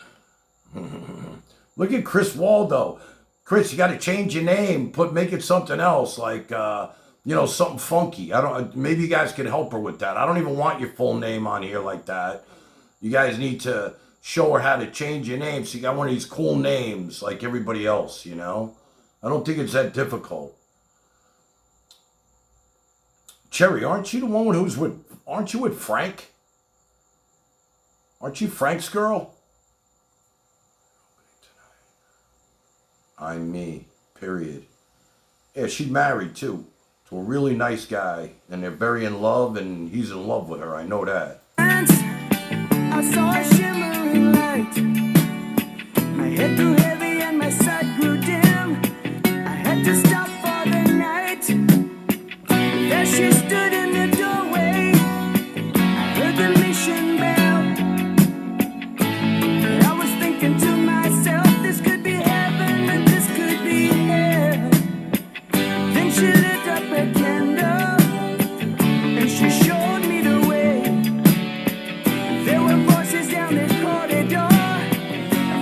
Look at Chris Waldo. Chris, you got to change your name. Make it something else, like you know, something funky. Maybe you guys can help her with that. I don't even want your full name on here like that. You guys need to show her how to change your name so you got one of these cool names like everybody else. You know, I don't think it's that difficult. Cherry, aren't you the one who's with? Aren't you with Frank? Aren't you Frank's girl? I'm me, period. Yeah, she's married too, to a really nice guy, and they're very in love, and he's in love with her, I know that. I saw a shimmering light. My head grew heavy and my sight grew dim. I had to stop for the night. There she stood in the doorway. I heard the mission bell. I was thinking to myself, this could be heaven and this could be hell. Then she lit up a candle and she showed me the way. There were voices down the corridor. I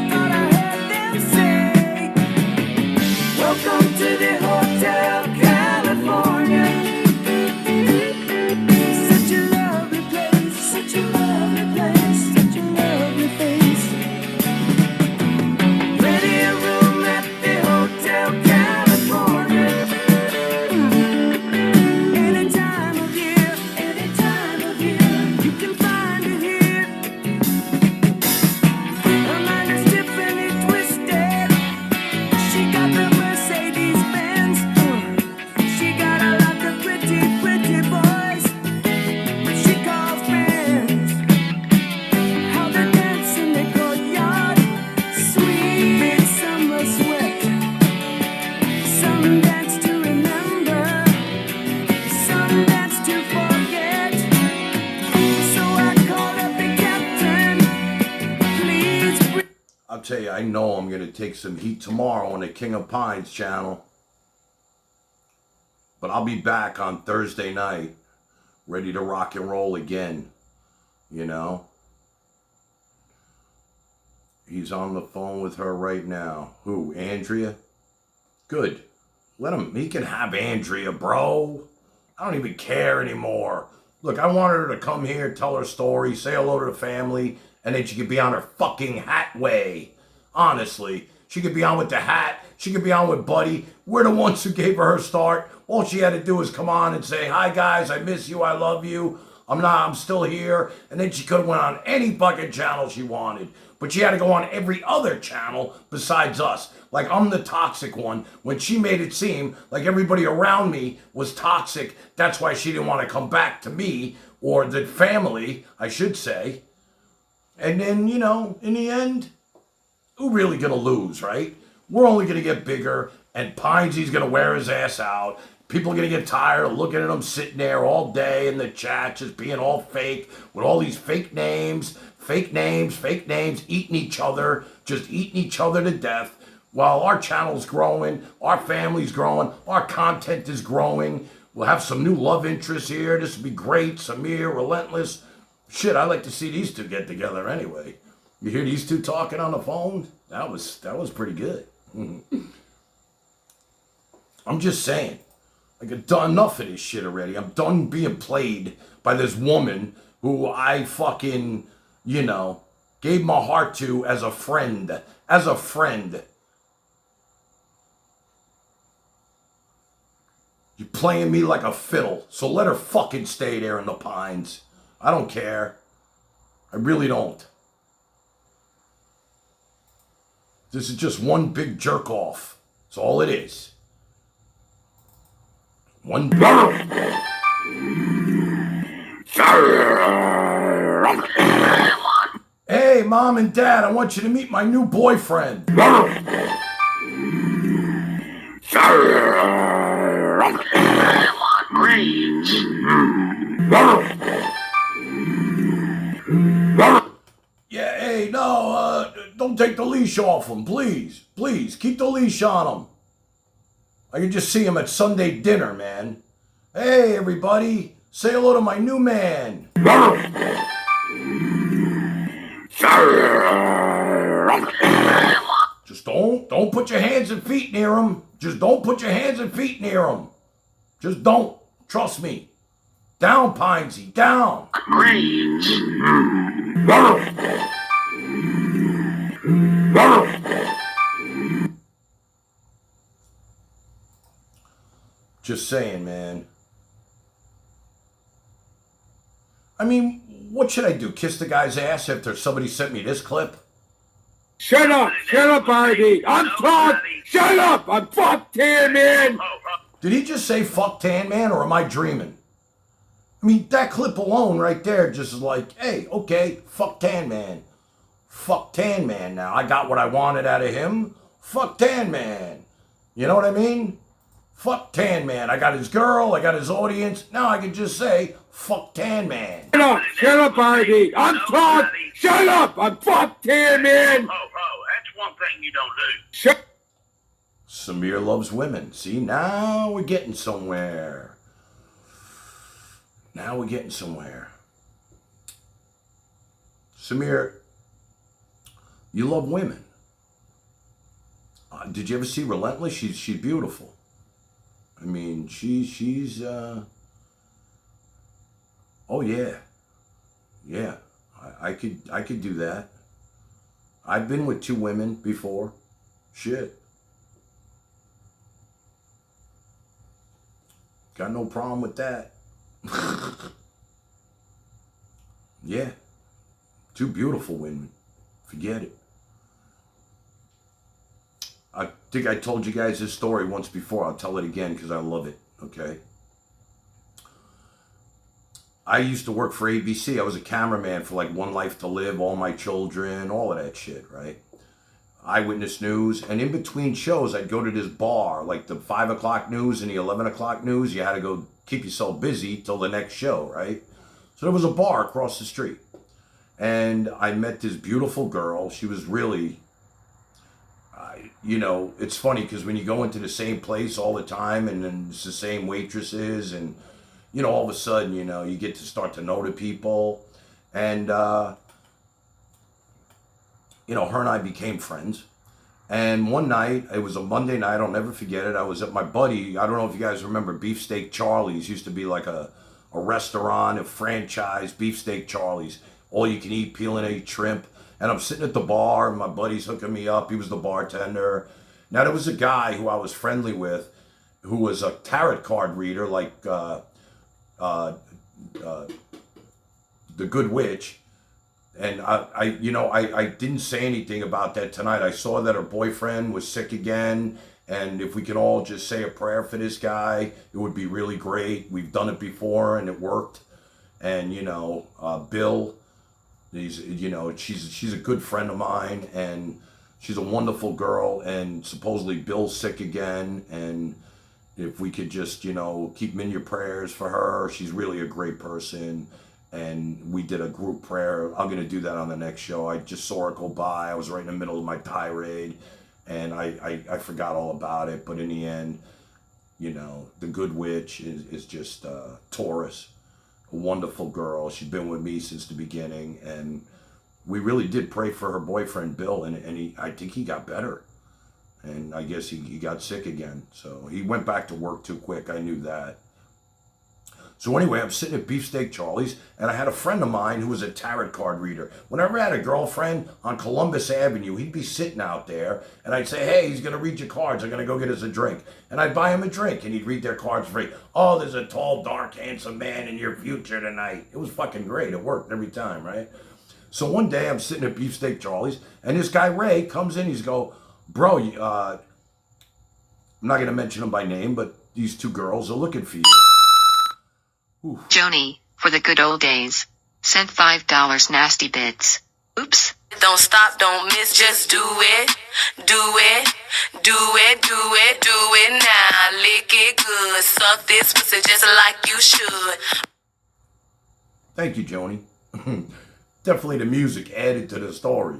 thought I heard them say, welcome to the Hotel California. Such a lovely place, such a lovely place, such a lovely face. Ready a room at the Hotel California. Any time of year, you can find it here. Her mind is Tiffany twisted. She got the Mercedes Benz. She got a lot of pretty, pretty boys she calls friends. How they dance in the courtyard, sweet summer sweat. Some dance to remember, some dance to forget. So I called up the captain. Please bring. I'll tell you, I know I'm going to take some heat tomorrow on the King of Pines channel. But I'll be back on Thursday night, ready to rock and roll again, you know. He's on the phone with her right now. Who, Andrea? Good. Let him, he can have Andrea, bro. I don't even care anymore. Look, I want her to come here, tell her story, say hello to the family, and then she could be on her fucking hat way. Honestly, she could be on with the hat. She could be on with Buddy. We're the ones who gave her start. All she had to do was come on and say, hi guys, I miss you, I love you. I'm still here. And then she could have went on any fucking channel she wanted. But she had to go on every other channel besides us. Like, I'm the toxic one. When she made it seem like everybody around me was toxic, that's why she didn't want to come back to me, or the family, I should say. And then, you know, in the end, who really gonna lose, right? We're only gonna get bigger, and Pinesy's gonna wear his ass out. People are gonna get tired of looking at him sitting there all day in the chat, just being all fake, with all these fake names, eating each other, just eating each other to death. While our channel's growing, our family's growing, our content is growing. We'll have some new love interests here. This will be great. Samir, Relentless. Shit, I like to see these two get together anyway. You hear these two talking on the phone? That was pretty good. I'm just saying. Like, I've done enough of this shit already. I'm done being played by this woman who I fucking, you know, gave my heart to as a friend. As a friend. You're playing me like a fiddle, so let her fucking stay there in the pines. I don't care. I really don't. This is just one big jerk off. That's all it is. One big... Hey, Mom and Dad, I want you to meet my new boyfriend. Yeah, hey, no, don't take the leash off him, please. Please, keep the leash on him. I can just see him at Sunday dinner, man. Hey, everybody, say hello to my new man. Just don't put your hands and feet near him. Just don't put your hands and feet near him. Just don't. Trust me. Down, Pinesy, down. Just saying, man. I mean, what should I do? Kiss the guy's ass after somebody sent me this clip? Shut up, RD. I'm talking. Shut up. I'm fuck Tan Man. Did he just say fuck Tan Man, or am I dreaming? I mean, that clip alone right there just is like, hey, okay, fuck Tan Man. Fuck Tan Man now. I got what I wanted out of him. Fuck Tan Man. You know what I mean? Fuck Tan Man. I got his girl. I got his audience. Now I can just say, fuck Tan Man. Shut up, RD. I'm talking. Shut up. I'm fuck Tan Man. That's one thing you don't do. Shut. Samir loves women. See, now we're getting somewhere. Now we're getting somewhere. Samir, you love women. Did you ever see Relentless? She's beautiful. I mean, she's oh yeah. Yeah. I could do that. I've been with 2 women before. Shit. Got no problem with that. Yeah. 2 beautiful women. Forget it. I think I told you guys this story once before. I'll tell it again because I love it. Okay. I used to work for ABC. I was a cameraman for like One Life to Live, All My Children, all of that shit, right? Eyewitness News. And in between shows, I'd go to this bar, like the 5 o'clock news and the 11 o'clock news. You had to go keep yourself busy till the next show, right? So there was a bar across the street. And I met this beautiful girl. She was really, you know, it's funny because when you go into the same place all the time and then it's the same waitresses and, you know, all of a sudden, you know, you get to start to know the people. And, you know, her and I became friends. And one night, it was a Monday night, I'll never forget it. I was at my buddy, I don't know if you guys remember Beefsteak Charlie's. Used to be like a restaurant, a franchise, Beefsteak Charlie's. All you can eat, peel and eat shrimp. And I'm sitting at the bar, and my buddy's hooking me up. He was the bartender. Now, there was a guy who I was friendly with who was a tarot card reader, like the Good Witch. And I didn't say anything about that tonight. I saw that her boyfriend was sick again. And if we could all just say a prayer for this guy, it would be really great. We've done it before and it worked. And, Bill, she's a good friend of mine and she's a wonderful girl. And supposedly Bill's sick again. And if we could just, keep him in your prayers for her. She's really a great person. And we did a group prayer. I'm going to do that on the next show. I just saw her go by. I was right in the middle of my tirade. And I forgot all about it. But in the end, the Good Witch is just Taurus, a wonderful girl. She's been with me since the beginning. And we really did pray for her boyfriend, Bill. And I think he got better. And I guess he got sick again. So he went back to work too quick. I knew that. So anyway, I'm sitting at Beefsteak Charlie's, and I had a friend of mine who was a tarot card reader. Whenever I had a girlfriend on Columbus Avenue, he'd be sitting out there, and I'd say, hey, he's going to read your cards. I'm going to go get us a drink. And I'd buy him a drink, and he'd read their cards free. Oh, there's a tall, dark, handsome man in your future tonight. It was fucking great. It worked every time, right? So one day, I'm sitting at Beefsteak Charlie's, and this guy, Ray, comes in. He's go, bro, I'm not going to mention him by name, but these two girls are looking for you. Oof. Joni, for the good old days. Sent $5 nasty bits. Oops. Don't stop, don't miss, just do it. Do it, do it, do it, do it now. Lick it good, suck this pussy just like you should. Thank you, Joni. Definitely the music added to the story.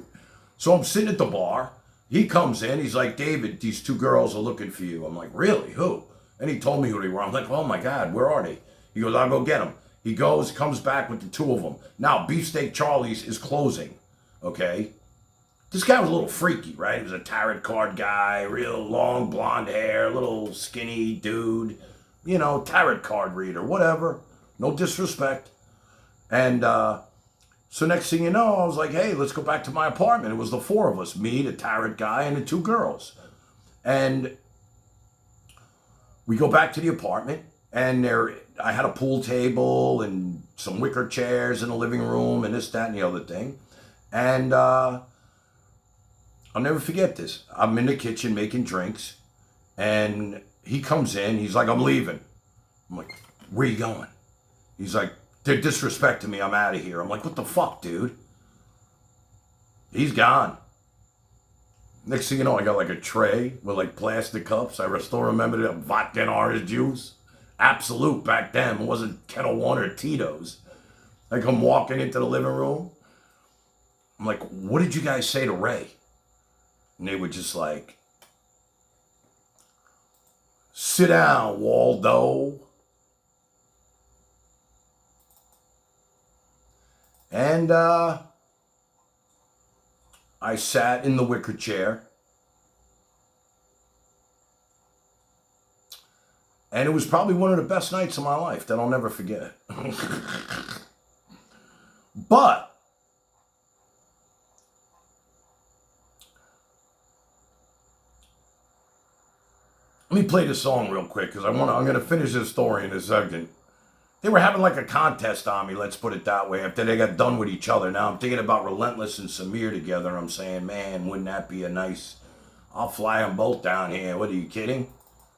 So I'm sitting at the bar. He comes in, he's like, David, these two girls are looking for you. I'm like, really, who? And he told me who they were. I'm like, oh my God, where are they? He goes, I'll go get them. He goes, comes back with the two of them. Now, Beefsteak Charlie's is closing, okay? This guy was a little freaky, right? He was a tarot card guy, real long blonde hair, little skinny dude, tarot card reader, whatever. No disrespect. And so next thing you know, I was like, hey, let's go back to my apartment. It was the four of us, me, the tarot guy, and the two girls. And we go back to the apartment. And I had a pool table and some wicker chairs in the living room and this, that, and the other thing. And I'll never forget this. I'm in the kitchen making drinks. And he comes in. He's like, I'm leaving. I'm like, where you going? He's like, they're disrespecting me. I'm out of here. I'm like, what the fuck, dude? He's gone. Next thing you know, I got like a tray with like plastic cups. I still remember that vodka and orange juice. Absolute back then. It wasn't Kettle One or Tito's. Like I'm walking into the living room. I'm like, what did you guys say to Ray? And they were just like, sit down, Waldo. And I sat in the wicker chair. And it was probably one of the best nights of my life that I'll never forget. But let me play this song real quick because I'm going to finish this story in a second. They were having like a contest on me, let's put it that way, after they got done with each other. Now I'm thinking about Relentless and Samir together. I'm saying, man, wouldn't that be a nice... I'll fly them both down here. What, are you kidding?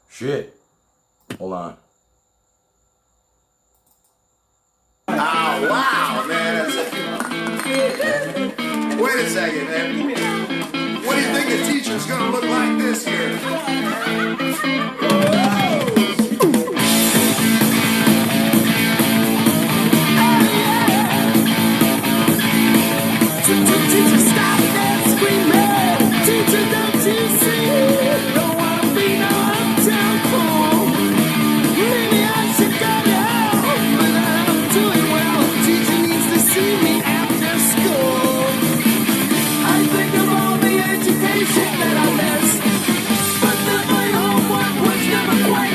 Shit. Hold on. Oh, wow, man. Wait a second, man. What do you think a teacher's going to look like this year? Teacher, stop that screaming. Teacher, don't you see? Don't want to be no uptown fool. Maybe I should go down, but I'm doing well. Teacher needs to see me after school. I think of all the education that I missed, but that my homework was never quite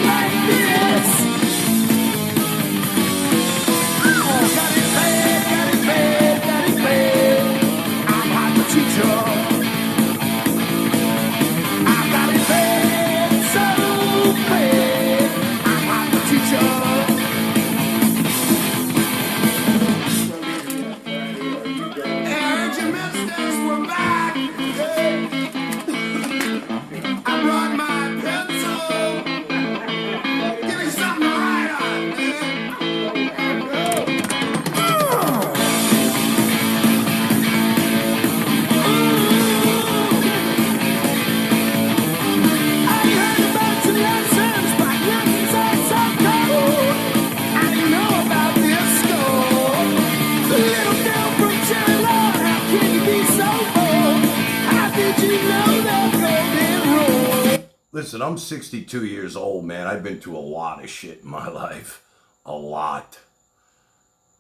Listen, I'm 62 years old, man. I've been through a lot of shit in my life. A lot.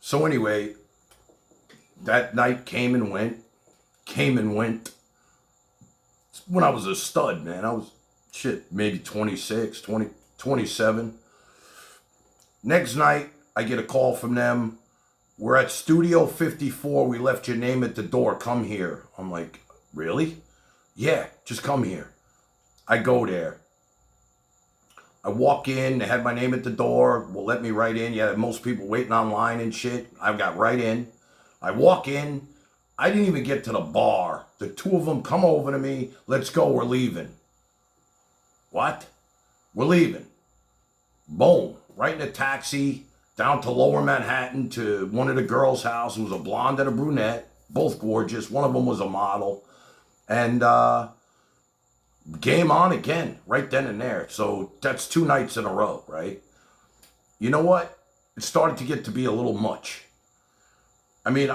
So anyway, that night came and went. When I was a stud, man. I was, maybe 26, 27. Next night, I get a call from them. We're at Studio 54. We left your name at the door. Come here. I'm like, really? Yeah, just come here. I go there. I walk in. They had my name at the door. Will let me right in. Yeah, most people waiting online and shit. I got right in. I walk in. I didn't even get to the bar. The two of them come over to me. Let's go. We're leaving. What? We're leaving. Boom. Right in a taxi down to Lower Manhattan to one of the girls' house. It was a blonde and a brunette. Both gorgeous. One of them was a model. And game on again, right then and there. So that's 2 nights in a row, right? You know what? It started to get to be a little much. I mean,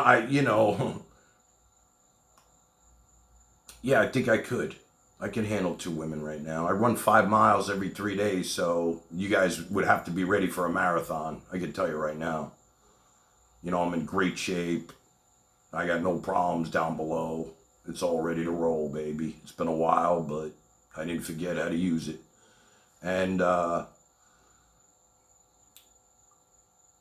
yeah, I think I could. I can handle 2 women right now. I run 5 miles every 3 days, so you guys would have to be ready for a marathon. I can tell you right now. You know, I'm in great shape. I got no problems down below. It's all ready to roll, baby. It's been a while, but I didn't forget how to use it. And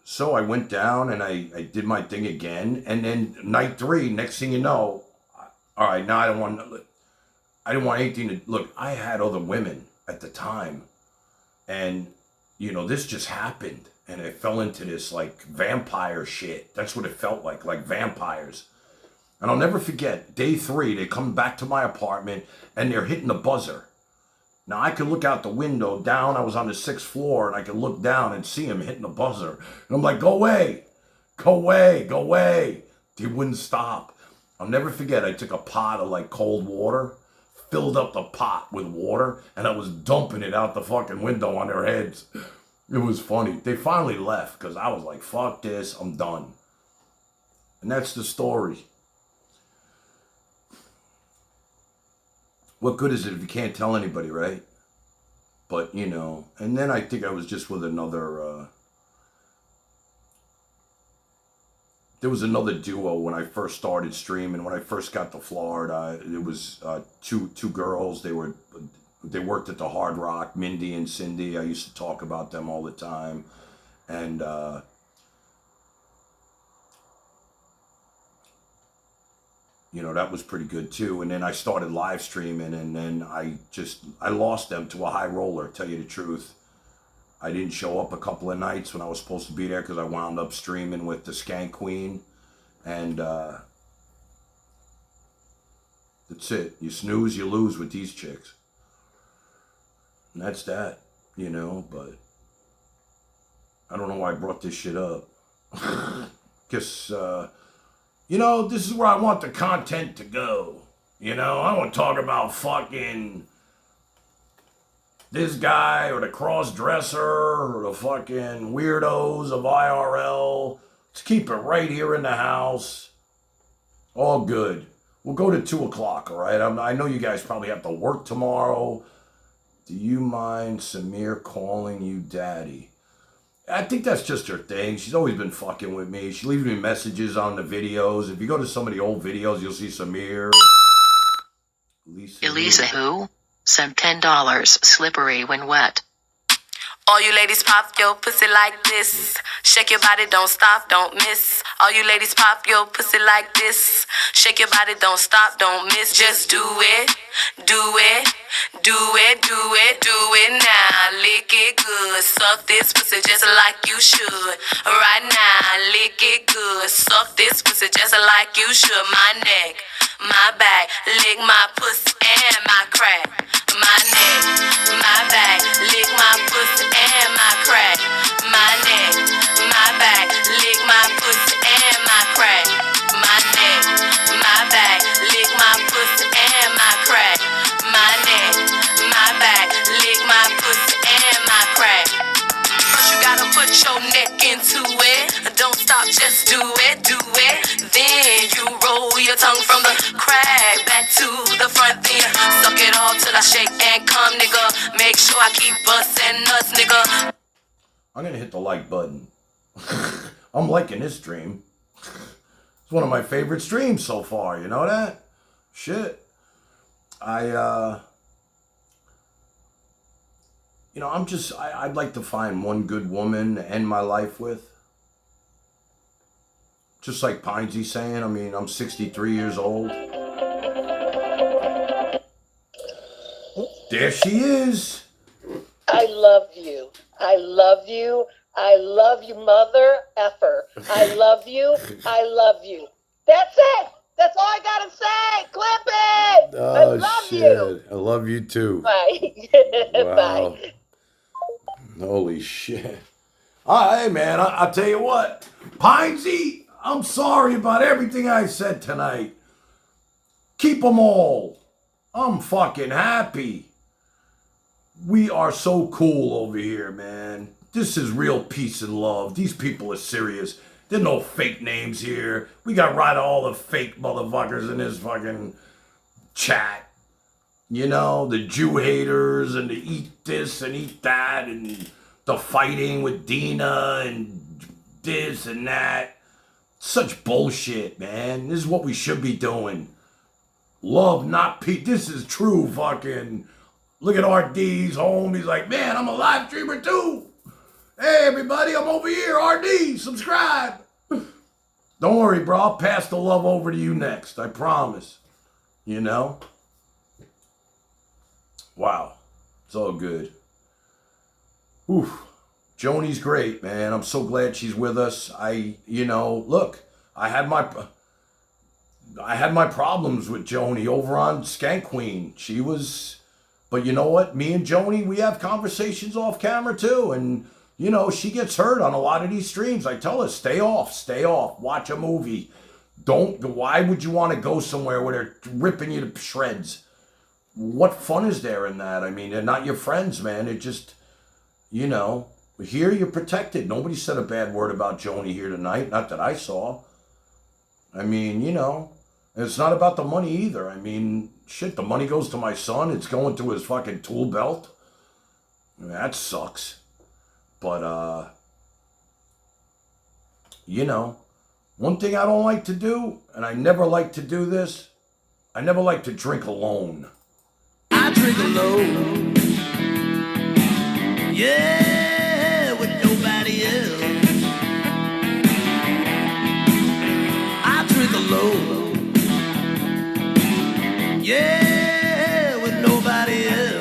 so I went down and I did my thing again. And then night 3, next thing you know, all right, now I didn't want anything to, look, I had other women at the time. And, you know, this just happened. And I fell into this, like, vampire shit. That's what it felt like vampires. And I'll never forget, day 3, they come back to my apartment and they're hitting the buzzer. Now, I could look out the window down. I was on the 6th floor and I could look down and see him hitting the buzzer. And I'm like, go away, go away, go away. They wouldn't stop. I'll never forget, I took a pot of like cold water, filled up the pot with water, and I was dumping it out the fucking window on their heads. It was funny. They finally left because I was like, fuck this, I'm done. And that's the story. What good is it if you can't tell anybody, right? But, you know, and then I think I was just with another, there was another duo when I first started streaming. When I first got to Florida, it was two girls. They worked at the Hard Rock, Mindy and Cindy. I used to talk about them all the time. And, you know, that was pretty good too. And then I started live streaming, and then I lost them to a high roller, tell you the truth. I didn't show up a couple of nights when I was supposed to be there because I wound up streaming with the Skank Queen. And that's it. You snooze, you lose with these chicks. And that's that, you know, but I don't know why I brought this shit up. Guess, you know, this is where I want the content to go. You know, I want to talk about fucking this guy or the cross-dresser or the fucking weirdos of IRL. Let's keep it right here in the house. All good. We'll go to 2 o'clock, all right? I know you guys probably have to work tomorrow. Do you mind Samir calling you daddy? I think that's just her thing. She's always been fucking with me. She leaves me messages on the videos. If you go to some of the old videos, you'll see Samir. Elisa who? Sent $10. Slippery when wet. All you ladies pop your pussy like this. Shake your body, don't stop, don't miss. All you ladies pop your pussy like this. Shake your body, don't stop, don't miss. Just do it, do it, do it, do it, do it now. Lick it good, suck this pussy just like you should. Right now, lick it good, suck this pussy just like you should. My neck, my back, lick my pussy and my crack. My neck, my back, lick my pussy and my crack. My neck, my back, lick my pussy and my crack. My neck, my back, lick my pussy and my crack. My neck, my back, lick my pussy and my crack. First you gotta put your neck into it. Don't stop, just do it, do it. Then you roll your tongue from the crack back to the front. Then you suck it all till I shake and come, nigga. sure I keep busting nuts, nigga. I'm gonna hit the like button. I'm liking this stream. It's one of my favorite streams so far, you know that? Shit. You know, I'd like to find one good woman to end my life with. Just like Pinesy saying, I mean, I'm 63 years old. There she is. I love you. I love you. I love you, mother effer. I love you. I love you. That's it. That's all I gotta say. Clip it. I love you. I love you too. Bye. Wow. Bye. Holy shit. Hey, man, I'll tell you what. Pinesy, I'm sorry about everything I said tonight. Keep them all. I'm fucking happy. We are so cool over here, man. This is real peace and love. These people are serious. There's no fake names here. We got rid of all the fake motherfuckers in this fucking chat. You know, the Jew haters and the eat this and eat that and the fighting with Dina and this and that. Such bullshit, man. This is what we should be doing. Love, not peace. This is true fucking... Look at RD's home. He's like, man, I'm a live streamer too. Hey, everybody, I'm over here. RD, subscribe. Don't worry, bro. I'll pass the love over to you next. I promise. You know? Wow. It's all good. Oof. Joni's great, man. I'm so glad she's with us. Look, I had my problems with Joni over on Skank Queen. But you know what? Me and Joni, we have conversations off camera too. And, you know, she gets hurt on a lot of these streams. I tell her, stay off, watch a movie. Why would you want to go somewhere where they're ripping you to shreds? What fun is there in that? I mean, they're not your friends, man. It just, you know, here you're protected. Nobody said a bad word about Joni here tonight. Not that I saw. I mean, you know, it's not about the money either. I mean, shit, the money goes to my son. It's going to his fucking tool belt. That sucks. But, you know, one thing I don't like to do, and I never like to do this, I never like to drink alone. I drink alone. Yeah, with nobody else. I drink alone. Yeah, with nobody else.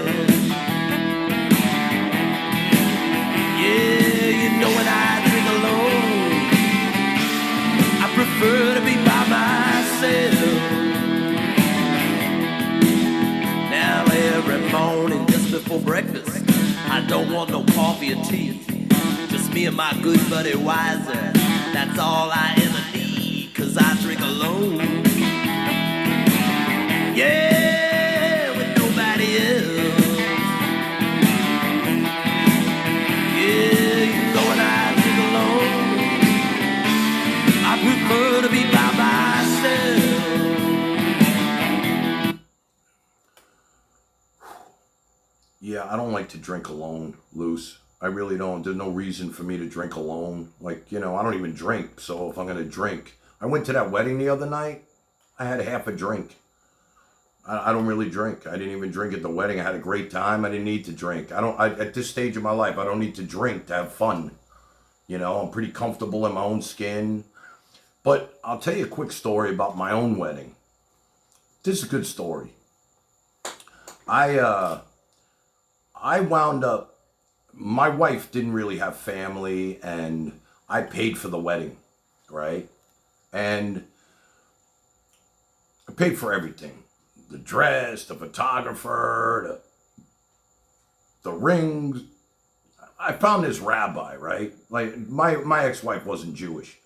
Yeah, you know when I drink alone, I prefer to be by myself. Now every morning just before breakfast, I don't want no coffee or tea. Just me and my good buddy Wiser. That's all I ever need, 'cause I drink alone. Yeah, with nobody else. Yeah, you know when I drink alone, I prefer to be by myself. Yeah, I don't like to drink alone, Luce. I really don't. There's no reason for me to drink alone. Like, you know, I don't even drink. So if I'm going to drink, I went to that wedding the other night. I had half a drink. I don't really drink. I didn't even drink at the wedding. I had a great time. I didn't need to drink. At this stage of my life, I don't need to drink to have fun. You know, I'm pretty comfortable in my own skin. But I'll tell you a quick story about my own wedding. This is a good story. I wound up, my wife didn't really have family, and I paid for the wedding, right? And I paid for everything. The dress, the photographer, the rings. I found this rabbi, right? Like, my ex-wife wasn't Jewish.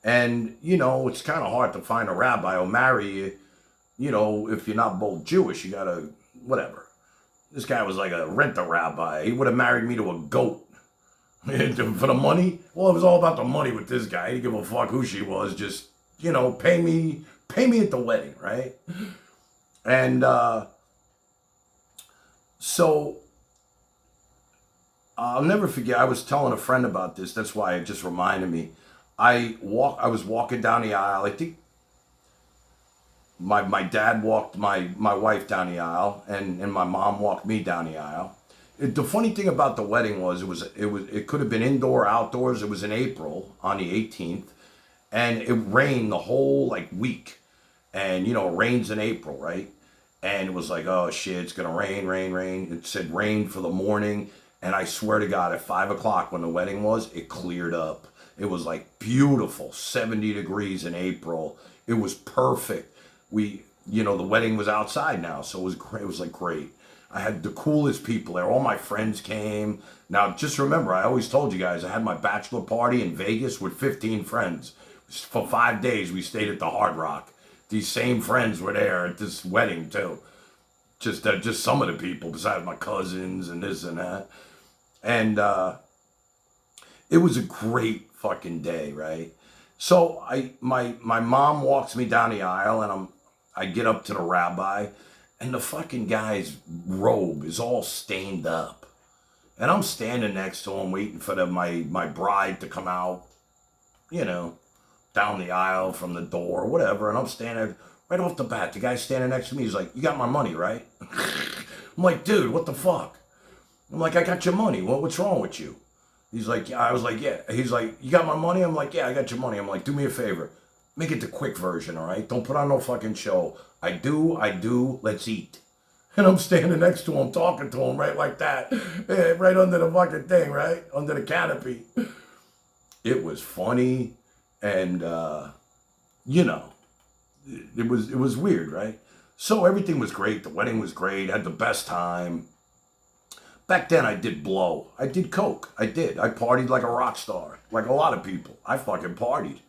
And, you know, it's kind of hard to find a rabbi who'll marry you, you know, if you're not both Jewish. You gotta, whatever. This guy was like a rent-a-rabbi. He would have married me to a goat. For the money? Well, it was all about the money with this guy. He didn't give a fuck who she was. Just, you know, pay me at the wedding, right? And so I'll never forget. I was telling a friend about this. That's why it just reminded me. I was walking down the aisle. I think my dad walked my wife down the aisle, and my mom walked me down the aisle. The funny thing about the wedding was it could have been indoor, outdoors. It was in April on the 18th, and it rained the whole like week. And you know, it rains in April, right? And it was like, oh shit, it's gonna rain. It said rain for the morning, and I swear to God, at 5 o'clock when the wedding was, it cleared up. It was like beautiful, 70 degrees in April. It was perfect. The wedding was outside now, so it was great. It was like great. I had the coolest people there. All my friends came. Now, just remember, I always told you guys, I had my bachelor party in Vegas with 15 friends. For 5 days, we stayed at the Hard Rock. These same friends were there at this wedding, too. Just some of the people, besides my cousins and this and that. And it was a great fucking day, right? So my mom walks me down the aisle, and I get up to the rabbi, and the fucking guy's robe is all stained up. And I'm standing next to him waiting for my bride to come out, down the aisle from the door, whatever. And I'm standing right off the bat. The guy's standing next to me. He's like, you got my money, right? I'm like, dude, what the fuck? I'm like, I got your money. What's wrong with you? He's like, yeah. I was like, yeah. He's like, you got my money? I'm like, yeah, I got your money. I'm like, do me a favor. Make it the quick version, all right? Don't put on no fucking show. I do, let's eat. And I'm standing next to him, talking to him right like that. Right under the fucking thing, right? Under the canopy. It was funny, and, it was weird, right? So everything was great. The wedding was great. I had the best time. Back then, I did blow. I did coke. I did. I partied like a rock star, like a lot of people. I fucking partied.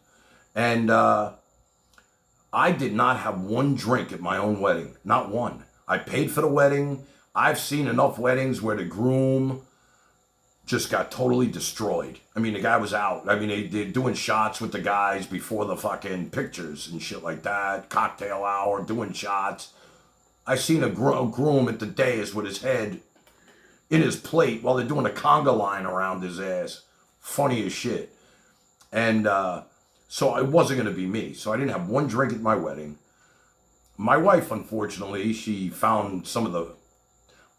And I did not have one drink at my own wedding. Not one. I paid for the wedding. I've seen enough weddings where the groom just got totally destroyed. I mean, the guy was out. I mean, they're doing shots with the guys before the fucking pictures and shit like that. Cocktail hour, doing shots. I seen a groom at the dais with his head in his plate while they're doing a conga line around his ass. Funny as shit. And so it wasn't going to be me. So I didn't have one drink at my wedding. My wife, unfortunately, she found some of the...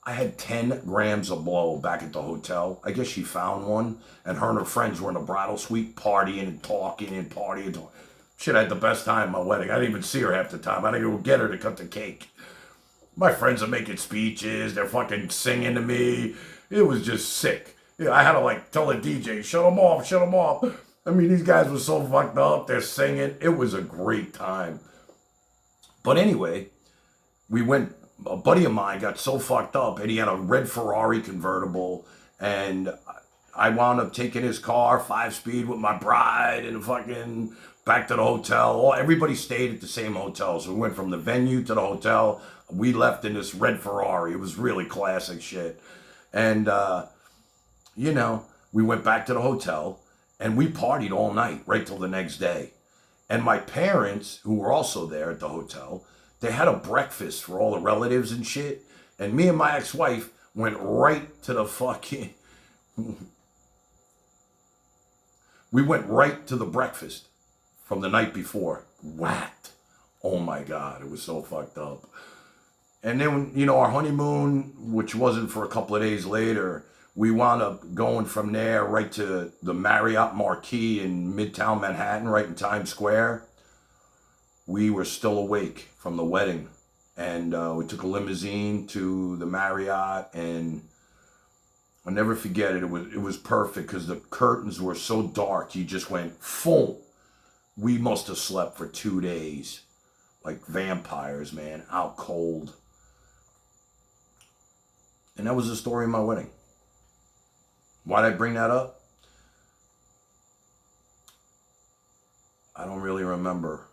I had 10 grams of blow back at the hotel. I guess she found one, and her friends were in a bridal suite partying and talking and partying. Shit, I had the best time at my wedding. I didn't even see her half the time. I didn't even get her to cut the cake. My friends are making speeches. They're fucking singing to me. It was just sick. I had to tell the DJ, shut them off. I mean, these guys were so fucked up. They're singing. It was a great time. But anyway, we went... A buddy of mine got so fucked up, and he had a red Ferrari convertible, and I wound up taking his car, 5-speed, with my bride, and fucking back to the hotel. Everybody stayed at the same hotel, so we went from the venue to the hotel. We left in this red Ferrari. It was really classic shit. And, we went back to the hotel, and we partied all night, right till the next day. And my parents, who were also there at the hotel, they had a breakfast for all the relatives and shit. And me and my ex-wife went right to the fucking... We went right to the breakfast from the night before. Whacked. Oh my God, it was so fucked up. And then, our honeymoon, which wasn't for a couple of days later, we wound up going from there right to the Marriott Marquis in Midtown Manhattan, right in Times Square. We were still awake from the wedding, and we took a limousine to the Marriott, and I'll never forget it. It was perfect because the curtains were so dark. You just went full. We must have slept for 2 days, like vampires, man, out cold. And that was the story of my wedding. Why'd I bring that up? I don't really remember.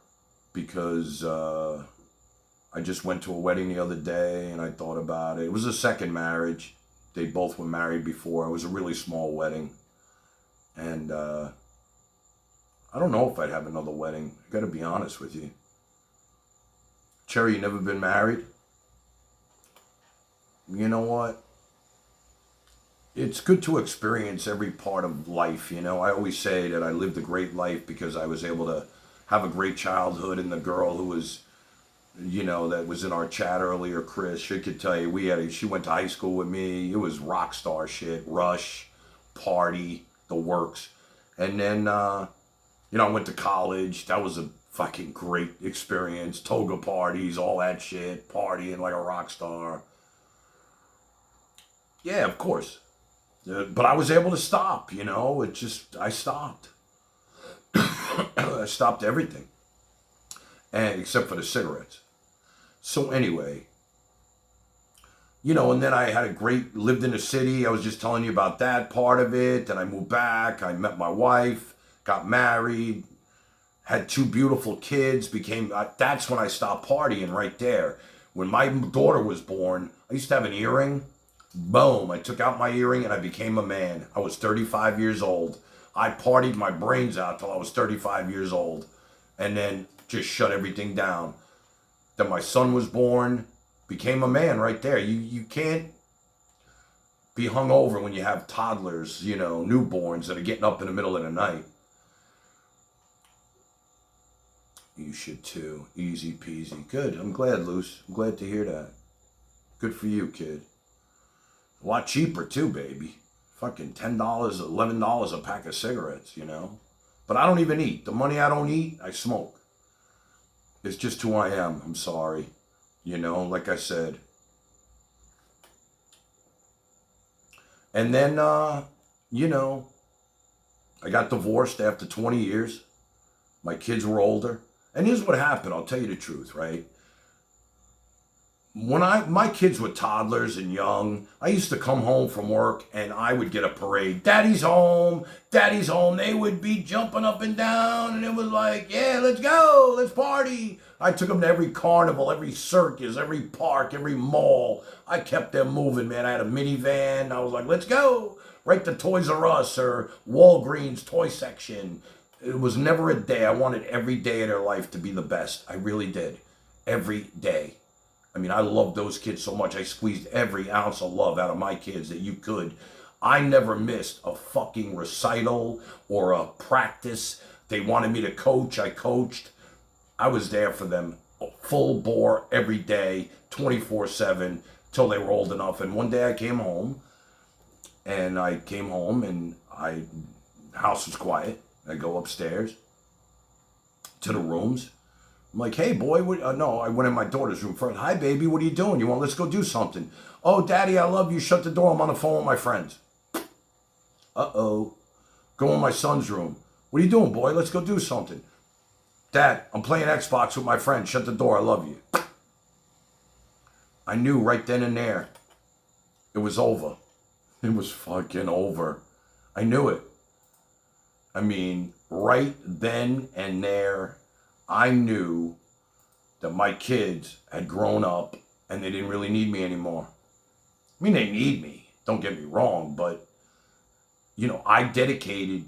Because I just went to a wedding the other day, and I thought about it. It was a second marriage. They both were married before. It was a really small wedding. And I don't know if I'd have another wedding. I got to be honest with you. Cherry, you never been married? You know what? it's good to experience every part of life, you know. I always say that I lived a great life because I was able to have a great childhood, and the girl who was, you know, that was in our chat earlier, Chris, she could tell you, she went to high school with me. It was rock star shit, Rush, party, the works. And then, you know, I went to college. That was a fucking great experience. Toga parties, all that shit, partying like a rock star. Yeah, of course. But I was able to stop, you know. I stopped. I stopped everything. And except for the cigarettes. So anyway, you know, and then I lived in the city. I was just telling you about that part of it. Then I moved back. I met my wife, got married, had 2 beautiful kids, that's when I stopped partying right there. When my daughter was born, I used to have an earring. Boom, I took out my earring and I became a man. I was 35 years old. I partied my brains out till I was 35 years old. And then just shut everything down. Then my son was born, became a man right there. You can't be hungover when you have toddlers, you know, newborns that are getting up in the middle of the night. You should too. Easy peasy. Good. I'm glad, Luce. I'm glad to hear that. Good for you, kid. A lot cheaper too, baby. Fucking $10, $11 a pack of cigarettes, you know. But I don't even eat. The money I don't eat, I smoke. It's just who I am. I'm sorry. You know, like I said. And then, you know, I got divorced after 20 years. My kids were older. And here's what happened. I'll tell you the truth, right? When my kids were toddlers and young, I used to come home from work and I would get a parade. Daddy's home, Daddy's home. They would be jumping up and down and it was like, yeah, let's go, let's party. I took them to every carnival, every circus, every park, every mall. I kept them moving, man. I had a minivan. I was like, let's go. Right to Toys R Us or Walgreens toy section. It was never a day. I wanted every day of their life to be the best. I really did. Every day. I mean, I loved those kids so much. I squeezed every ounce of love out of my kids that you could. I never missed a fucking recital or a practice. They wanted me to coach. I coached. I was there for them full bore every day, 24/7, till they were old enough. And one day I came home and house was quiet. I go upstairs to the rooms. I'm like, hey, boy, no, I went in my daughter's room first. Hi, baby, what are you doing? Let's go do something. Oh, Daddy, I love you. Shut the door. I'm on the phone with my friends. Uh-oh. Go in my son's room. What are you doing, boy? Let's go do something. Dad, I'm playing Xbox with my friends. Shut the door. I love you. I knew right then and there it was over. It was fucking over. I knew it. I mean, right then and there, I knew that my kids had grown up and they didn't really need me anymore. I mean, they need me, don't get me wrong, but, you know, I dedicated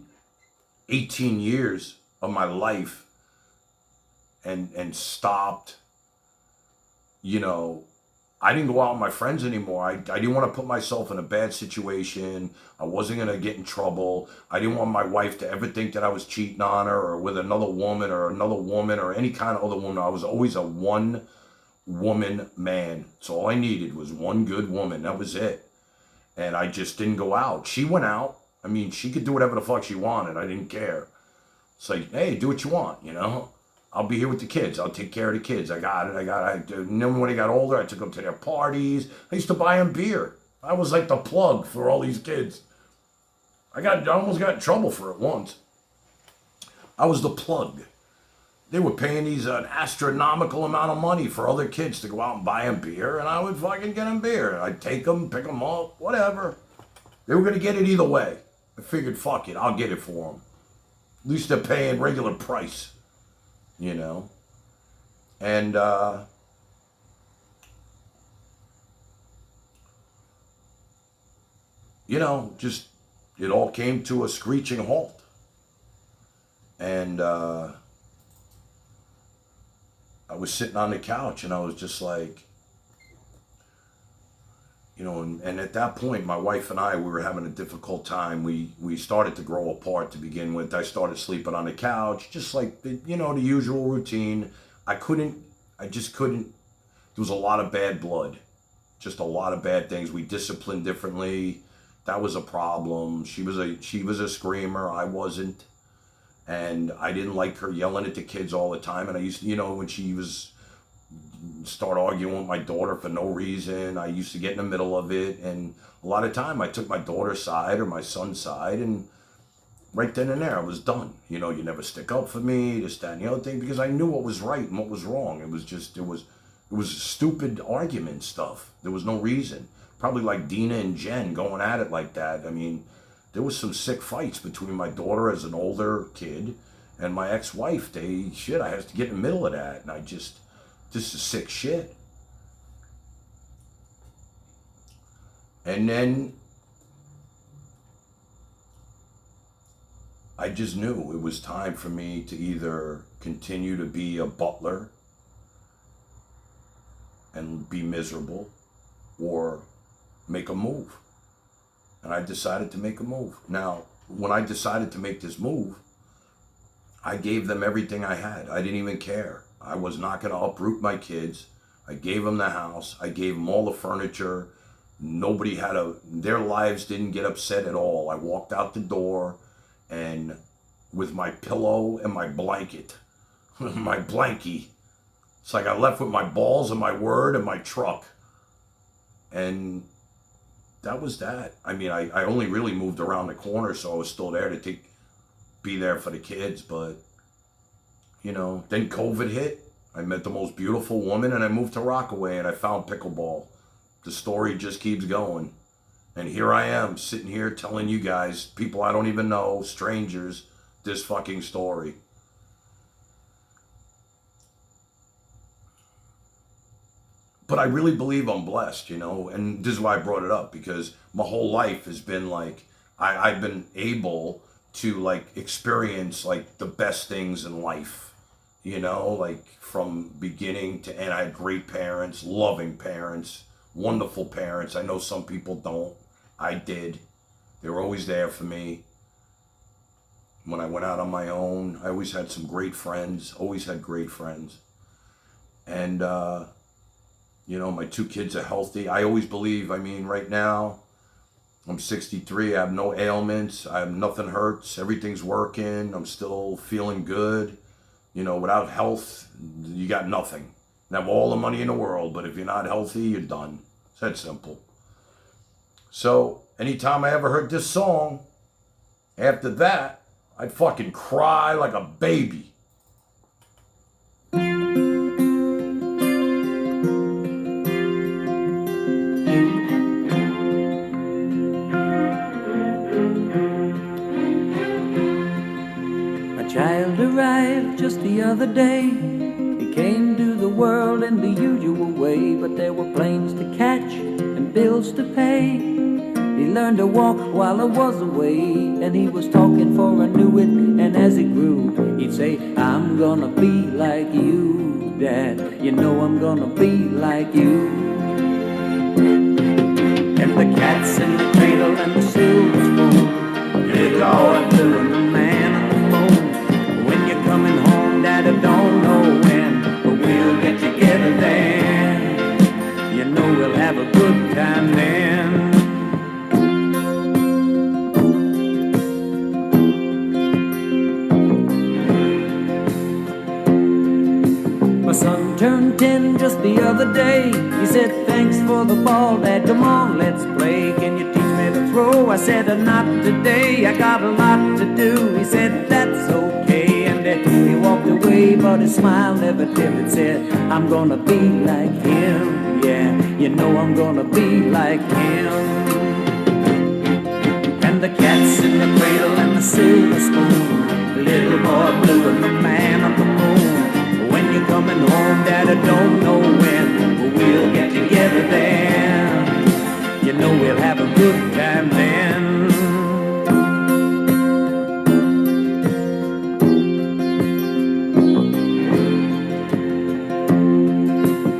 18 years of my life and stopped, you know, I didn't go out with my friends anymore. I didn't want to put myself in a bad situation. I wasn't going to get in trouble. I didn't want my wife to ever think that I was cheating on her or with another woman or any kind of other woman. I was always a one-woman man. So all I needed was one good woman. That was it. And I just didn't go out. She went out. I mean, she could do whatever the fuck she wanted. I didn't care. It's like, hey, do what you want, you know? I'll be here with the kids. I'll take care of the kids. I got it. And then when they got older, I took them to their parties. I used to buy them beer. I was like the plug for all these kids. I almost got in trouble for it once. I was the plug. They were paying an astronomical amount of money for other kids to go out and buy them beer, and I would fucking get them beer. I'd take them, pick them up, whatever. They were going to get it either way. I figured, fuck it, I'll get it for them. At least they're paying regular price. You know, and, you know, just, it all came to a screeching halt. And, I was sitting on the couch and I was just like, You know, and at that point, my wife and I, we were having a difficult time. We started to grow apart to begin with. I started sleeping on the couch, just like, the usual routine. I just couldn't. There was a lot of bad blood, just a lot of bad things. We disciplined differently. That was a problem. She was a screamer. I wasn't. And I didn't like her yelling at the kids all the time. And I used to, when she was start arguing with my daughter for no reason, I used to get in the middle of it. And a lot of time I took my daughter's side or my son's side, and right then and there I was done. You never stick up for me, this, that, and the other thing, because I knew what was right and what was wrong. It was stupid argument stuff. There was no reason. Probably like Dina and Jen going at it like that. I mean, there was some sick fights between my daughter as an older kid and my ex-wife. I had to get in the middle of that. And this is sick shit. And then I just knew it was time for me to either continue to be a butler and be miserable, or make a move. And I decided to make a move. Now, when I decided to make this move, I gave them everything I had. I didn't even care. I was not going to uproot my kids. I gave them the house. I gave them all the furniture. Nobody their lives didn't get upset at all. I walked out the door, and with my pillow and my blanket, my blankie, it's like I left with my balls and my word and my truck. And that was that. I mean, I only really moved around the corner, so I was still there to be there for the kids. But, then COVID hit. I met the most beautiful woman, and I moved to Rockaway, and I found pickleball. The story just keeps going. And here I am, sitting here telling you guys, people I don't even know, strangers, this fucking story. But I really believe I'm blessed, and this is why I brought it up, because my whole life has been like, I've been able to experience the best things in life, from beginning to end. I had great parents, loving parents, wonderful parents. I know some people don't. I did. They were always there for me. When I went out on my own, I always had some great friends, And, my 2 kids are healthy. I always believe, right now, I'm 63, I have no ailments, nothing hurts, everything's working, I'm still feeling good. Without health, you got nothing. You have all the money in the world, but if you're not healthy, you're done. It's that simple. So, anytime I ever heard this song, after that, I'd fucking cry like a baby. Child arrived just the other day. He came to the world in the usual way, but there were planes to catch and bills to pay. He learned to walk while I was away, and he was talking for I knew it. And as he grew, he'd say, I'm gonna be like you, Dad. I'm gonna be like you. And the cat's in the cradle and the silver spoon, little boy blue and the man on the moon. When you're coming home, Dad, I don't know when, but we'll get together then. We'll have a good time then. My son turned 10 just the other day. He said, thanks for the ball, Dad, come on, let's play. Can you teach me to throw? I said, not today, I got a lot to do. He said, that's okay. He walked away, but his smile never dimmed. Said, I'm gonna be like him, yeah. I'm gonna be like him. And the cat's in the cradle and the silver spoon, the little boy blue and the man on the moon. When you're coming home, Dad, I don't know when, but we'll get together then. We'll have a good time then.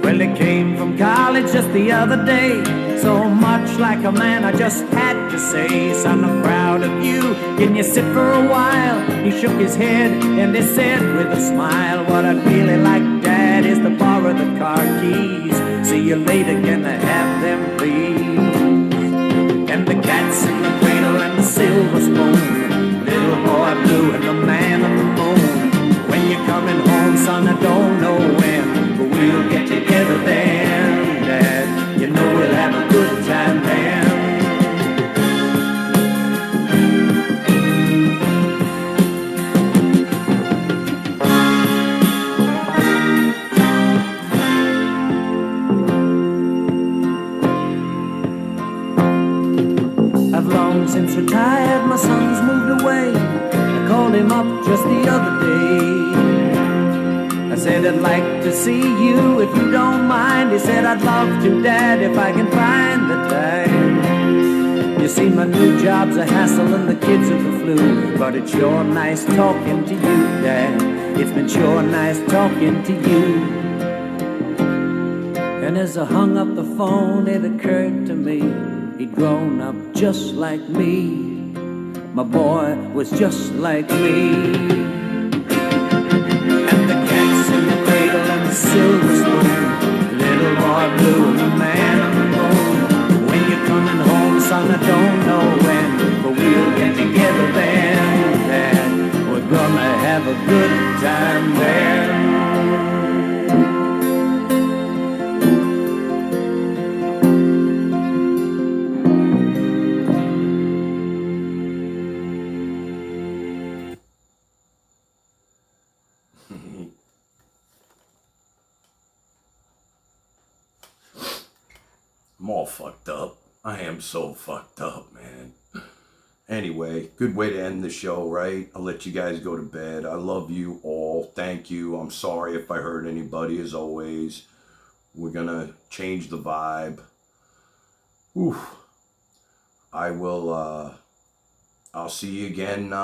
Well, he came from college just the other day. So much like a man, I just had to say, son, I'm proud of you. Can you sit for a while? He shook his head and he said with a smile, what I'd really like, Dad, is to borrow the car keys. See you later, can I have them, please? And the cat's in the cradle and the silver spoon, little boy blue and the man on the moon. When you're coming home, son, I don't know when, but we'll get together then, Dad. You know we'll have a good time then. I've long since retired, my son's moved away. I called him up just the other day. I said, I'd like to see you if you don't mind. He said, I'd love to, Dad, if I can find the time. You see, my new job's a hassle and the kids are the flu, but it's sure nice talking to you, Dad. It's been sure nice talking to you. And as I hung up the phone, it occurred to me, he'd grown up just like me. My boy was just like me. And the silver spoon, little boy blue and the man on the moon. When you're coming home, son, I don't know when, but we'll get together then, Dad. We're gonna have a good time then. I'm all fucked up. I am so fucked up, man. Anyway, good way to end the show, right? I'll let you guys go to bed. I love you all. Thank you. I'm sorry if I hurt anybody, as always. We're gonna change the vibe. Oof. I will, I'll see you again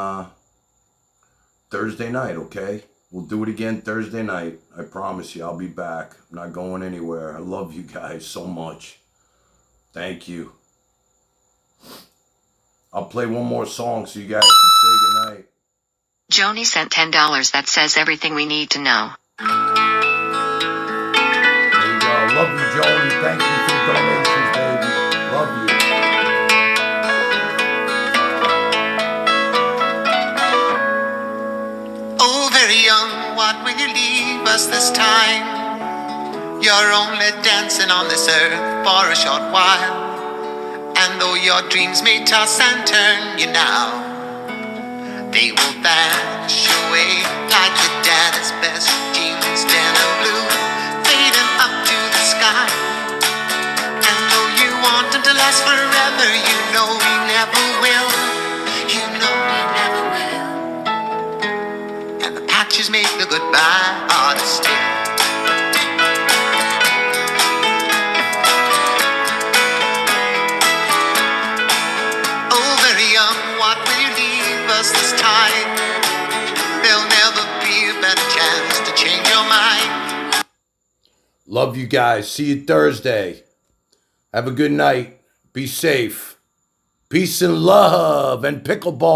Thursday night, okay? We'll do it again Thursday night. I promise you, I'll be back. I'm not going anywhere. I love you guys so much. Thank you. I'll play one more song so you guys can say goodnight. Joni sent $10 that says everything we need to know. There you go. Love you, Joni. Thank you for the donations, baby. Love you. Oh, very young, what will you leave us this time? You're only dancing on this earth for a short while. And though your dreams may toss and turn you now, they will vanish away like your daddy's best jeans, denim blue, fading up to the sky. And though you want them to last forever, you know he never will. You know he never will. And the patches make the goodbye harder still. This time, there'll never be a better chance to change your mind. Love you guys. See you Thursday. Have a good night. Be safe. Peace and love and pickleball.